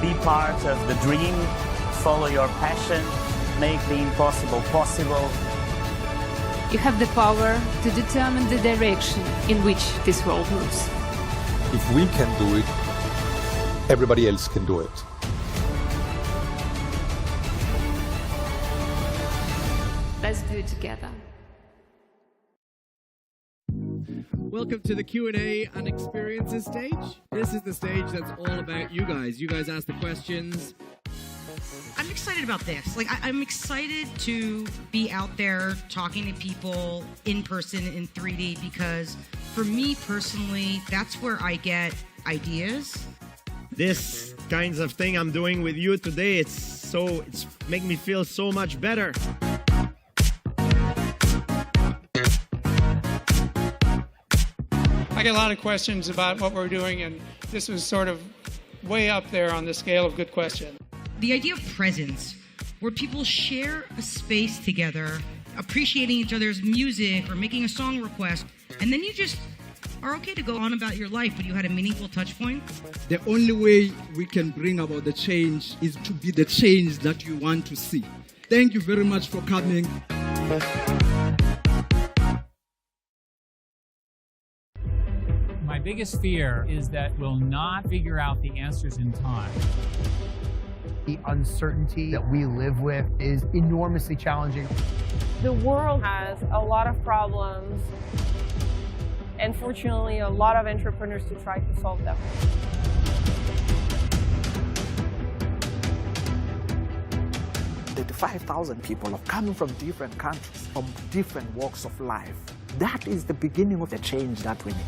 Speaker 19: Be part of the dream, follow your passion, make the impossible possible.
Speaker 28: You have the power to determine the direction in which this world moves.
Speaker 11: If we can do it, everybody else can do it.
Speaker 28: Let's do it together.
Speaker 29: Welcome to the Q&A and experiences stage. This is the stage that's all about you guys. You guys ask the questions.
Speaker 30: I'm excited about this. I'm excited to be out there talking to people in person in 3D because for me personally, that's where I get ideas.
Speaker 9: This kinds of thing I'm doing with you today, it's making me feel so much better.
Speaker 13: I get a lot of questions about what we're doing, and this was sort of way up there on the scale of good question.
Speaker 30: The idea of presence, where people share a space together, appreciating each other's music or making a song request, and then you just are okay to go on about your life, but you had a meaningful touch point.
Speaker 29: The only way we can bring about the change is to be the change that you want to see. Thank you very much for coming.
Speaker 14: My biggest fear is that we'll not figure out the answers in time.
Speaker 15: The uncertainty that we live with is enormously challenging.
Speaker 16: The world has a lot of problems, and fortunately, a lot of entrepreneurs to try to solve them.
Speaker 17: The 5,000 people have come from different countries, from different walks of life. That is the beginning of the change that we need.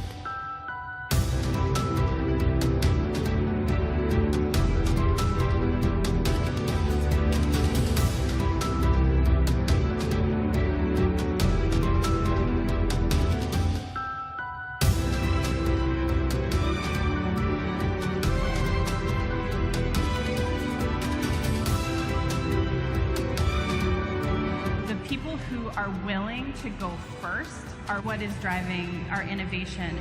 Speaker 1: People who are willing to go first are what is driving our innovation.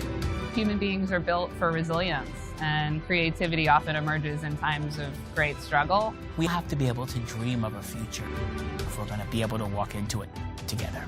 Speaker 2: Human beings are built for resilience, and creativity often emerges in times of great struggle.
Speaker 6: We have to be able to dream of a future if we're going to be able to walk into it together.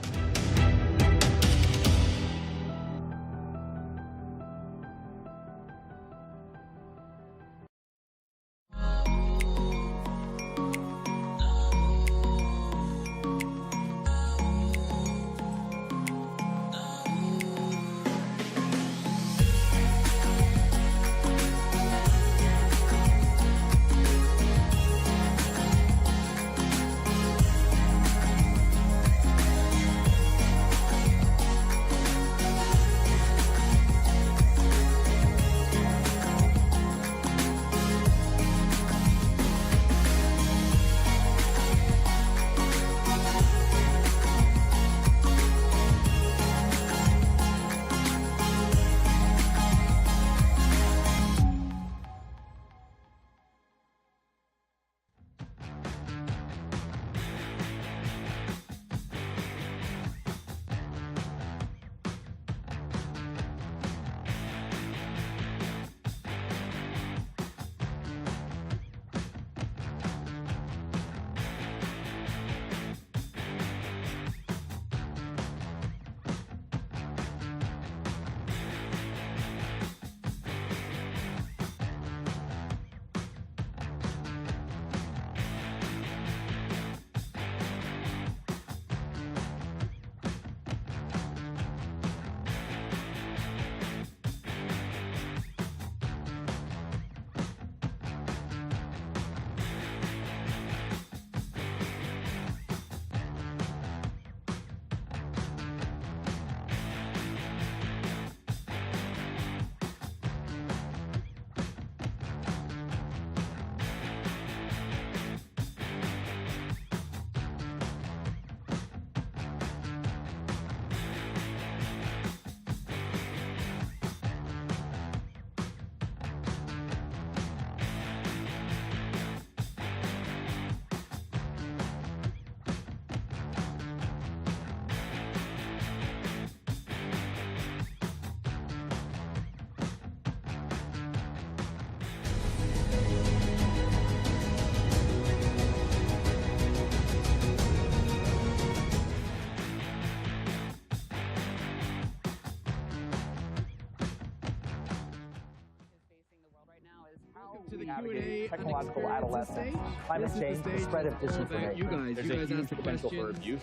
Speaker 29: to the
Speaker 3: navigate
Speaker 29: Q&A
Speaker 3: technological
Speaker 29: and
Speaker 3: adolescence,
Speaker 29: stage.
Speaker 3: climate
Speaker 29: This is
Speaker 3: change, the
Speaker 29: stage
Speaker 3: spread of
Speaker 29: that's all about
Speaker 3: disinformation.
Speaker 29: you guys.
Speaker 3: There's
Speaker 29: You
Speaker 3: a
Speaker 29: guys
Speaker 3: huge
Speaker 29: ask the
Speaker 3: potential for
Speaker 29: questions.
Speaker 3: abuse.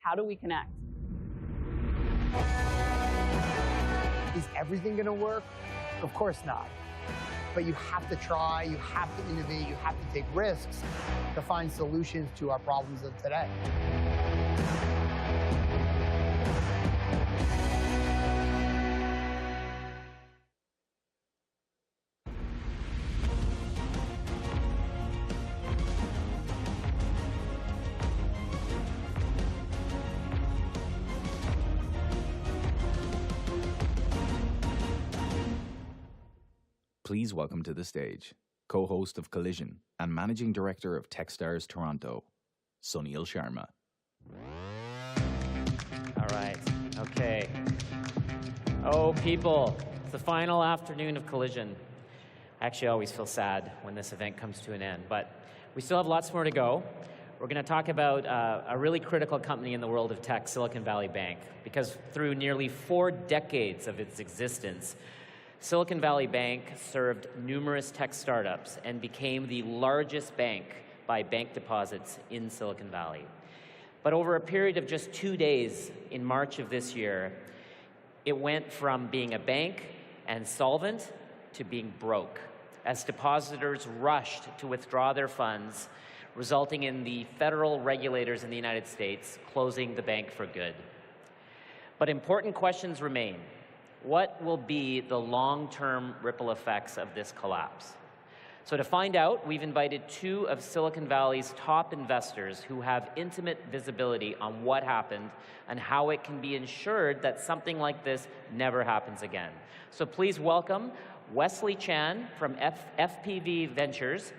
Speaker 2: How do we connect?
Speaker 15: Is everything going to work? Of course not. But you have to try, you have to innovate, you have to take risks to find solutions to our problems of today.
Speaker 4: Please welcome to the stage, co-host of Collision and managing director of Techstars Toronto, Sunil Sharma.
Speaker 10: All right, okay. Oh, people, it's the final afternoon of Collision. I actually always feel sad when this event comes to an end, but we still have lots more to go. We're going to talk about a really critical company in the world of tech, Silicon Valley Bank, because through nearly 4 decades of its existence, Silicon Valley Bank served numerous tech startups and became the largest bank by bank deposits in Silicon Valley. But over a period of just 2 days in March of this year, it went from being a bank and solvent to being broke, as depositors rushed to withdraw their funds, resulting in the federal regulators in the United States closing the bank for good. But important questions remain. What will be the long-term ripple effects of this collapse? So to find out, we've invited 2 of Silicon Valley's top investors who have intimate visibility on what happened and how it can be ensured that something like this never happens again. So please welcome Wesley Chan from FPV Ventures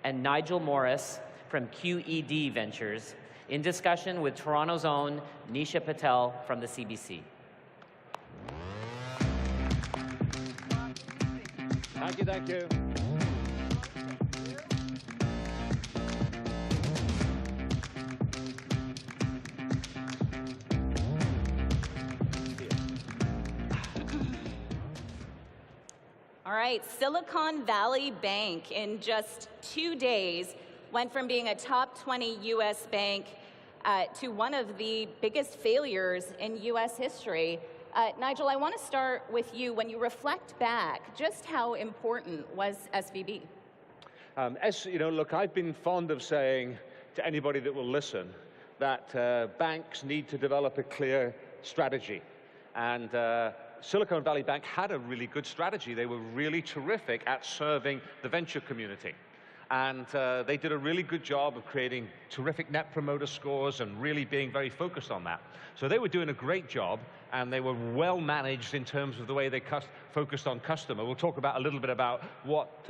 Speaker 10: and Nigel Morris from QED Ventures in discussion with Toronto's own Nisha Patel from the CBC.
Speaker 21: Thank you, thank you.
Speaker 22: All right, Silicon Valley Bank in just 2 days went from being a top 20 US bank to one of the biggest failures in US history. Nigel, I want to start with you. When you reflect back, just how important was SVB?
Speaker 18: Look, I've been fond of saying to anybody that will listen that banks need to develop a clear strategy. And Silicon Valley Bank had a really good strategy. They were really terrific at serving the venture community. And they did a really good job of creating terrific net promoter scores and really being very focused on that. So they were doing a great job, and they were well managed in terms of the way they focused on customer. We'll talk about a little bit about what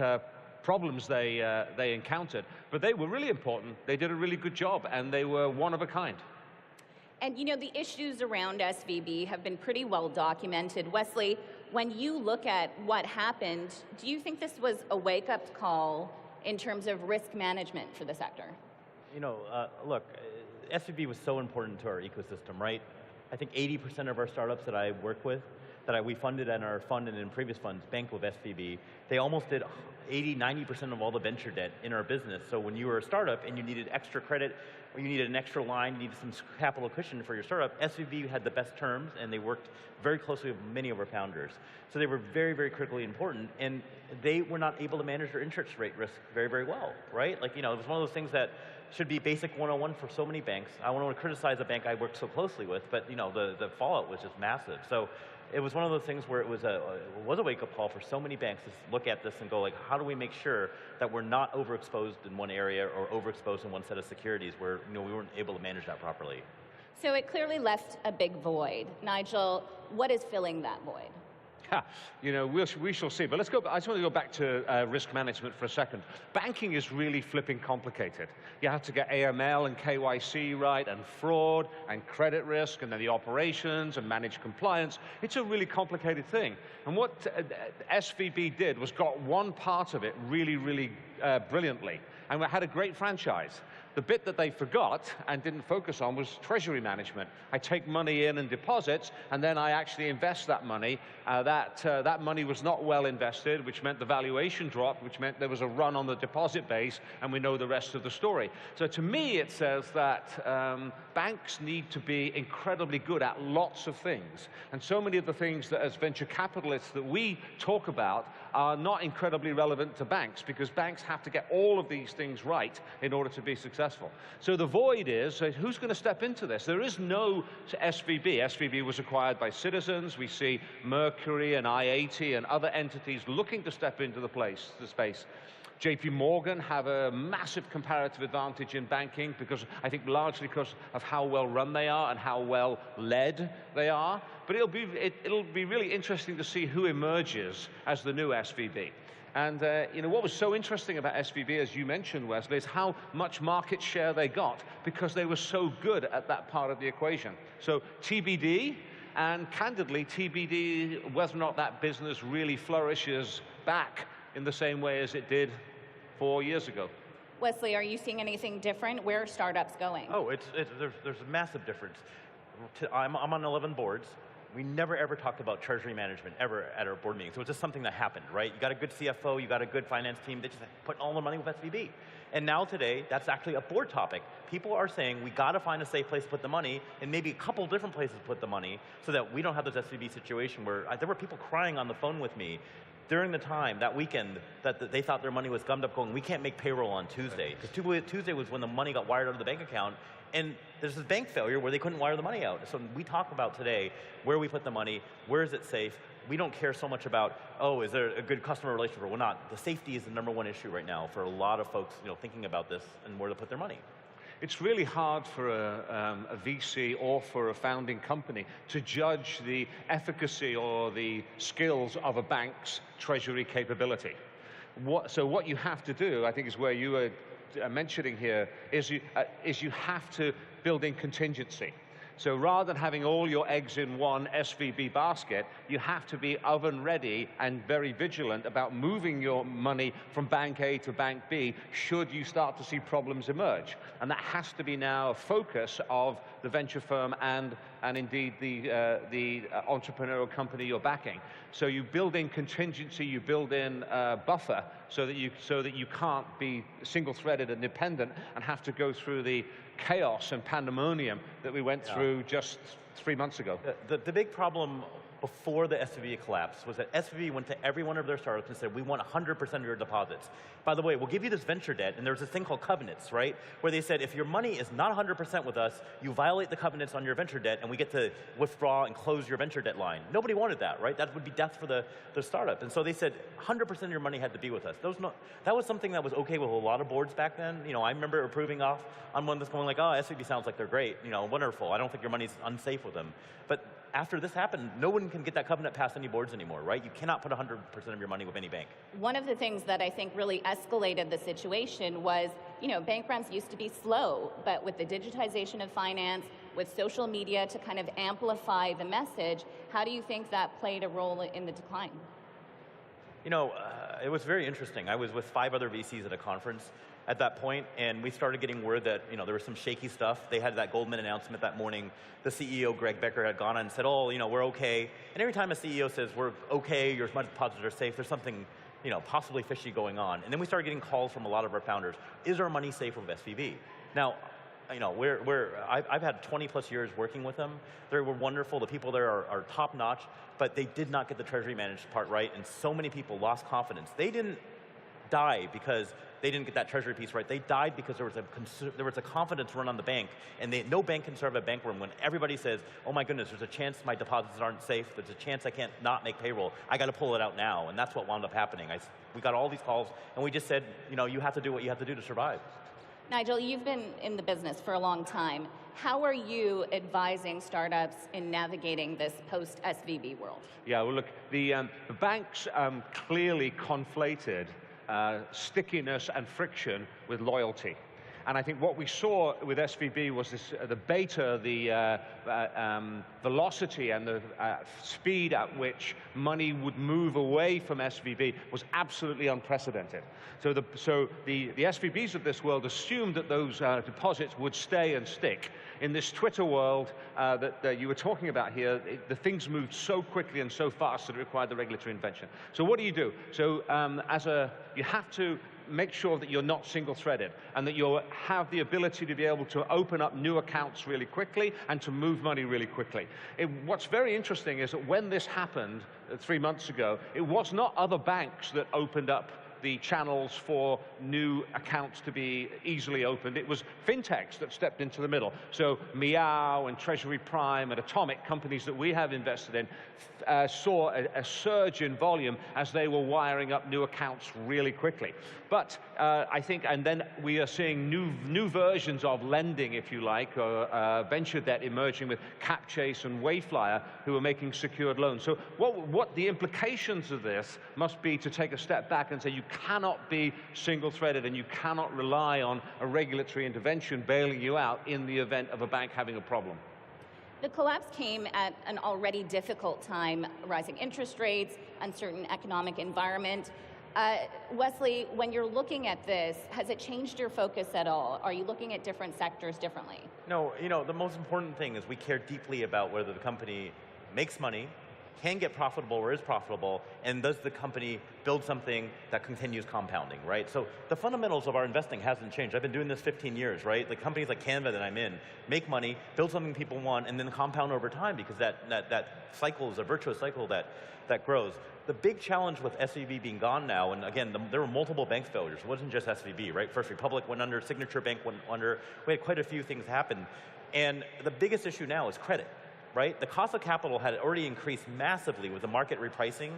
Speaker 18: problems they encountered, but they were really important. They did a really good job, and they were one of a kind.
Speaker 22: And you know, the issues around SVB have been pretty well documented. Wesley, when you look at what happened, do you think this was a wake-up call in terms of risk management for the sector?
Speaker 23: You know, look, SVB was so important to our ecosystem, right? I think 80% of our startups that I work with, that we funded and are funded in previous funds, bank with SVB. They almost did 80–90% of all the venture debt in our business. So when you were a startup and you needed extra credit, or you needed an extra line, you needed some capital cushion for your startup, SVB had the best terms, and they worked very closely with many of our founders. So they were very, very critically important, and they were not able to manage their interest rate risk very, very well, right? Like, you know, it was one of those things that should be basic 101 for so many banks. I don't want to criticize a bank I worked so closely with, but, you know, the fallout was just massive. So it was one of those things where it was a wake-up call for so many banks to look at this and go, like, how do we make sure that we're not overexposed in one area or overexposed in one set of securities where, you know, we weren't able to manage that properly.
Speaker 22: So it clearly left a big void. Nigel, what is filling that void?
Speaker 18: You know, we shall see. But let's go. I just want to go back to risk management for a second. Banking is really flipping complicated. You have to get AML and KYC right, and fraud, and credit risk, and then the operations, and manage compliance. It's a really complicated thing. And what SVB did was got one part of it really, really brilliantly, and we had a great franchise. The bit that they forgot and didn't focus on was treasury management. I take money in and deposits, and then I actually invest that money. That money was not well invested, which meant the valuation dropped, which meant there was a run on the deposit base, and we know the rest of the story. So to me, it says that banks need to be incredibly good at lots of things. And so many of the things that as venture capitalists that we talk about are not incredibly relevant to banks, because banks have to get all of these things right in order to be successful. So the void is, who's going to step into this? There is no SVB. SVB was acquired by Citizens. We see Mercury and I-80 and other entities looking to step into the space. JP Morgan have a massive comparative advantage in banking, because I think largely because of how well run they are and how well led they are. But it'll be really interesting to see who emerges as the new SVB. And you know, what was so interesting about SVB, as you mentioned, Wesley, is how much market share they got because they were so good at that part of the equation. So TBD, and candidly, TBD, whether or not that business really flourishes back in the same way as it did 4 years ago.
Speaker 22: Wesley, are you seeing anything different? Where are startups going?
Speaker 23: Oh, there's a massive difference. I'm on 11 boards. We never ever talked about treasury management ever at our board meetings. So it's just something that happened, right? You got a good CFO, you got a good finance team, they just put all their money with SVB. And now today, that's actually a board topic. People are saying we got to find a safe place to put the money, and maybe a couple different places to put the money, so that we don't have this SVB situation where there were people crying on the phone with me during the time, that weekend, that they thought their money was gummed up, going, we can't make payroll on Tuesday. Because Tuesday was when the money got wired out of the bank account, and there's this bank failure where they couldn't wire the money out. So we talk about today where we put the money, where is it safe. We don't care so much about, oh, is there a good customer relationship or not. The safety is the #1 issue right now for a lot of folks, you know, thinking about this and where to put their money.
Speaker 18: It's really hard for a VC or for a founding company to judge the efficacy or the skills of a bank's treasury capability. So what you have to do, I think, is where you were mentioning here, is you have to build in contingency. So rather than having all your eggs in one SVB basket, you have to be oven ready and very vigilant about moving your money from bank A to bank B should you start to see problems emerge. And that has to be now a focus of the venture firm and indeed the entrepreneurial company you're backing. So you build in contingency, you build in buffer so that you can't be single-threaded and dependent and have to go through the chaos and pandemonium that we went through just 3 months ago.
Speaker 23: The big problem before the SVB collapse was that SVB went to every one of their startups and said, we want 100% of your deposits. By the way, we'll give you this venture debt, and there's this thing called covenants, right? Where they said, if your money is not 100% with us, you violate the covenants on your venture debt, and we get to withdraw and close your venture debt line. Nobody wanted that, right? That would be death for the startup. And so they said, 100% of your money had to be with us. That was something that was okay with a lot of boards back then. You know, I remember approving off on one that's going like, oh, SVB sounds like they're great, you know, wonderful. I don't think your money's unsafe with them. But after this happened, no one can get that covenant past any boards anymore, right? You cannot put 100% of your money with any bank.
Speaker 22: One of the things that I think really escalated the situation was, you know, bank runs used to be slow, but with the digitization of finance, with social media to kind of amplify the message, how do you think that played a role in the decline?
Speaker 23: You know, it was very interesting. I was with 5 other VCs at a conference at that point, and we started getting word that, you know, there was some shaky stuff. They had that Goldman announcement that morning. The CEO, Greg Becker, had gone on and said, oh, you know, we're okay. And every time a CEO says, we're okay, your deposits are safe, there's something, you know, possibly fishy going on. And then we started getting calls from a lot of our founders. Is our money safe with SVB? Now, you know, I've had 20 plus years working with them. They were wonderful. The people there are top notch, but they did not get the treasury managed part right, and so many people lost confidence. They didn't die because they didn't get that treasury piece right. They died because there was a confidence run on the bank, and no bank can serve a bank room when everybody says, oh my goodness, there's a chance my deposits aren't safe, there's a chance I can't not make payroll, I got to pull it out now, and that's what wound up happening. We got all these calls, and we just said, you know, you have to do what you have to do to survive.
Speaker 22: Nigel, you've been in the business for a long time. How are you advising startups in navigating this post-SVB world?
Speaker 18: Yeah, well, look, the banks clearly conflated stickiness and friction with loyalty. And I think what we saw with SVB was this, the beta, the velocity and the speed at which money would move away from SVB was absolutely unprecedented. So the SVBs of this world assumed that those deposits would stay and stick. In this Twitter world that you were talking about here, the things moved so quickly and so fast that it required the regulatory intervention. So what do? So you have to make sure that you're not single-threaded and that you have the ability to be able to open up new accounts really quickly and to move money really quickly. What's very interesting is that when this happened 3 months ago, it was not other banks that opened up the channels for new accounts to be easily opened. It was fintechs that stepped into the middle. So Meow and Treasury Prime and Atomic, companies that we have invested in, saw a surge in volume as they were wiring up new accounts really quickly. But I think, and then we are seeing new versions of lending, if you like, or venture debt emerging with Capchase and Wayflyer, who are making secured loans. So what the implications of this must be to take a step back and say you cannot be single-threaded and you cannot rely on a regulatory intervention bailing you out in the event of a bank having a problem.
Speaker 22: The collapse came at an already difficult time, rising interest rates, uncertain economic environment. Wesley, when you're looking at this, has it changed your focus at all? Are you looking at different sectors differently?
Speaker 23: No, the most important thing is we care deeply about whether the company makes money, can get profitable or is profitable, and does the company build something that continues compounding, right? So the fundamentals of our investing hasn't changed. I've been doing this 15 years, right? The companies like Canva that I'm in make money, build something people want, and then compound over time because that cycle is a virtuous cycle that grows. The big challenge with SVB being gone now, and again, there were multiple bank failures. It wasn't just SVB, right? First Republic went under, Signature Bank went under. We had quite a few things happen. And the biggest issue now is credit. Right? The cost of capital had already increased massively with the market repricing,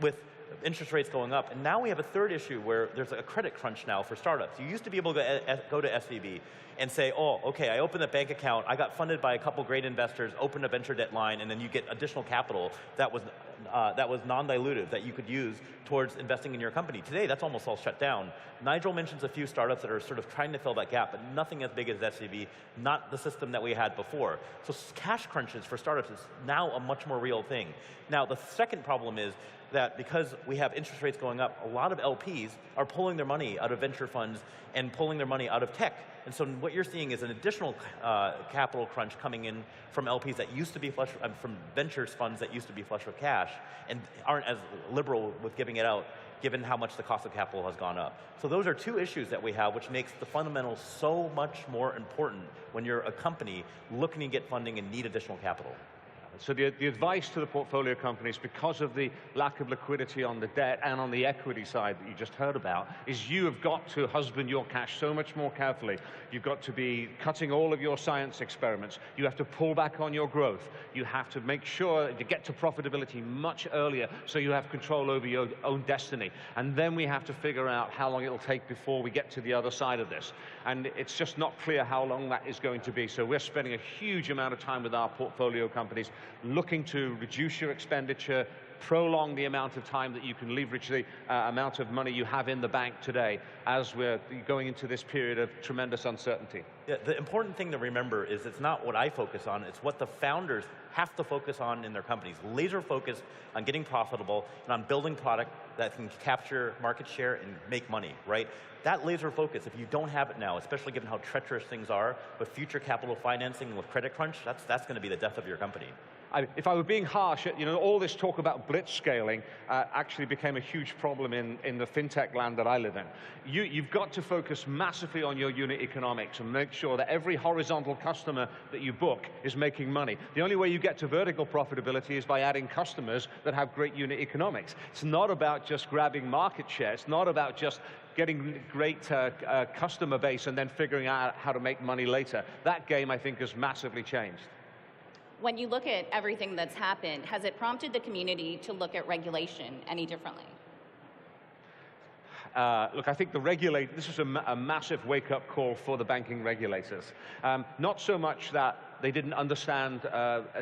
Speaker 23: with interest rates going up. And now we have a third issue where there's a credit crunch now for startups. You used to be able to go to SVB and say, oh, okay, I opened a bank account, I got funded by a couple great investors, opened a venture debt line, and then you get additional capital that was non-dilutive that you could use towards investing in your company. Today, that's almost all shut down. Nigel mentions a few startups that are sort of trying to fill that gap, but nothing as big as SVB, not the system that we had before. So cash crunches for startups is now a much more real thing. Now, the second problem is that because we have interest rates going up, a lot of LPs are pulling their money out of venture funds and pulling their money out of tech. And so what you're seeing is an additional capital crunch coming in from LPs that used to be flush, from ventures funds that used to be flush with cash and aren't as liberal with giving it out, given how much the cost of capital has gone up. So those are two issues that we have, which makes the fundamentals so much more important when you're a company looking to get funding and need additional capital.
Speaker 18: So the advice to the portfolio companies, because of the lack of liquidity on the debt and on the equity side that you just heard about, is you have got to husband your cash so much more carefully. You've got to be cutting all of your science experiments. You have to pull back on your growth. You have to make sure to get to profitability much earlier so you have control over your own destiny. And then we have to figure out how long it'll take before we get to the other side of this. And it's just not clear how long that is going to be. So we're spending a huge amount of time with our portfolio companies looking to reduce your expenditure, prolong the amount of time that you can leverage the amount of money you have in the bank today as we're going into this period of tremendous uncertainty.
Speaker 23: Yeah, the important thing to remember is it's not what I focus on, it's what the founders have to focus on in their companies. Laser focused on getting profitable and on building product that can capture market share and make money, right? That laser focus, if you don't have it now, especially given how treacherous things are with future capital financing and with credit crunch, that's going to be the death of your company.
Speaker 18: If I were being harsh, all this talk about blitz scaling actually became a huge problem in the fintech land that I live in. You've got to focus massively on your unit economics and make sure that every horizontal customer that you book is making money. The only way you get to vertical profitability is by adding customers that have great unit economics. It's not about just grabbing market share. It's not about just getting great customer base and then figuring out how to make money later. That game, I think, has massively changed.
Speaker 22: When you look at everything that's happened, has it prompted the community to look at regulation any differently?
Speaker 18: Look, I think this is a massive wake-up call for the banking regulators. Not so much that they didn't understand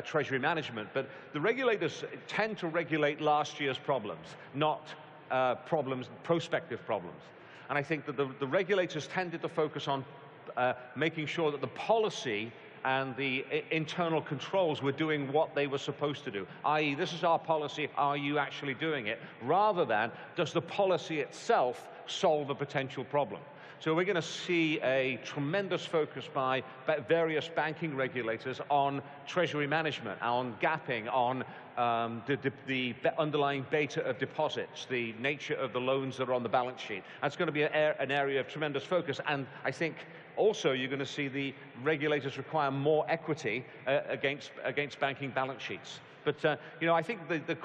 Speaker 18: treasury management, but the regulators tend to regulate last year's problems, not prospective problems. And I think that the regulators tended to focus on making sure that the policy and the internal controls were doing what they were supposed to do, i.e. this is our policy, are you actually doing it, rather than does the policy itself solve a potential problem. So we're going to see a tremendous focus by various banking regulators on treasury management, on gapping, on the underlying beta of deposits, the nature of the loans that are on the balance sheet. That's going to be an area of tremendous focus, and I think also you're going to see the regulators require more equity against banking balance sheets. But you know, I think the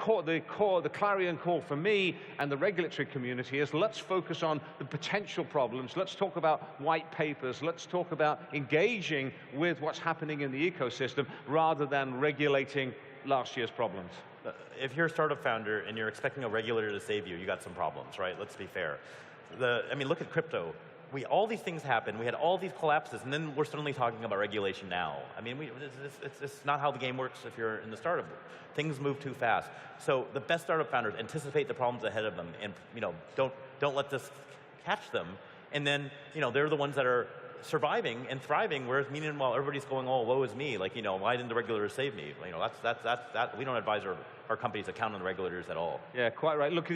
Speaker 18: clarion call for me and the regulatory community is let's focus on the potential problems. Let's talk about white papers. Let's talk about engaging with what's happening in the ecosystem rather than regulating last year's problems.
Speaker 23: If you're a startup founder and you're expecting a regulator to save you, you got some problems, right? Let's be fair. I mean, look at crypto. All these things happened, we had all these collapses, and then we're suddenly talking about regulation now. I mean, it's not how the game works if you're in the startup. Things move too fast. So the best startup founders anticipate the problems ahead of them, and don't let this catch them. And then they're the ones that are surviving and thriving, whereas meanwhile everybody's going, oh, woe is me. Like, why didn't the regulators save me? That's we don't advise our companies to count on the regulators at all.
Speaker 18: Yeah, quite right. Look,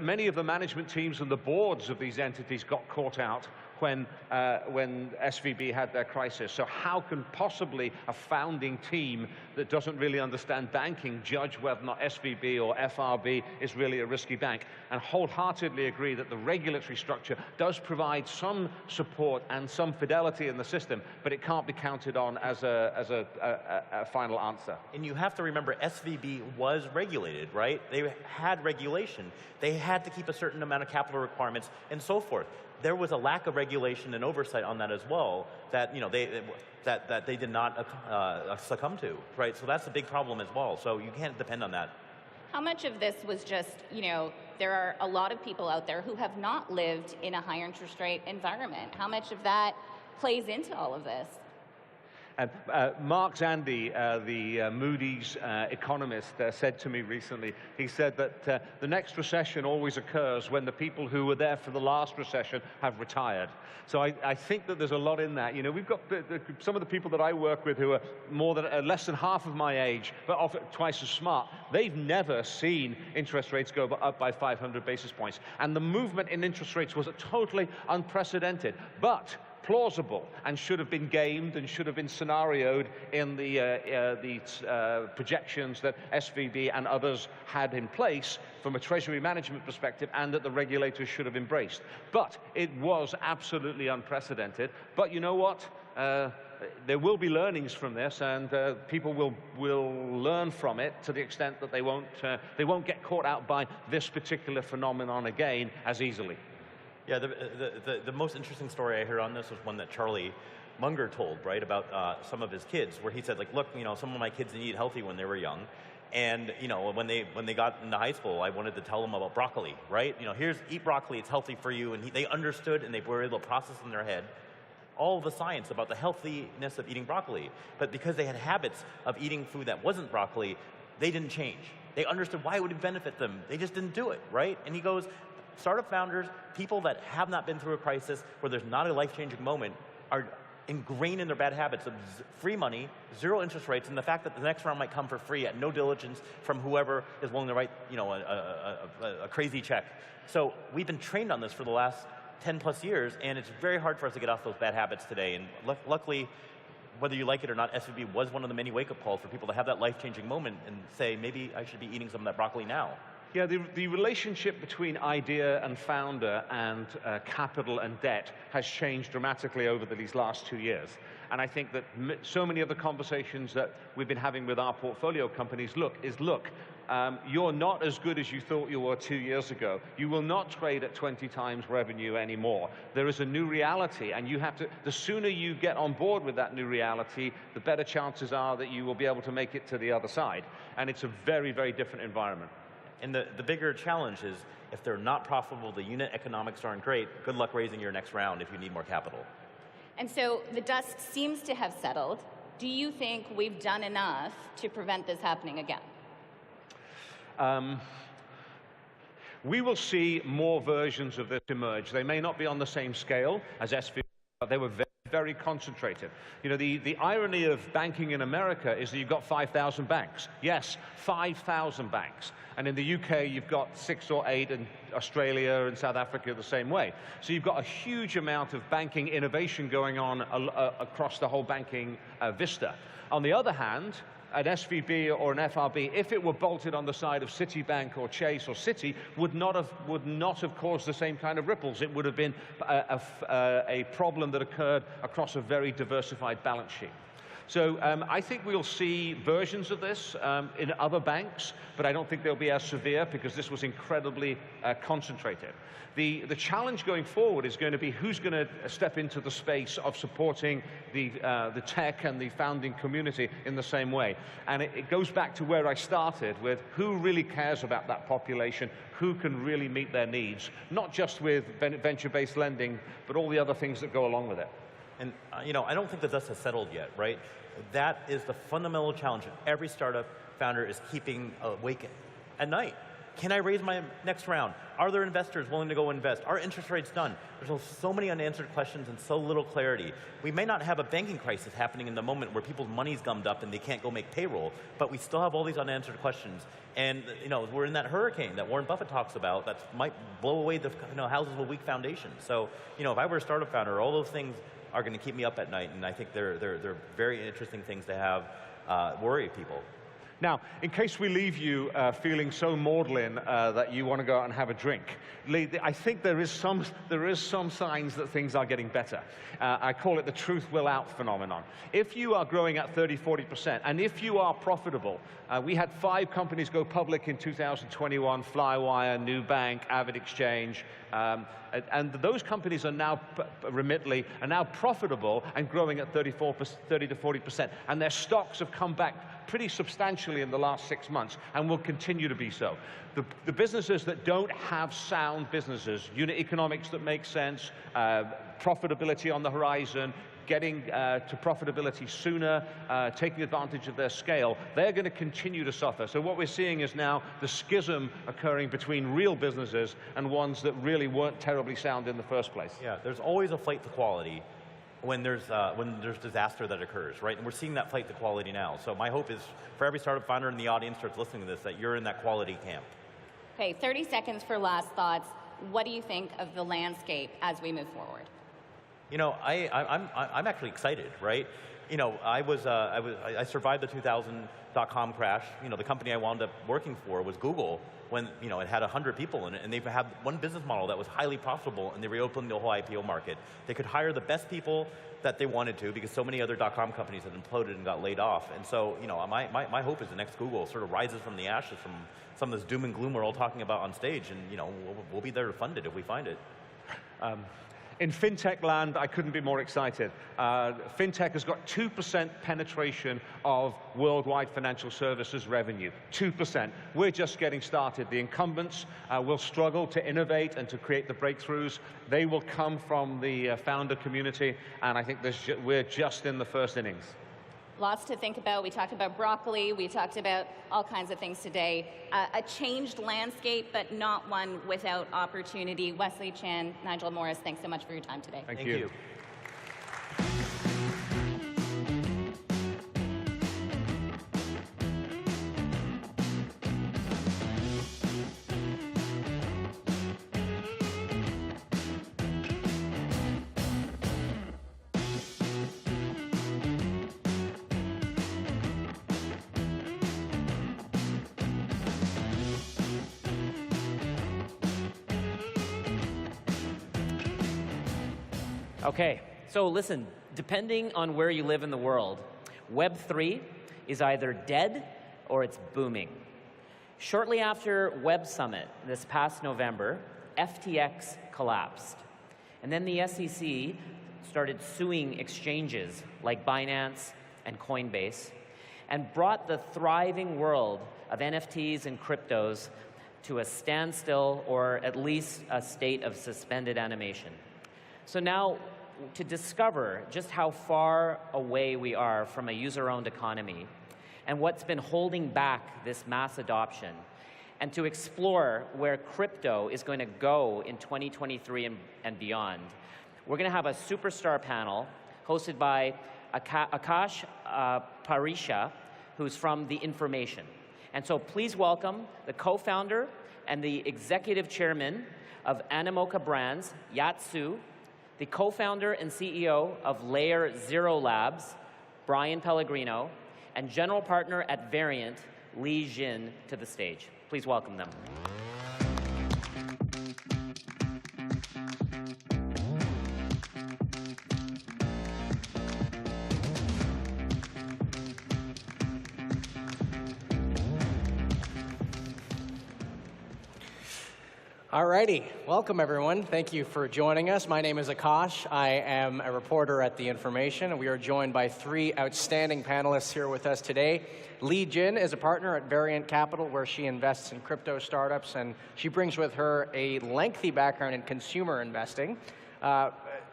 Speaker 18: many of the management teams and the boards of these entities got caught out when SVB had their crisis. So how can possibly a founding team that doesn't really understand banking judge whether or not SVB or FRB is really a risky bank? And wholeheartedly agree that the regulatory structure does provide some support and some fidelity in the system, but it can't be counted on as a final answer.
Speaker 23: And you have to remember, SVB was regulated, right? They had regulation. They had to keep a certain amount of capital requirements and so forth. There was a lack of regulation and oversight on that as well that they did not succumb to, right? So that's a big problem as well. So you can't depend on that.
Speaker 22: How much of this was just, there are a lot of people out there who have not lived in a higher interest rate environment. How much of that plays into all of this?
Speaker 18: And Mark Zandi, the Moody's economist, said to me recently, he said that the next recession always occurs when the people who were there for the last recession have retired. So I think that there's a lot in that. We've got some of the people that I work with who are less than half of my age, but often twice as smart. They've never seen interest rates go up by 500 basis points. And the movement in interest rates was totally unprecedented. But plausible and should have been gamed and should have been scenarioed in the projections that SVB and others had in place from a treasury management perspective, and that the regulators should have embraced. But it was absolutely unprecedented. But you know what? There will be learnings from this, and people will learn from it to the extent that they won't get caught out by this particular phenomenon again as easily.
Speaker 23: Yeah, the most interesting story I heard on this was one that Charlie Munger told, right, about some of his kids, where he said, like, look, some of my kids didn't eat healthy when they were young, and when they got into high school, I wanted to tell them about broccoli, right? Here's eat broccoli, it's healthy for you, and they understood and they were able to process in their head all the science about the healthiness of eating broccoli. But because they had habits of eating food that wasn't broccoli, they didn't change. They understood why it would benefit them. They just didn't do it, right? And he goes, startup founders, people that have not been through a crisis where there's not a life-changing moment, are ingrained in their bad habits of free money, zero interest rates, and the fact that the next round might come for free at no diligence from whoever is willing to write a crazy check. So we've been trained on this for the last 10 plus years, and it's very hard for us to get off those bad habits today. And luckily, whether you like it or not, SVB was one of the many wake-up calls for people to have that life-changing moment and say, maybe I should be eating some of that broccoli now.
Speaker 18: Yeah, the relationship between idea and founder and capital and debt has changed dramatically over these last 2 years. And I think that so many of the conversations that we've been having with our portfolio companies, you're not as good as you thought you were 2 years ago. You will not trade at 20 times revenue anymore. There is a new reality, and the sooner you get on board with that new reality, the better chances are that you will be able to make it to the other side. And it's a very, very different environment.
Speaker 23: And the bigger challenge is, if they're not profitable, the unit economics aren't great, good luck raising your next round if you need more capital.
Speaker 22: And so the dust seems to have settled. Do you think we've done enough to prevent this happening again?
Speaker 18: We will see more versions of this emerge. They may not be on the same scale as SVB, but they were very, very concentrated. You know, the irony of banking in America is that you've got 5,000 banks. Yes, 5,000 banks. And in the UK, you've got 6 or 8, and Australia and South Africa the same way. So you've got a huge amount of banking innovation going on across the whole banking vista. On the other hand, an SVB or an FRB, if it were bolted on the side of Citibank or Chase or Citi, would not have caused the same kind of ripples. It would have been a problem that occurred across a very diversified balance sheet. So I think we'll see versions of this in other banks, but I don't think they'll be as severe because this was incredibly concentrated. The challenge going forward is going to be who's going to step into the space of supporting the tech and the founding community in the same way. And it goes back to where I started with who really cares about that population, who can really meet their needs, not just with venture-based lending, but all the other things that go along with it.
Speaker 23: And you know, I don't think the dust has settled yet, right? That is the fundamental challenge that every startup founder is keeping awake at night. Can I raise my next round? Are there investors willing to go invest? Are interest rates done? There's so many unanswered questions and so little clarity. We may not have a banking crisis happening in the moment where people's money's gummed up and they can't go make payroll, but we still have all these unanswered questions. And you know, we're in that hurricane that Warren Buffett talks about that might blow away the houses with weak foundations. So you know, if I were a startup founder, all those things are going to keep me up at night, and I think they're very interesting things to have worry people.
Speaker 18: Now, in case we leave you feeling so maudlin that you want to go out and have a drink, I think there is some signs that things are getting better. I call it the truth will out phenomenon. If you are growing at 30, 40%, and if you are profitable, we had 5 companies go public in 2021, Flywire, Nubank, Avid Exchange, and those companies are now, Remitly, are now profitable and growing at 30 to 40%, and their stocks have come back pretty substantially in the last 6 months and will continue to be so. The businesses that don't have sound businesses, unit economics that make sense, profitability on the horizon, getting to profitability sooner, taking advantage of their scale, they're going to continue to suffer. So what we're seeing is now the schism occurring between real businesses and ones that really weren't terribly sound in the first place.
Speaker 23: Yeah, there's always a flight to quality when there's disaster that occurs, right? And we're seeing that flight to quality now. So my hope is for every startup founder in the audience starts listening to this, that you're in that quality camp.
Speaker 22: Okay, 30 seconds for last thoughts. What do you think of the landscape as we move forward?
Speaker 23: You know, I'm actually excited, right? You know, I survived the 2000 .com crash. You know, the company I wound up working for was Google when, you know, it had 100 people in it, and they've had one business model that was highly profitable, and they reopened the whole IPO market. They could hire the best people that they wanted to because so many other .com companies had imploded and got laid off. And so, you know, my hope is the next Google sort of rises from the ashes from some of this doom and gloom we're all talking about on stage, and, you know, we'll be there to fund it if we find it.
Speaker 18: In fintech land, I couldn't be more excited. Fintech has got 2% penetration of worldwide financial services revenue. 2%. We're just getting started. The incumbents will struggle to innovate and to create the breakthroughs. They will come from the founder community, and I think we're just in the first innings.
Speaker 22: Lots to think about. We talked about broccoli. We talked about all kinds of things today. A changed landscape, but not one without opportunity. Wesley Chan, Nigel Morris, thanks so much for your time today.
Speaker 18: Thank you.
Speaker 10: Okay, so listen, depending on where you live in the world, Web3 is either dead or it's booming. Shortly after Web Summit this past November, FTX collapsed. And then the SEC started suing exchanges like Binance and Coinbase and brought the thriving world of NFTs and cryptos to a standstill or at least a state of suspended animation. So now, to discover just how far away we are from a user-owned economy and what's been holding back this mass adoption, and to explore where crypto is going to go in 2023 and beyond, we're going to have a superstar panel hosted by Akash Parisha, who's from The Information. And so please welcome the co-founder and the executive chairman of Animoca Brands, Yat Su, the co-founder and CEO of Layer Zero Labs, Brian Pellegrino, and general partner at Variant, Li Jin, to the stage. Please welcome them.
Speaker 3: Alrighty, welcome everyone. Thank you for joining us. My name is Akash. I am a reporter at The Information, and we are joined by three outstanding panelists here with us today. Li Jin is a partner at Variant Capital, where she invests in crypto startups, and she brings with her a lengthy background in consumer investing.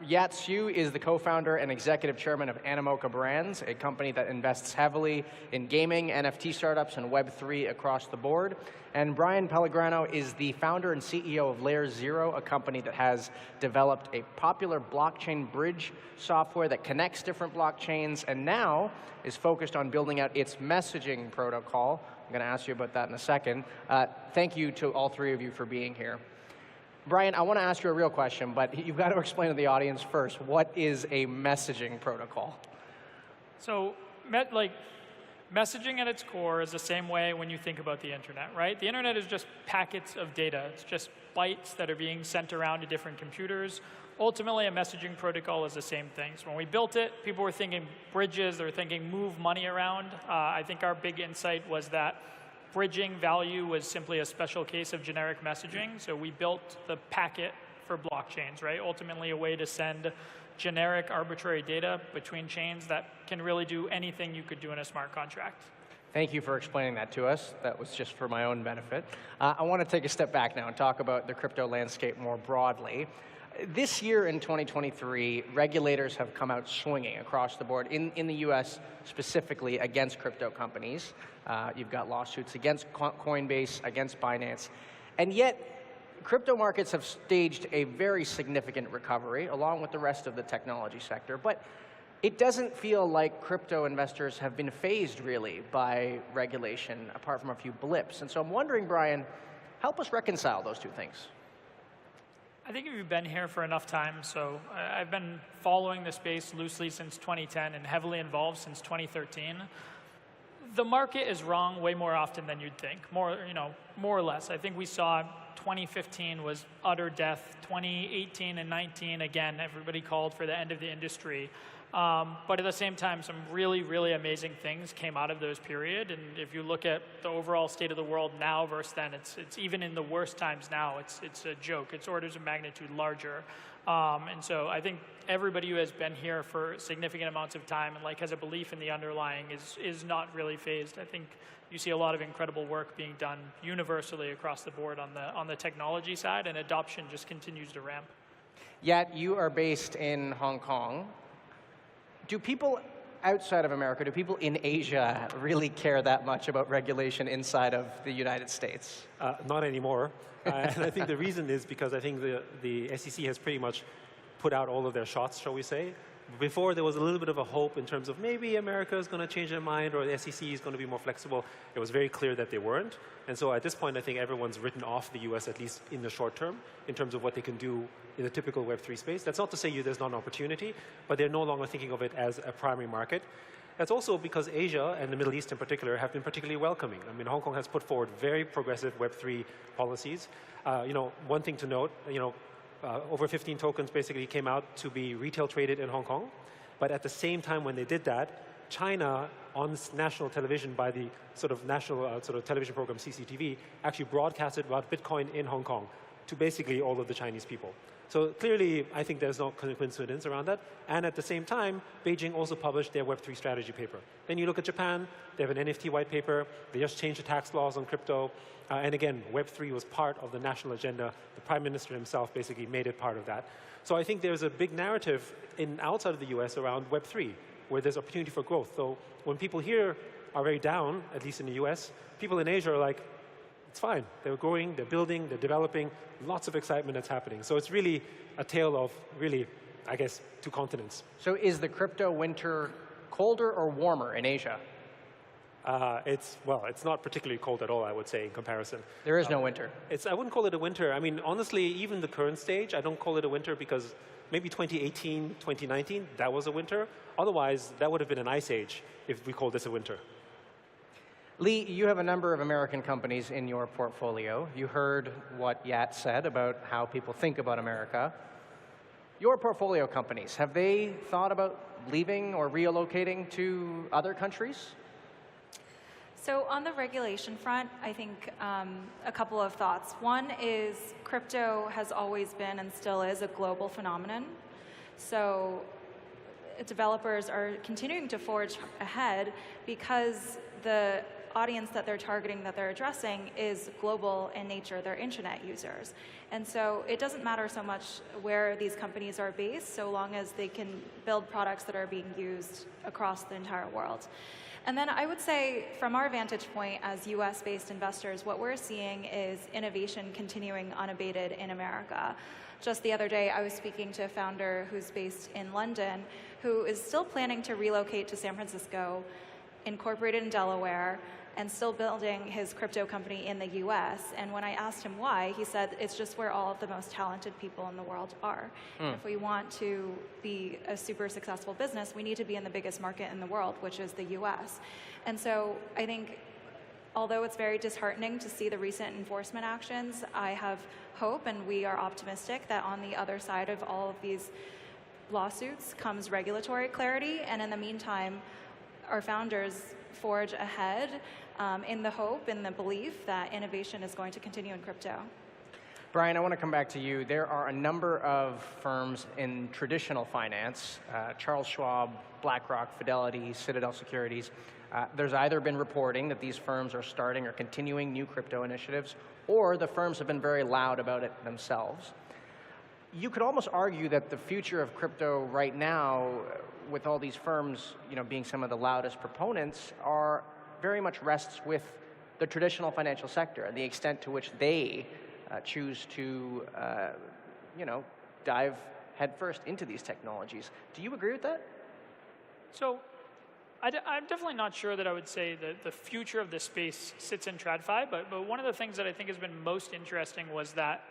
Speaker 3: Yat Su is the co-founder and executive chairman of Animoca Brands, a company that invests heavily in gaming, NFT startups, and Web3 across the board. And Brian Pellegrino is the founder and CEO of Layer Zero, a company that has developed a popular blockchain bridge software that connects different blockchains and now is focused on building out its messaging protocol. I'm going to ask you about that in a second. Thank you to all three of you for being here. Brian, I want to ask you a real question, but you've got to explain to the audience first, what is a messaging protocol?
Speaker 5: So, messaging at its core is the same way when you think about the internet, right? The internet is just packets of data. It's just bytes that are being sent around to different computers. Ultimately, a messaging protocol is the same thing. So when we built it, people were thinking bridges, they were thinking move money around. I think our big insight was that bridging value was simply a special case of generic messaging. So we built the packet for blockchains, right? Ultimately, a way to send generic arbitrary data between chains that can really do anything you could do in a smart contract.
Speaker 3: Thank you for explaining that to us. That was just for my own benefit. I want to take a step back now and talk about the crypto landscape more broadly. This year in 2023, regulators have come out swinging across the board, in the US specifically, against crypto companies. You've got lawsuits against Coinbase, against Binance. And yet, crypto markets have staged a very significant recovery, along with the rest of the technology sector. But it doesn't feel like crypto investors have been fazed, really, by regulation, apart from a few blips. And so I'm wondering, Brian, help us reconcile those two things.
Speaker 5: I think if you've been here for enough time, so I've been following the space loosely since 2010 and heavily involved since 2013. The market is wrong way more often than you'd think, more or less. I think we saw 2015 was utter death. 2018 and 19, again, everybody called for the end of the industry. But at the same time, some really, really amazing things came out of those period. And if you look at the overall state of the world now versus then, it's even in the worst times now, it's a joke. It's orders of magnitude larger. And so I think everybody who has been here for significant amounts of time and has a belief in the underlying is not really fazed. I think you see a lot of incredible work being done universally across the board on the technology side, and adoption just continues to ramp.
Speaker 3: Yet you are based in Hong Kong. Do people outside of America, do people in Asia really care that much about regulation inside of the United States?
Speaker 7: Not anymore. And I think the reason is because I think the SEC has pretty much put out all of their shots, shall we say. Before, there was a little bit of a hope in terms of maybe America is going to change their mind or the SEC is going to be more flexible. It was very clear that they weren't. And so at this point, I think everyone's written off the US, at least in the short term, in terms of what they can do in the typical Web3 space. That's not to say there's not an opportunity, but they're no longer thinking of it as a primary market. That's also because Asia, and the Middle East in particular, have been particularly welcoming. I mean, Hong Kong has put forward very progressive Web3 policies. One thing to note, over 15 tokens basically came out to be retail traded in Hong Kong. But at the same time when they did that, China, on national television by the national television program CCTV, actually broadcasted about Bitcoin in Hong Kong to basically all of the Chinese people. So clearly, I think there's no coincidence around that. And at the same time, Beijing also published their Web3 strategy paper. Then you look at Japan, they have an NFT white paper. They just changed the tax laws on crypto. And again, Web3 was part of the national agenda. The Prime Minister himself basically made it part of that. So I think there's a big narrative outside of the US around Web3, where there's opportunity for growth. So when people here are very down, at least in the US, people in Asia are like, it's fine. They're growing, they're building, they're developing, lots of excitement that's happening. So it's really a tale of really I guess, 2 continents.
Speaker 3: So is the crypto winter colder or warmer in Asia?
Speaker 7: It's not particularly cold at all, I would say, in comparison.
Speaker 3: There is no winter.
Speaker 7: I wouldn't call it a winter. I mean, honestly, even the current stage, I don't call it a winter because maybe 2018, 2019, that was a winter. Otherwise, that would have been an ice age if we called this a winter.
Speaker 3: Lee, you have a number of American companies in your portfolio. You heard what Yat said about how people think about America. Your portfolio companies, have they thought about leaving or relocating to other countries?
Speaker 8: So on the regulation front, I think a couple of thoughts. One is crypto has always been and still is a global phenomenon. So developers are continuing to forge ahead because the audience that they're targeting, that they're addressing, is global in nature. They're internet users. And so it doesn't matter so much where these companies are based, so long as they can build products that are being used across the entire world. And then I would say, from our vantage point as US-based investors, what we're seeing is innovation continuing unabated in America. Just the other day, I was speaking to a founder who's based in London, who is still planning to relocate to San Francisco, incorporated in Delaware, and still building his crypto company in the US. And when I asked him why, he said it's just where all of the most talented people in the world are. And if we want to be a super successful business, we need to be in the biggest market in the world, which is the US. And so I think, although it's very disheartening to see the recent enforcement actions, I have hope, and we are optimistic, that on the other side of all of these lawsuits comes regulatory clarity. And in the meantime, our founders forge ahead in the hope, in the belief that innovation is going to continue in crypto.
Speaker 3: Brian, I want to come back to you. There are a number of firms in traditional finance, Charles Schwab, BlackRock, Fidelity, Citadel Securities. There's either been reporting that these firms are starting or continuing new crypto initiatives, or the firms have been very loud about it themselves. You could almost argue that the future of crypto right now, with all these firms, being some of the loudest proponents, are very much rests with the traditional financial sector and the extent to which they choose to, dive headfirst into these technologies. Do you agree with that?
Speaker 5: So I'm definitely not sure that I would say that the future of this space sits in TradFi, but one of the things that I think has been most interesting was that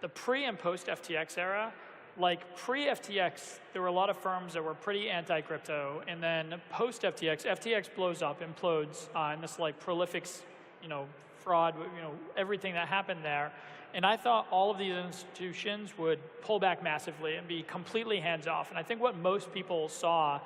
Speaker 5: the pre and post FTX era, like pre-FTX, there were a lot of firms that were pretty anti-crypto, and then post-FTX, FTX blows up, implodes, and this like prolific, fraud, everything that happened there. And I thought all of these institutions would pull back massively and be completely hands-off. And I think what most people saw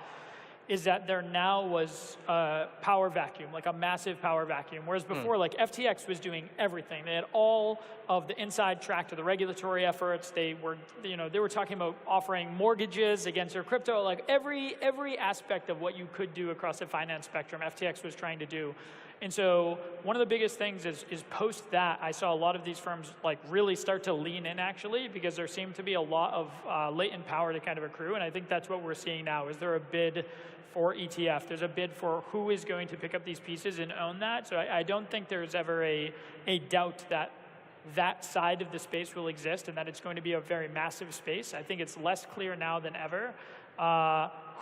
Speaker 5: is that there now was a power vacuum, like a massive power vacuum. Whereas before, like FTX was doing everything. They had all of the inside track to the regulatory efforts. They were, they were talking about offering mortgages against their crypto. Like every aspect of what you could do across the finance spectrum, FTX was trying to do. And so one of the biggest things is post that, I saw a lot of these firms like really start to lean in actually, because there seemed to be a lot of latent power to kind of accrue. And I think that's what we're seeing now. Is there a bid for ETF? There's a bid for who is going to pick up these pieces and own that. So I don't think there's ever a doubt that that side of the space will exist and that it's going to be a very massive space. I think it's less clear now than ever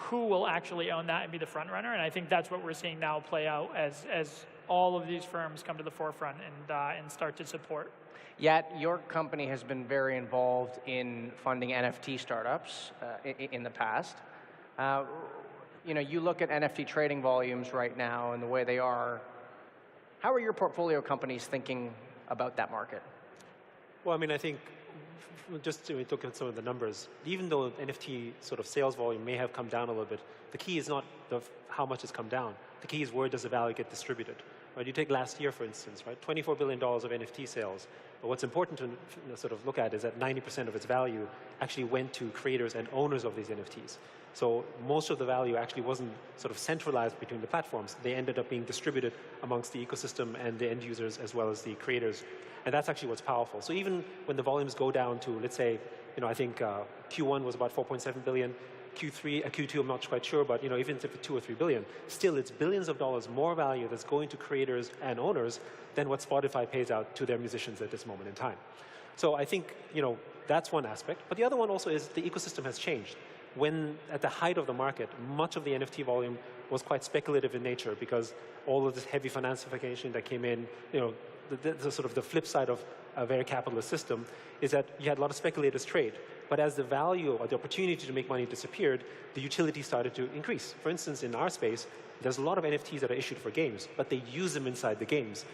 Speaker 5: who will actually own that and be the front runner. And I think that's what we're seeing now play out as all of these firms come to the forefront and start to support.
Speaker 3: Yet your company has been very involved in funding NFT startups in the past. You look at NFT trading volumes right now and the way they are. How are your portfolio companies thinking about that market?
Speaker 7: Well, I mean, I think just to look at some of the numbers, even though NFT sort of sales volume may have come down a little bit, the key is not how much it's come down. The key is where does the value get distributed. Right? You take last year, for instance, right? $24 billion of NFT sales. But what's important to sort of look at is that 90% of its value actually went to creators and owners of these NFTs. So most of the value actually wasn't sort of centralized between the platforms. They ended up being distributed amongst the ecosystem and the end users as well as the creators. And that's actually what's powerful. So even when the volumes go down to, let's say, I think Q1 was about 4.7 billion. Q2, I'm not quite sure, but even if it's 2 or 3 billion, still it's billions of dollars more value that's going to creators and owners than what Spotify pays out to their musicians at this moment in time. So I think, that's one aspect. But the other one also is the ecosystem has changed. When at the height of the market, much of the NFT volume was quite speculative in nature because all of this heavy financification that came in, the sort of the flip side of a very capitalist system is that you had a lot of speculators trade. But as the value or the opportunity to make money disappeared, the utility started to increase. For instance, in our space, there's a lot of NFTs that are issued for games, but they use them inside the games.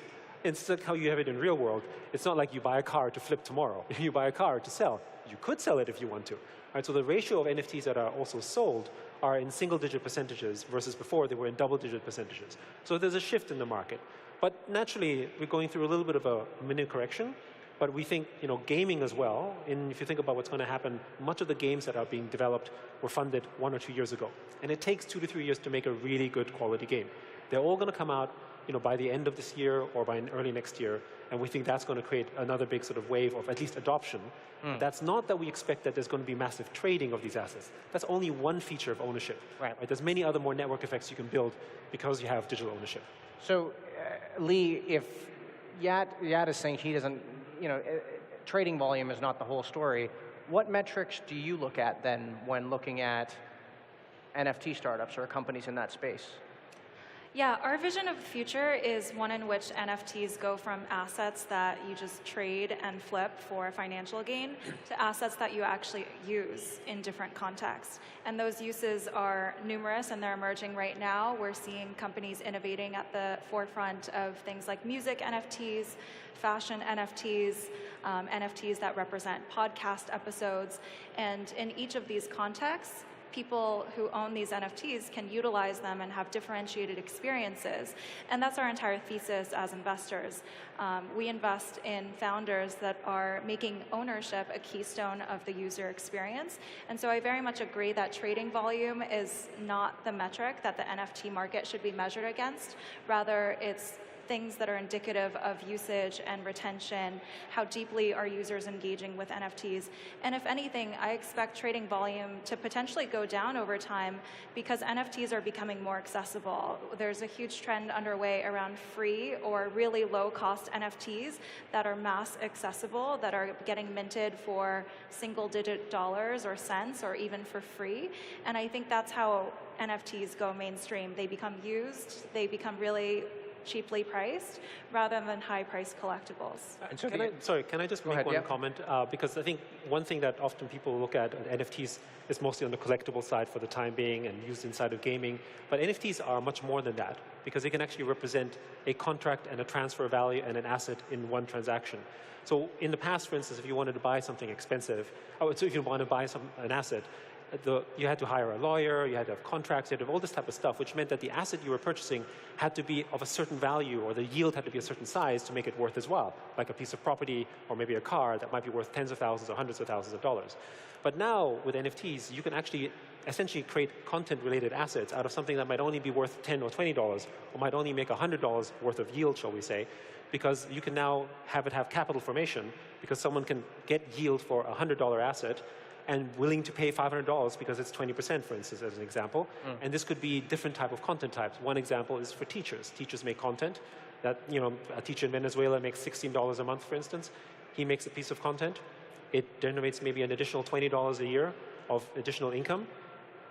Speaker 7: It's like how you have it in real world. It's not like you buy a car to flip tomorrow. If you buy a car to sell, you could sell it if you want to. Right, so the ratio of NFTs that are also sold are in single-digit percentages versus before they were in double-digit percentages. So there's a shift in the market. But naturally, we're going through a little bit of a mini correction. But we think, gaming as well, and if you think about what's going to happen, much of the games that are being developed were funded 1 or 2 years ago. And it takes 2 to 3 years to make a really good quality game. They're all going to come out by the end of this year or by early next year, and we think that's going to create another big sort of wave of at least adoption. That's not that we expect that there's going to be massive trading of these assets. That's only one feature of ownership. Right? There's many other more network effects you can build because you have digital ownership.
Speaker 3: So, Lee, if Yat is saying he doesn't, trading volume is not the whole story, what metrics do you look at then when looking at NFT startups or companies in that space?
Speaker 8: Yeah, our vision of the future is one in which NFTs go from assets that you just trade and flip for financial gain to assets that you actually use in different contexts. And those uses are numerous and they're emerging right now. We're seeing companies innovating at the forefront of things like music NFTs, fashion NFTs, NFTs that represent podcast episodes. And in each of these contexts, people who own these NFTs can utilize them and have differentiated experiences. And that's our entire thesis as investors. We invest in founders that are making ownership a keystone of the user experience. And so I very much agree that trading volume is not the metric that the NFT market should be measured against. Rather, it's things that are indicative of usage and retention, how deeply are users engaging with NFTs. And if anything, I expect trading volume to potentially go down over time because NFTs are becoming more accessible. There's a huge trend underway around free or really low-cost NFTs that are mass accessible, that are getting minted for single-digit dollars or cents or even for free. And I think that's how NFTs go mainstream. They become used, they become really cheaply priced rather than high-priced collectibles.
Speaker 7: Can I just make one comment? Because I think one thing that often people look at NFTs is mostly on the collectible side for the time being and used inside of gaming. But NFTs are much more than that because they can actually represent a contract and a transfer value and an asset in one transaction. So in the past, for instance, if you wanted to buy something expensive, so if you want to buy an asset, you had to hire a lawyer, you had to have contracts, you had to have all this type of stuff, which meant that the asset you were purchasing had to be of a certain value or the yield had to be a certain size to make it worth as well, like a piece of property or maybe a car that might be worth tens of thousands or hundreds of thousands of dollars. But now with NFTs, you can actually essentially create content-related assets out of something that might only be worth $10 or $20 or might only make $100 worth of yield, shall we say, because you can now have it have capital formation because someone can get yield for a $100 asset and willing to pay $500 because it's 20%, for instance, as an example. And this could be different type of content types. One example is for teachers. Teachers make content that, a teacher in Venezuela makes $16 a month, for instance. He makes a piece of content. It generates maybe an additional $20 a year of additional income.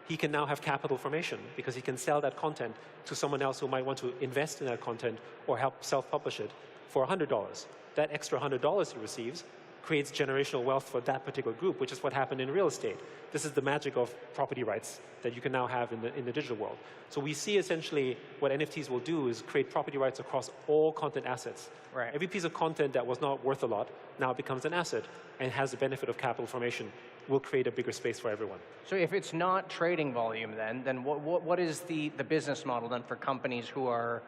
Speaker 7: He can now have capital formation because he can sell that content to someone else who might want to invest in that content or help self-publish it for $100. That extra $100 he receives creates generational wealth for that particular group, which is what happened in real estate. This is the magic of property rights that you can now have in the digital world. So we see essentially what NFTs will do is create property rights across all content assets. Right. Every piece of content that was not worth a lot now becomes an asset and has the benefit of capital formation. Will create a bigger space for everyone.
Speaker 3: So if it's not trading volume then what is the business model then for companies who are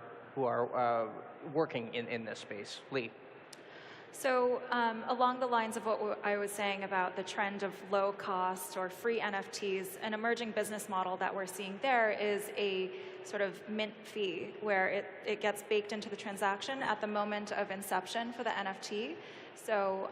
Speaker 3: working in this space? Lee?
Speaker 8: So along the lines of what I was saying about the trend of low cost or free NFTs, an emerging business model that we're seeing there is a sort of mint fee where it gets baked into the transaction at the moment of inception for the NFT. So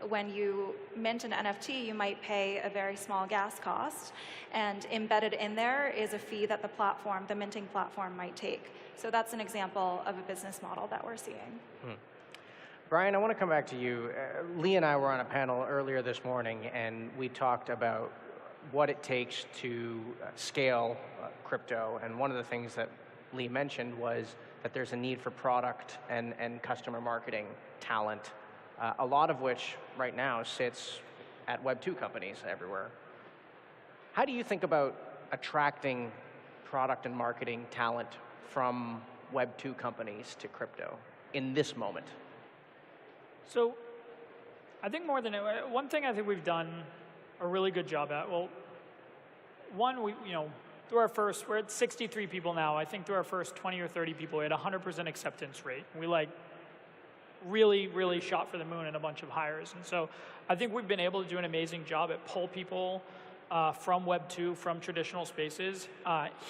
Speaker 8: when you mint an NFT, you might pay a very small gas cost, and embedded in there is a fee that the minting platform might take. So that's an example of a business model that we're seeing.
Speaker 3: Brian, I want to come back to you. Lee and I were on a panel earlier this morning, and we talked about what it takes to scale crypto. And one of the things that Lee mentioned was that there's a need for product and customer marketing talent, a lot of which right now sits at Web 2 companies everywhere. How do you think about attracting product and marketing talent from Web 2 companies to crypto in this moment?
Speaker 5: So I think one thing I think we've done a really good job at, well, one, through our first, we're at 63 people now. I think through our first 20 or 30 people, we had 100% acceptance rate. We really shot for the moon in a bunch of hires. And so I think we've been able to do an amazing job at pull people from Web 2, from traditional spaces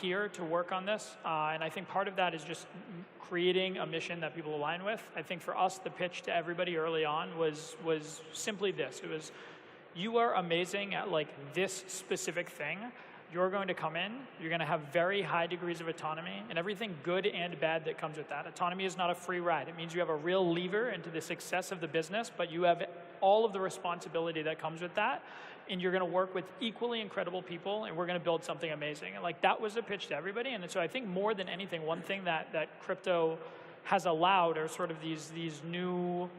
Speaker 5: here to work on this. And I think part of that is just creating a mission that people align with. I think for us, the pitch to everybody early on was simply this. It was, you are amazing at this specific thing. You're going to come in, you're going to have very high degrees of autonomy and everything good and bad that comes with that. Autonomy is not a free ride. It means you have a real lever into the success of the business, but you have all of the responsibility that comes with that, and you're going to work with equally incredible people, and we're going to build something amazing. And that was a pitch to everybody. And so I think more than anything, one thing that crypto has allowed are sort of these new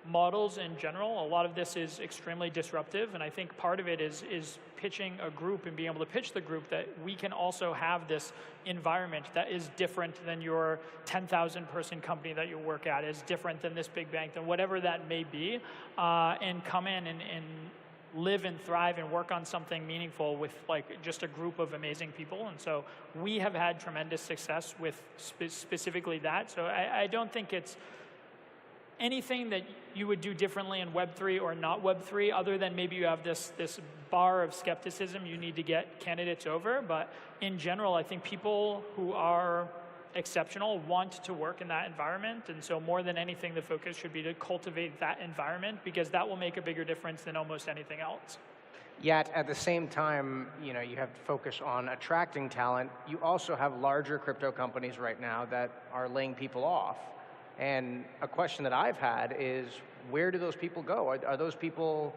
Speaker 5: models in general. A lot of this is extremely disruptive, and I think part of it is pitching a group and being able to pitch the group that we can also have this environment that is different than your 10,000 person company that you work at, is different than this big bank, than whatever that may be, and come in and live and thrive and work on something meaningful with just a group of amazing people. And so we have had tremendous success with specifically that. So I don't think it's anything that you would do differently in Web3 or not Web3, other than maybe you have this bar of skepticism you need to get candidates over. But in general, I think people who are exceptional want to work in that environment. And so more than anything, the focus should be to cultivate that environment, because that will make a bigger difference than almost anything else.
Speaker 3: Yet at the same time, you have to focus on attracting talent. You also have larger crypto companies right now that are laying people off. And a question that I've had is, where do those people go? Are those people,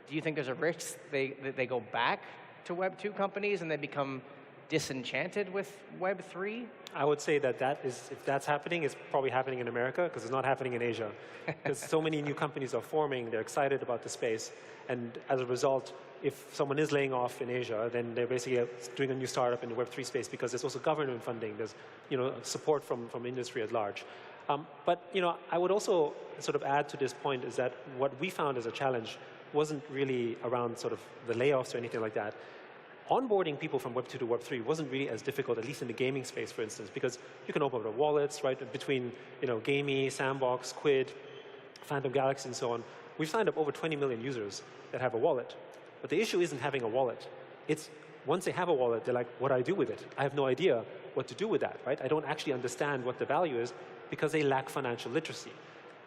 Speaker 3: do you think there's a risk that they go back to Web 2 companies and they become disenchanted with Web 3?
Speaker 7: I would say that if that's happening, it's probably happening in America, because it's not happening in Asia. Because so many new companies are forming, they're excited about the space, and as a result, if someone is laying off in Asia, then they're basically doing a new startup in the Web 3 space, because there's also government funding, there's support from industry at large. But I would also sort of add to this point is that what we found as a challenge wasn't really around sort of the layoffs or anything like that. Onboarding people from Web 2 to Web 3 wasn't really as difficult, at least in the gaming space, for instance, because you can open up wallets, right, between Gamey, Sandbox, Quid, Phantom Galaxy, and so on. We've signed up over 20 million users that have a wallet. But the issue isn't having a wallet. It's once they have a wallet, they're like, what do I do with it? I have no idea what to do with that, right? I don't actually understand what the value is, because they lack financial literacy.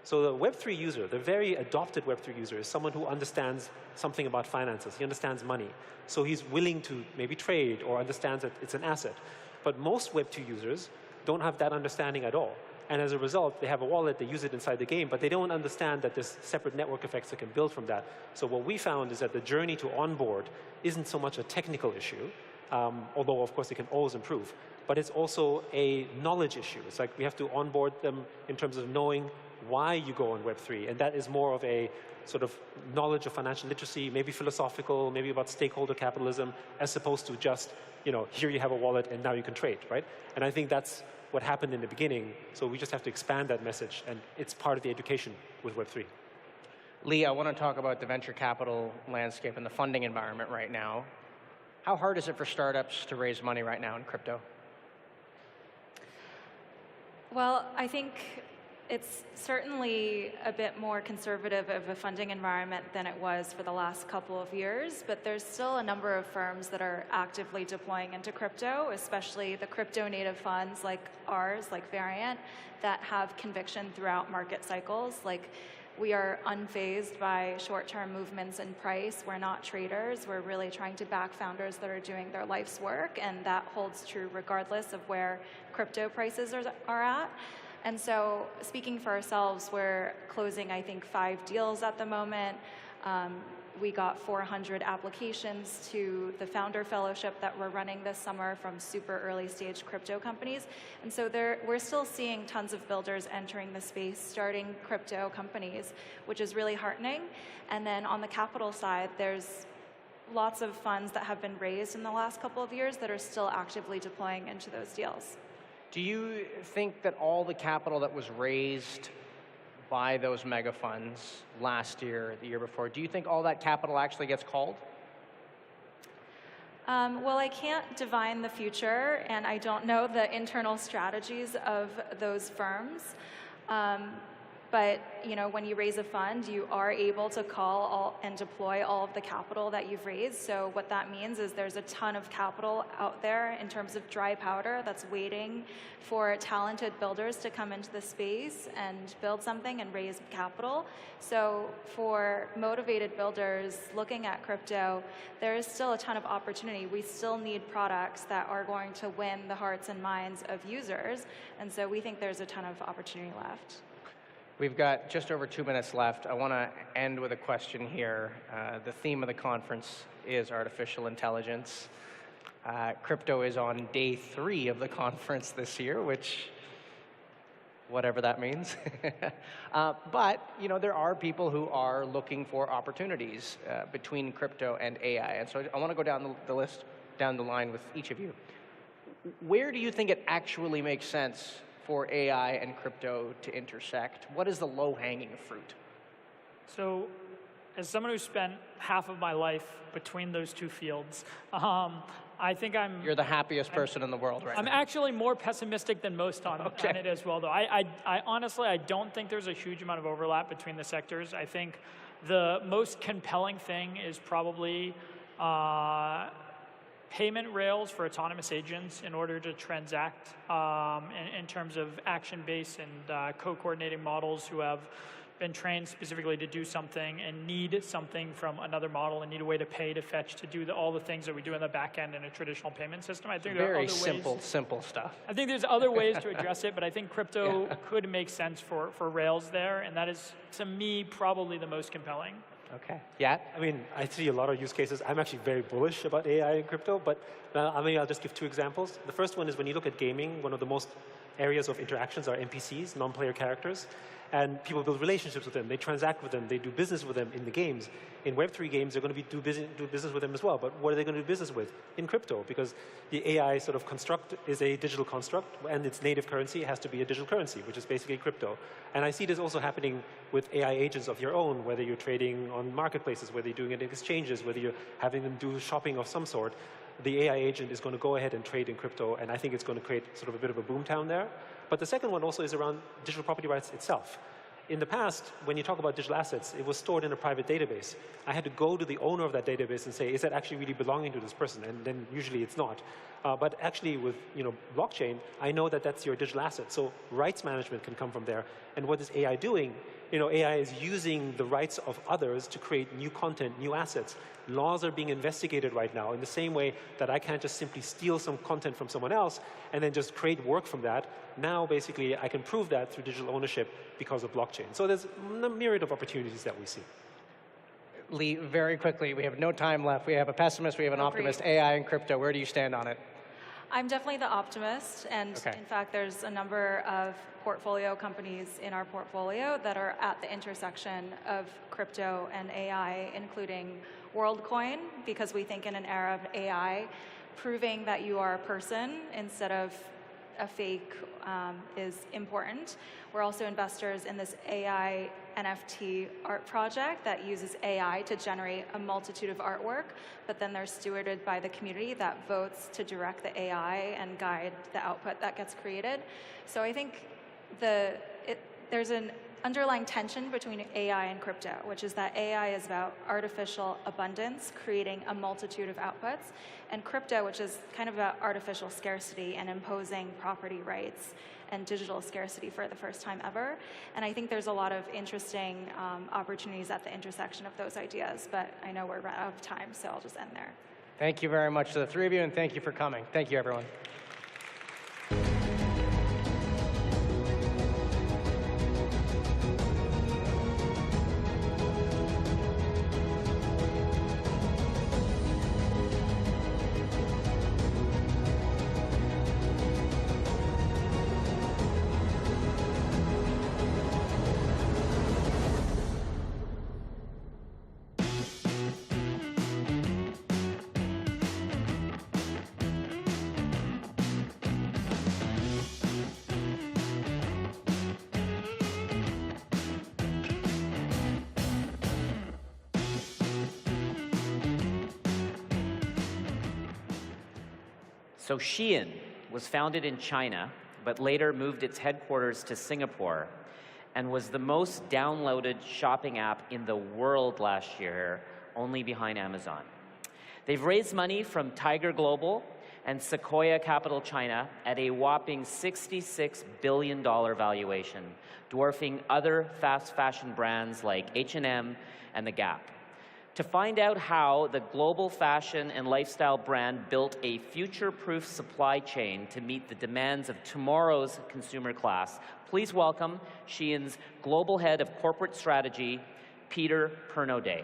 Speaker 7: So the Web3 user, the very adopted Web3 user, is someone who understands something about finances. He understands money. So he's willing to maybe trade or understands that it's an asset. But most Web2 users don't have that understanding at all. And as a result, they have a wallet, they use it inside the game, but they don't understand that there's separate network effects that can build from that. So what we found is that the journey to onboard isn't so much a technical issue, although of course it can always improve, but it's also a knowledge issue. It's like we have to onboard them in terms of knowing why you go on Web3, and that is more of a sort of knowledge of financial literacy, maybe philosophical, maybe about stakeholder capitalism, as opposed to just, here you have a wallet and now you can trade, right? And I think that's what happened in the beginning, so we just have to expand that message, and it's part of the education with Web3.
Speaker 3: Lee, I want to talk about the venture capital landscape and the funding environment right now. How hard is it for startups to raise money right now in crypto?
Speaker 8: Well, I think it's certainly a bit more conservative of a funding environment than it was for the last couple of years, but there's still a number of firms that are actively deploying into crypto, especially the crypto native funds like ours, like Variant, that have conviction throughout market cycles. Like, we are unfazed by short-term movements in price. We're not traders. We're really trying to back founders that are doing their life's work, and that holds true regardless of where crypto prices are at. And so speaking for ourselves, we're closing, I think, 5 deals at the moment. We got 400 applications to the Founder Fellowship that we're running this summer from super early stage crypto companies. And so we're still seeing tons of builders entering the space, starting crypto companies, which is really heartening. And then on the capital side, there's lots of funds that have been raised in the last couple of years that are still actively deploying into those deals.
Speaker 3: Do you think that all the capital that was raised by those mega funds last year, the year before, do you think all that capital actually gets called?
Speaker 8: Well, I can't divine the future, and I don't know the internal strategies of those firms. But when you raise a fund, you are able to call and deploy all of the capital that you've raised. So what that means is there's a ton of capital out there in terms of dry powder that's waiting for talented builders to come into the space and build something and raise capital. So for motivated builders looking at crypto, there is still a ton of opportunity. We still need products that are going to win the hearts and minds of users. And so we think there's a ton of opportunity left.
Speaker 3: We've got just over 2 minutes left. I want to end with a question here. The theme of the conference is artificial intelligence. Crypto is on day 3 of the conference this year, which, whatever that means. But there are people who are looking for opportunities between crypto and AI. And so I want to go down the list, down the line with each of you. Where do you think it actually makes sense for AI and crypto to intersect? What is the low-hanging fruit?
Speaker 5: So, as someone who spent half of my life between those two fields, I think
Speaker 3: You're the happiest person in the world right now.
Speaker 5: I'm actually more pessimistic than most on it as well, though. I honestly, I don't think there's a huge amount of overlap between the sectors. I think the most compelling thing is probably payment rails for autonomous agents in order to transact in terms of action-based and co-coordinating models who have been trained specifically to do something and need something from another model and need a way to pay, to fetch, to do all the things that we do in the back end in a traditional payment system. I think there are other
Speaker 3: simple stuff.
Speaker 5: I think there's other ways to address it, but I think crypto could make sense for rails there, and that is, to me, probably the most compelling.
Speaker 3: Okay. Yeah?
Speaker 7: I mean, I see a lot of use cases. I'm actually very bullish about AI and crypto, but I'll just give 2 examples. The first one is when you look at gaming, one of the most areas of interactions are NPCs, non-player characters. And people build relationships with them. They transact with them. They do business with them in the games. In Web3 games, they're going to do business with them as well. But what are they going to do business with? In crypto, because the AI sort of construct is a digital construct, and its native currency has to be a digital currency, which is basically crypto. And I see this also happening with AI agents of your own, whether you're trading on marketplaces, whether you're doing it in exchanges, whether you're having them do shopping of some sort. The AI agent is going to go ahead and trade in crypto, and I think it's going to create sort of a bit of a boomtown there. But the second one also is around digital property rights itself. In the past, when you talk about digital assets, it was stored in a private database. I had to go to the owner of that database and say, is that actually really belonging to this person? And then usually it's not. But actually with blockchain, I know that that's your digital asset. So rights management can come from there. And what is AI doing? AI is using the rights of others to create new content, new assets. Laws are being investigated right now in the same way that I can't just simply steal some content from someone else and then just create work from that. Now, basically, I can prove that through digital ownership because of blockchain. So there's a myriad of opportunities that we see.
Speaker 3: Lee, very quickly, we have no time left. We have a pessimist, we have an optimist. AI and crypto, where do you stand on it?
Speaker 8: I'm definitely the optimist, and in fact, there's a number of portfolio companies in our portfolio that are at the intersection of crypto and AI, including WorldCoin, because we think in an era of AI, proving that you are a person instead of a fake is important. We're also investors in this AI NFT art project that uses AI to generate a multitude of artwork, but then they're stewarded by the community that votes to direct the AI and guide the output that gets created. So I think there's an underlying tension between AI and crypto, which is that AI is about artificial abundance, creating a multitude of outputs, and crypto, which is kind of about artificial scarcity and imposing property rights and digital scarcity for the first time ever. And I think there's a lot of interesting opportunities at the intersection of those ideas, but I know we're out of time, so I'll just end there.
Speaker 3: Thank you very much to the 3 of you, and thank you for coming. Thank you, everyone.
Speaker 10: So Shein was founded in China, but later moved its headquarters to Singapore and was the most downloaded shopping app in the world last year, only behind Amazon. They've raised money from Tiger Global and Sequoia Capital China at a whopping $66 billion valuation, dwarfing other fast fashion brands like H&M and The Gap. To find out how the global fashion and lifestyle brand built a future-proof supply chain to meet the demands of tomorrow's consumer class, please welcome Shein's Global Head of Corporate Strategy, Peter Pernodé.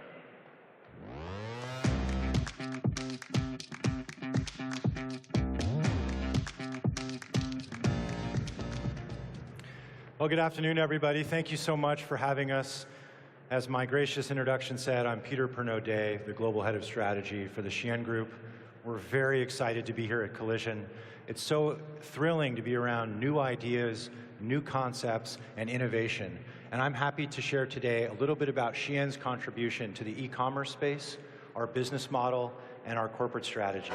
Speaker 9: Well, good afternoon, everybody. Thank you so much for having us. As my gracious introduction said, I'm Peter Pernodé, the Global Head of Strategy for the Shein Group. We're very excited to be here at Collision. It's so thrilling to be around new ideas, new concepts, and innovation. And I'm happy to share today a little bit about Shein's contribution to the e-commerce space, our business model, and our corporate strategy.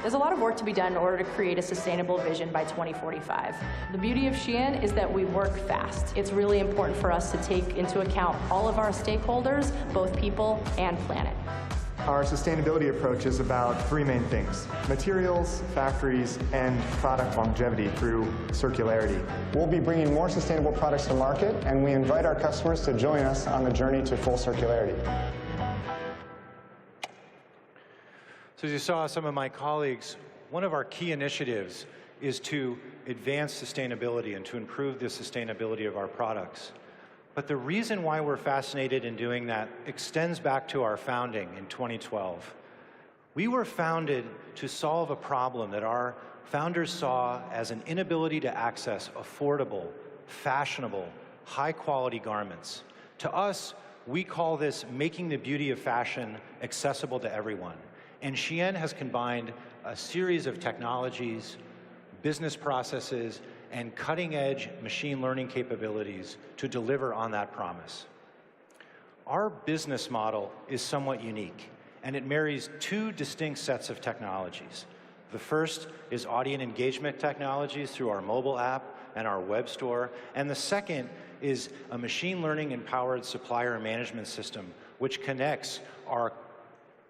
Speaker 11: There's a lot of work to be done in order to create a sustainable vision by 2045. The beauty of Shein is that we work fast. It's really important for us to take into account all of our stakeholders, both people and planet.
Speaker 12: Our sustainability approach is about three main things: materials, factories, and product longevity through circularity.
Speaker 19: We'll be bringing more sustainable products to market, and we invite our customers to join us on the journey to full circularity.
Speaker 9: So as you saw some of my colleagues, one of our key initiatives is to advance sustainability and to improve the sustainability of our products. But the reason why we're fascinated in doing that extends back to our founding in 2012. We were founded to solve a problem that our founders saw as an inability to access affordable, fashionable, high-quality garments. To us, we call this making the beauty of fashion accessible to everyone. And Shein has combined a series of technologies, business processes, and cutting-edge machine learning capabilities to deliver on that promise. Our business model is somewhat unique, and it marries two distinct sets of technologies. The first is audience engagement technologies through our mobile app and our web store, and the second is a machine learning-empowered supplier management system, which connects our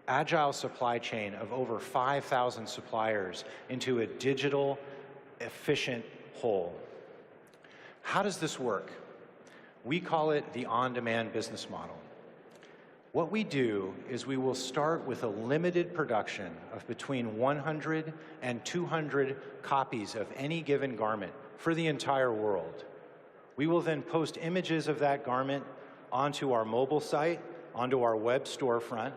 Speaker 9: agile supply chain of over 5,000 suppliers into a digital, efficient whole. How does this work? We call it the on-demand business model. What we do is we will start with a limited production of between 100 and 200 copies of any given garment for the entire world. We will then post images of that garment onto our mobile site, onto our web storefront,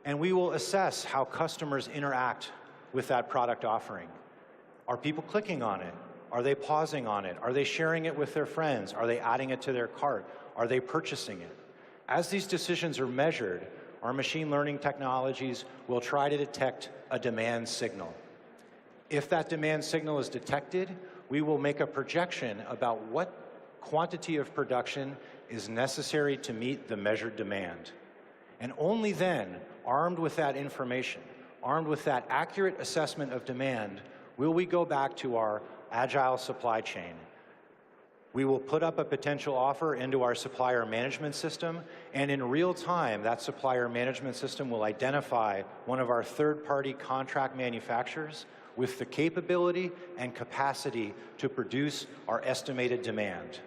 Speaker 9: and we will assess how customers interact with that product offering. Are people clicking on it? Are they pausing on it? Are they sharing it with their friends? Are they adding it to their cart? Are they purchasing it? As these decisions are measured, our machine learning technologies will try to detect a demand signal. If that demand signal is detected, we will make a projection about what quantity of production is necessary to meet the measured demand. And only then, armed with that information, armed with that accurate assessment of demand, will we go back to our agile supply chain. We will put up a potential offer into our supplier management system, and in real time, that supplier management system will identify one of our third-party contract manufacturers with the capability and capacity to produce our estimated demand.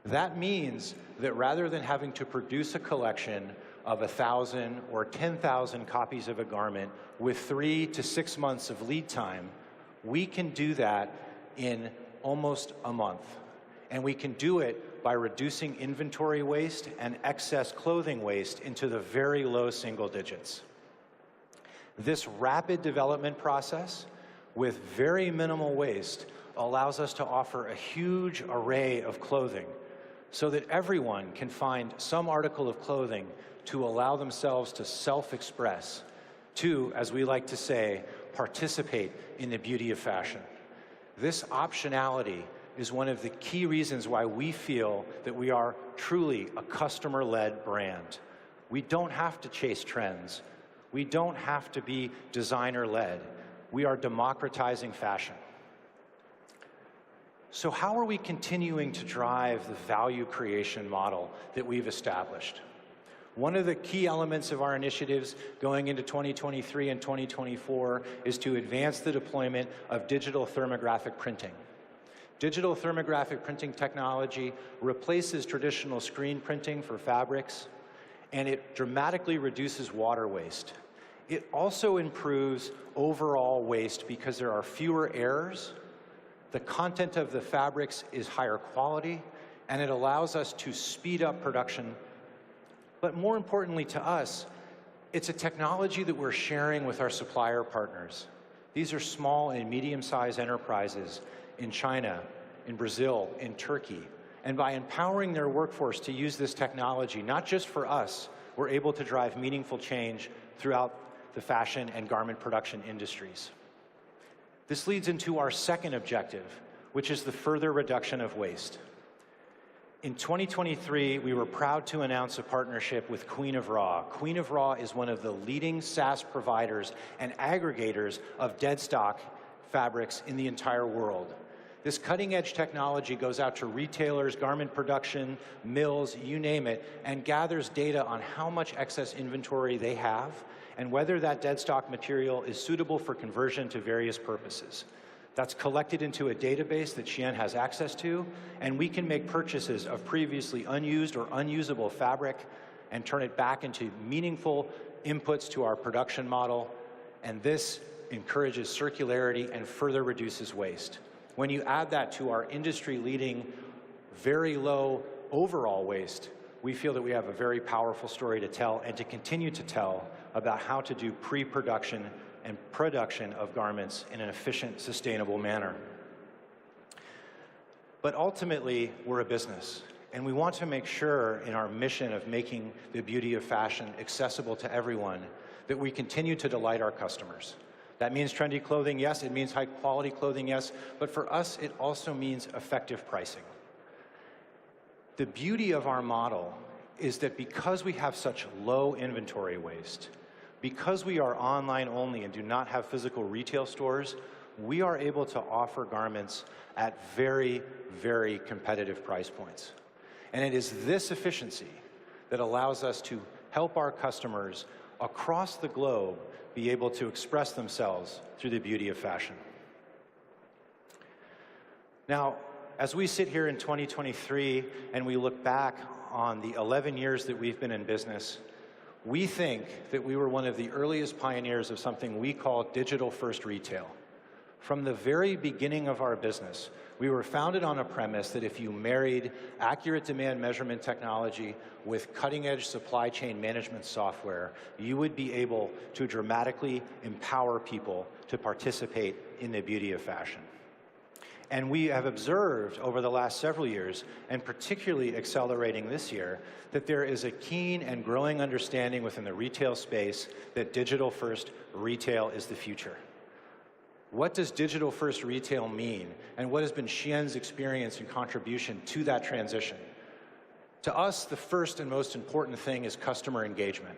Speaker 9: That means that rather than having to produce a collection of 1,000 or 10,000 copies of a garment with 3 to 6 months of lead time, we can do that in almost a month. And we can do it by reducing inventory waste and excess clothing waste into the very low single digits. This rapid development process with very minimal waste allows us to offer a huge array of clothing so that everyone can find some article of clothing to allow themselves to self-express, to, as we like to say, participate in the beauty of fashion. This optionality is one of the key reasons why we feel that we are truly a customer-led brand. We don't have to chase trends. We don't have to be designer-led. We are democratizing fashion. So how are we continuing to drive the value creation model that we've established? One of the key elements of our initiatives going into 2023 and 2024 is to advance the deployment of digital thermographic printing. Digital thermographic printing technology replaces traditional screen printing for fabrics, and it dramatically reduces water waste. It also improves overall waste because there are fewer errors, the content of the fabrics is higher quality, and it allows us to speed up production. But more importantly to us, it's a technology that we're sharing with our supplier partners. These are small and medium-sized enterprises in China, in Brazil, in Turkey. And by empowering their workforce to use this technology, not just for us, we're able to drive meaningful change throughout the fashion and garment production industries. This leads into our second objective, which is the further reduction of waste. In 2023, we were proud to announce a partnership with Queen of Raw. Queen of Raw is one of the leading SaaS providers and aggregators of dead stock fabrics in the entire world. This cutting-edge technology goes out to retailers, garment production, mills, you name it, and gathers data on how much excess inventory they have and whether that dead stock material is suitable for conversion to various purposes. That's collected into a database that Shein has access to, and we can make purchases of previously unused or unusable fabric and turn it back into meaningful inputs to our production model, and this encourages circularity and further reduces waste. When you add that to our industry-leading, very low overall waste, we feel that we have a very powerful story to tell and to continue to tell about how to do pre-production and production of garments in an efficient, sustainable manner. But ultimately, we're a business, and we want to make sure in our mission of making the beauty of fashion accessible to everyone that we continue to delight our customers. That means trendy clothing, yes. It means high-quality clothing, yes. But for us, it also means effective pricing. The beauty of our model is that because we have such low inventory waste, because we are online only and do not have physical retail stores, we are able to offer garments at very, very competitive price points. And it is this efficiency that allows us to help our customers across the globe be able to express themselves through the beauty of fashion. Now, as we sit here in 2023 and we look back on the 11 years that we've been in business, we think that we were one of the earliest pioneers of something we call digital-first retail. From the very beginning of our business, we were founded on a premise that if you married accurate demand measurement technology with cutting-edge supply chain management software, you would be able to dramatically empower people to participate in the beauty of fashion. And we have observed over the last several years, and particularly accelerating this year, that there is a keen and growing understanding within the retail space that digital-first retail is the future. What does digital-first retail mean, and what has been Shein's experience and contribution to that transition? To us, the first and most important thing is customer engagement.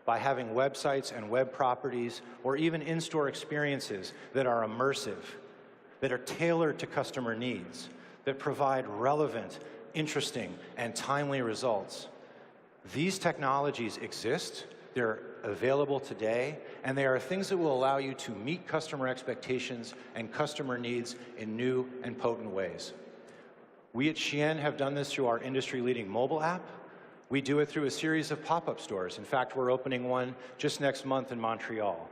Speaker 9: By having websites and web properties, or even in-store experiences that are immersive, that are tailored to customer needs, that provide relevant, interesting, and timely results. These technologies exist, they're available today, and they are things that will allow you to meet customer expectations and customer needs in new and potent ways. We at Shein have done this through our industry-leading mobile app. We do it through a series of pop-up stores. In fact, we're opening one just next month in Montreal.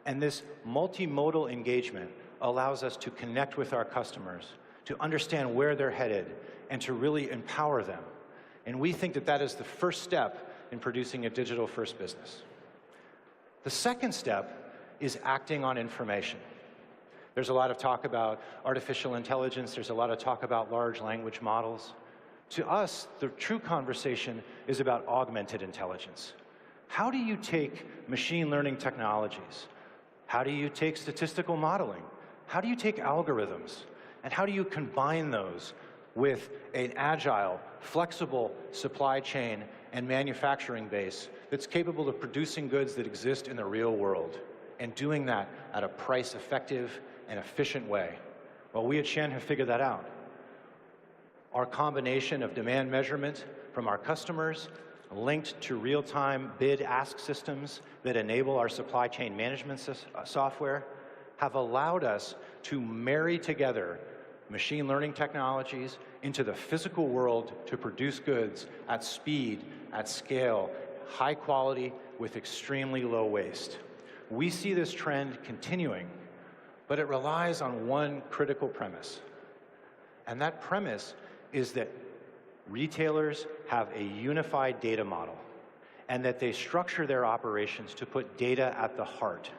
Speaker 9: And this multimodal engagement allows us to connect with our customers, to understand where they're headed, and to really empower them. And we think that that is the first step in producing a digital-first business. The second step is acting on information. There's a lot of talk about artificial intelligence. There's a lot of talk about large language models. To us, the true conversation is about augmented intelligence. How do you take machine learning technologies? How do you take statistical modeling? How do you take algorithms? And how do you combine those with an agile, flexible supply chain and manufacturing base that's capable of producing goods that exist in the real world and doing that at a price-effective and efficient way. Well, we at Shen have figured that out. Our combination of demand measurement from our customers linked to real-time bid-ask systems that enable our supply chain management software have allowed us to marry together machine learning technologies into the physical world to produce goods at speed, at scale, high quality, with extremely low waste. We see this trend continuing, but it relies on one critical premise. And that premise is that retailers have a unified data model and that they structure their operations to put data at the heart.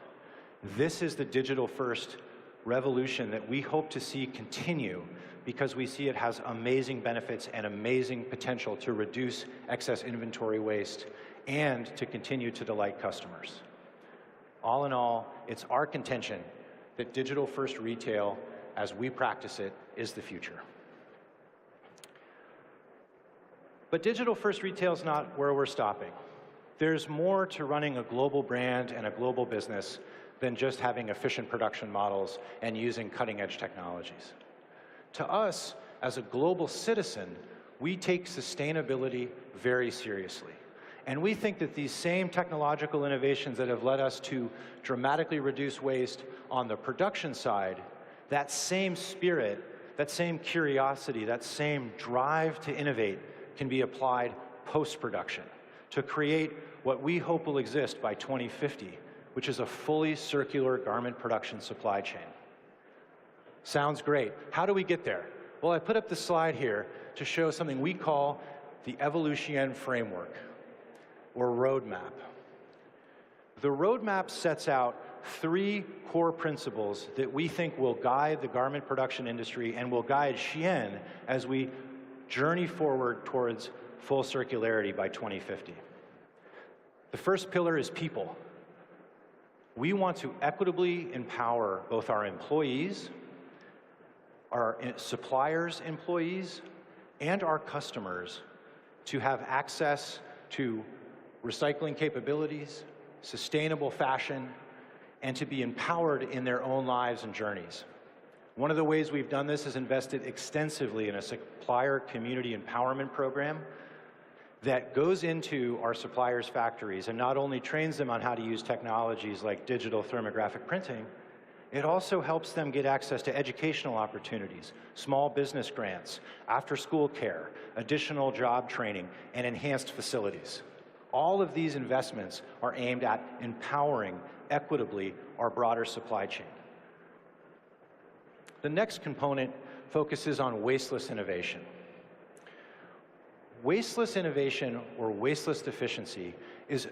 Speaker 9: This is the digital-first revolution that we hope to see continue because we see it has amazing benefits and amazing potential to reduce excess inventory waste and to continue to delight customers. All in all, it's our contention that digital-first retail, as we practice it, is the future. But digital-first retail is not where we're stopping. There's more to running a global brand and a global business than just having efficient production models and using cutting-edge technologies. To us, as a global citizen, we take sustainability very seriously. And we think that these same technological innovations that have led us to dramatically reduce waste on the production side, that same spirit, that same curiosity, that same drive to innovate can be applied post-production to create what we hope will exist by 2050, which is a fully circular garment production supply chain. Sounds great. How do we get there? Well, I put up the slide here to show something we call the Evolution framework, or roadmap. The roadmap sets out 3 core principles that we think will guide the garment production industry and will guide Shein as we journey forward towards full circularity by 2050. The first pillar is people. We want to equitably empower both our employees, our suppliers' employees, and our customers to have access to recycling capabilities, sustainable fashion, and to be empowered in their own lives and journeys. One of the ways we've done this is invested extensively in a supplier community empowerment program that goes into our suppliers' factories and not only trains them on how to use technologies like digital thermographic printing, it also helps them get access to educational opportunities, small business grants, after-school care, additional job training, and enhanced facilities. All of these investments are aimed at empowering equitably our broader supply chain. The next component focuses on wasteless innovation. Wasteless innovation, or wasteless efficiency, is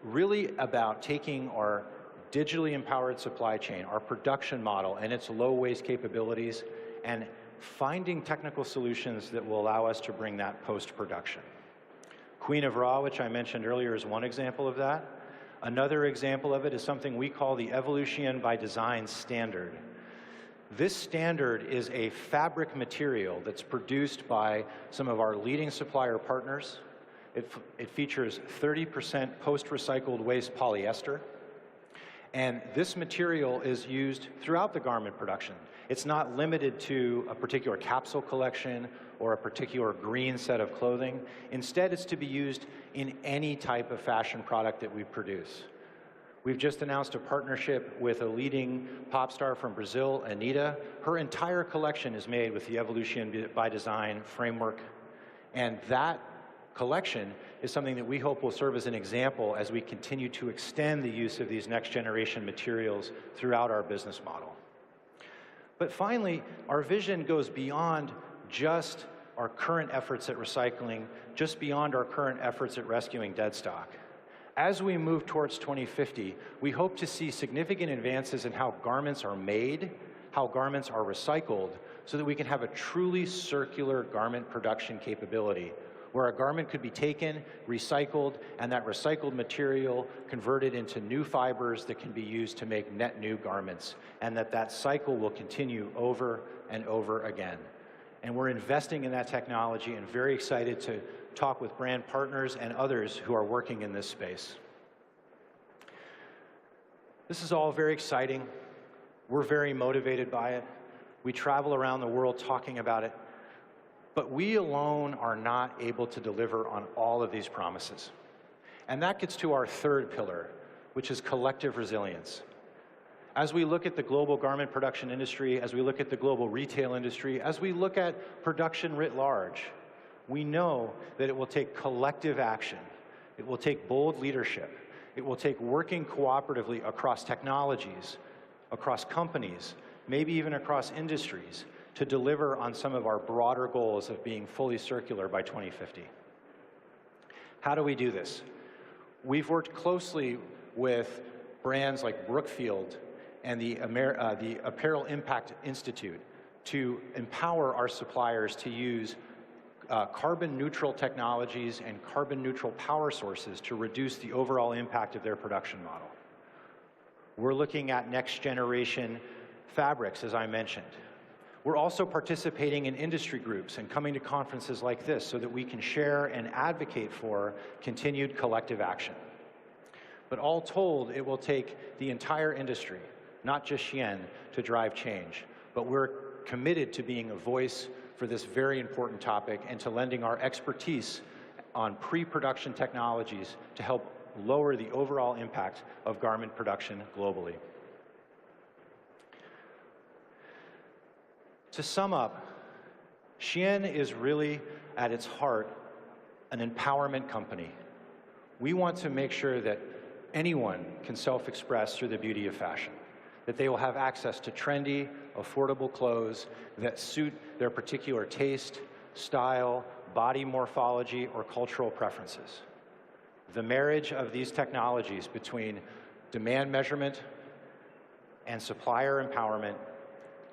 Speaker 9: really about taking our digitally empowered supply chain, our production model, and its low waste capabilities, and finding technical solutions that will allow us to bring that post-production. Queen of Raw, which I mentioned earlier, is one example of that. Another example of it is something we call the Evolution by Design standard. This standard is a fabric material that's produced by some of our leading supplier partners. It features 30% post-recycled waste polyester. And this material is used throughout the garment production. It's not limited to a particular capsule collection or a particular green set of clothing. Instead, it's to be used in any type of fashion product that we produce. We've just announced a partnership with a leading pop star from Brazil, Anitta. Her entire collection is made with the Evolution by Design framework. And that collection is something that we hope will serve as an example as we continue to extend the use of these next generation materials throughout our business model. But finally, our vision goes beyond just our current efforts at recycling, just beyond our current efforts at rescuing dead stock. As we move towards 2050, we hope to see significant advances in how garments are made, how garments are recycled, so that we can have a truly circular garment production capability, where a garment could be taken, recycled, and that recycled material converted into new fibers that can be used to make net new garments, and that cycle will continue over and over again. And we're investing in that technology and very excited to talk with brand partners and others who are working in this space. This is all very exciting. We're very motivated by it. We travel around the world talking about it. But we alone are not able to deliver on all of these promises. And that gets to our third pillar, which is collective resilience. As we look at the global garment production industry, as we look at the global retail industry, as we look at production writ large, we know that it will take collective action. It will take bold leadership. It will take working cooperatively across technologies, across companies, maybe even across industries, to deliver on some of our broader goals of being fully circular by 2050. How do we do this? We've worked closely with brands like Brookfield and the Apparel Impact Institute to empower our suppliers to use carbon-neutral technologies and carbon-neutral power sources to reduce the overall impact of their production model. We're looking at next-generation fabrics, as I mentioned. We're also participating in industry groups and coming to conferences like this so that we can share and advocate for continued collective action. But all told, it will take the entire industry, not just Shein, to drive change. But we're committed to being a voice for this very important topic and to lending our expertise on pre-production technologies to help lower the overall impact of garment production globally. To sum up, Shein is really, at its heart, an empowerment company. We want to make sure that anyone can self-express through the beauty of fashion, that they will have access to trendy, affordable clothes that suit their particular taste, style, body morphology, or cultural preferences. The marriage of these technologies between demand measurement and supplier empowerment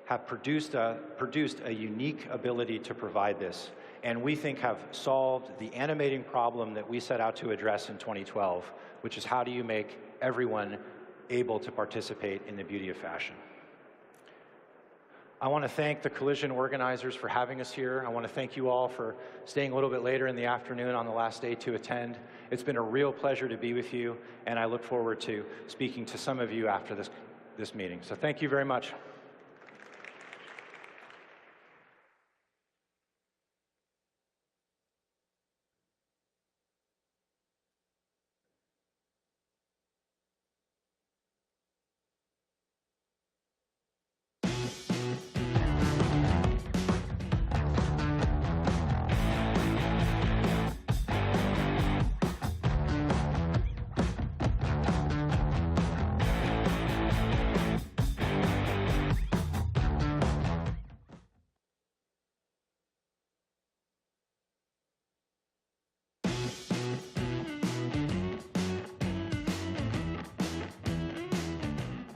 Speaker 9: have produced a unique ability to provide this, and we think have solved the animating problem that we set out to address in 2012, which is how do you make everyone able to participate in the beauty of fashion. I want to thank the Collision organizers for having us here. I want to thank you all for staying a little bit later in the afternoon on the last day to attend. It's been a real pleasure to be with you, and I look forward to speaking to some of you after this meeting. So thank you very much.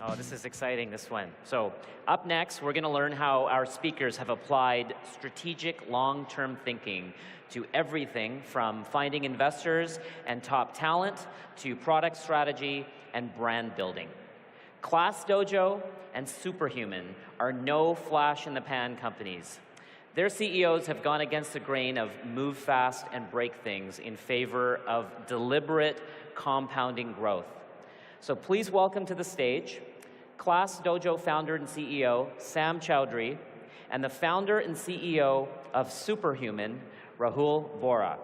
Speaker 10: Oh, this is exciting, this one. So up next, we're going to learn how our speakers have applied strategic long-term thinking to everything from finding investors and top talent to product strategy and brand building. Class Dojo and Superhuman are no flash-in-the-pan companies. Their CEOs have gone against the grain of move fast and break things in favor of deliberate compounding growth. So please welcome to the stage Class Dojo founder and CEO, Sam Chowdhury, and the founder and CEO of Superhuman, Rahul Bora.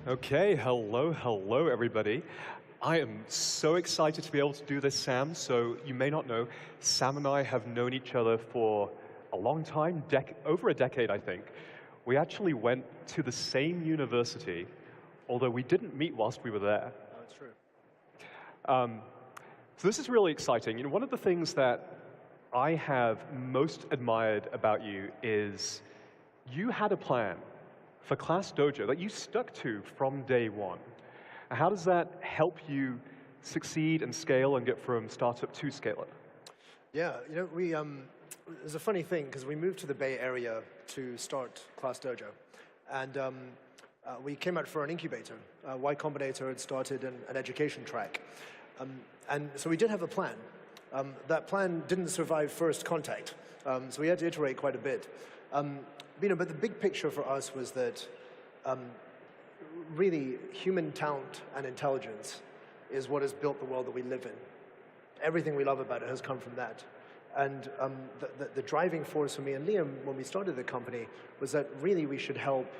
Speaker 13: Okay, hello everybody. I am so excited to be able to do this, Sam. So you may not know, Sam and I have known each other for a long time, over a decade, I think. We actually went to the same university, although we didn't meet whilst we were there.
Speaker 14: Oh, it's true.
Speaker 13: So this is really exciting. You know, one of the things that I have most admired about you is you had a plan for Class Dojo that you stuck to from day one. How does that help you succeed and scale and get from startup to scale-up?
Speaker 14: Yeah, you know, there's a funny thing, because we moved to the Bay Area to start Class Dojo. And we came out for an incubator. Y Combinator had started an education track. And so we did have a plan. That plan didn't survive first contact. So we had to iterate quite a bit. But the big picture for us was that really human talent and intelligence is what has built the world that we live in. Everything we love about it has come from that. And the driving force for me and Liam when we started the company was that really we should help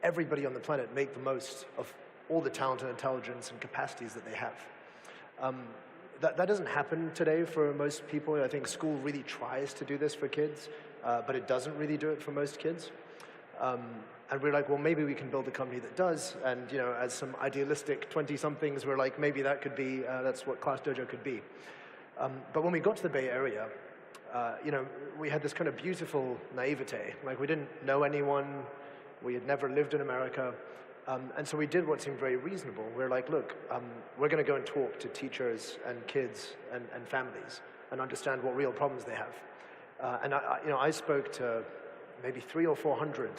Speaker 14: everybody on the planet make the most of all the talent and intelligence and capacities that they have. That doesn't happen today for most people. I think school really tries to do this for kids, but it doesn't really do it for most kids. And we're like, well, maybe we can build a company that does. And as some idealistic 20-somethings, we're like, maybe that could be, that's what Class Dojo could be. But when we got to the Bay Area, we had this kind of beautiful naivete. Like, we didn't know anyone. We had never lived in America. And so we did what seemed very reasonable. We're like, look, we're going to go and talk to teachers and kids and families and understand what real problems they have. And I spoke to maybe 300 or 400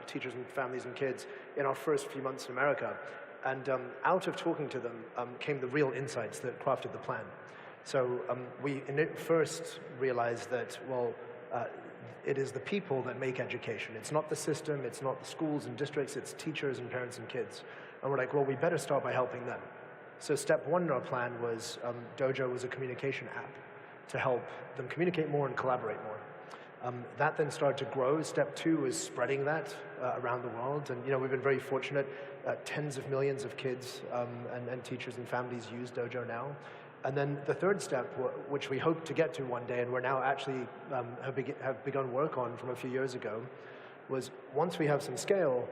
Speaker 14: teachers and families and kids in our first few months in America. And out of talking to them came the real insights that crafted the plan. So we first realized that, well, it is the people that make education. It's not the system, it's not the schools and districts, it's teachers and parents and kids. And we're like, well, we better start by helping them. So step one in our plan was Dojo was a communication app to help them communicate more and collaborate more. That then started to grow. Step two was spreading that around the world. And we've been very fortunate. Tens of millions of kids and teachers and families use Dojo now. And then the third step, which we hope to get to one day, and we're now actually have begun work on from a few years ago, was once we have some scale,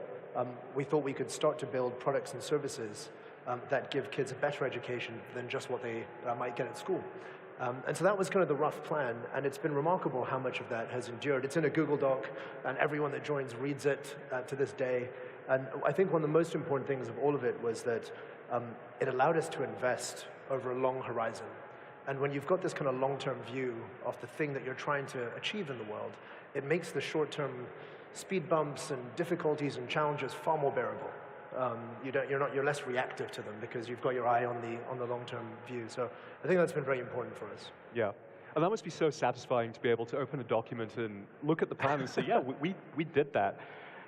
Speaker 14: we thought we could start to build products and services that give kids a better education than just what they might get at school. And so that was kind of the rough plan, and it's been remarkable how much of that has endured. It's in a Google Doc, and everyone that joins reads it to this day. And I think one of the most important things of all of it was that it allowed us to invest over a long horizon. And when you've got this kind of long-term view of the thing that you're trying to achieve in the world, it makes the short-term speed bumps and difficulties and challenges far more bearable. You're less reactive to them because you've got your eye on the long-term view. So I think that's been very important for us.
Speaker 13: Yeah. And that must be so satisfying to be able to open a document and look at the plan and say, yeah, we did that.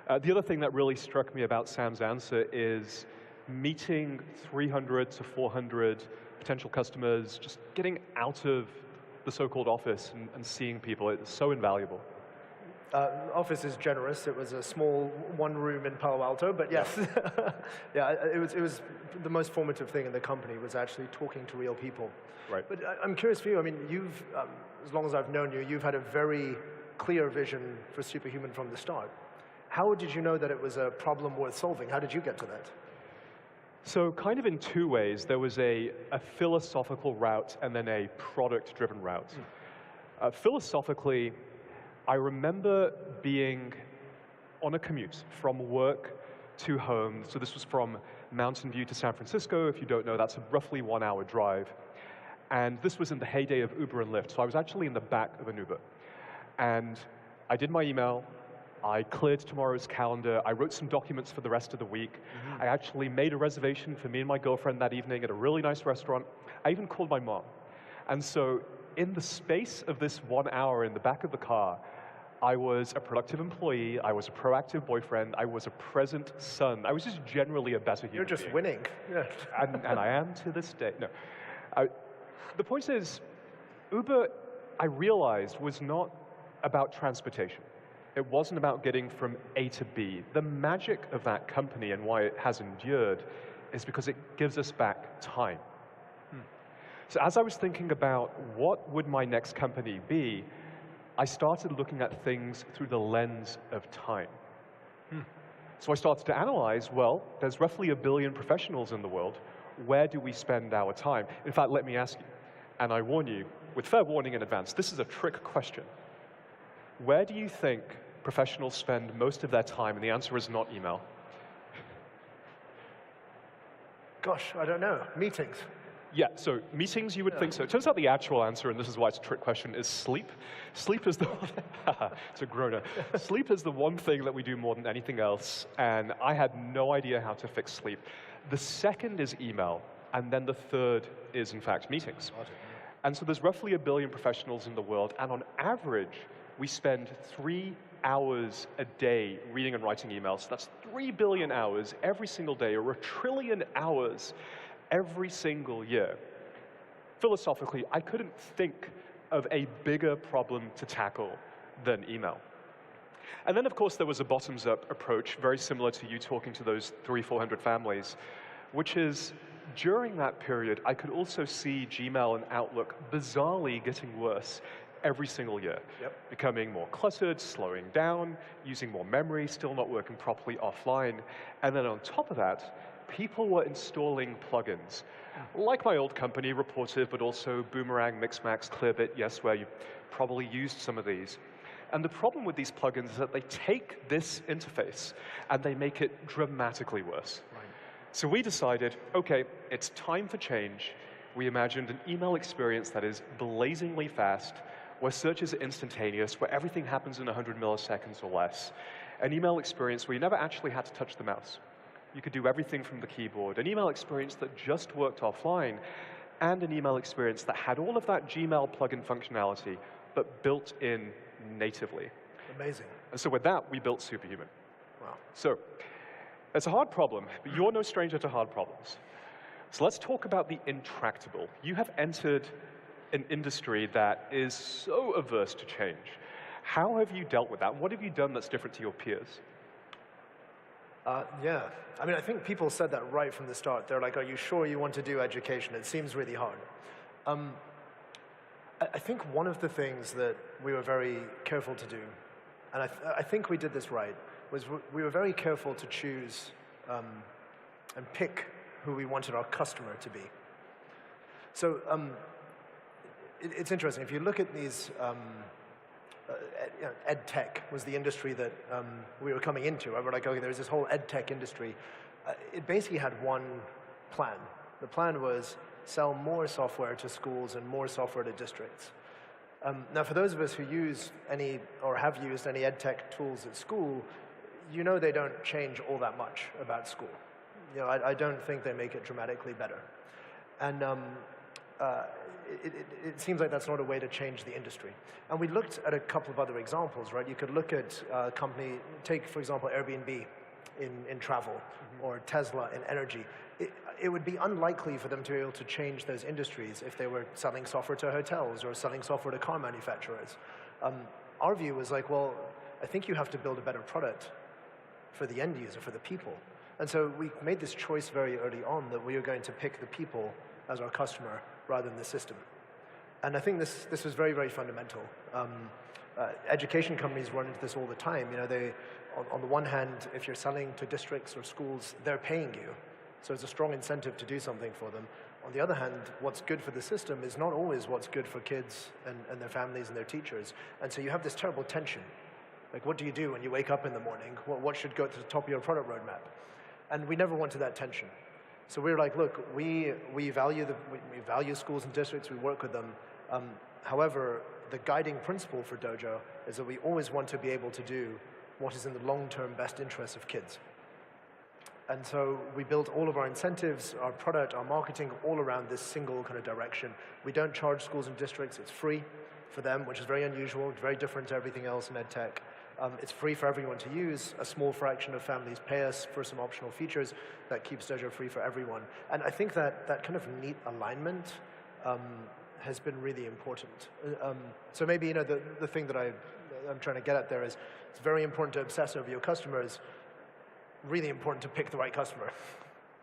Speaker 13: The other thing that really struck me about Sam's answer is meeting 300 to 400 potential customers, just getting out of the so-called office and seeing people. It's so invaluable.
Speaker 14: Office is generous. It was a small one room in Palo Alto, but yes. Yeah, it was the most formative thing in the company was actually talking to real people.
Speaker 13: Right.
Speaker 14: But I'm curious for you, I mean, you've, as long as I've known you, you've had a very clear vision for Superhuman from the start. How did you know that it was a problem worth solving? How did you get to that?
Speaker 13: So kind of in two ways. There was a philosophical route and then a product-driven route. Philosophically, I remember being on a commute from work to home. So this was from Mountain View to San Francisco. If you don't know, that's a roughly 1 hour drive. And this was in the heyday of Uber and Lyft. So I was actually in the back of an Uber. And I did my email. I cleared tomorrow's calendar. I wrote some documents for the rest of the week. I actually made a reservation for me and my girlfriend that evening at a really nice restaurant. I even called my mom. And so in the space of this 1 hour in the back of the car, I was a productive employee, I was a proactive boyfriend, I was a present son. I was just generally a better human
Speaker 14: You're just
Speaker 13: being.
Speaker 14: winning. Yeah.
Speaker 13: And I am to this day. No. The point is, Uber, I realized, was not about transportation. It wasn't about getting from A to B. The magic of that company and why it has endured is because it gives us back time. So as I was thinking about what would my next company be, I started looking at things through the lens of time. So I started to analyze, well, there's roughly 1 billion professionals in the world. Where do we spend our time? In fact, let me ask you, and I warn you, with fair warning in advance, this is a trick question. Where do you think professionals spend most of their time? And the answer is not email.
Speaker 14: Gosh, I don't know. Meetings.
Speaker 13: Yeah, so meetings, you would think so. It turns out the actual answer, and this is why it's a trick question, is sleep. Sleep is the, it's a groaner. Sleep is the one thing that we do more than anything else, and I had no idea how to fix sleep. The second is email, and then the third is, in fact, meetings. And so there's roughly 1 billion professionals in the world, and on average, we spend 3 hours a day reading and writing emails. That's 3 billion hours every single day, or 1 trillion hours every single year. Philosophically, I couldn't think of a bigger problem to tackle than email. And then, of course, there was a bottoms-up approach, very similar to you talking to those 300-400 families, which is, during that period, I could also see Gmail and Outlook bizarrely getting worse every single year, becoming more cluttered, slowing down, using more memory, still not working properly offline. And then on top of that, people were installing plugins, like my old company, Reportive, but also Boomerang, Mixmax, Clearbit, yes, where you probably used some of these. And the problem with these plugins is that they take this interface and they make it dramatically worse. So we decided, okay, it's time for change. We imagined an email experience that is blazingly fast, where searches are instantaneous, where everything happens in 100 milliseconds or less. An email experience where you never actually had to touch the mouse. You could do everything from the keyboard. An email experience that just worked offline, and an email experience that had all of that Gmail plugin functionality, but built in natively.
Speaker 14: Amazing.
Speaker 13: And so with that, we built Superhuman.
Speaker 14: Wow.
Speaker 13: So it's a hard problem, but you're no stranger to hard problems. So let's talk about the intractable. You have entered an industry that is so averse to change. How have you dealt with that? What have you done that's different to your peers?
Speaker 14: Yeah, I mean, I think people said that right from the start. They're like, are you sure you want to do education? It seems really hard. I think one of the things that we were very careful to do, and I think we did this right, was we were very careful to choose and pick who we wanted our customer to be. So it's interesting. If you look at these, ed tech was the industry that we were coming into. Right? We're like, okay, there's this whole ed tech industry. It basically had one plan. The plan was sell more software to schools and more software to districts. Now, for those of us who use any or have used any ed tech tools at school, you know they don't change all that much about school. You know, I don't think they make it dramatically better. And it seems like that's not a way to change the industry. And we looked at a couple of other examples, right? You could look at a company, take, for example, Airbnb in travel, or Tesla in energy. It would be unlikely for them to be able to change those industries if they were selling software to hotels or selling software to car manufacturers. Our view was like, well, I think you have to build a better product for the end user, for the people. And so we made this choice very early on that we were going to pick the people as our customer rather than the system. And I think this was very, very fundamental. Education companies run into this all the time. You know, they, on the one hand, if you're selling to districts or schools, they're paying you. So it's a strong incentive to do something for them. On the other hand, what's good for the system is not always what's good for kids and their families and their teachers. And so you have this terrible tension. Like, what do you do when you wake up in the morning? What should go to the top of your product roadmap? And we never wanted that tension. So we were like, look, we value schools and districts, we work with them. However, the guiding principle for Dojo is that we always want to be able to do what is in the long-term best interests of kids. And so we built all of our incentives, our product, our marketing, all around this single kind of direction. We don't charge schools and districts. It's free for them, which is very unusual, very different to everything else in ed tech. It's free for everyone to use. A small fraction of families pay us for some optional features. That keeps Dojo free for everyone. And I think that kind of neat alignment has been really important. So maybe, you know, the thing that I'm trying to get at there is it's very important to obsess over your customers, really important to pick the right customer.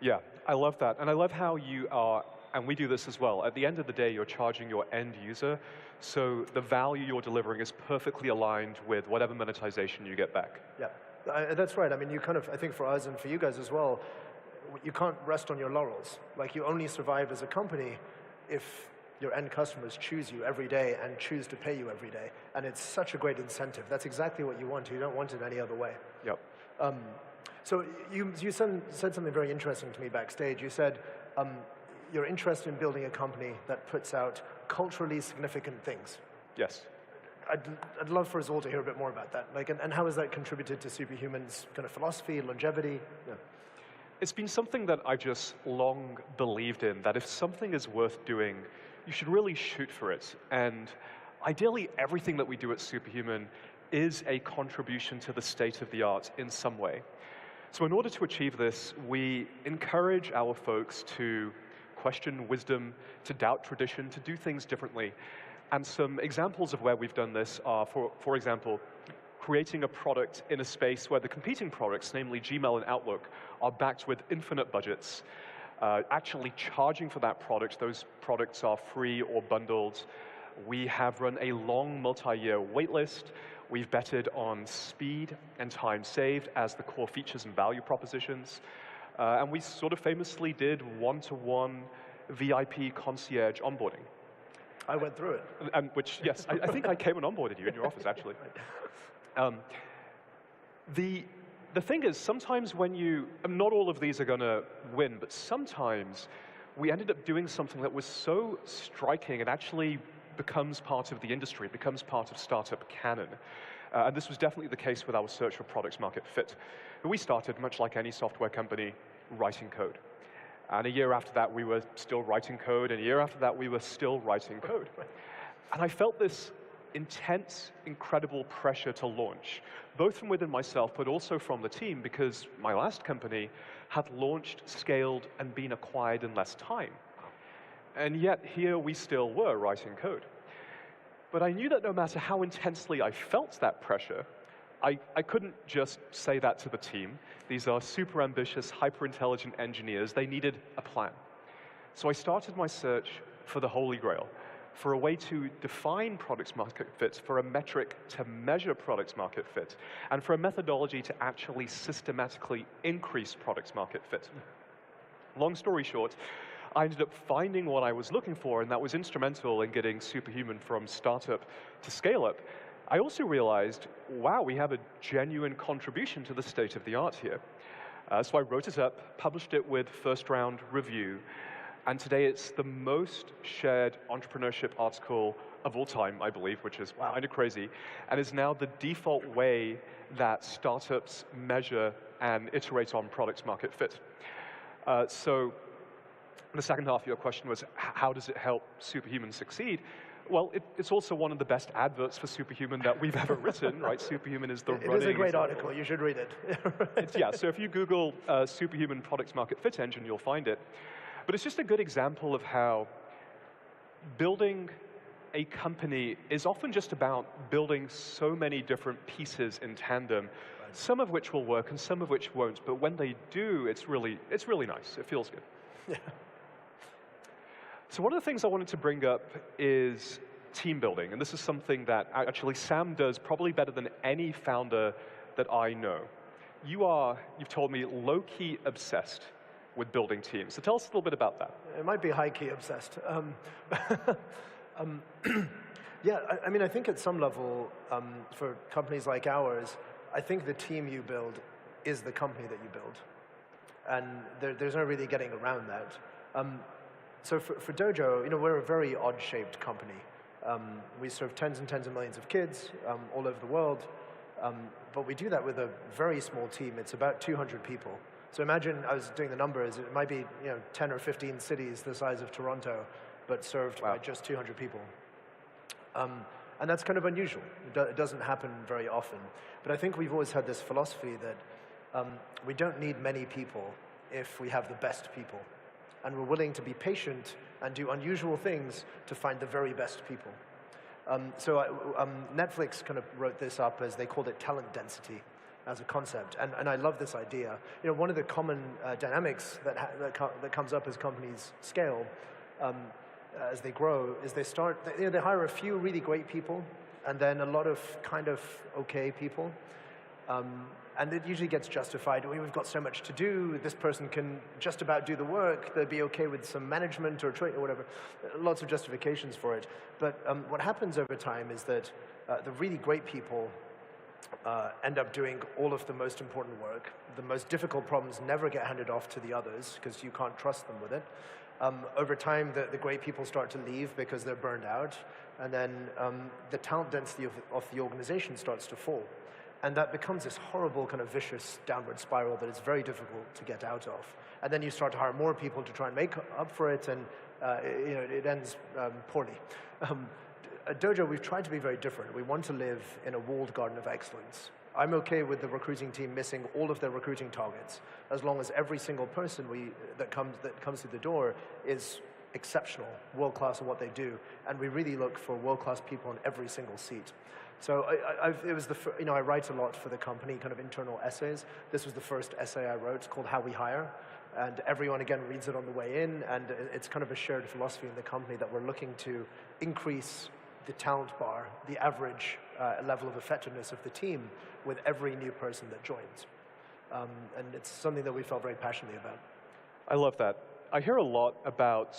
Speaker 13: Yeah, I love that. And I love how you are, and we do this as well, at the end of the day, you're charging your end user, so the value you're delivering is perfectly aligned with whatever monetization you get back.
Speaker 14: Yeah, that's right. I mean, you kind of, I think for us and for you guys as well, you can't rest on your laurels. Like, you only survive as a company if your end customers choose you every day and choose to pay you every day. And it's such a great incentive. That's exactly what you want. You don't want it any other way.
Speaker 13: Yep.
Speaker 14: So you said something very interesting to me backstage. You said, you're interested in building a company that puts out culturally significant things.
Speaker 13: Yes.
Speaker 14: I'd love for us all to hear a bit more about that. Like, and how has that contributed to Superhuman's kind of philosophy, longevity? Yeah.
Speaker 13: It's been something that I just long believed in, that if something is worth doing, you should really shoot for it. And ideally, everything that we do at Superhuman is a contribution to the state of the art in some way. So in order to achieve this, we encourage our folks to question wisdom, to doubt tradition, to do things differently. And some examples of where we've done this are, for example, creating a product in a space where the competing products, namely Gmail and Outlook, are backed with infinite budgets, actually charging for that product. Those products are free or bundled. We have run a long multi-year waitlist. We've betted on speed and time saved as the core features and value propositions. And we sort of famously did one-to-one VIP concierge onboarding.
Speaker 14: I went through it.
Speaker 13: And which, yes, I think I came and onboarded you in your office, actually. The thing is, sometimes when you, not all of these are going to win, but sometimes we ended up doing something that was so striking and actually becomes part of the industry, becomes part of startup canon. And this was definitely the case with our search for product market fit. We started, much like any software company, writing code. And a year after that, we were still writing code, and a year after that, we were still writing code. And I felt this intense, incredible pressure to launch, both from within myself, but also from the team, because my last company had launched, scaled, and been acquired in less time. And yet, here we still were writing code. But I knew that no matter how intensely I felt that pressure, I couldn't just say that to the team. These are super ambitious, hyper-intelligent engineers. They needed a plan. So I started my search for the Holy Grail, for a way to define product market fit, for a metric to measure product market fit, and for a methodology to actually systematically increase product market fit. Long story short, I ended up finding what I was looking for, and that was instrumental in getting Superhuman from startup to scale-up. I also realized, wow, we have a genuine contribution to the state of the art here. So I wrote it up, published it with first-round review, and today it's the most shared entrepreneurship article of all time, I believe, which is kind of crazy, and is now the default way that startups measure and iterate on product market fit. So the second half of your question was, how does it help Superhuman succeed? Well, it's also one of the best adverts for Superhuman that we've ever written, right? Superhuman is the running...
Speaker 14: It is a great article. You should read it.
Speaker 13: Yeah, so if you Google Superhuman product market fit engine, you'll find it. But it's just a good example of how building a company is often just about building so many different pieces in tandem, some of which will work and some of which won't. But when they do, it's really nice. It feels good.
Speaker 14: Yeah.
Speaker 13: So one of the things I wanted to bring up is team building, and this is something that actually Sam does probably better than any founder that I know. You've told me, low-key obsessed with building teams. So tell us a little bit about that.
Speaker 14: It might be high-key obsessed. Yeah, I mean, I think at some level, for companies like ours, I think the team you build is the company that you build. And there's no really getting around that. So for Dojo, we're a very odd-shaped company. We serve tens and tens of millions of kids all over the world, but we do that with a very small team. It's about 200 people. So imagine, I was doing the numbers, it might be 10 or 15 cities the size of Toronto, but served by just 200 people. And that's kind of unusual. It doesn't happen very often. But I think we've always had this philosophy that we don't need many people if we have the best people. And we're willing to be patient and do unusual things to find the very best people. Netflix kind of wrote this up as they called it talent density as a concept, and I love this idea. One of the common dynamics that comes up as companies scale, as they grow, is they hire a few really great people, and then a lot of kind of okay people. And it usually gets justified. We've got so much to do. This person can just about do the work. They'd be okay with some management or training or whatever. Lots of justifications for it. But what happens over time is that the really great people end up doing all of the most important work. The most difficult problems never get handed off to the others because you can't trust them with it. Over time, the great people start to leave because they're burned out, and then the talent density of the organization starts to fall. And that becomes this horrible kind of vicious downward spiral that it's very difficult to get out of. And then you start to hire more people to try and make up for it, and it ends poorly. At Dojo, we've tried to be very different. We want to live in a walled garden of excellence. I'm okay with the recruiting team missing all of their recruiting targets, as long as every single person that comes through the door is exceptional, world-class in what they do, and we really look for world-class people in every single seat. So I write a lot for the company, kind of internal essays. This was the first essay I wrote. It's called How We Hire, and everyone, again, reads it on the way in, and it's kind of a shared philosophy in the company that we're looking to increase the talent bar, the average level of effectiveness of the team with every new person that joins. And it's something that we felt very passionately about.
Speaker 13: I love that. I hear a lot about,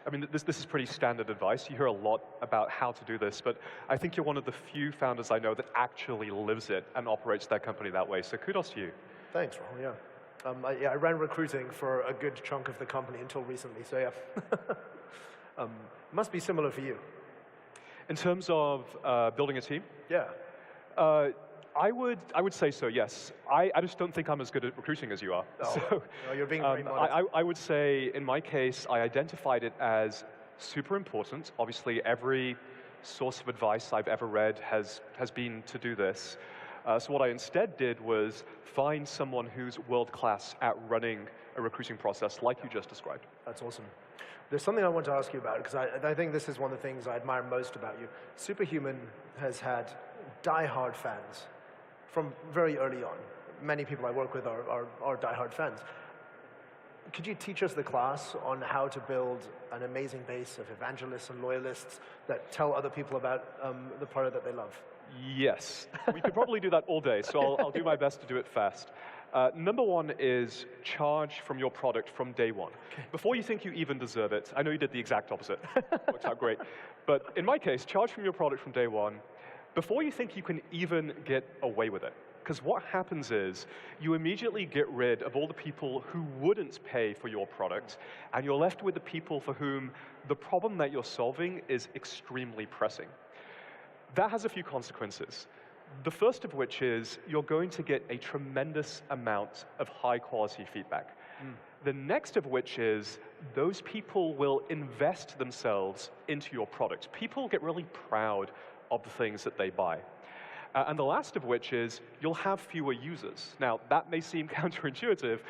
Speaker 13: I mean, this is pretty standard advice. You hear a lot about how to do this, but I think you're one of the few founders I know that actually lives it and operates their company that way, so kudos to you.
Speaker 14: Thanks, Rahul, yeah. I ran recruiting for a good chunk of the company until recently, so yeah. Must be similar for you.
Speaker 13: In terms of building a team?
Speaker 14: Yeah.
Speaker 13: I would say so, yes. I just don't think I'm as good at recruiting as you are.
Speaker 14: Oh,
Speaker 13: so,
Speaker 14: no, you're being very modest.
Speaker 13: I would say, in my case, I identified it as super important. Obviously, every source of advice I've ever read has been to do this. So what I instead did was find someone who's world-class at running a recruiting process like you just described.
Speaker 14: That's awesome. There's something I want to ask you about, because I think this is one of the things I admire most about you. Superhuman has had die-hard fans from very early on. Many people I work with are die-hard fans. Could you teach us the class on how to build an amazing base of evangelists and loyalists that tell other people about the product that they love?
Speaker 13: Yes. We could probably do that all day, so I'll do my best to do it fast. Number one is charge from your product from day one. Okay. Before you think you even deserve it. I know you did the exact opposite. Worked out great. But in my case, charge from your product from day one before you think you can even get away with it. Because what happens is you immediately get rid of all the people who wouldn't pay for your product, and you're left with the people for whom the problem that you're solving is extremely pressing. That has a few consequences. The first of which is you're going to get a tremendous amount of high-quality feedback. The next of which is those people will invest themselves into your product. People get really proud of the things that they buy. And the last of which is you'll have fewer users. Now, that may seem counterintuitive,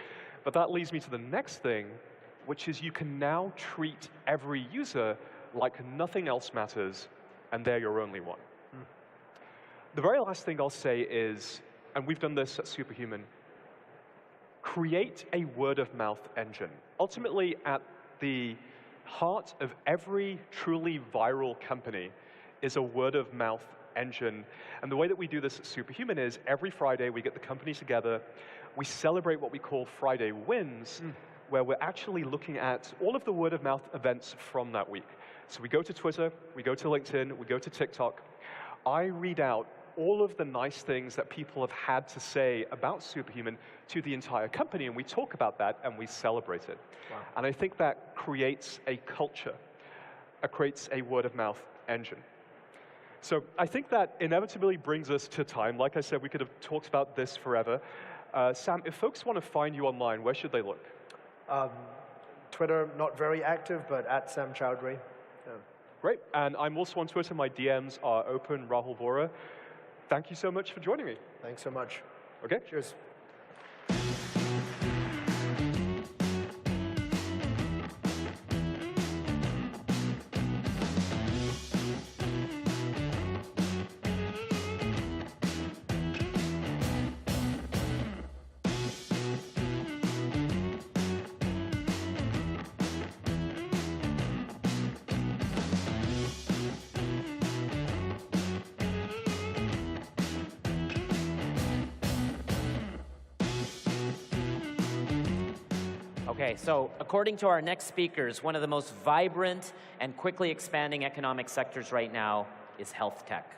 Speaker 13: but that leads me to the next thing, which is you can now treat every user like nothing else matters, and they're your only one. The very last thing I'll say is, and we've done this at Superhuman, create a word-of-mouth engine. Ultimately, at the heart of every truly viral company is a word-of-mouth engine. And the way that we do this at Superhuman is every Friday we get the company together, we celebrate what we call Friday Wins, where we're actually looking at all of the word-of-mouth events from that week. So we go to Twitter, we go to LinkedIn, we go to TikTok. I read out all of the nice things that people have had to say about Superhuman to the entire company, and we talk about that and we celebrate it. Wow. And I think that creates a culture, creates a word-of-mouth engine. So I think that inevitably brings us to time. Like I said, we could have talked about this forever. Sam, if folks want to find you online, where should they look?
Speaker 14: Twitter, not very active, but at Sam Chowdhury. Yeah.
Speaker 13: Great. And I'm also on Twitter. My DMs are open, Rahul Vora. Thank you so much for joining me.
Speaker 14: Thanks so much.
Speaker 13: Okay.
Speaker 14: Cheers.
Speaker 10: Okay, so according to our next speakers, one of the most vibrant and quickly expanding economic sectors right now is health tech.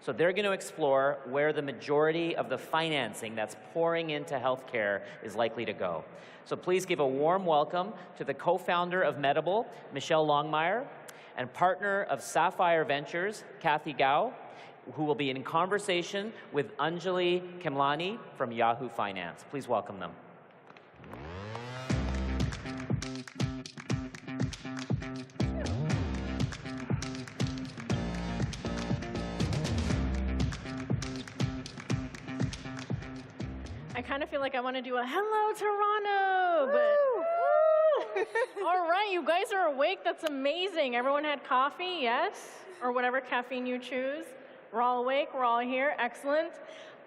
Speaker 10: So they're going to explore where the majority of the financing that's pouring into healthcare is likely to go. So please give a warm welcome to the co-founder of Medable, Michelle Longmire, and partner of Sapphire Ventures, Kathy Gao, who will be in conversation with Anjali Kemlani from Yahoo Finance. Please welcome them.
Speaker 1: I kind of feel like I want to do a hello Toronto, but all right, you guys are awake. That's amazing. Everyone had coffee, yes? Or whatever caffeine you choose. We're all awake, we're all here, excellent.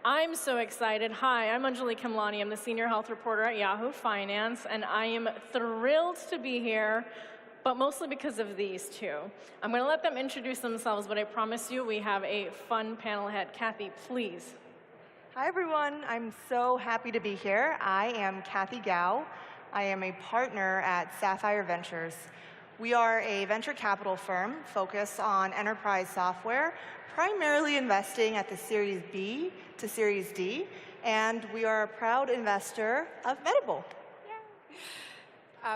Speaker 1: I'm so excited. Hi, I'm Anjali Kemlani. I'm the senior health reporter at Yahoo Finance, and I am thrilled to be here, but mostly because of these two. I'm going to let them introduce themselves, but I promise you we have a fun panel ahead. Kathy, please.
Speaker 16: Hi, everyone. I'm so happy to be here. I am Kathy Gao. I am a partner at Sapphire Ventures. We are a venture capital firm focused on enterprise software, primarily investing at the Series B to Series D, and we are a proud investor of Medable.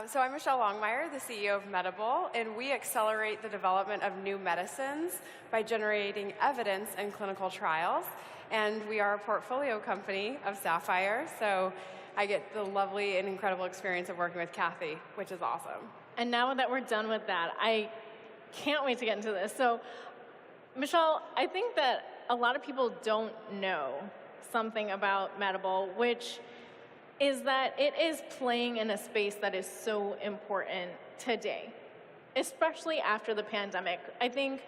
Speaker 17: So I'm Michelle Longmire, the CEO of Medable, and we accelerate the development of new medicines by generating evidence in clinical trials. And we are a portfolio company of Sapphire, so I get the lovely and incredible experience of working with Kathy, which is awesome.
Speaker 1: And now that we're done with that, I can't wait to get into this. So, Michelle, I think that a lot of people don't know something about Medable, which is that it is playing in a space that is so important today, especially after the pandemic. I think,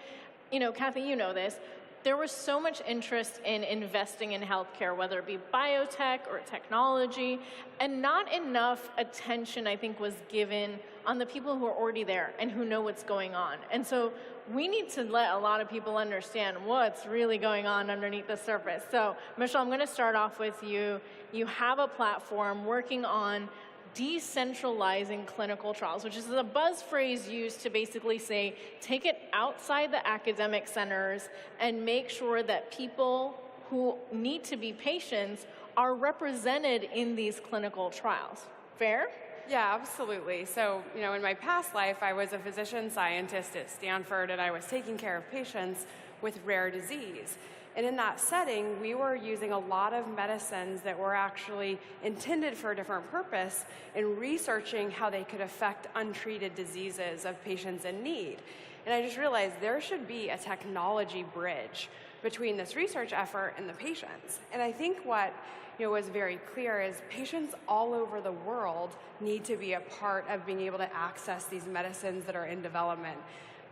Speaker 1: you know, Kathy, you know this, there was so much interest in investing in healthcare, whether it be biotech or technology, and not enough attention, I think, was given on the people who are already there and who know what's going on. And so we need to let a lot of people understand what's really going on underneath the surface. So, Michelle, I'm going to start off with you. You have a platform working on decentralizing clinical trials, which is a buzz phrase used to basically say, take it outside the academic centers and make sure that people who need to be patients are represented in these clinical trials. Fair?
Speaker 17: Yeah, absolutely. So, you know, in my past life, I was a physician scientist at Stanford, and I was taking care of patients with rare disease. And in that setting, we were using a lot of medicines that were actually intended for a different purpose in researching how they could affect untreated diseases of patients in need. And I just realized there should be a technology bridge between this research effort and the patients. And I think what was very clear is patients all over the world need to be a part of being able to access these medicines that are in development.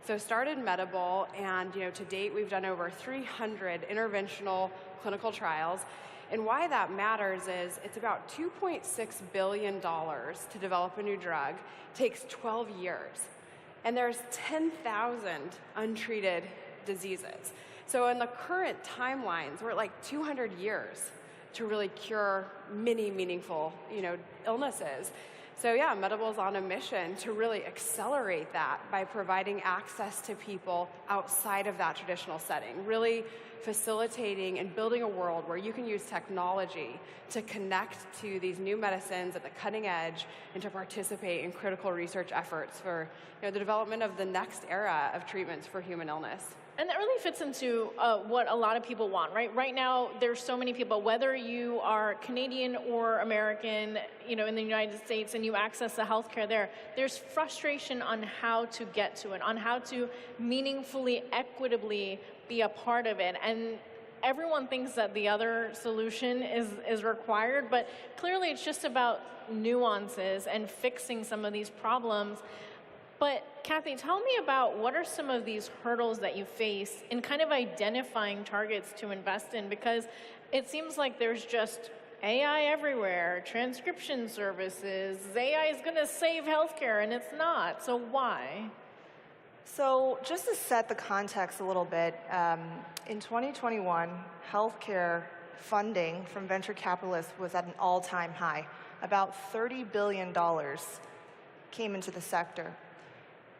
Speaker 17: So started Medable, and to date we've done over 300 interventional clinical trials. And why that matters is it's about $2.6 billion to develop a new drug. It takes 12 years. And there's 10,000 untreated diseases. So in the current timelines, we're at like 200 years to really cure many meaningful illnesses. So yeah, Medable is on a mission to really accelerate that by providing access to people outside of that traditional setting, really facilitating and building a world where you can use technology to connect to these new medicines at the cutting edge and to participate in critical research efforts for the development of the next era of treatments for human illness.
Speaker 1: And that really fits into what a lot of people want, right? Right now, there's so many people, whether you are Canadian or American, in the United States, and you access the healthcare there, there's frustration on how to get to it, on how to meaningfully, equitably be a part of it. And everyone thinks that the other solution is required, but clearly it's just about nuances and fixing some of these problems. But Kathy, tell me about what are some of these hurdles that you face in kind of identifying targets to invest in, because it seems like there's just AI everywhere, transcription services, AI is going to save healthcare, and it's not. So why?
Speaker 16: So just to set the context a little bit, in 2021, healthcare funding from venture capitalists was at an all-time high. About $30 billion came into the sector.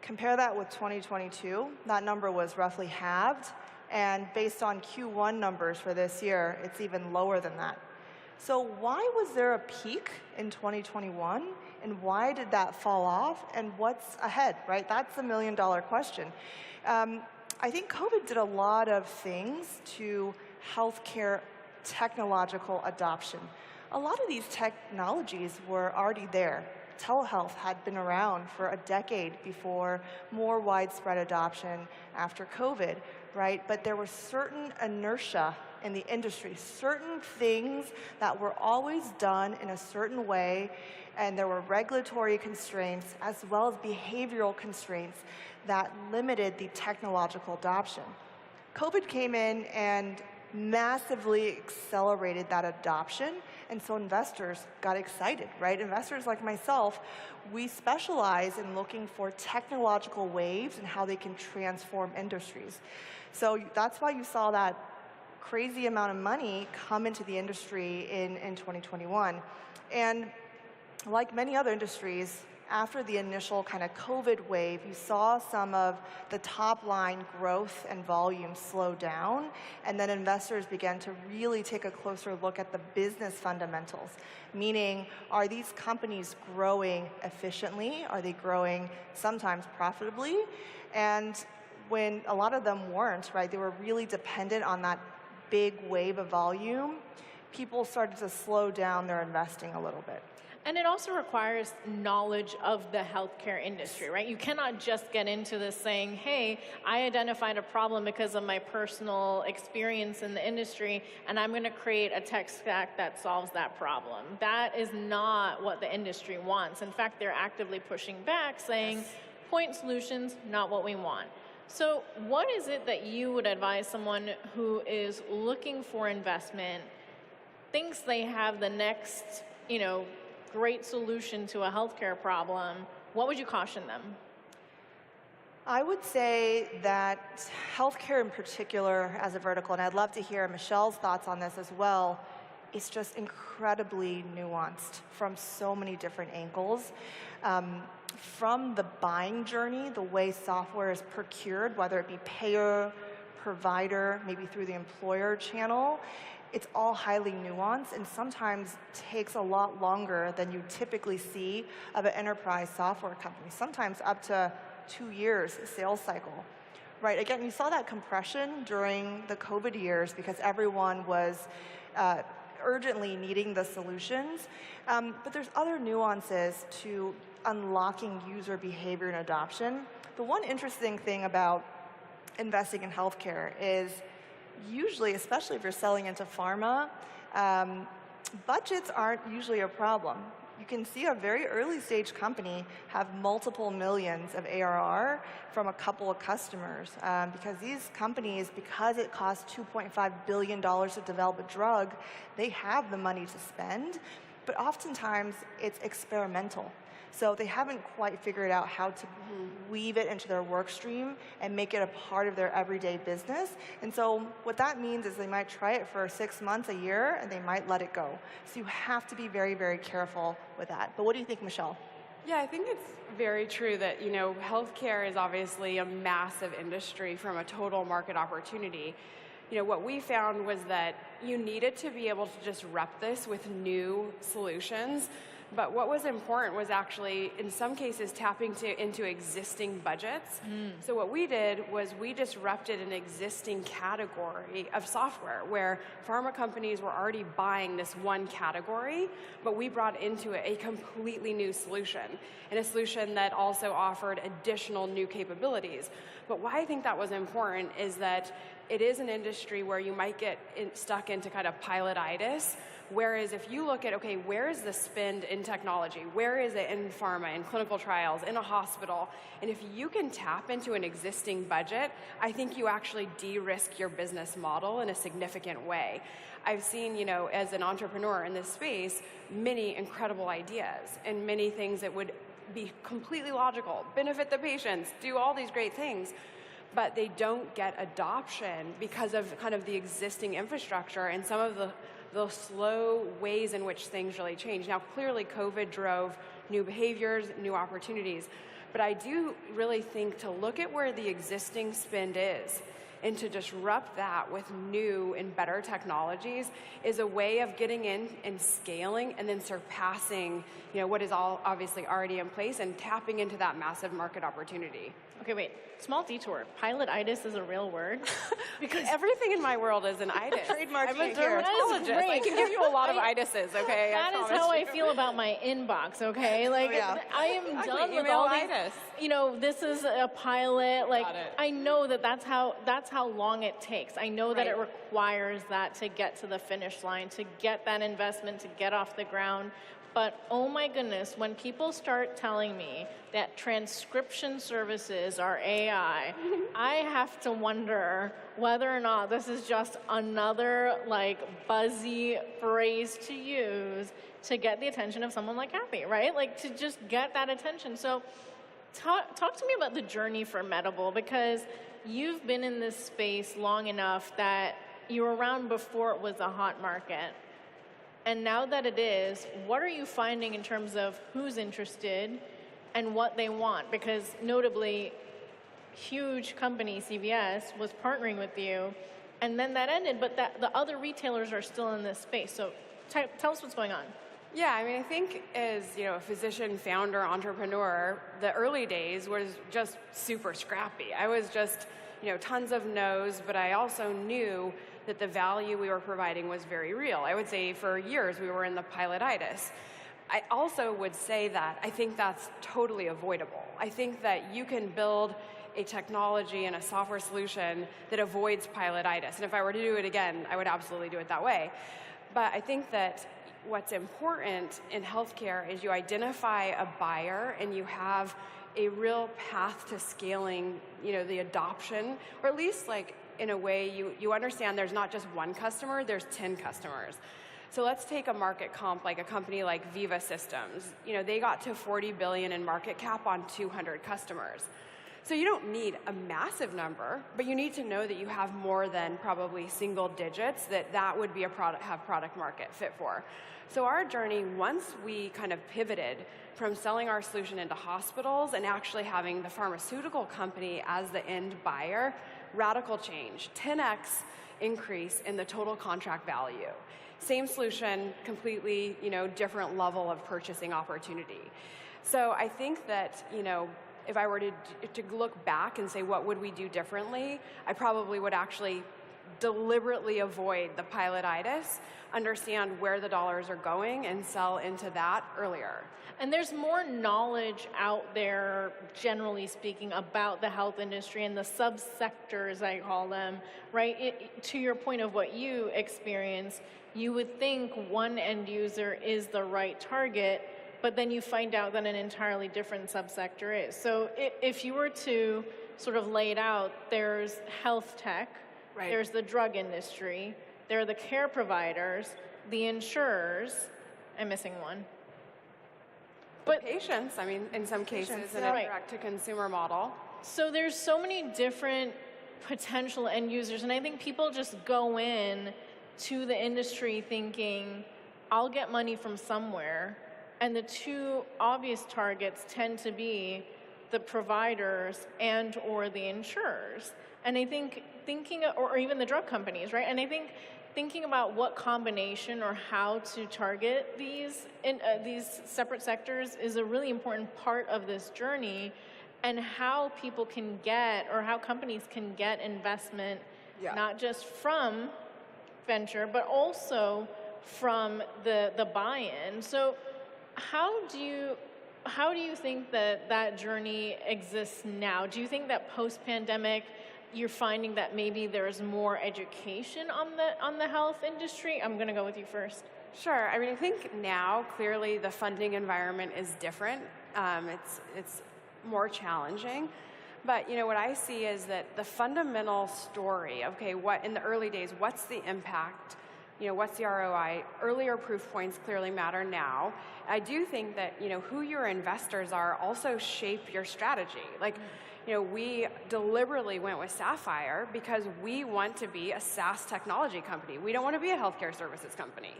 Speaker 16: Compare that with 2022, that number was roughly halved, And based on Q1 numbers for this year, it's even lower than that. So why was there a peak in 2021? And why did that fall off? And what's ahead, right? That's the million-dollar question. I think COVID did a lot of things to healthcare technological adoption. A lot of these technologies were already there. Telehealth had been around for a decade before more widespread adoption after COVID, right? But there was certain inertia in the industry, certain things that were always done in a certain way, and there were regulatory constraints as well as behavioral constraints that limited the technological adoption. COVID came in and massively accelerated that adoption, and so investors got excited, right? Investors like myself, we specialize in looking for technological waves and how they can transform industries. So that's why you saw that crazy amount of money come into the industry in 2021. And like many other industries, after the initial kind of COVID wave, you saw some of the top line growth and volume slow down, and then investors began to really take a closer look at the business fundamentals, meaning, are these companies growing efficiently? Are they growing sometimes profitably? And when a lot of them weren't, right, they were really dependent on that big wave of volume, people started to slow down their investing a little bit.
Speaker 1: And it also requires knowledge of the healthcare industry, right? You cannot just get into this saying, hey, I identified a problem because of my personal experience in the industry, and I'm going to create a tech stack that solves that problem. That is not what the industry wants. In fact, they're actively pushing back, saying, point solutions, not what we want. So what is it that you would advise someone who is looking for investment, thinks they have the next, great solution to a healthcare problem? What would you caution them?
Speaker 16: I would say that healthcare in particular as a vertical, and I'd love to hear Michelle's thoughts on this as well, is just incredibly nuanced from so many different angles. From the buying journey, the way software is procured, whether it be payer, provider, maybe through the employer channel, it's all highly nuanced and sometimes takes a lot longer than you typically see of an enterprise software company, sometimes up to 2 years sales cycle. Right, again, you saw that compression during the COVID years because everyone was urgently needing the solutions, but there's other nuances to unlocking user behavior and adoption. The one interesting thing about investing in healthcare is usually, especially if you're selling into pharma, budgets aren't usually a problem. You can see a very early stage company have multiple millions of ARR from a couple of customers because these companies, because it costs $2.5 billion to develop a drug, they have the money to spend, but oftentimes it's experimental. So they haven't quite figured out how to weave it into their work stream and make it a part of their everyday business. And so what that means is they might try it for 6 months, a year, and they might let it go. So you have to be very, very careful with that. But what do you think, Michelle?
Speaker 17: Yeah, I think it's very true that, healthcare is obviously a massive industry from a total market opportunity. What we found was that you needed to be able to just rep this with new solutions. But what was important was actually, in some cases, tapping into existing budgets. So what we did was we disrupted an existing category of software where pharma companies were already buying this one category, but we brought into it a completely new solution, and a solution that also offered additional new capabilities. But why I think that was important is that it is an industry where you might get stuck into kind of pilotitis. Whereas if you look at, okay, where is the spend in technology? Where is it in pharma, in clinical trials, in a hospital? And if you can tap into an existing budget, I think you actually de-risk your business model in a significant way. I've seen, as an entrepreneur in this space, many incredible ideas and many things that would be completely logical, benefit the patients, do all these great things, but they don't get adoption because of kind of the existing infrastructure and some of the slow ways in which things really change. Now, clearly, COVID drove new behaviors, new opportunities, but I do really think to look at where the existing spend is and to disrupt that with new and better technologies is a way of getting in and scaling and then surpassing, what is all obviously already in place and tapping into that massive market opportunity.
Speaker 1: Okay, wait. Small detour. Pilotitis is a real word?
Speaker 17: Because everything in my world is an itis.
Speaker 16: Trademarking
Speaker 17: I'm a
Speaker 16: it here.
Speaker 17: dermatologist. I can give you a lot of itises, okay?
Speaker 1: That is how I feel about my inbox, okay? Like, I am done with all these, this is a pilot. Like, I know that's how long it takes. I know that it requires that to get to the finish line, to get that investment, to get off the ground. But oh my goodness, when people start telling me that transcription services are AI, I have to wonder whether or not this is just another buzzy phrase to use to get the attention of someone like Kathy, right? Like to just get that attention. So talk to me about the journey for Medable, because you've been in this space long enough that you were around before it was a hot market. And now that it is, what are you finding in terms of who's interested and what they want? Because notably, huge company, CVS, was partnering with you, and then that ended, but the other retailers are still in this space. So tell us what's going on.
Speaker 17: Yeah, I mean, I think as a physician, founder, entrepreneur, the early days was just super scrappy. I was just, tons of no's, but I also knew that the value we were providing was very real. I would say for years we were in the pilotitis. I also would say that I think that's totally avoidable. I think that you can build a technology and a software solution that avoids pilotitis. And if I were to do it again, I would absolutely do it that way. But I think that what's important in healthcare is you identify a buyer and you have a real path to scaling, the adoption, or at least in a way you understand there's not just one customer, there's 10 customers. So let's take a market comp like a company like Viva Systems. They got to 40 billion in market cap on 200 customers. So you don't need a massive number, but you need to know that you have more than probably single digits that would be have product market fit for. So our journey, once we kind of pivoted from selling our solution into hospitals and actually having the pharmaceutical company as the end buyer, radical change, 10x increase in the total contract value. Same solution, completely, different level of purchasing opportunity. So I think that, if I were to look back and say, what would we do differently? I probably would actually deliberately avoid the pilotitis, understand where the dollars are going, and sell into that earlier.
Speaker 1: And there's more knowledge out there, generally speaking, about the health industry and the subsectors, I call them, right? To your point of what you experience, you would think one end user is the right target, but then you find out that an entirely different subsector is. So if you were to sort of lay it out, there's health tech, there's the drug industry, there are the care providers, the insurers, I'm missing one.
Speaker 17: But patients, I mean, in some cases, in a direct-to-consumer model.
Speaker 1: So there's so many different potential end users, and I think people just go in to the industry thinking, I'll get money from somewhere, and the two obvious targets tend to be the providers and or the insurers. And I think or even the drug companies, right? And I think thinking about what combination or how to target these separate sectors is a really important part of this journey, and how people can get, or how companies can get investment, not just from venture, but also from the buy-in. So how do you think that journey exists now? Do you think that post-pandemic you're finding that maybe there's more education on the health industry? I'm going to go with you first.
Speaker 17: Sure. I mean, I think now clearly the funding environment is different. It's more challenging. But what I see is that the fundamental story, okay, what in the early days, what's the impact? What's the ROI? Earlier proof points clearly matter now. I do think that, who your investors are also shape your strategy. We deliberately went with Sapphire because we want to be a SaaS technology company. We don't want to be a healthcare services company.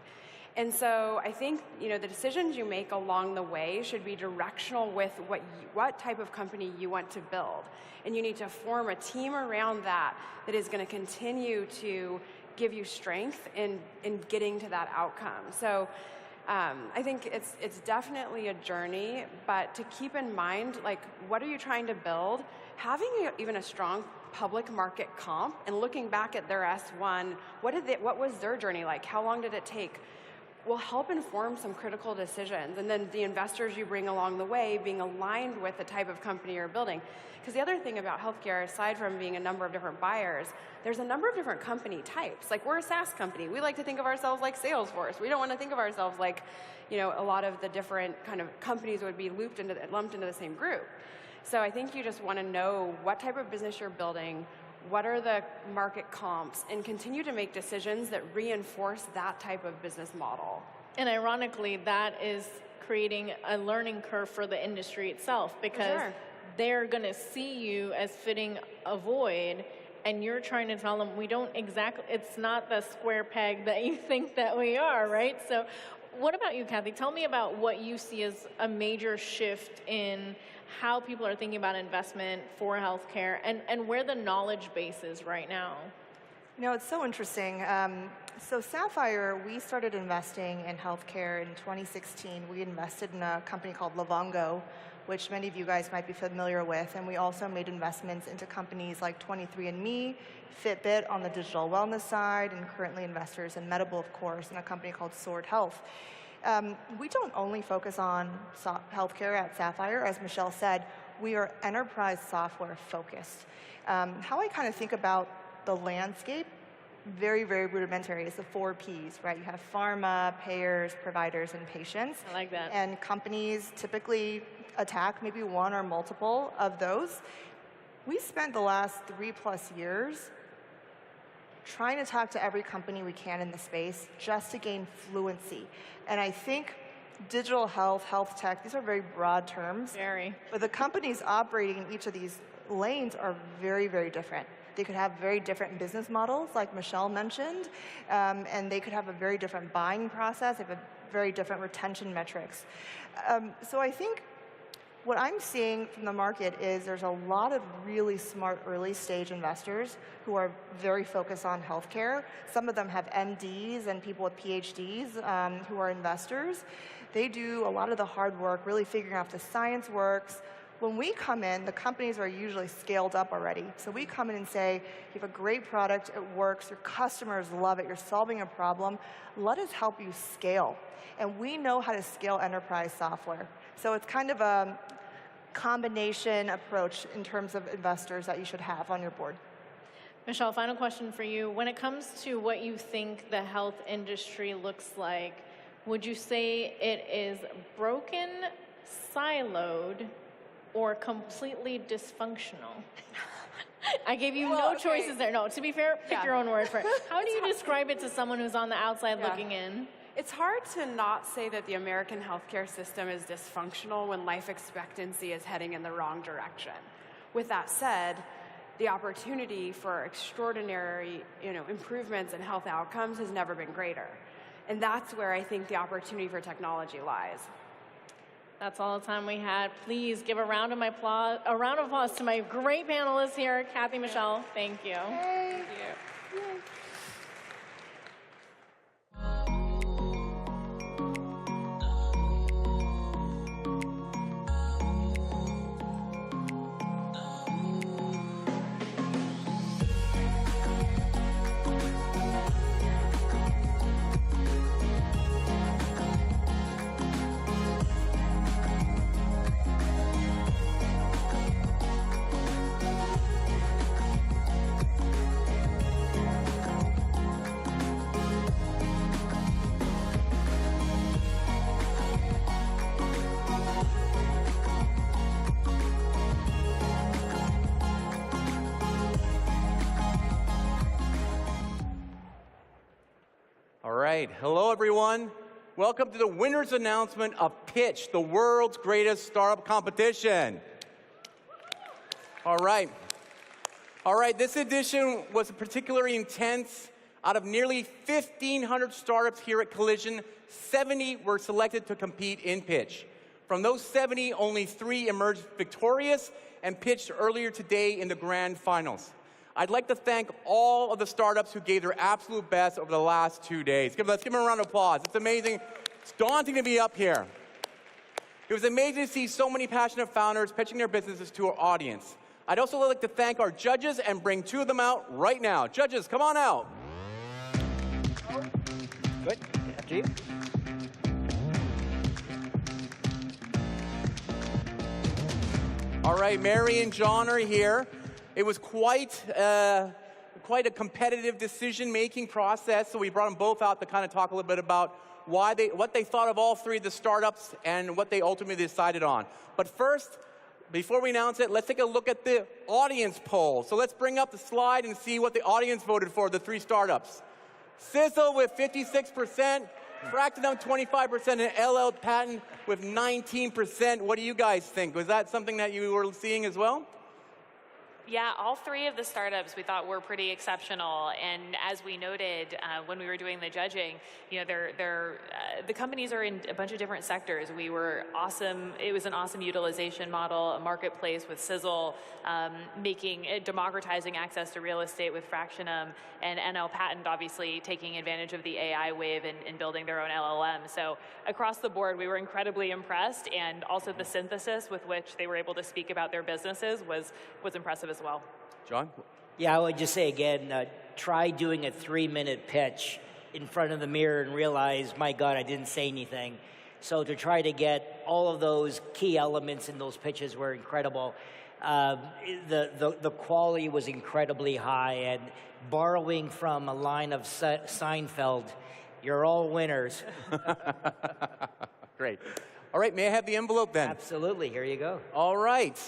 Speaker 17: And so I think, the decisions you make along the way should be directional with what type of company you want to build. And you need to form a team around that is going to continue to give you strength in getting to that outcome. So I think it's definitely a journey, but to keep in mind, like, what are you trying to build? Having even a strong public market comp and looking back at their S1, what was their journey like? How long did it take? Will help inform some critical decisions. And then the investors you bring along the way being aligned with the type of company you're building. Because the other thing about healthcare, aside from being a number of different buyers, there's a number of different company types. Like, we're a SaaS company. We like to think of ourselves like Salesforce. We don't want to think of ourselves like, a lot of the different kind of companies would be lumped into the same group. So I think you just want to know what type of business you're building, what are the market comps, and continue to make decisions that reinforce that type of business model.
Speaker 1: And ironically, that is creating a learning curve for the industry itself, because they're going to see you as fitting a void, and you're trying to tell them, it's not the square peg that you think that we are, right? So what about you, Kathy? Tell me about what you see as a major shift in how people are thinking about investment for healthcare, and where the knowledge base is right now.
Speaker 16: It's so interesting. So Sapphire, we started investing in healthcare in 2016. We invested in a company called Livongo, which many of you guys might be familiar with, and we also made investments into companies like 23andMe, Fitbit on the digital wellness side, and currently investors in Medable, of course, and a company called Sword Health. We don't only focus on healthcare at Sapphire. As Michelle said, we are enterprise software focused. How I kind of think about the landscape, very, very rudimentary, is the 4 Ps, right? You have pharma, payers, providers, and patients.
Speaker 1: I like that.
Speaker 16: And companies typically attack maybe one or multiple of those. We spent the last 3+ years trying to talk to every company we can in the space just to gain fluency. And I think digital health, health tech, these are very broad terms.
Speaker 1: Very.
Speaker 16: But the companies operating in each of these lanes are very, very different. They could have very different business models, like Michelle mentioned, and they could have a very different buying process. They have a very different retention metrics. So I think what I'm seeing from the market is there's a lot of really smart early stage investors who are very focused on healthcare. Some of them have MDs and people with PhDs who are investors. They do a lot of the hard work, really figuring out if the science works. When we come in, the companies are usually scaled up already. So we come in and say, you have a great product, it works, your customers love it, you're solving a problem, let us help you scale. And we know how to scale enterprise software. So it's kind of a combination approach in terms of investors that you should have on your board.
Speaker 1: Michelle, final question for you. When it comes to what you think the health industry looks like, would you say it is broken, siloed, or completely dysfunctional? I gave you no choices there. No, to be fair, pick your own word for it. How do you describe it to someone who's on the outside looking in?
Speaker 17: It's hard to not say that the American healthcare system is dysfunctional when life expectancy is heading in the wrong direction. With that said, the opportunity for extraordinary, improvements in health outcomes has never been greater. And that's where I think the opportunity for technology lies.
Speaker 1: That's all the time we had. Please give a round of applause to my great panelists here, Kathy, Michelle. Thank you.
Speaker 16: Yay.
Speaker 1: Thank you. Yay.
Speaker 2: Hello, everyone. Welcome to the winner's announcement of Pitch, the world's greatest startup competition. All right. This edition was particularly intense. Out of nearly 1,500 startups here at Collision, 70 were selected to compete in pitch. From those 70, only 3 emerged victorious and pitched earlier today in the grand finals. I'd like to thank all of the startups who gave their absolute best over the last 2 days. Let's give them a round of applause. It's amazing. It's daunting to be up here. It was amazing to see so many passionate founders pitching their businesses to our audience. I'd also like to thank our judges and bring 2 of them out right now. Judges, come on out.
Speaker 6: Good. After you.
Speaker 2: All right, Mary and John are here. It was quite a competitive decision-making process, so we brought them both out to kind of talk a little bit about what they thought of all 3 of the startups and what they ultimately decided on. But first, before we announce it, let's take a look at the audience poll. So let's bring up the slide and see what the audience voted for, the 3 startups. Sizzle with 56%, Fractinum 25%, and LL Patent with 19%. What do you guys think? Was that something that you were seeing as well?
Speaker 15: Yeah, all 3 of the startups we thought were pretty exceptional, and as we noted when we were doing the judging, you know, the companies are in a bunch of different sectors. We were awesome. It was an awesome utilization model, a marketplace with Sizzle, democratizing access to real estate with Fractinum, and NL Patent obviously taking advantage of the AI wave and building their own LLM. So across the board, we were incredibly impressed, and also the synthesis with which they were able to speak about their businesses was impressive as well.
Speaker 2: John?
Speaker 6: Yeah, I would just say again, try doing a 3-minute pitch in front of the mirror and realize, my God, I didn't say anything. So to try to get all of those key elements in those pitches were incredible. The quality was incredibly high, and borrowing from a line of Seinfeld, you're all winners.
Speaker 2: Great. All right, may I have the envelope then?
Speaker 6: Absolutely, here you go.
Speaker 2: All right.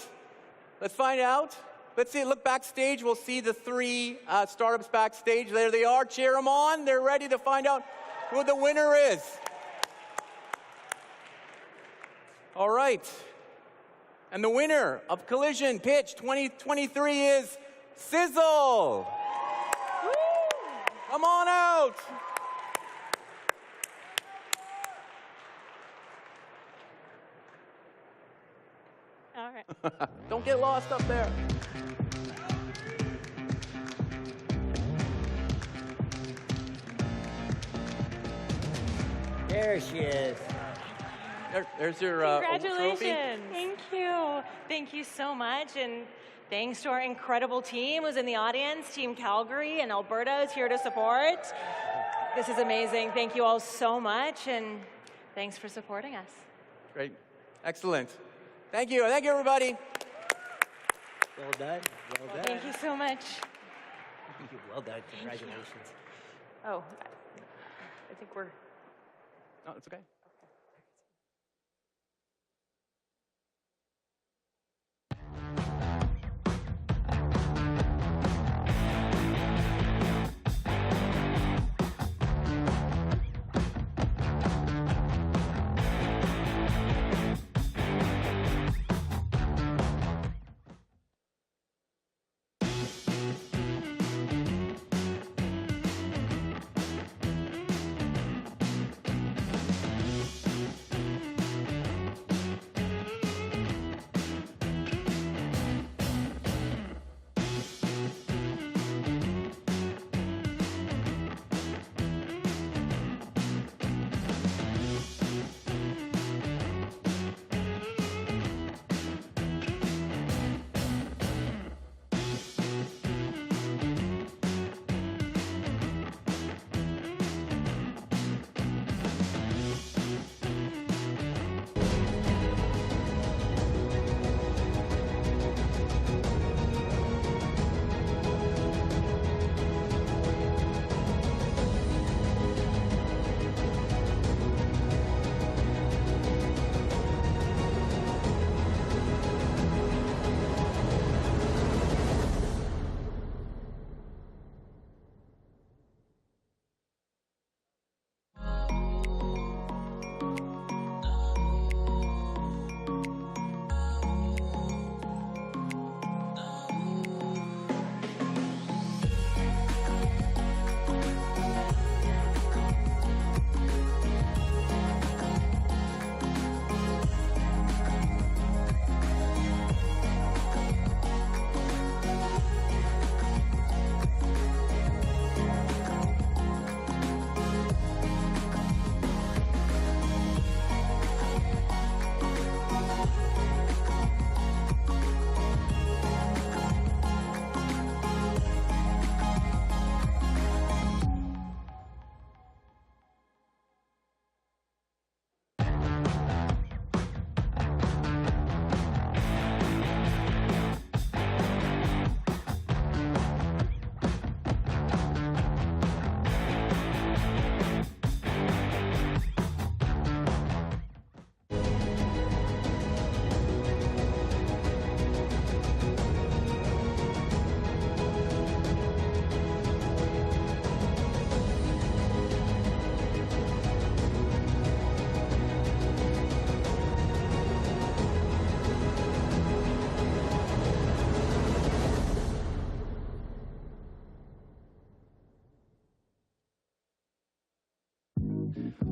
Speaker 2: Let's find out. Let's see, look backstage. We'll see the 3 startups backstage. There they are. Cheer them on. They're ready to find out who the winner is. All right. And the winner of Collision Pitch 2023 is Sizzle. Woo! Come on out.
Speaker 1: All right.
Speaker 2: Don't get lost up there.
Speaker 6: There she is.
Speaker 2: There's your trophy.
Speaker 20: Congratulations. Thank you. Thank you so much. And thanks to our incredible team who's in the audience. Team Calgary and Alberta is here to support. This is amazing. Thank you all so much. And thanks for supporting us.
Speaker 2: Great. Excellent. Thank you. Thank you, everybody.
Speaker 6: Well done. Well done.
Speaker 20: Thank you so much.
Speaker 6: Well done. Congratulations.
Speaker 15: Oh, I think we're...
Speaker 2: No, it's okay.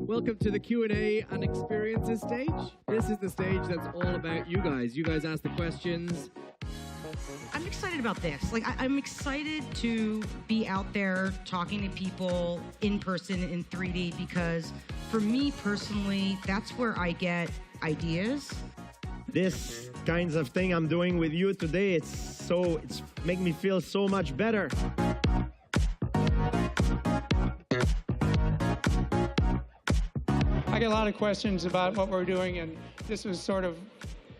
Speaker 4: Welcome to the Q&A and experiences stage. This is the stage that's all about you guys. You guys ask the questions.
Speaker 21: I'm excited about this. Like, I'm excited to be out there talking to people in person in 3D because for me personally, that's where I get ideas.
Speaker 4: This kinds of thing I'm doing with you today, it's make me feel so much better.
Speaker 23: I get a lot of questions about what we're doing, and this was sort of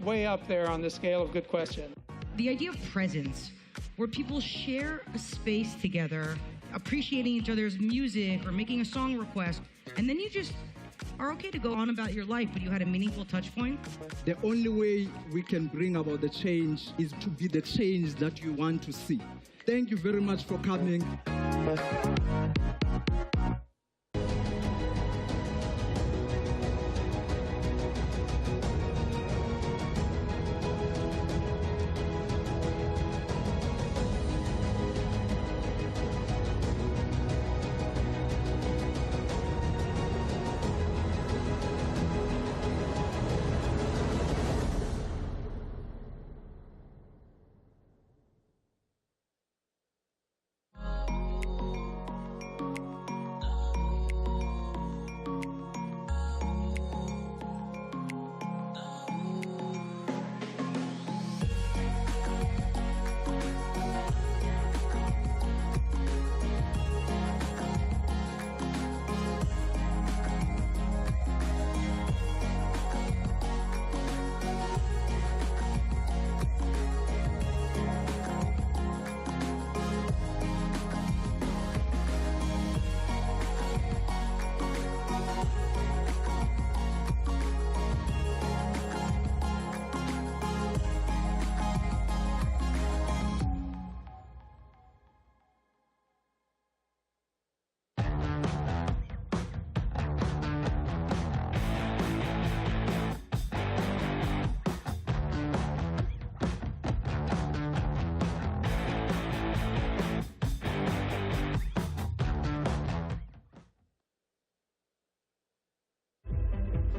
Speaker 23: way up there on the scale of good question.
Speaker 21: The idea of presence, where people share a space together, appreciating each other's music or making a song request, and then you just are okay to go on about your life, but you had a meaningful touch point.
Speaker 24: The only way we can bring about the change is to be the change that you want to see. Thank you very much for coming.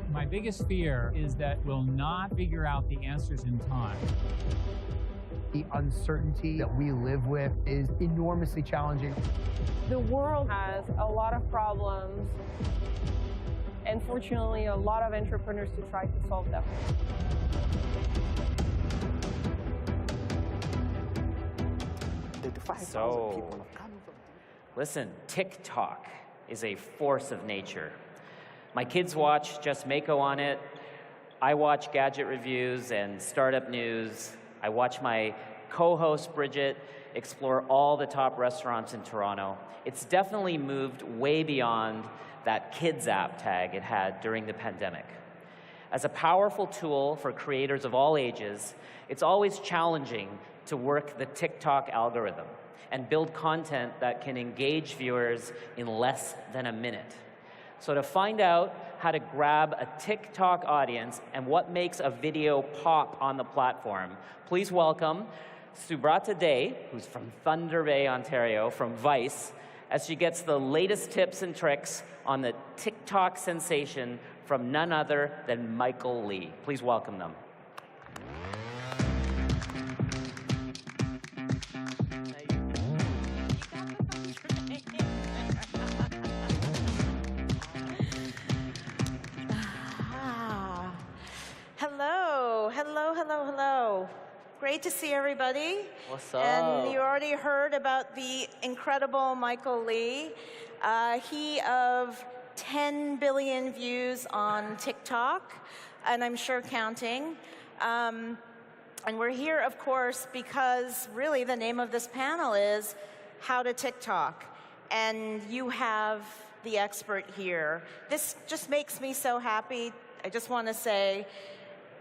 Speaker 25: My biggest fear is that we'll not figure out the answers in time.
Speaker 26: The uncertainty that we live with is enormously challenging.
Speaker 27: The world has a lot of problems, and fortunately, a lot of entrepreneurs to try to solve them.
Speaker 10: So, listen, TikTok is a force of nature. My kids watch Just Mako on it. I watch gadget reviews and startup news. I watch my co-host Bridget explore all the top restaurants in Toronto. It's definitely moved way beyond that kids app tag it had during the pandemic. As a powerful tool for creators of all ages, it's always challenging to work the TikTok algorithm and build content that can engage viewers in less than a minute. So to find out how to grab a TikTok audience and what makes a video pop on the platform, please welcome Subrata Day, who's from Thunder Bay, Ontario, from Vice, as she gets the latest tips and tricks on the TikTok sensation from none other than Michael Lee. Please welcome them.
Speaker 28: Hello, hello, hello, hello. Great to see everybody.
Speaker 10: What's up?
Speaker 28: And you already heard about the incredible Michael Lee. He of 10 billion views on TikTok, and I'm sure counting. And we're here, of course, because really the name of this panel is How to TikTok. And you have the expert here. This just makes me so happy. I just want to say,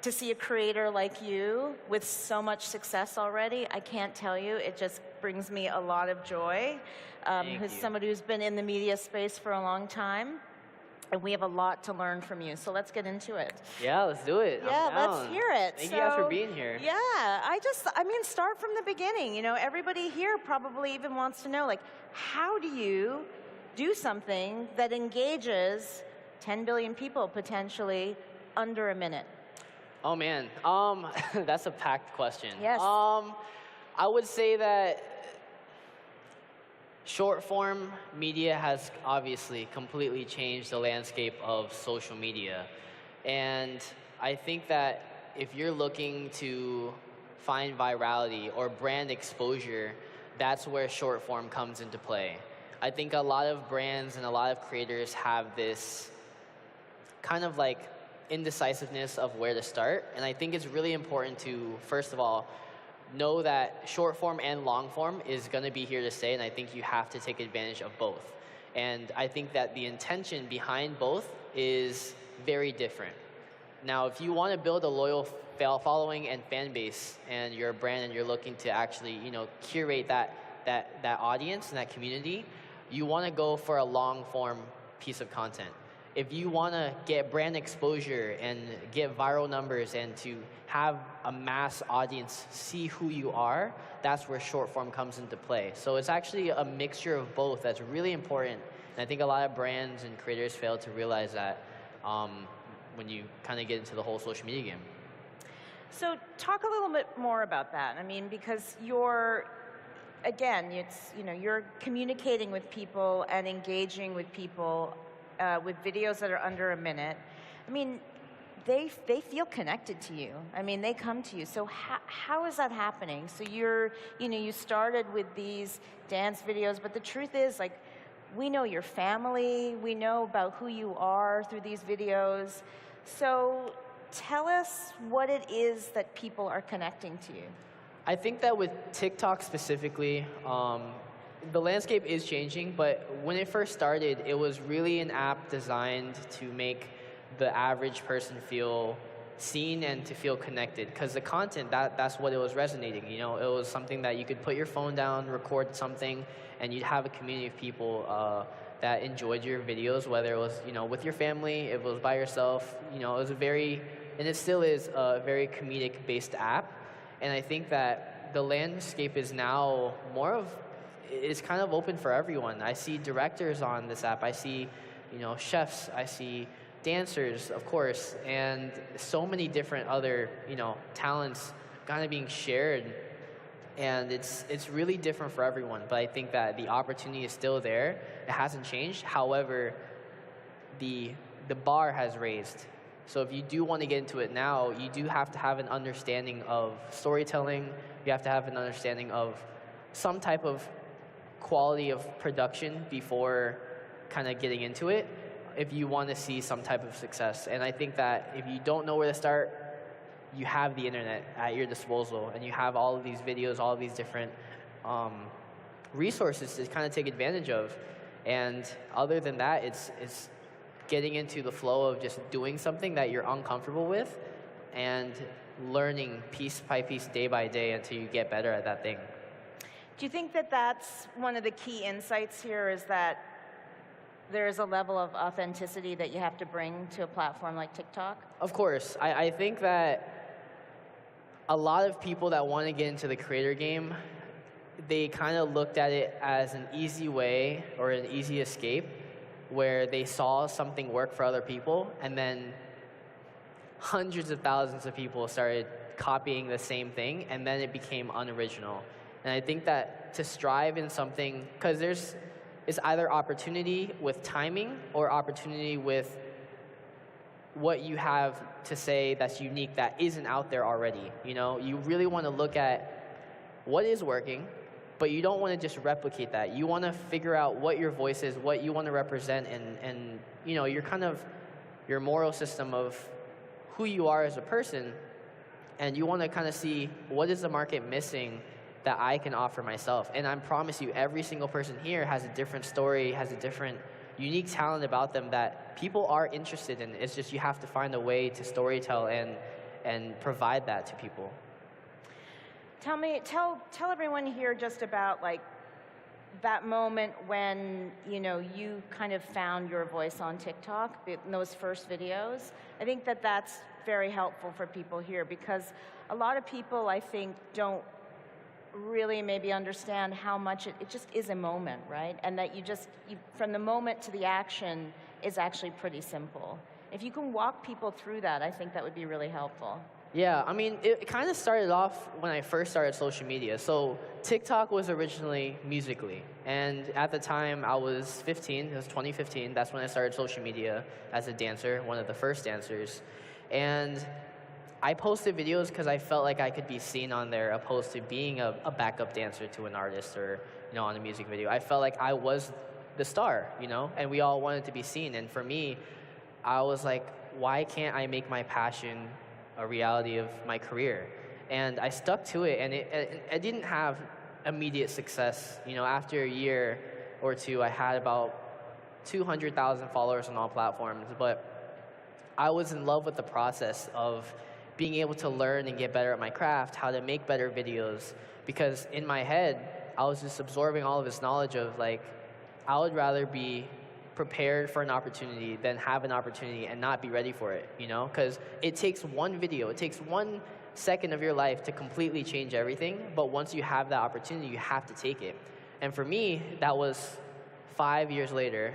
Speaker 28: to see a creator like you with so much success already, I can't tell you, it just brings me a lot of joy. Who's somebody who's been in the media space for a long time, and we have a lot to learn from you. So let's get into it.
Speaker 29: Yeah, let's do it.
Speaker 28: Yeah,
Speaker 29: I'm down.
Speaker 28: let's hear it.
Speaker 29: Thank you guys for being here.
Speaker 28: Yeah, I mean, start from the beginning. You know, everybody here probably even wants to know, like, how do you do something that engages 10 billion people potentially under a minute?
Speaker 3: Oh man, that's a packed question.
Speaker 28: Yes.
Speaker 3: I would say that short form media has obviously completely changed the landscape of social media. And I think that if you're looking to find virality or brand exposure, that's where short form comes into play. I think a lot of brands and a lot of creators have this kind of like indecisiveness of where to start. And I think it's really important to, first of all, know that short form and long form is going to be here to stay, and I think you have to take advantage of both. And I think that the intention behind both is very different. Now, if you want to build a loyal following and fan base, and you're a brand and you're looking to actually, curate that audience and that community, you want to go for a long form piece of content. If you want to get brand exposure and get viral numbers and to have a mass audience see who you are, that's where short form comes into play. So it's actually a mixture of both that's really important. And I think a lot of brands and creators fail to realize that when you kind of get into the whole social media game.
Speaker 28: So talk a little bit more about that. I mean, because you're communicating with people and engaging with people with videos that are under a minute. I mean, they feel connected to you. I mean, they come to you. So how is that happening? So you started with these dance videos, but the truth is, like, we know your family, we know about who you are through these videos. So tell us what it is that people are connecting to you.
Speaker 3: I think that with TikTok specifically, the landscape is changing, but when it first started, it was really an app designed to make the average person feel seen and to feel connected, because the content, that's what it was resonating. It was something that you could put your phone down, record something, and you'd have a community of people that enjoyed your videos, whether it was with your family, if it was by yourself. It was and it still is a very comedic-based app. And I think that the landscape is now it's kind of open for everyone. I see directors on this app. I see, chefs. I see dancers, of course, and so many different other, talents kind of being shared. And it's really different for everyone. But I think that the opportunity is still there. It hasn't changed. However, the bar has raised. So if you do want to get into it now, you do have to have an understanding of storytelling. You have to have an understanding of some type of quality of production before kind of getting into it if you want to see some type of success. And I think that if you don't know where to start, you have the internet at your disposal, and you have all of these videos, all of these different resources to kind of take advantage of. And other than that, it's getting into the flow of just doing something that you're uncomfortable with and learning piece by piece, day by day, until you get better at that thing.
Speaker 28: Do you think that that's one of the key insights here, is that there's a level of authenticity that you have to bring to a platform like TikTok?
Speaker 3: Of course. I think that a lot of people that want to get into the creator game, they kind of looked at it as an easy way or an easy escape, where they saw something work for other people, and then hundreds of thousands of people started copying the same thing, and then it became unoriginal. And I think that to strive in something, because it's either opportunity with timing or opportunity with what you have to say that's unique, that isn't out there already. You really want to look at what is working, but you don't want to just replicate that. You want to figure out what your voice is, what you want to represent, and your moral system of who you are as a person. And you want to kind of see, what is the market missing that I can offer myself? And I promise you, every single person here has a different story, has a different unique talent about them that people are interested in. It's just you have to find a way to storytell and provide that to people.
Speaker 28: Tell everyone here just about, like, that moment when you kind of found your voice on TikTok, in those first videos. I think that that's very helpful for people here, because a lot of people, I think, don't really maybe understand how much it just is a moment, right? And that you from the moment to the action, is actually pretty simple. If you can walk people through that, I think that would be really helpful.
Speaker 3: Yeah, I mean, it kind of started off when I first started social media. So TikTok was originally Musical.ly. And at the time, I was 15. It was 2015. That's when I started social media as a dancer, one of the first dancers. And I posted videos because I felt like I could be seen on there opposed to being a backup dancer to an artist or, on a music video. I felt like I was the star, and we all wanted to be seen. And for me, I was like, why can't I make my passion a reality of my career? And I stuck to it, and it didn't have immediate success. After a year or two, I had about 200,000 followers on all platforms, but I was in love with the process of being able to learn and get better at my craft, how to make better videos, because in my head, I was just absorbing all of this knowledge of like, I would rather be prepared for an opportunity than have an opportunity and not be ready for it, because it takes one video, it takes 1 second of your life to completely change everything, but once you have that opportunity, you have to take it. And for me, that was 5 years later,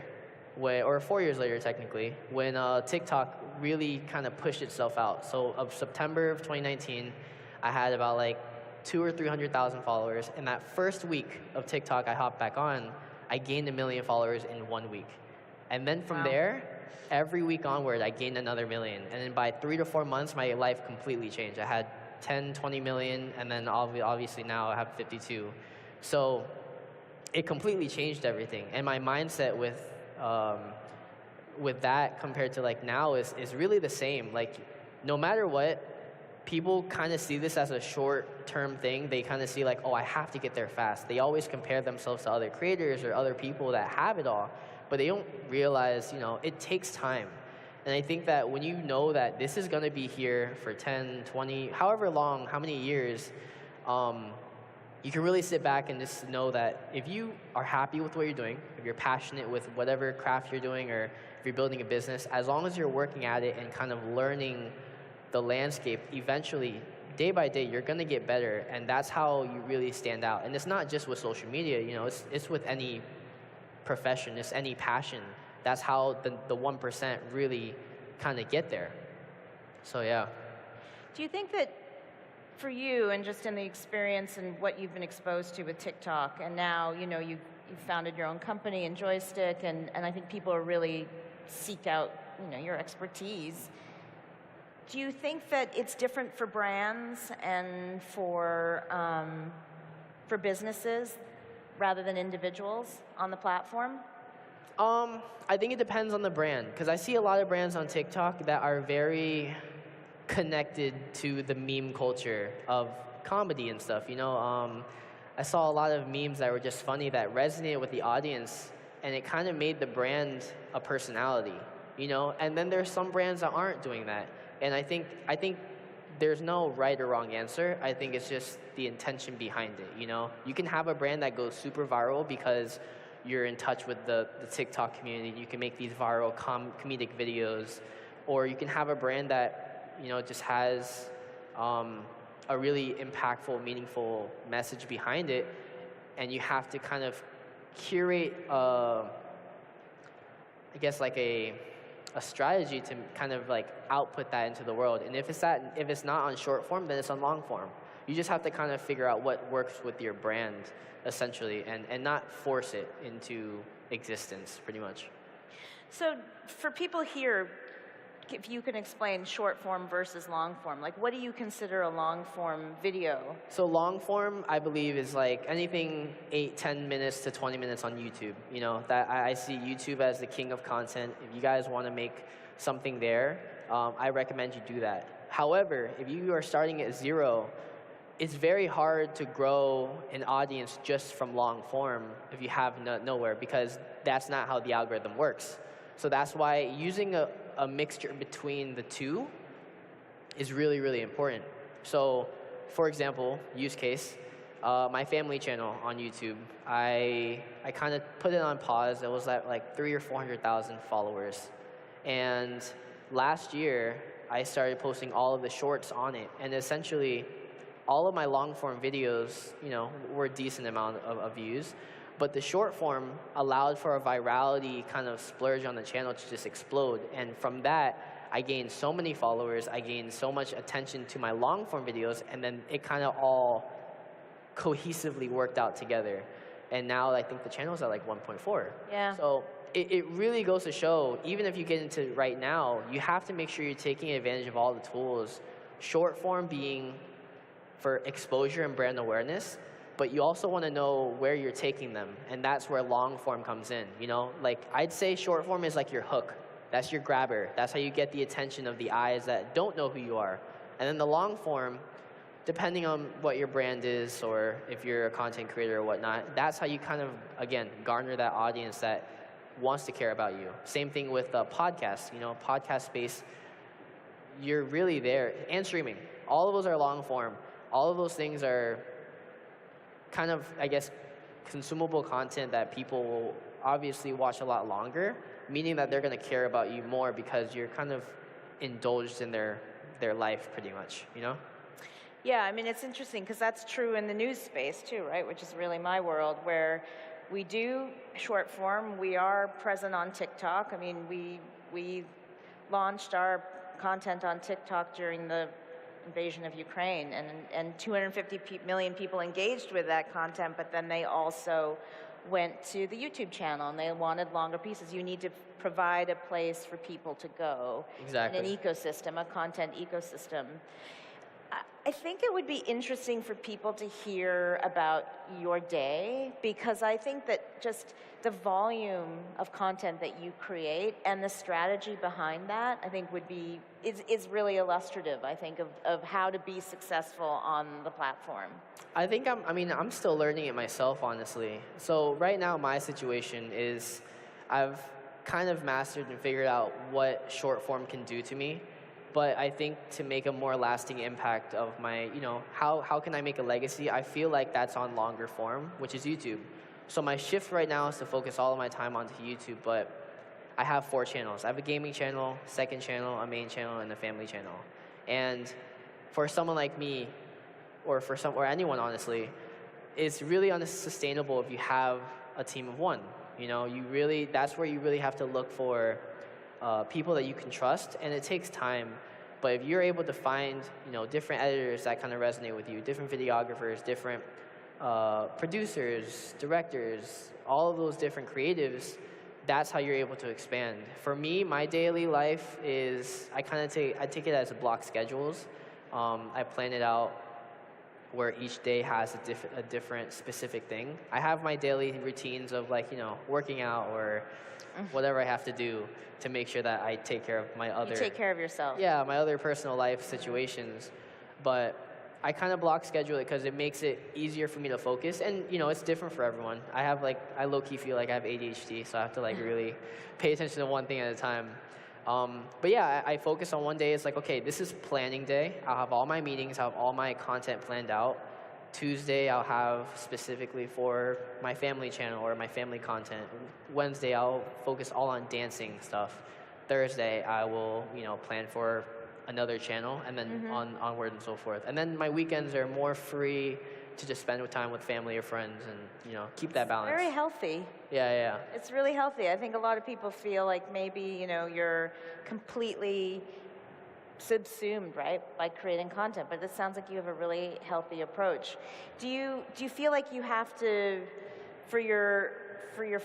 Speaker 3: or 4 years later technically, when TikTok really kind of pushed itself out. So of September of 2019, I had about like 200,000 or 300,000 followers. And that first week of TikTok I hopped back on, I gained 1 million followers in 1 week. And then from there, every week onward, I gained another 1 million. And then by 3 to 4 months, my life completely changed. I had 10, 20 million, and then obviously now I have 52. So it completely changed everything. And my mindset with that compared to like now is really the same. Like, no matter what, people kind of see this as a short-term thing. They kind of see like, oh, I have to get there fast. They always compare themselves to other creators or other people that have it all, but they don't realize, it takes time. And I think that when you know that this is going to be here for 10, 20, however long, how many years, you can really sit back and just know that if you are happy with what you're doing, if you're passionate with whatever craft you're doing, or if you're building a business, as long as you're working at it and kind of learning the landscape, eventually, day by day, you're going to get better. And that's how you really stand out. And it's not just with social media, it's with any profession, it's any passion. That's how the 1% really kind of get there. So, yeah.
Speaker 28: Do you think that for you, and just in the experience and what you've been exposed to with TikTok, and now, you've founded your own company in Joystick, and I think people are really seek out, your expertise. Do you think that it's different for brands and for businesses rather than individuals on the platform?
Speaker 3: I think it depends on the brand, because I see a lot of brands on TikTok that are very connected to the meme culture of comedy and stuff. I saw a lot of memes that were just funny that resonated with the audience, and it kind of made the brand a personality. And then there's some brands that aren't doing that. And I think there's no right or wrong answer. I think it's just the intention behind it. You can have a brand that goes super viral because you're in touch with the TikTok community. You can make these viral comedic videos, or you can have a brand that just has a really impactful, meaningful message behind it, and you have to kind of curate, I guess, like a strategy to kind of like output that into the world. And if it's not on short form, then it's on long form. You just have to kind of figure out what works with your brand, essentially, and not force it into existence, pretty much.
Speaker 28: So for people here, if you can explain short form versus long form, like what do you consider a long form video?
Speaker 3: So long form, I believe, is like anything 8, 10 minutes to 20 minutes on YouTube. That I see YouTube as the king of content. If you guys want to make something there, I recommend you do that. However, if you are starting at 0, it's very hard to grow an audience just from long form if you have nowhere, because that's not how the algorithm works. So that's why using a mixture between the two is really, really important. So, for example, use case, my family channel on YouTube, I kind of put it on pause. It was at like 300,000 or 400,000 followers. And last year, I started posting all of the shorts on it. And essentially, all of my long form videos, were a decent amount of views. But the short form allowed for a virality kind of splurge on the channel to just explode. And from that, I gained so many followers, I gained so much attention to my long form videos, and then it kind of all cohesively worked out together. And now I think the channel's at like 1.4.
Speaker 28: Yeah.
Speaker 3: So it really goes to show, even if you get into it right now, you have to make sure you're taking advantage of all the tools. Short form being for exposure and brand awareness, but you also want to know where you're taking them, and that's where long form comes in. You know, like I'd say short form is like your hook. That's your grabber. That's how you get the attention of the eyes that don't know who you are. And then the long form, depending on what your brand is or if you're a content creator or whatnot, that's how you kind of, again, garner that audience that wants to care about you. Same thing with podcasts. You know, podcast space, you're really there. And streaming. All of those are long form. All of those things are kind of, I guess, consumable content that people will obviously watch a lot longer, meaning that they're going to care about you more because you're kind of indulged in their life pretty much, you know?
Speaker 28: Yeah, I mean, it's interesting because that's true in the news space too, right? Which is really my world, where we do short form. We are present on TikTok. I mean, we launched our content on TikTok during the invasion of Ukraine, and 250 million people engaged with that content, but then they also went to the YouTube channel and they wanted longer pieces. You need to provide a place for people to go.
Speaker 3: Exactly.
Speaker 28: In an ecosystem, a content ecosystem. I think it would be interesting for people to hear about your day, because I think that just the volume of content that you create and the strategy behind that, I think is really illustrative, I think, of how to be successful on the platform.
Speaker 3: I think I'm still learning it myself, honestly. So right now my situation is I've kind of mastered and figured out what short form can do to me. But I think to make a more lasting impact of my, you know, how can I make a legacy? I feel like that's on longer form, which is YouTube. So my shift right now is to focus all of my time onto YouTube, but I have 4 channels. I have a gaming channel, second channel, a main channel, and a family channel. And for someone like me, or anyone honestly, it's really unsustainable if you have a team of 1. You know, that's where you really have to look for people that you can trust, and it takes time. But if you're able to find, you know, different editors that kind of resonate with you, different videographers, different producers, directors, all of those different creatives, that's how you're able to expand. For me, my daily life is I take it as block schedules. I plan it out where each day has a different specific thing. I have my daily routines of, like, you know, working out or whatever I have to do to make sure that I take care of my other...
Speaker 28: You take care of yourself.
Speaker 3: Yeah, my other personal life situations. But I kind of block schedule it because it makes it easier for me to focus. And, you know, it's different for everyone. I low-key feel like I have ADHD, so I have to, like, really pay attention to one thing at a time. But yeah, I focus on one day. It's like, okay, this is planning day. I'll have all my meetings. I'll have all my content planned out. Tuesday, I'll have specifically for my family channel or my family content. Wednesday, I'll focus all on dancing stuff. Thursday, I will, you know, plan for another channel, and then onward and so forth. And then my weekends are more free to just spend time with family or friends and, you know, keep that balance.
Speaker 28: Very healthy.
Speaker 3: Yeah.
Speaker 28: It's really healthy. I think a lot of people feel like maybe, you know, you're completely subsumed, right, by creating content, but it sounds like you have a really healthy approach. Do you feel like you have to, for your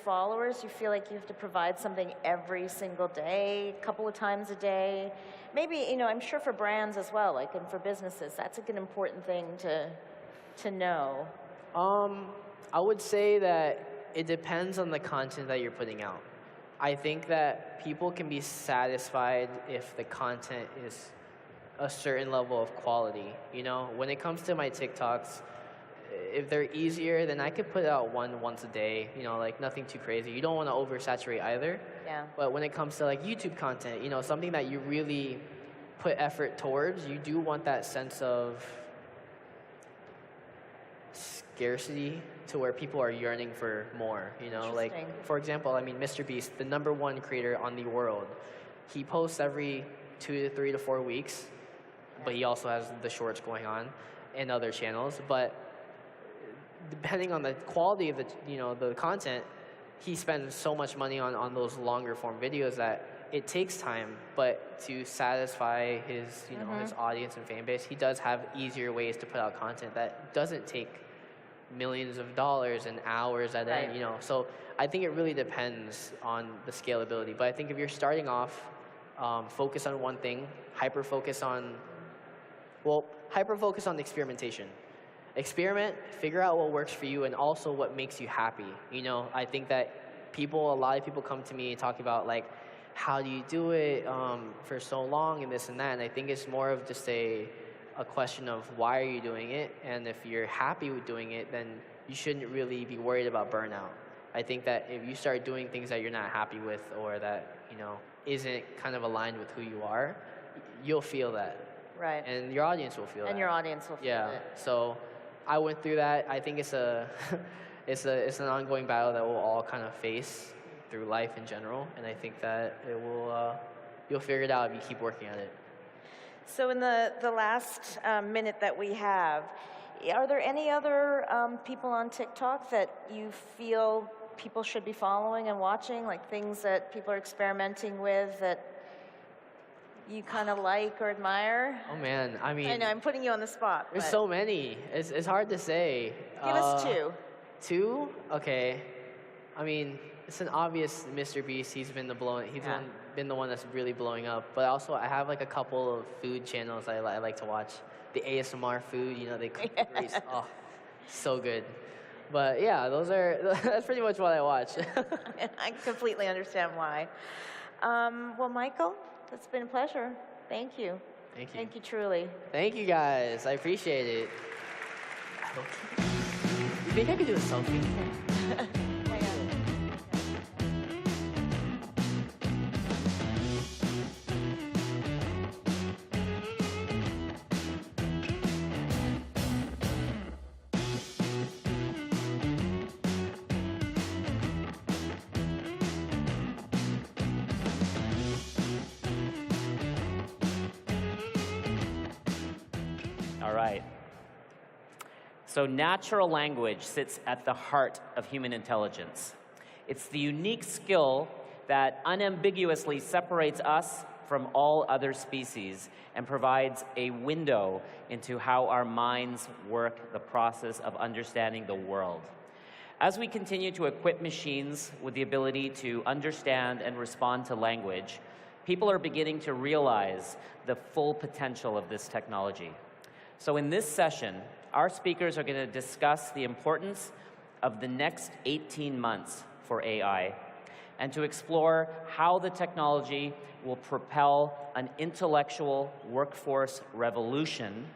Speaker 28: followers, you feel like you have to provide something every single day, a couple of times a day? Maybe, you know, I'm sure for brands as well, like, and for businesses, that's like an important thing to know.
Speaker 3: I would say that it depends on the content that you're putting out. I think that people can be satisfied if the content is a certain level of quality. You know, when it comes to my TikToks, if they're easier, then I could put out once a day, you know, like nothing too crazy. You don't want to oversaturate either.
Speaker 28: Yeah.
Speaker 3: But when it comes to like YouTube content, you know, something that you really put effort towards, you do want that sense of scarcity to where people are yearning for more, you know, like, for example, I mean, Mr. Beast, the #1 creator on the world, he posts every 2 to 3 to 4 weeks, but he also has the shorts going on and other channels. But depending on the quality of the content, he spends so much money on those longer form videos that it takes time, but to satisfy his his audience and fan base, he does have easier ways to put out content that doesn't take millions of dollars and hours at end, So I think it really depends on the scalability. But I think if you're starting off, focus on one thing, hyper focus on experimentation. Experiment, figure out what works for you, and also what makes you happy. I think that a lot of people come to me talking about like, how do you do it for so long and this and that, and I think it's more of just a question of why are you doing it, and if you're happy with doing it, then you shouldn't really be worried about burnout. I think that if you start doing things that you're not happy with or that isn't kind of aligned with who you are, you'll feel that.
Speaker 28: Right.
Speaker 3: And your audience will feel that.
Speaker 28: And your audience will feel it.
Speaker 3: So I went through that. I think it's it's an ongoing battle that we'll all kind of face through life in general, and I think that it will you'll figure it out if you keep working at it.
Speaker 28: So in the last minute that we have, are there any other people on TikTok that you feel people should be following and watching, like things that people are experimenting with that you kind of like or admire?
Speaker 3: Oh man, I mean,
Speaker 28: I know I'm putting you on the spot.
Speaker 3: There's so many. It's hard to say.
Speaker 28: Give us two.
Speaker 3: Two? Okay. I mean, it's an obvious Mr. Beast. He's been been the one that's really blowing up. But also, I have like a couple of food channels I like to watch. The ASMR food, they cook great. Oh, so good. But yeah, that's pretty much what I watch.
Speaker 28: I completely understand why. Well, Michael, it's been a pleasure. Thank you.
Speaker 3: Thank you.
Speaker 28: Thank you, truly.
Speaker 3: Thank you, guys. I appreciate it. You think I could do a selfie?
Speaker 10: All right. So natural language sits at the heart of human intelligence. It's the unique skill that unambiguously separates us from all other species and provides a window into how our minds work the process of understanding the world. As we continue to equip machines with the ability to understand and respond to language, people are beginning to realize the full potential of this technology. So in this session, our speakers are going to discuss the importance of the next 18 months for AI and to explore how the technology will propel an intellectual workforce revolution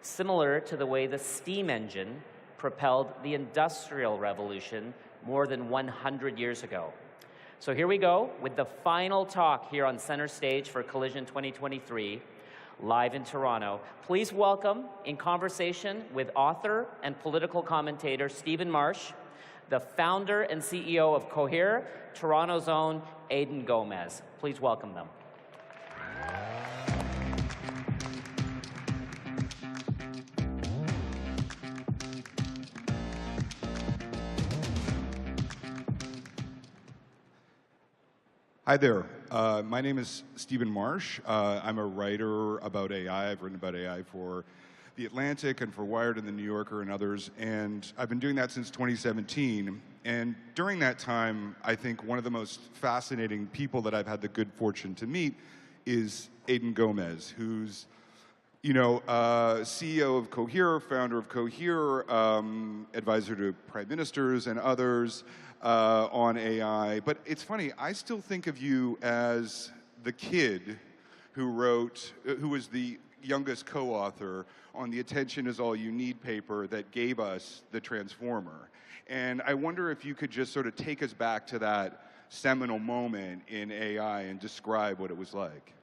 Speaker 10: similar to the way the steam engine propelled the Industrial Revolution more than 100 years ago. So here we go with the final talk here on Center Stage for Collision 2023. Live in Toronto. Please welcome, in conversation with author and political commentator Stephen Marsh, the founder and CEO of Cohere, Toronto's own Aidan Gomez. Please welcome them.
Speaker 5: Hi there. My name is Stephen Marsh. I'm a writer about AI. I've written about AI for The Atlantic and for Wired and The New Yorker and others, and I've been doing that since 2017. And during that time, I think one of the most fascinating people that I've had the good fortune to meet is Aidan Gomez, who's CEO of Cohere, founder of Cohere, advisor to prime ministers and others on AI. But it's funny, I still think of you as the kid who was the youngest co-author on the Attention Is All You Need paper that gave us the Transformer. And I wonder if you could just sort of take us back to that seminal moment in AI and describe what it was like.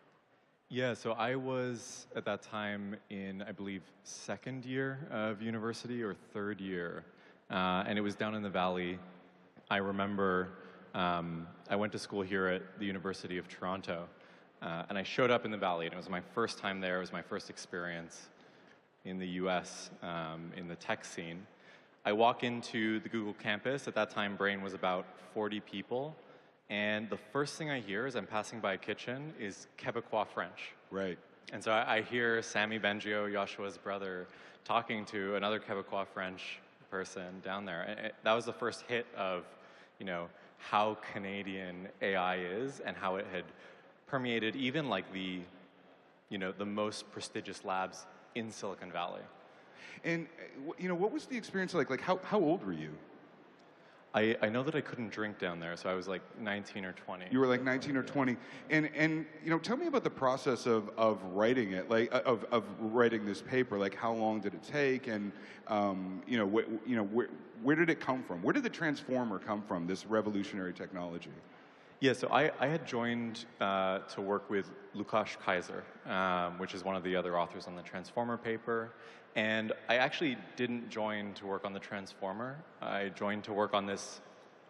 Speaker 7: Yeah, so I was at that time in, I believe, second year of university or third year, and it was down in the valley. I remember I went to school here at the University of Toronto, and I showed up in the valley, and it was my first time there. It was my first experience in the US in the tech scene. I walk into the Google campus. At that time, Brain was about 40 people. And the first thing I hear as I'm passing by a kitchen is Quebecois French.
Speaker 5: Right.
Speaker 7: And so I hear Sammy Bengio, Joshua's brother, talking to another Quebecois French person down there. And that was the first hit of, how Canadian AI is and how it had permeated even like the most prestigious labs in Silicon Valley.
Speaker 5: And what was the experience like? Like, how old were you?
Speaker 7: I know that I couldn't drink down there, so I was like 19 or 20.
Speaker 5: You were like 19 or 20, and tell me about the process of writing it, like of writing this paper. Like, how long did it take, and where did it come from? Where did the transformer come from? This revolutionary technology.
Speaker 7: Yeah, so I had joined to work with Lukáš Kaiser, which is one of the other authors on the transformer paper. And I actually didn't join to work on the transformer. I joined to work on this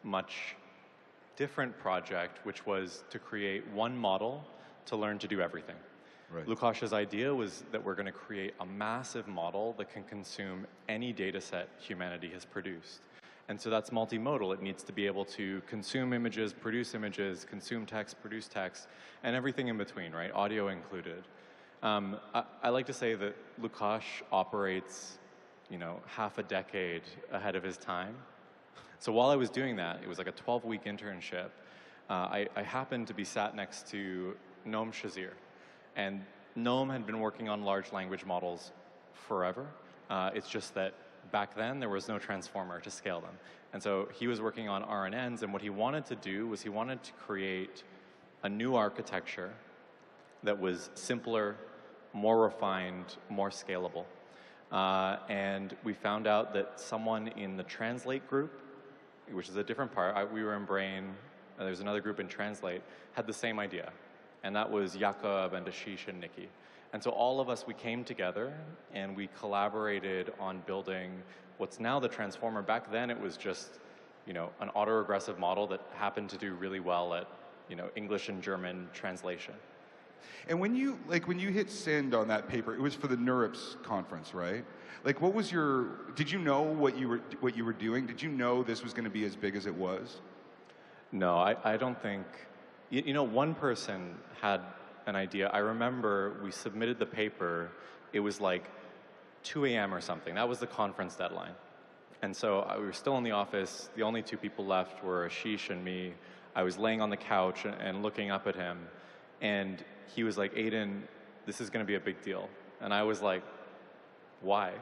Speaker 7: much different project, which was to create one model to learn to do everything.
Speaker 5: Right.
Speaker 7: Lukáš's idea was that we're going to create a massive model that can consume any data set humanity has produced. And so that's multimodal. It needs to be able to consume images, consume text, produce text, and everything in between, right? Audio included. I like to say that Lukáš operates, half a decade ahead of his time. So while I was doing that, it was like a 12-week internship. I happened to be sat next to Noam Shazir. And Noam had been working on large language models forever. It's just that back then, there was no transformer to scale them. And so he was working on RNNs, and what he wanted to do was he wanted to create a new architecture that was simpler, more refined, more scalable. And we found out that someone in the Translate group, which is a different part, we were in Brain, and there's another group in Translate, had the same idea. And that was Jakob and Ashish and Nikki. And so all of us, we came together and we collaborated on building what's now the transformer. Back then it was just, an autoregressive model that happened to do really well at, English and German translation.
Speaker 5: And when you hit send on that paper, it was for the NeurIPS conference, right? Like, did you know what you were doing? Did you know this was going to be as big as it was?
Speaker 7: No, I don't think, one person had an idea. I remember we submitted the paper. It was like 2 a.m. or something. That was the conference deadline. And so we were still in the office. The only two people left were Ashish and me. I was laying on the couch and looking up at him. And he was like, Aiden, this is going to be a big deal. And I was like, why?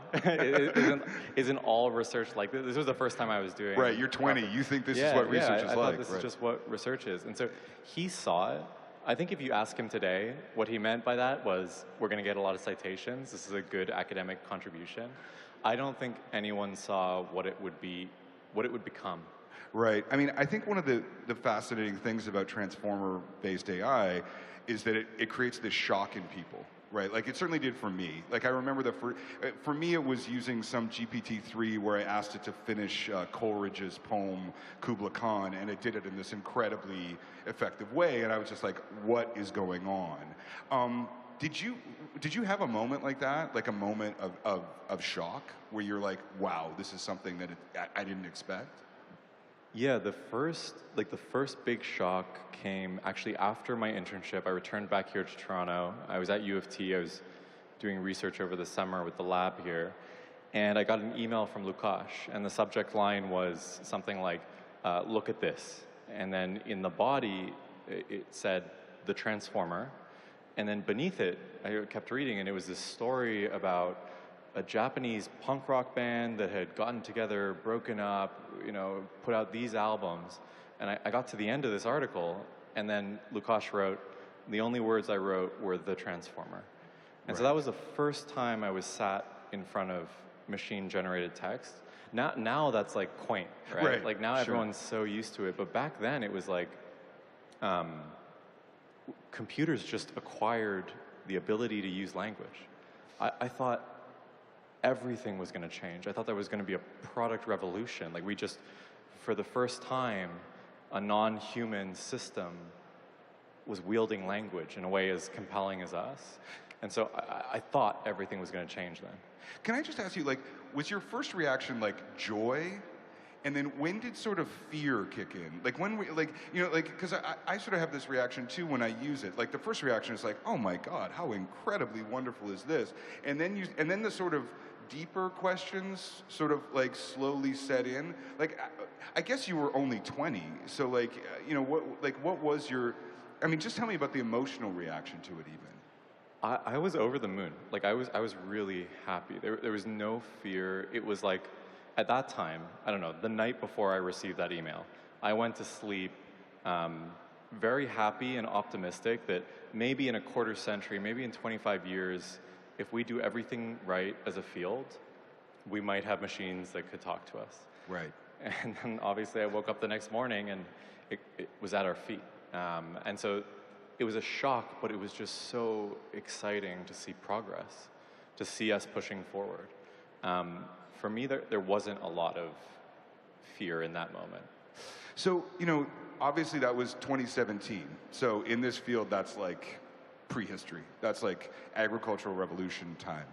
Speaker 7: Isn't all research like this? This was the first time I was doing.
Speaker 5: Right, you're 20. You think this is what research is like.
Speaker 7: I thought this is just what research is. And so he saw it. I think if you ask him today, what he meant by that was, we're going to get a lot of citations. This is a good academic contribution. I don't think anyone saw what it would become.
Speaker 5: Right. I mean, I think one of the fascinating things about transformer-based AI is that it creates this shock in people. Right, like it certainly did for me. Like I remember for me it was using some GPT-3 where I asked it to finish Coleridge's poem Kubla Khan, and it did it in this incredibly effective way, and I was just like, what is going on? Did you have a moment like that, like a moment of shock, where you're like, wow, this is something that I didn't expect?
Speaker 7: Yeah, the first big shock came actually after my internship. I returned back here to Toronto. I was at U of T. I was doing research over the summer with the lab here. And I got an email from Lukáš, and the subject line was something like, look at this. And then in the body, it said, the transformer. And then beneath it, I kept reading, and it was this story about a Japanese punk rock band that had gotten together, broken up, put out these albums. And I got to the end of this article, and then Lukáš wrote, the only words I wrote were the transformer. And so that was the first time I was sat in front of machine-generated text. Now that's like quaint, right? Like now everyone's so used to it. But back then it was like computers just acquired the ability to use language. I thought everything was going to change. I thought there was going to be a product revolution. Like we just, for the first time, a non-human system was wielding language in a way as compelling as us. And so I thought everything was going to change then.
Speaker 5: Can I just ask you, like, was your first reaction like joy? And then when did sort of fear kick in? Like when we, like, you know, like, because I sort of have this reaction too when I use it. Like the first reaction is like, oh my God, how incredibly wonderful is this? And then the sort of deeper questions sort of like slowly set in. Like, I guess you were only 20. So like, you know, what was your, I mean, just tell me about the emotional reaction to it even.
Speaker 7: I was over the moon. Like I was really happy. There was no fear. It was like, at that time, I don't know, the night before I received that email, I went to sleep very happy and optimistic that maybe in a quarter century, maybe in 25 years, if we do everything right as a field, we might have machines that could talk to us.
Speaker 5: Right.
Speaker 7: And then obviously I woke up the next morning and it was at our feet. And so it was a shock, but it was just so exciting to see progress, to see us pushing forward. For me, there wasn't a lot of fear in that moment.
Speaker 5: So, you know, obviously that was 2017. So in this field, that's like prehistory. That's like agricultural revolution time.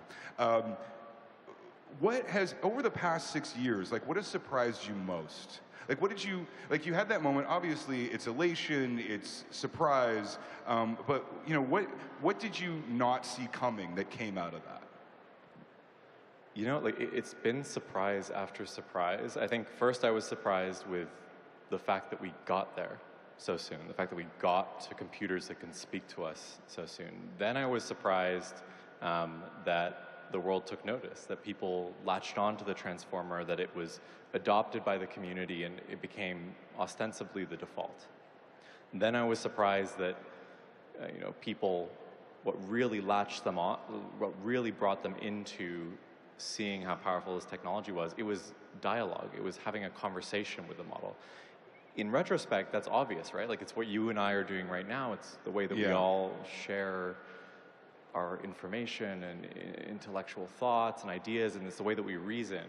Speaker 5: What has, over the past 6 years, like what has surprised you most? Like what did you, like you had that moment, obviously it's elation, it's surprise, but you know, what did you not see coming that came out of that?
Speaker 7: You know, like it's been surprise after surprise. I think first I was surprised with the fact that we got there so soon, the fact that we got to computers that can speak to us so soon. Then I was surprised that the world took notice, that people latched onto the transformer, that it was adopted by the community and it became ostensibly the default. And then I was surprised that you know, people, what really latched them on, what really brought them into seeing how powerful this technology was, it was dialogue. It was having a conversation with the model. In retrospect, that's obvious, right? Like it's what you and I are doing right now. It's the way that we all share our information and intellectual thoughts and ideas, and it's the way that we reason.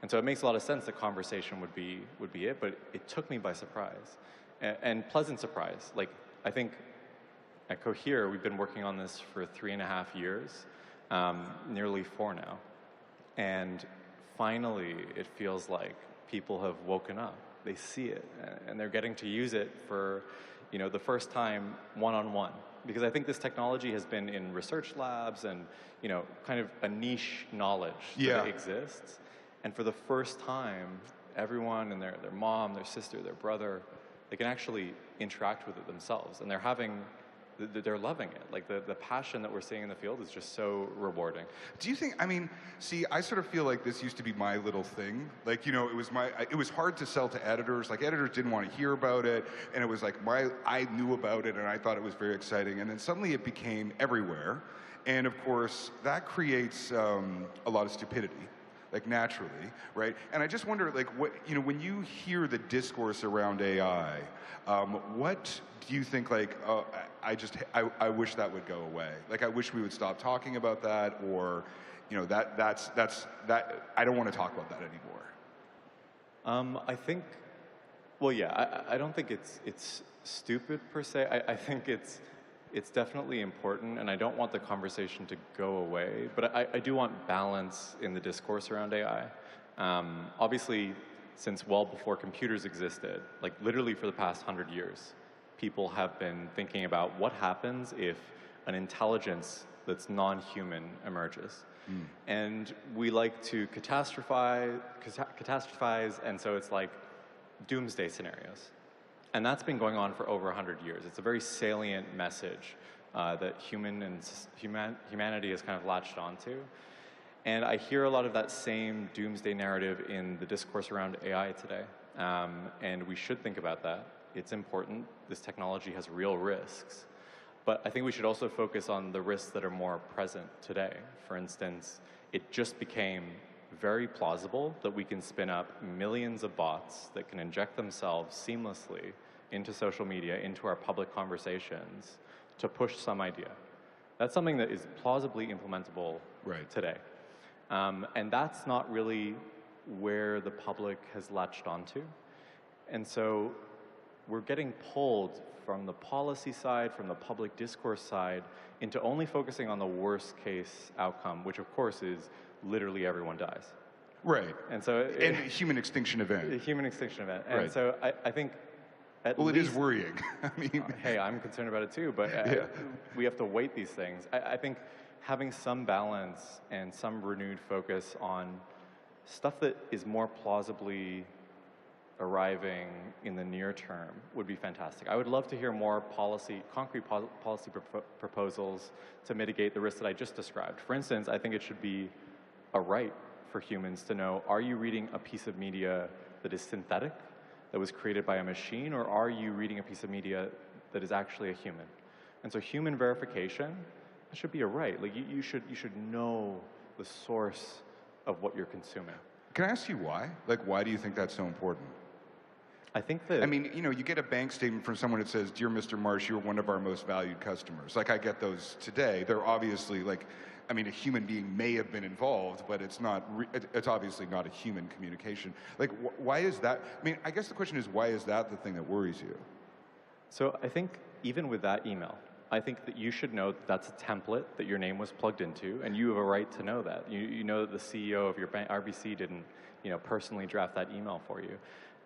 Speaker 7: And so it makes a lot of sense that conversation would be it, but it took me by surprise. And pleasant surprise. Like, I think at Cohere, we've been working on this for 3.5 years, nearly 4 now. And finally, it feels like people have woken up. They see it, and they're getting to use it for, you know, the first time one-on-one. Because I think this technology has been in research labs and, you know, kind of a niche knowledge that exists. And for the first time, everyone and their mom, their sister, their brother, they can actually interact with it themselves. And they're loving it. Like the passion that we're seeing in the field is just so rewarding.
Speaker 5: Do you think, I mean, see, I sort of feel like this used to be my little thing. Like, you know, it was hard to sell to editors. Like editors didn't want to hear about it. And it was like, I knew about it and I thought it was very exciting. And then suddenly it became everywhere. And of course, that creates a lot of stupidity, like naturally, right? And I just wonder, like, what, you know, when you hear the discourse around AI, what do you think, like, I wish that would go away? Like, I wish we would stop talking about that, or, you know, that's I don't want to talk about that anymore.
Speaker 7: I think, well, yeah, I don't think it's stupid per se. I think it's definitely important, and I don't want the conversation to go away, but I do want balance in the discourse around AI. Obviously, since well before computers existed, like literally for the past 100 years, people have been thinking about what happens if an intelligence that's non-human emerges. And we like to catastrophize, and so it's like doomsday scenarios. And that's been going on for over 100 years. It's a very salient message that humanity has kind of latched onto. And I hear a lot of that same doomsday narrative in the discourse around AI today. And we should think about that. It's important. This technology has real risks. But I think we should also focus on the risks that are more present today. For instance, it just became very plausible that we can spin up millions of bots that can inject themselves seamlessly into social media, into our public conversations, to push some idea. That's something that is plausibly implementable today. And that's not really where the public has latched onto. And so we're getting pulled from the policy side, from the public discourse side, into only focusing on the worst case outcome, which of course is literally everyone dies.
Speaker 5: Right.
Speaker 7: And so
Speaker 5: and a human extinction event.
Speaker 7: A human extinction event. And
Speaker 5: Right.
Speaker 7: so I think
Speaker 5: well, it is worrying. I mean,
Speaker 7: hey, I'm concerned about it too, but we have to weight these things. I think having some balance and some renewed focus on stuff that is more plausibly arriving in the near term would be fantastic. I would love to hear more concrete policy proposals to mitigate the risks that I just described. For instance, I think it should be a right for humans to know, are you reading a piece of media that is synthetic, that was created by a machine, or are you reading a piece of media that is actually a human? And so human verification, that should be a right. Like you should know the source of what you're consuming.
Speaker 5: Can I ask you why? Like, why do you think that's so important?
Speaker 7: I think that...
Speaker 5: I mean, you know, you get a bank statement from someone that says, "Dear Mr. Marsh, you're one of our most valued customers." Like, I get those today. They're obviously, like, I mean, a human being may have been involved, but it's not, it's obviously not a human communication. Like, why is that? I mean, I guess the question is, why is that the thing that worries you?
Speaker 7: So I think even with that email, I think that you should know that that's a template that your name was plugged into, and you have a right to know that. You know that the CEO of your bank, RBC, didn't, you know, personally draft that email for you.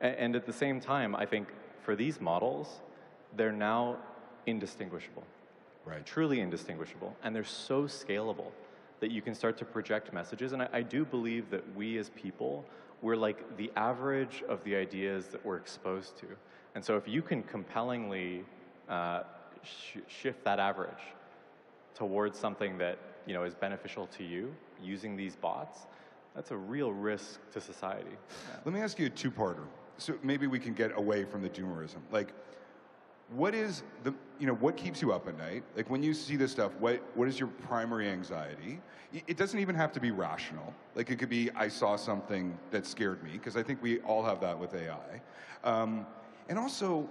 Speaker 7: And at the same time, I think for these models, they're now indistinguishable.
Speaker 5: Right.
Speaker 7: Truly indistinguishable. And they're so scalable that you can start to project messages. And I do believe that we as people, we're like the average of the ideas that we're exposed to. And so if you can compellingly shift that average towards something that, you know, is beneficial to you using these bots, that's a real risk to society. Yeah.
Speaker 5: Let me ask you a two-parter. So maybe we can get away from the doomerism. Like, what is the, you know, what keeps you up at night? Like, when you see this stuff, what is your primary anxiety? It doesn't even have to be rational. Like, it could be, I saw something that scared me, because I think we all have that with AI. And also,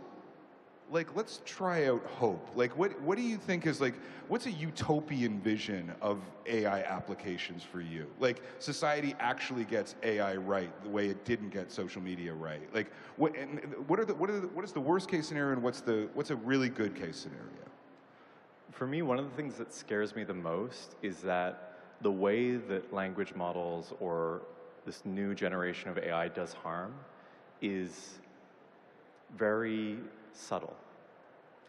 Speaker 5: like, let's try out hope. Like, what do you think is, like, what's a utopian vision of AI applications for you? Like, society actually gets AI right the way it didn't get social media right. Like, what is the worst case scenario, and what's a really good case scenario?
Speaker 7: For me, one of the things that scares me the most is that the way that language models or this new generation of AI does harm is very subtle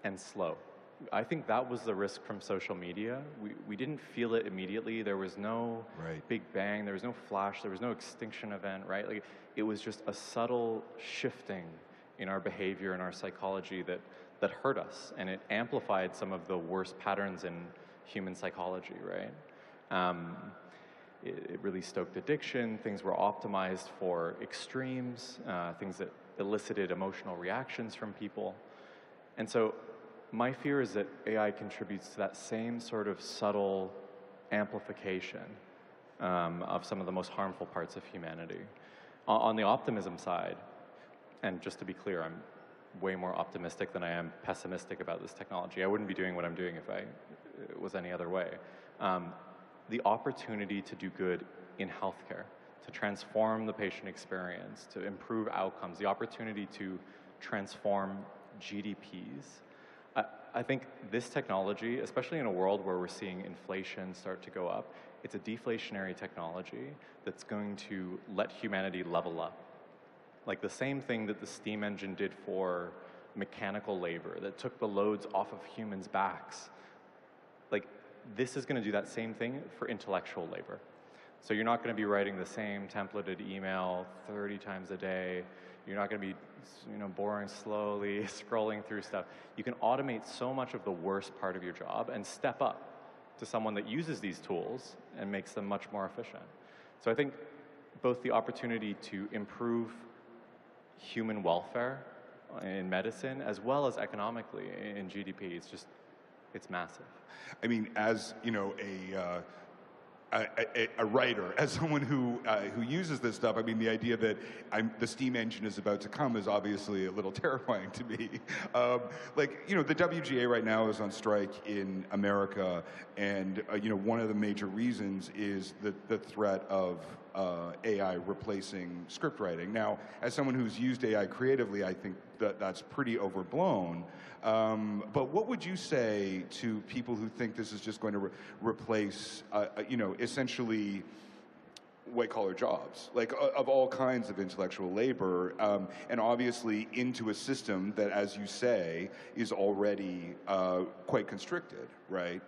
Speaker 7: and slow. I think that was the risk from social media. We didn't feel it immediately. There was no big bang. There was no flash. There was no extinction event, right? Like, it was just a subtle shifting in our behavior and our psychology that hurt us, and it amplified some of the worst patterns in human psychology, right? It really stoked addiction. Things were optimized for extremes, things that elicited emotional reactions from people. And so my fear is that AI contributes to that same sort of subtle amplification of some of the most harmful parts of humanity. On the optimism side, and just to be clear, I'm way more optimistic than I am pessimistic about this technology. I wouldn't be doing what I'm doing if it was any other way. The opportunity to do good in healthcare, to transform the patient experience, to improve outcomes, the opportunity to transform GDPs. I think this technology, especially in a world where we're seeing inflation start to go up, it's a deflationary technology that's going to let humanity level up. Like the same thing that the steam engine did for mechanical labor, that took the loads off of humans' backs. Like, this is going to do that same thing for intellectual labor. So you're not going to be writing the same templated email 30 times a day. You're not going to be, you know, boring slowly, scrolling through stuff. You can automate so much of the worst part of your job and step up to someone that uses these tools and makes them much more efficient. So I think both the opportunity to improve human welfare in medicine as well as economically in GDP, it's massive.
Speaker 5: I mean, as, you know, a writer, as someone who uses this stuff, I mean, the idea that the steam engine is about to come is obviously a little terrifying to me. Like, you know, the WGA right now is on strike in America, and you know, one of the major reasons is the threat of AI replacing script writing. Now, as someone who's used AI creatively, I think that's pretty overblown. But what would you say to people who think this is just going to replace, you know, essentially white-collar jobs, like of all kinds of intellectual labor, and obviously into a system that, as you say, is already quite constricted, right?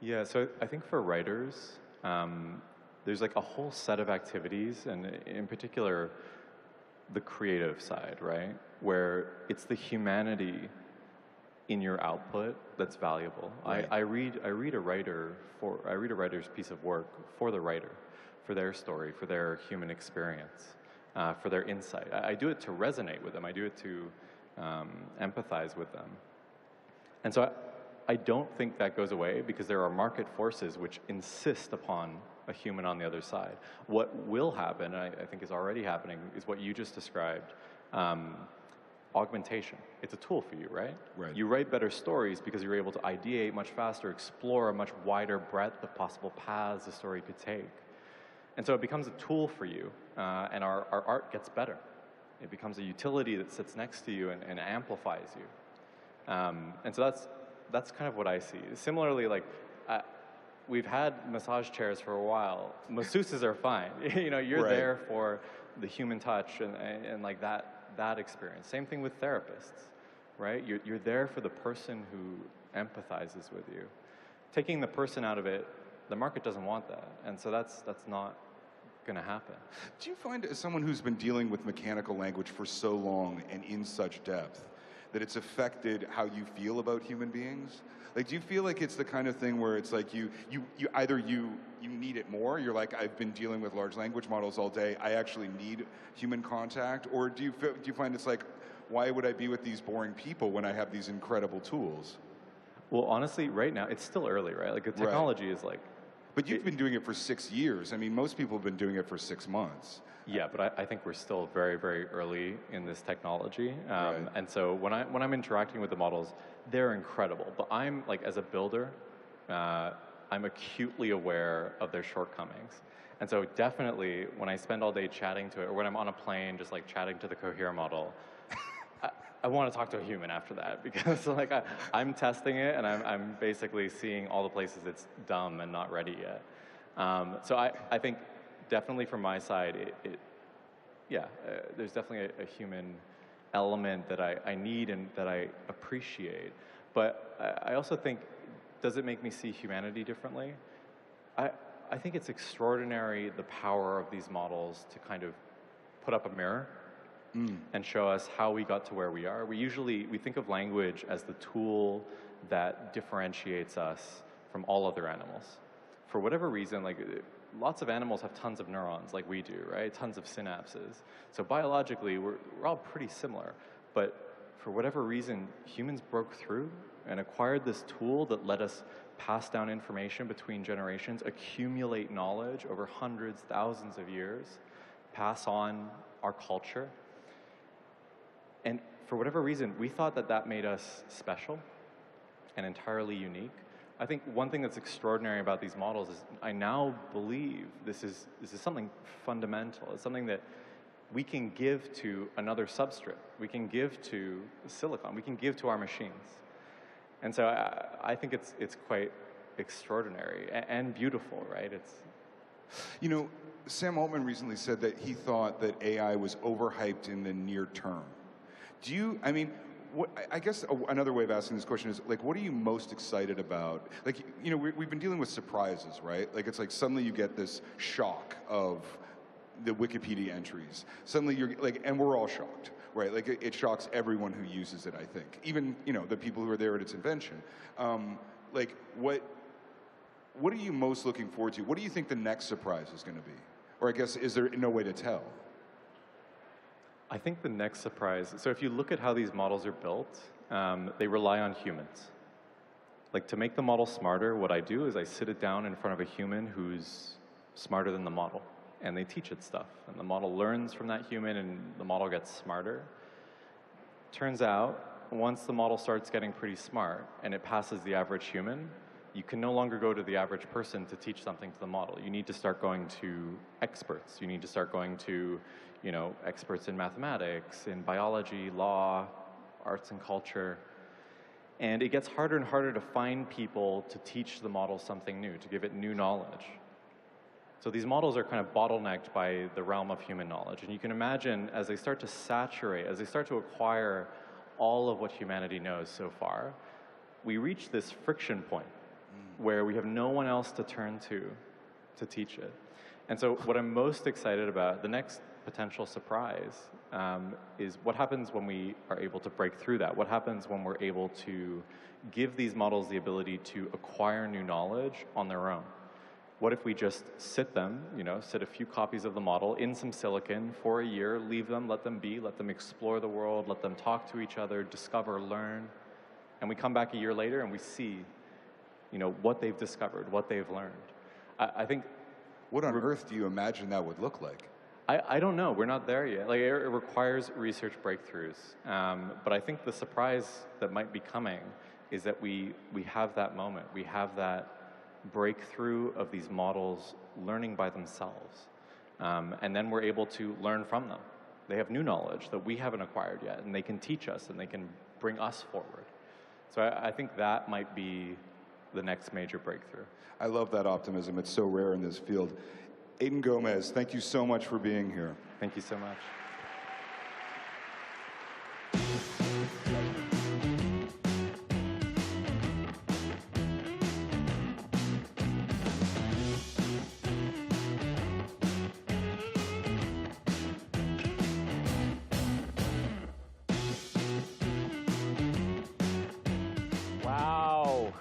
Speaker 7: Yeah, so I think for writers, there's like a whole set of activities, and in particular, the creative side, right? Where it's the humanity in your output that's valuable.
Speaker 5: Right.
Speaker 7: I read a writer's piece of work for the writer, for their story, for their human experience, for their insight. I do it to resonate with them. I do it to empathize with them. And so I don't think that goes away because there are market forces which insist upon a human on the other side. What will happen, I think is already happening, is what you just described, augmentation. It's a tool for you, right?
Speaker 5: Right.
Speaker 7: You write better stories because you're able to ideate much faster, explore a much wider breadth of possible paths a story could take. And so it becomes a tool for you, and our art gets better. It becomes a utility that sits next to you and amplifies you. And so that's kind of what I see. Similarly, like, we've had massage chairs for a while. Masseuses are fine. You know, you're
Speaker 5: Right.
Speaker 7: there for the human touch and like that experience. Same thing with therapists, right? You're there for the person who empathizes with you. Taking the person out of it, the market doesn't want that, and so that's not going to happen.
Speaker 5: Do you find, as someone who's been dealing with mechanical language for so long and in such depth, that it's affected how you feel about human beings? Like, do you feel like it's the kind of thing where it's like you either need it more, you're like, I've been dealing with large language models all day, I actually need human contact, or do you find it's like, why would I be with these boring people when I have these incredible tools?
Speaker 7: Well, honestly, right now, it's still early, right? Like, the technology is like...
Speaker 5: But you've been doing it for 6 years. I mean, most people have been doing it for 6 months.
Speaker 7: Yeah, but I think we're still very, very early in this technology.
Speaker 5: Right.
Speaker 7: And so when I'm interacting with the models, they're incredible. But I'm, like, as a builder, I'm acutely aware of their shortcomings. And so definitely, when I spend all day chatting to it, or when I'm on a plane just, like, chatting to the Cohere model, I want to talk to a human after that, because like I'm testing it and I'm basically seeing all the places it's dumb and not ready yet. So I think definitely from my side, there's definitely a human element that I need and that I appreciate. But I also think, does it make me see humanity differently? I think it's extraordinary, the power of these models to kind of put up a mirror and show us how we got to where we are. We think of language as the tool that differentiates us from all other animals. For whatever reason, like, lots of animals have tons of neurons like we do, right? Tons of synapses. So biologically, we're all pretty similar. But for whatever reason, humans broke through and acquired this tool that let us pass down information between generations, accumulate knowledge over hundreds, thousands of years, pass on our culture. And for whatever reason, we thought that made us special and entirely unique. I think one thing that's extraordinary about these models is I now believe this is something fundamental. It's something that we can give to another substrate. We can give to silicon. We can give to our machines. And so I think it's quite extraordinary and beautiful, right?
Speaker 5: You know, Sam Altman recently said that he thought that AI was overhyped in the near term. I guess another way of asking this question is, like, what are you most excited about? Like, you know, we've been dealing with surprises, right? Like, it's like suddenly you get this shock of the Wikipedia entries. Suddenly you're like, and we're all shocked, right? Like, it shocks everyone who uses it, I think. Even, you know, the people who are there at its invention. Like, what are you most looking forward to? What do you think the next surprise is going to be? Or I guess, is there no way to tell?
Speaker 7: I think the next surprise, so if you look at how these models are built, they rely on humans. Like, to make the model smarter, what I do is I sit it down in front of a human who's smarter than the model, and they teach it stuff. And the model learns from that human, and the model gets smarter. Turns out, once the model starts getting pretty smart, and it passes the average human, you can no longer go to the average person to teach something to the model. You need to start going to experts. You need to start going to, you know, experts in mathematics, in biology, law, arts and culture. And it gets harder and harder to find people to teach the model something new, to give it new knowledge. So these models are kind of bottlenecked by the realm of human knowledge. And you can imagine as they start to saturate, as they start to acquire all of what humanity knows so far, we reach this friction point where we have no one else to turn to teach it. And so what I'm most excited about, the next potential surprise, is what happens when we are able to break through that? What happens when we're able to give these models the ability to acquire new knowledge on their own? What if we just sit them, sit a few copies of the model in some silicon for a year, leave them, let them be, let them explore the world, let them talk to each other, discover, learn, and we come back a year later and we see, what they've discovered, what they've learned. I think.
Speaker 5: What on earth do you imagine that would look like?
Speaker 7: I don't know. We're not there yet. Like, it requires research breakthroughs. But I think the surprise that might be coming is that we have that moment. We have that breakthrough of these models learning by themselves. And then we're able to learn from them. They have new knowledge that we haven't acquired yet, and they can teach us, and they can bring us forward. So I think that might be the next major breakthrough.
Speaker 5: I love that optimism. It's so rare in this field. Aidan Gomez, thank you so much for being here.
Speaker 7: Thank you so much.
Speaker 10: Wow.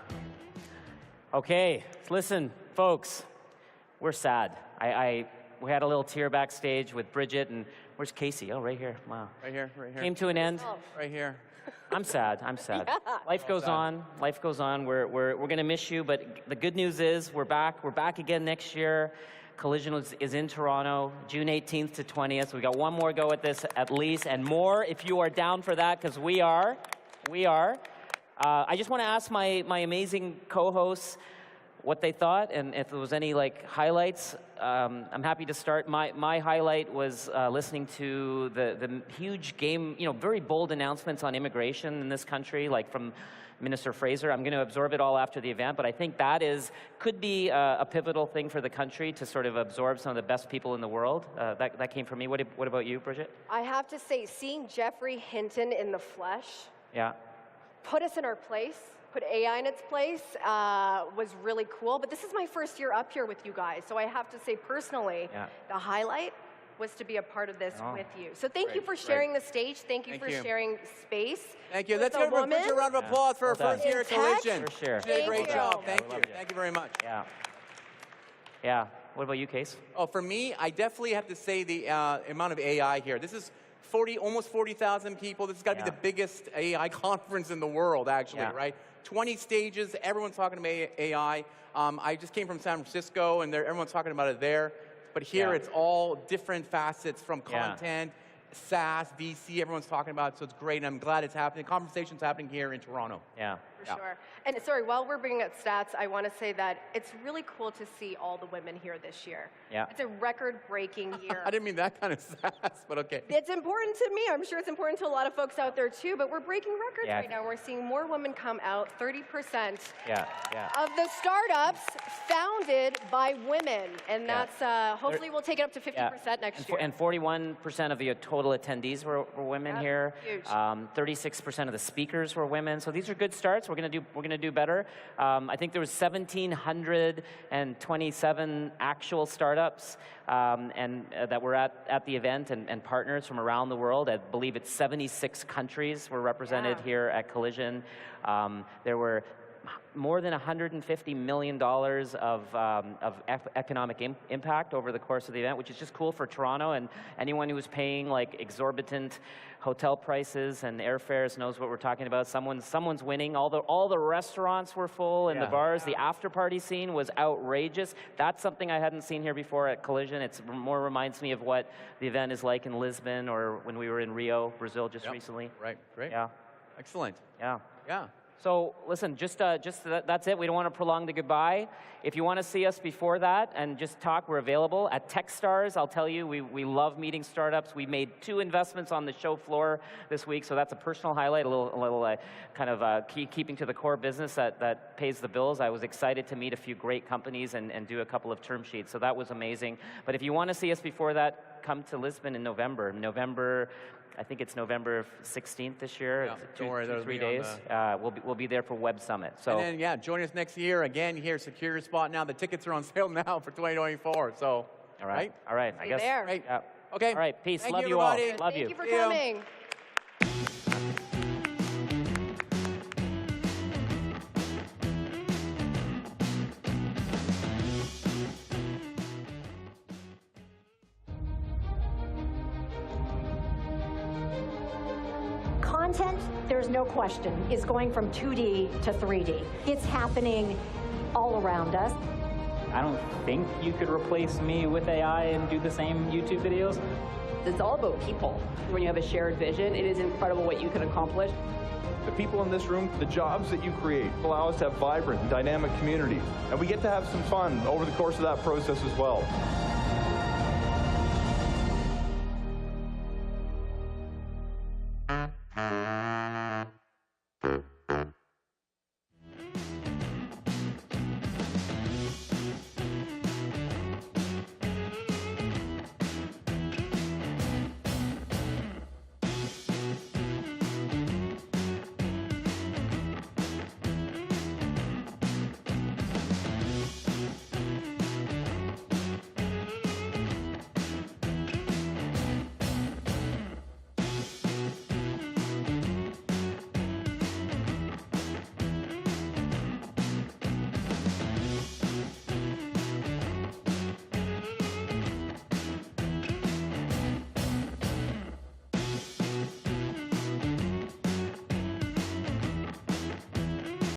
Speaker 10: Okay, listen, folks, we're sad. We had a little tear backstage with Bridget, and where's Casey? Oh, right here. Wow.
Speaker 2: Right here, right here.
Speaker 10: Came to an end.
Speaker 2: Right here.
Speaker 10: I'm sad.
Speaker 2: Yeah.
Speaker 10: Life goes on. Life goes on. We're going to miss you, but the good news is we're back. We're back again next year. Collision is in Toronto, June 18th to 20th. So we got one more go at this at least, and more if you are down for that, because we are. We are. I just want to ask my amazing co-hosts what they thought, and if there was any highlights. I'm happy to start. My highlight was listening to the huge game, very bold announcements on immigration in this country, like from Minister Fraser. I'm going to absorb it all after the event, but I think that could be a pivotal thing for the country to sort of absorb some of the best people in the world. That came from me. What about you, Bridget?
Speaker 8: I have to say, seeing Jeffrey Hinton in the flesh,
Speaker 10: Yeah.
Speaker 8: put us in our place, put AI in its place, was really cool. But this is my first year up here with you guys, so I have to say personally, the highlight was to be a part of this with you. So thank you for sharing the stage. Thank you for sharing space.
Speaker 2: Thank you. Let's give a round of applause for our first year at Collision.
Speaker 10: For sure.
Speaker 2: You did a great job. Thank you. Thank you very much.
Speaker 10: Yeah. Yeah. What about you, Case?
Speaker 2: Oh, for me, I definitely have to say the amount of AI here. This is almost 40,000 people. This has got to be the biggest AI conference in the world, actually, right? 20 stages. Everyone's talking about AI. I just came from San Francisco, and everyone's talking about it there. But here, it's all different facets from content, SaaS, VC. Everyone's talking about it, so it's great. And I'm glad it's happening. Conversation's happening here in Toronto.
Speaker 10: Yeah.
Speaker 8: For sure. And sorry, while we're bringing up stats, I want to say that it's really cool to see all the women here this year.
Speaker 10: Yeah.
Speaker 8: It's a record-breaking year.
Speaker 2: I didn't mean that kind of sass, but okay.
Speaker 8: It's important to me. I'm sure it's important to a lot of folks out there too, but we're breaking records
Speaker 10: Yeah.
Speaker 8: right now. We're seeing more women come out, 30%
Speaker 10: Yeah.
Speaker 8: of the startups founded by women. And that's, hopefully we'll take it up to 50% next year.
Speaker 10: And 41% of the total attendees were women here.
Speaker 8: Huge.
Speaker 10: 36% of the speakers were women. So these are good starts. We're going to do better. I think there was 1,727 actual startups that were at the event and partners from around the world. I believe it's 76 countries were represented here at Collision. There were more than $150 million of economic impact over the course of the event, which is just cool for Toronto, and anyone who is paying exorbitant hotel prices and airfares knows what we're talking about. Someone's winning. All the restaurants were full, and the bars. The after party scene was outrageous. That's something I hadn't seen here before at Collision. It more reminds me of what the event is like in Lisbon or when we were in Rio, Brazil, just recently.
Speaker 2: Right. Great.
Speaker 10: Yeah.
Speaker 2: Excellent.
Speaker 10: Yeah.
Speaker 2: Yeah.
Speaker 10: So listen, that's it. We don't want to prolong the goodbye. If you want to see us before that and just talk, we're available at Techstars. I'll tell you, we love meeting startups. We made 2 investments on the show floor this week, so that's a personal highlight, a little kind of keeping to the core business that pays the bills. I was excited to meet a few great companies and do a couple of term sheets, so that was amazing. But if you want to see us before that, come to Lisbon in November. I think it's November 16th this year.
Speaker 2: Yeah,
Speaker 10: two,
Speaker 2: don't worry, that'll
Speaker 10: 3
Speaker 2: be on
Speaker 10: days. We'll be there for Web Summit. So
Speaker 2: And then, yeah, join us next year. Again, here, secure your spot now. The tickets are on sale now for 2024. So,
Speaker 10: all right.
Speaker 2: I guess.
Speaker 8: there.
Speaker 2: Right.
Speaker 10: Yeah.
Speaker 2: Okay.
Speaker 10: All right. Peace.
Speaker 2: Thank
Speaker 10: Love
Speaker 2: you,
Speaker 10: you all.
Speaker 2: everybody.
Speaker 10: Love
Speaker 8: Thank
Speaker 10: you.
Speaker 8: you for
Speaker 2: See ya.
Speaker 8: coming.
Speaker 9: Content, there's no question, is going from 2D to 3D. It's happening all around us.
Speaker 11: I don't think you could replace me with AI and do the same YouTube videos.
Speaker 12: It's all about people. When you have a shared vision, it is incredible what you can accomplish.
Speaker 13: The people in this room, the jobs that you create, allow us to have vibrant and dynamic communities. And we get to have some fun over the course of that process as well.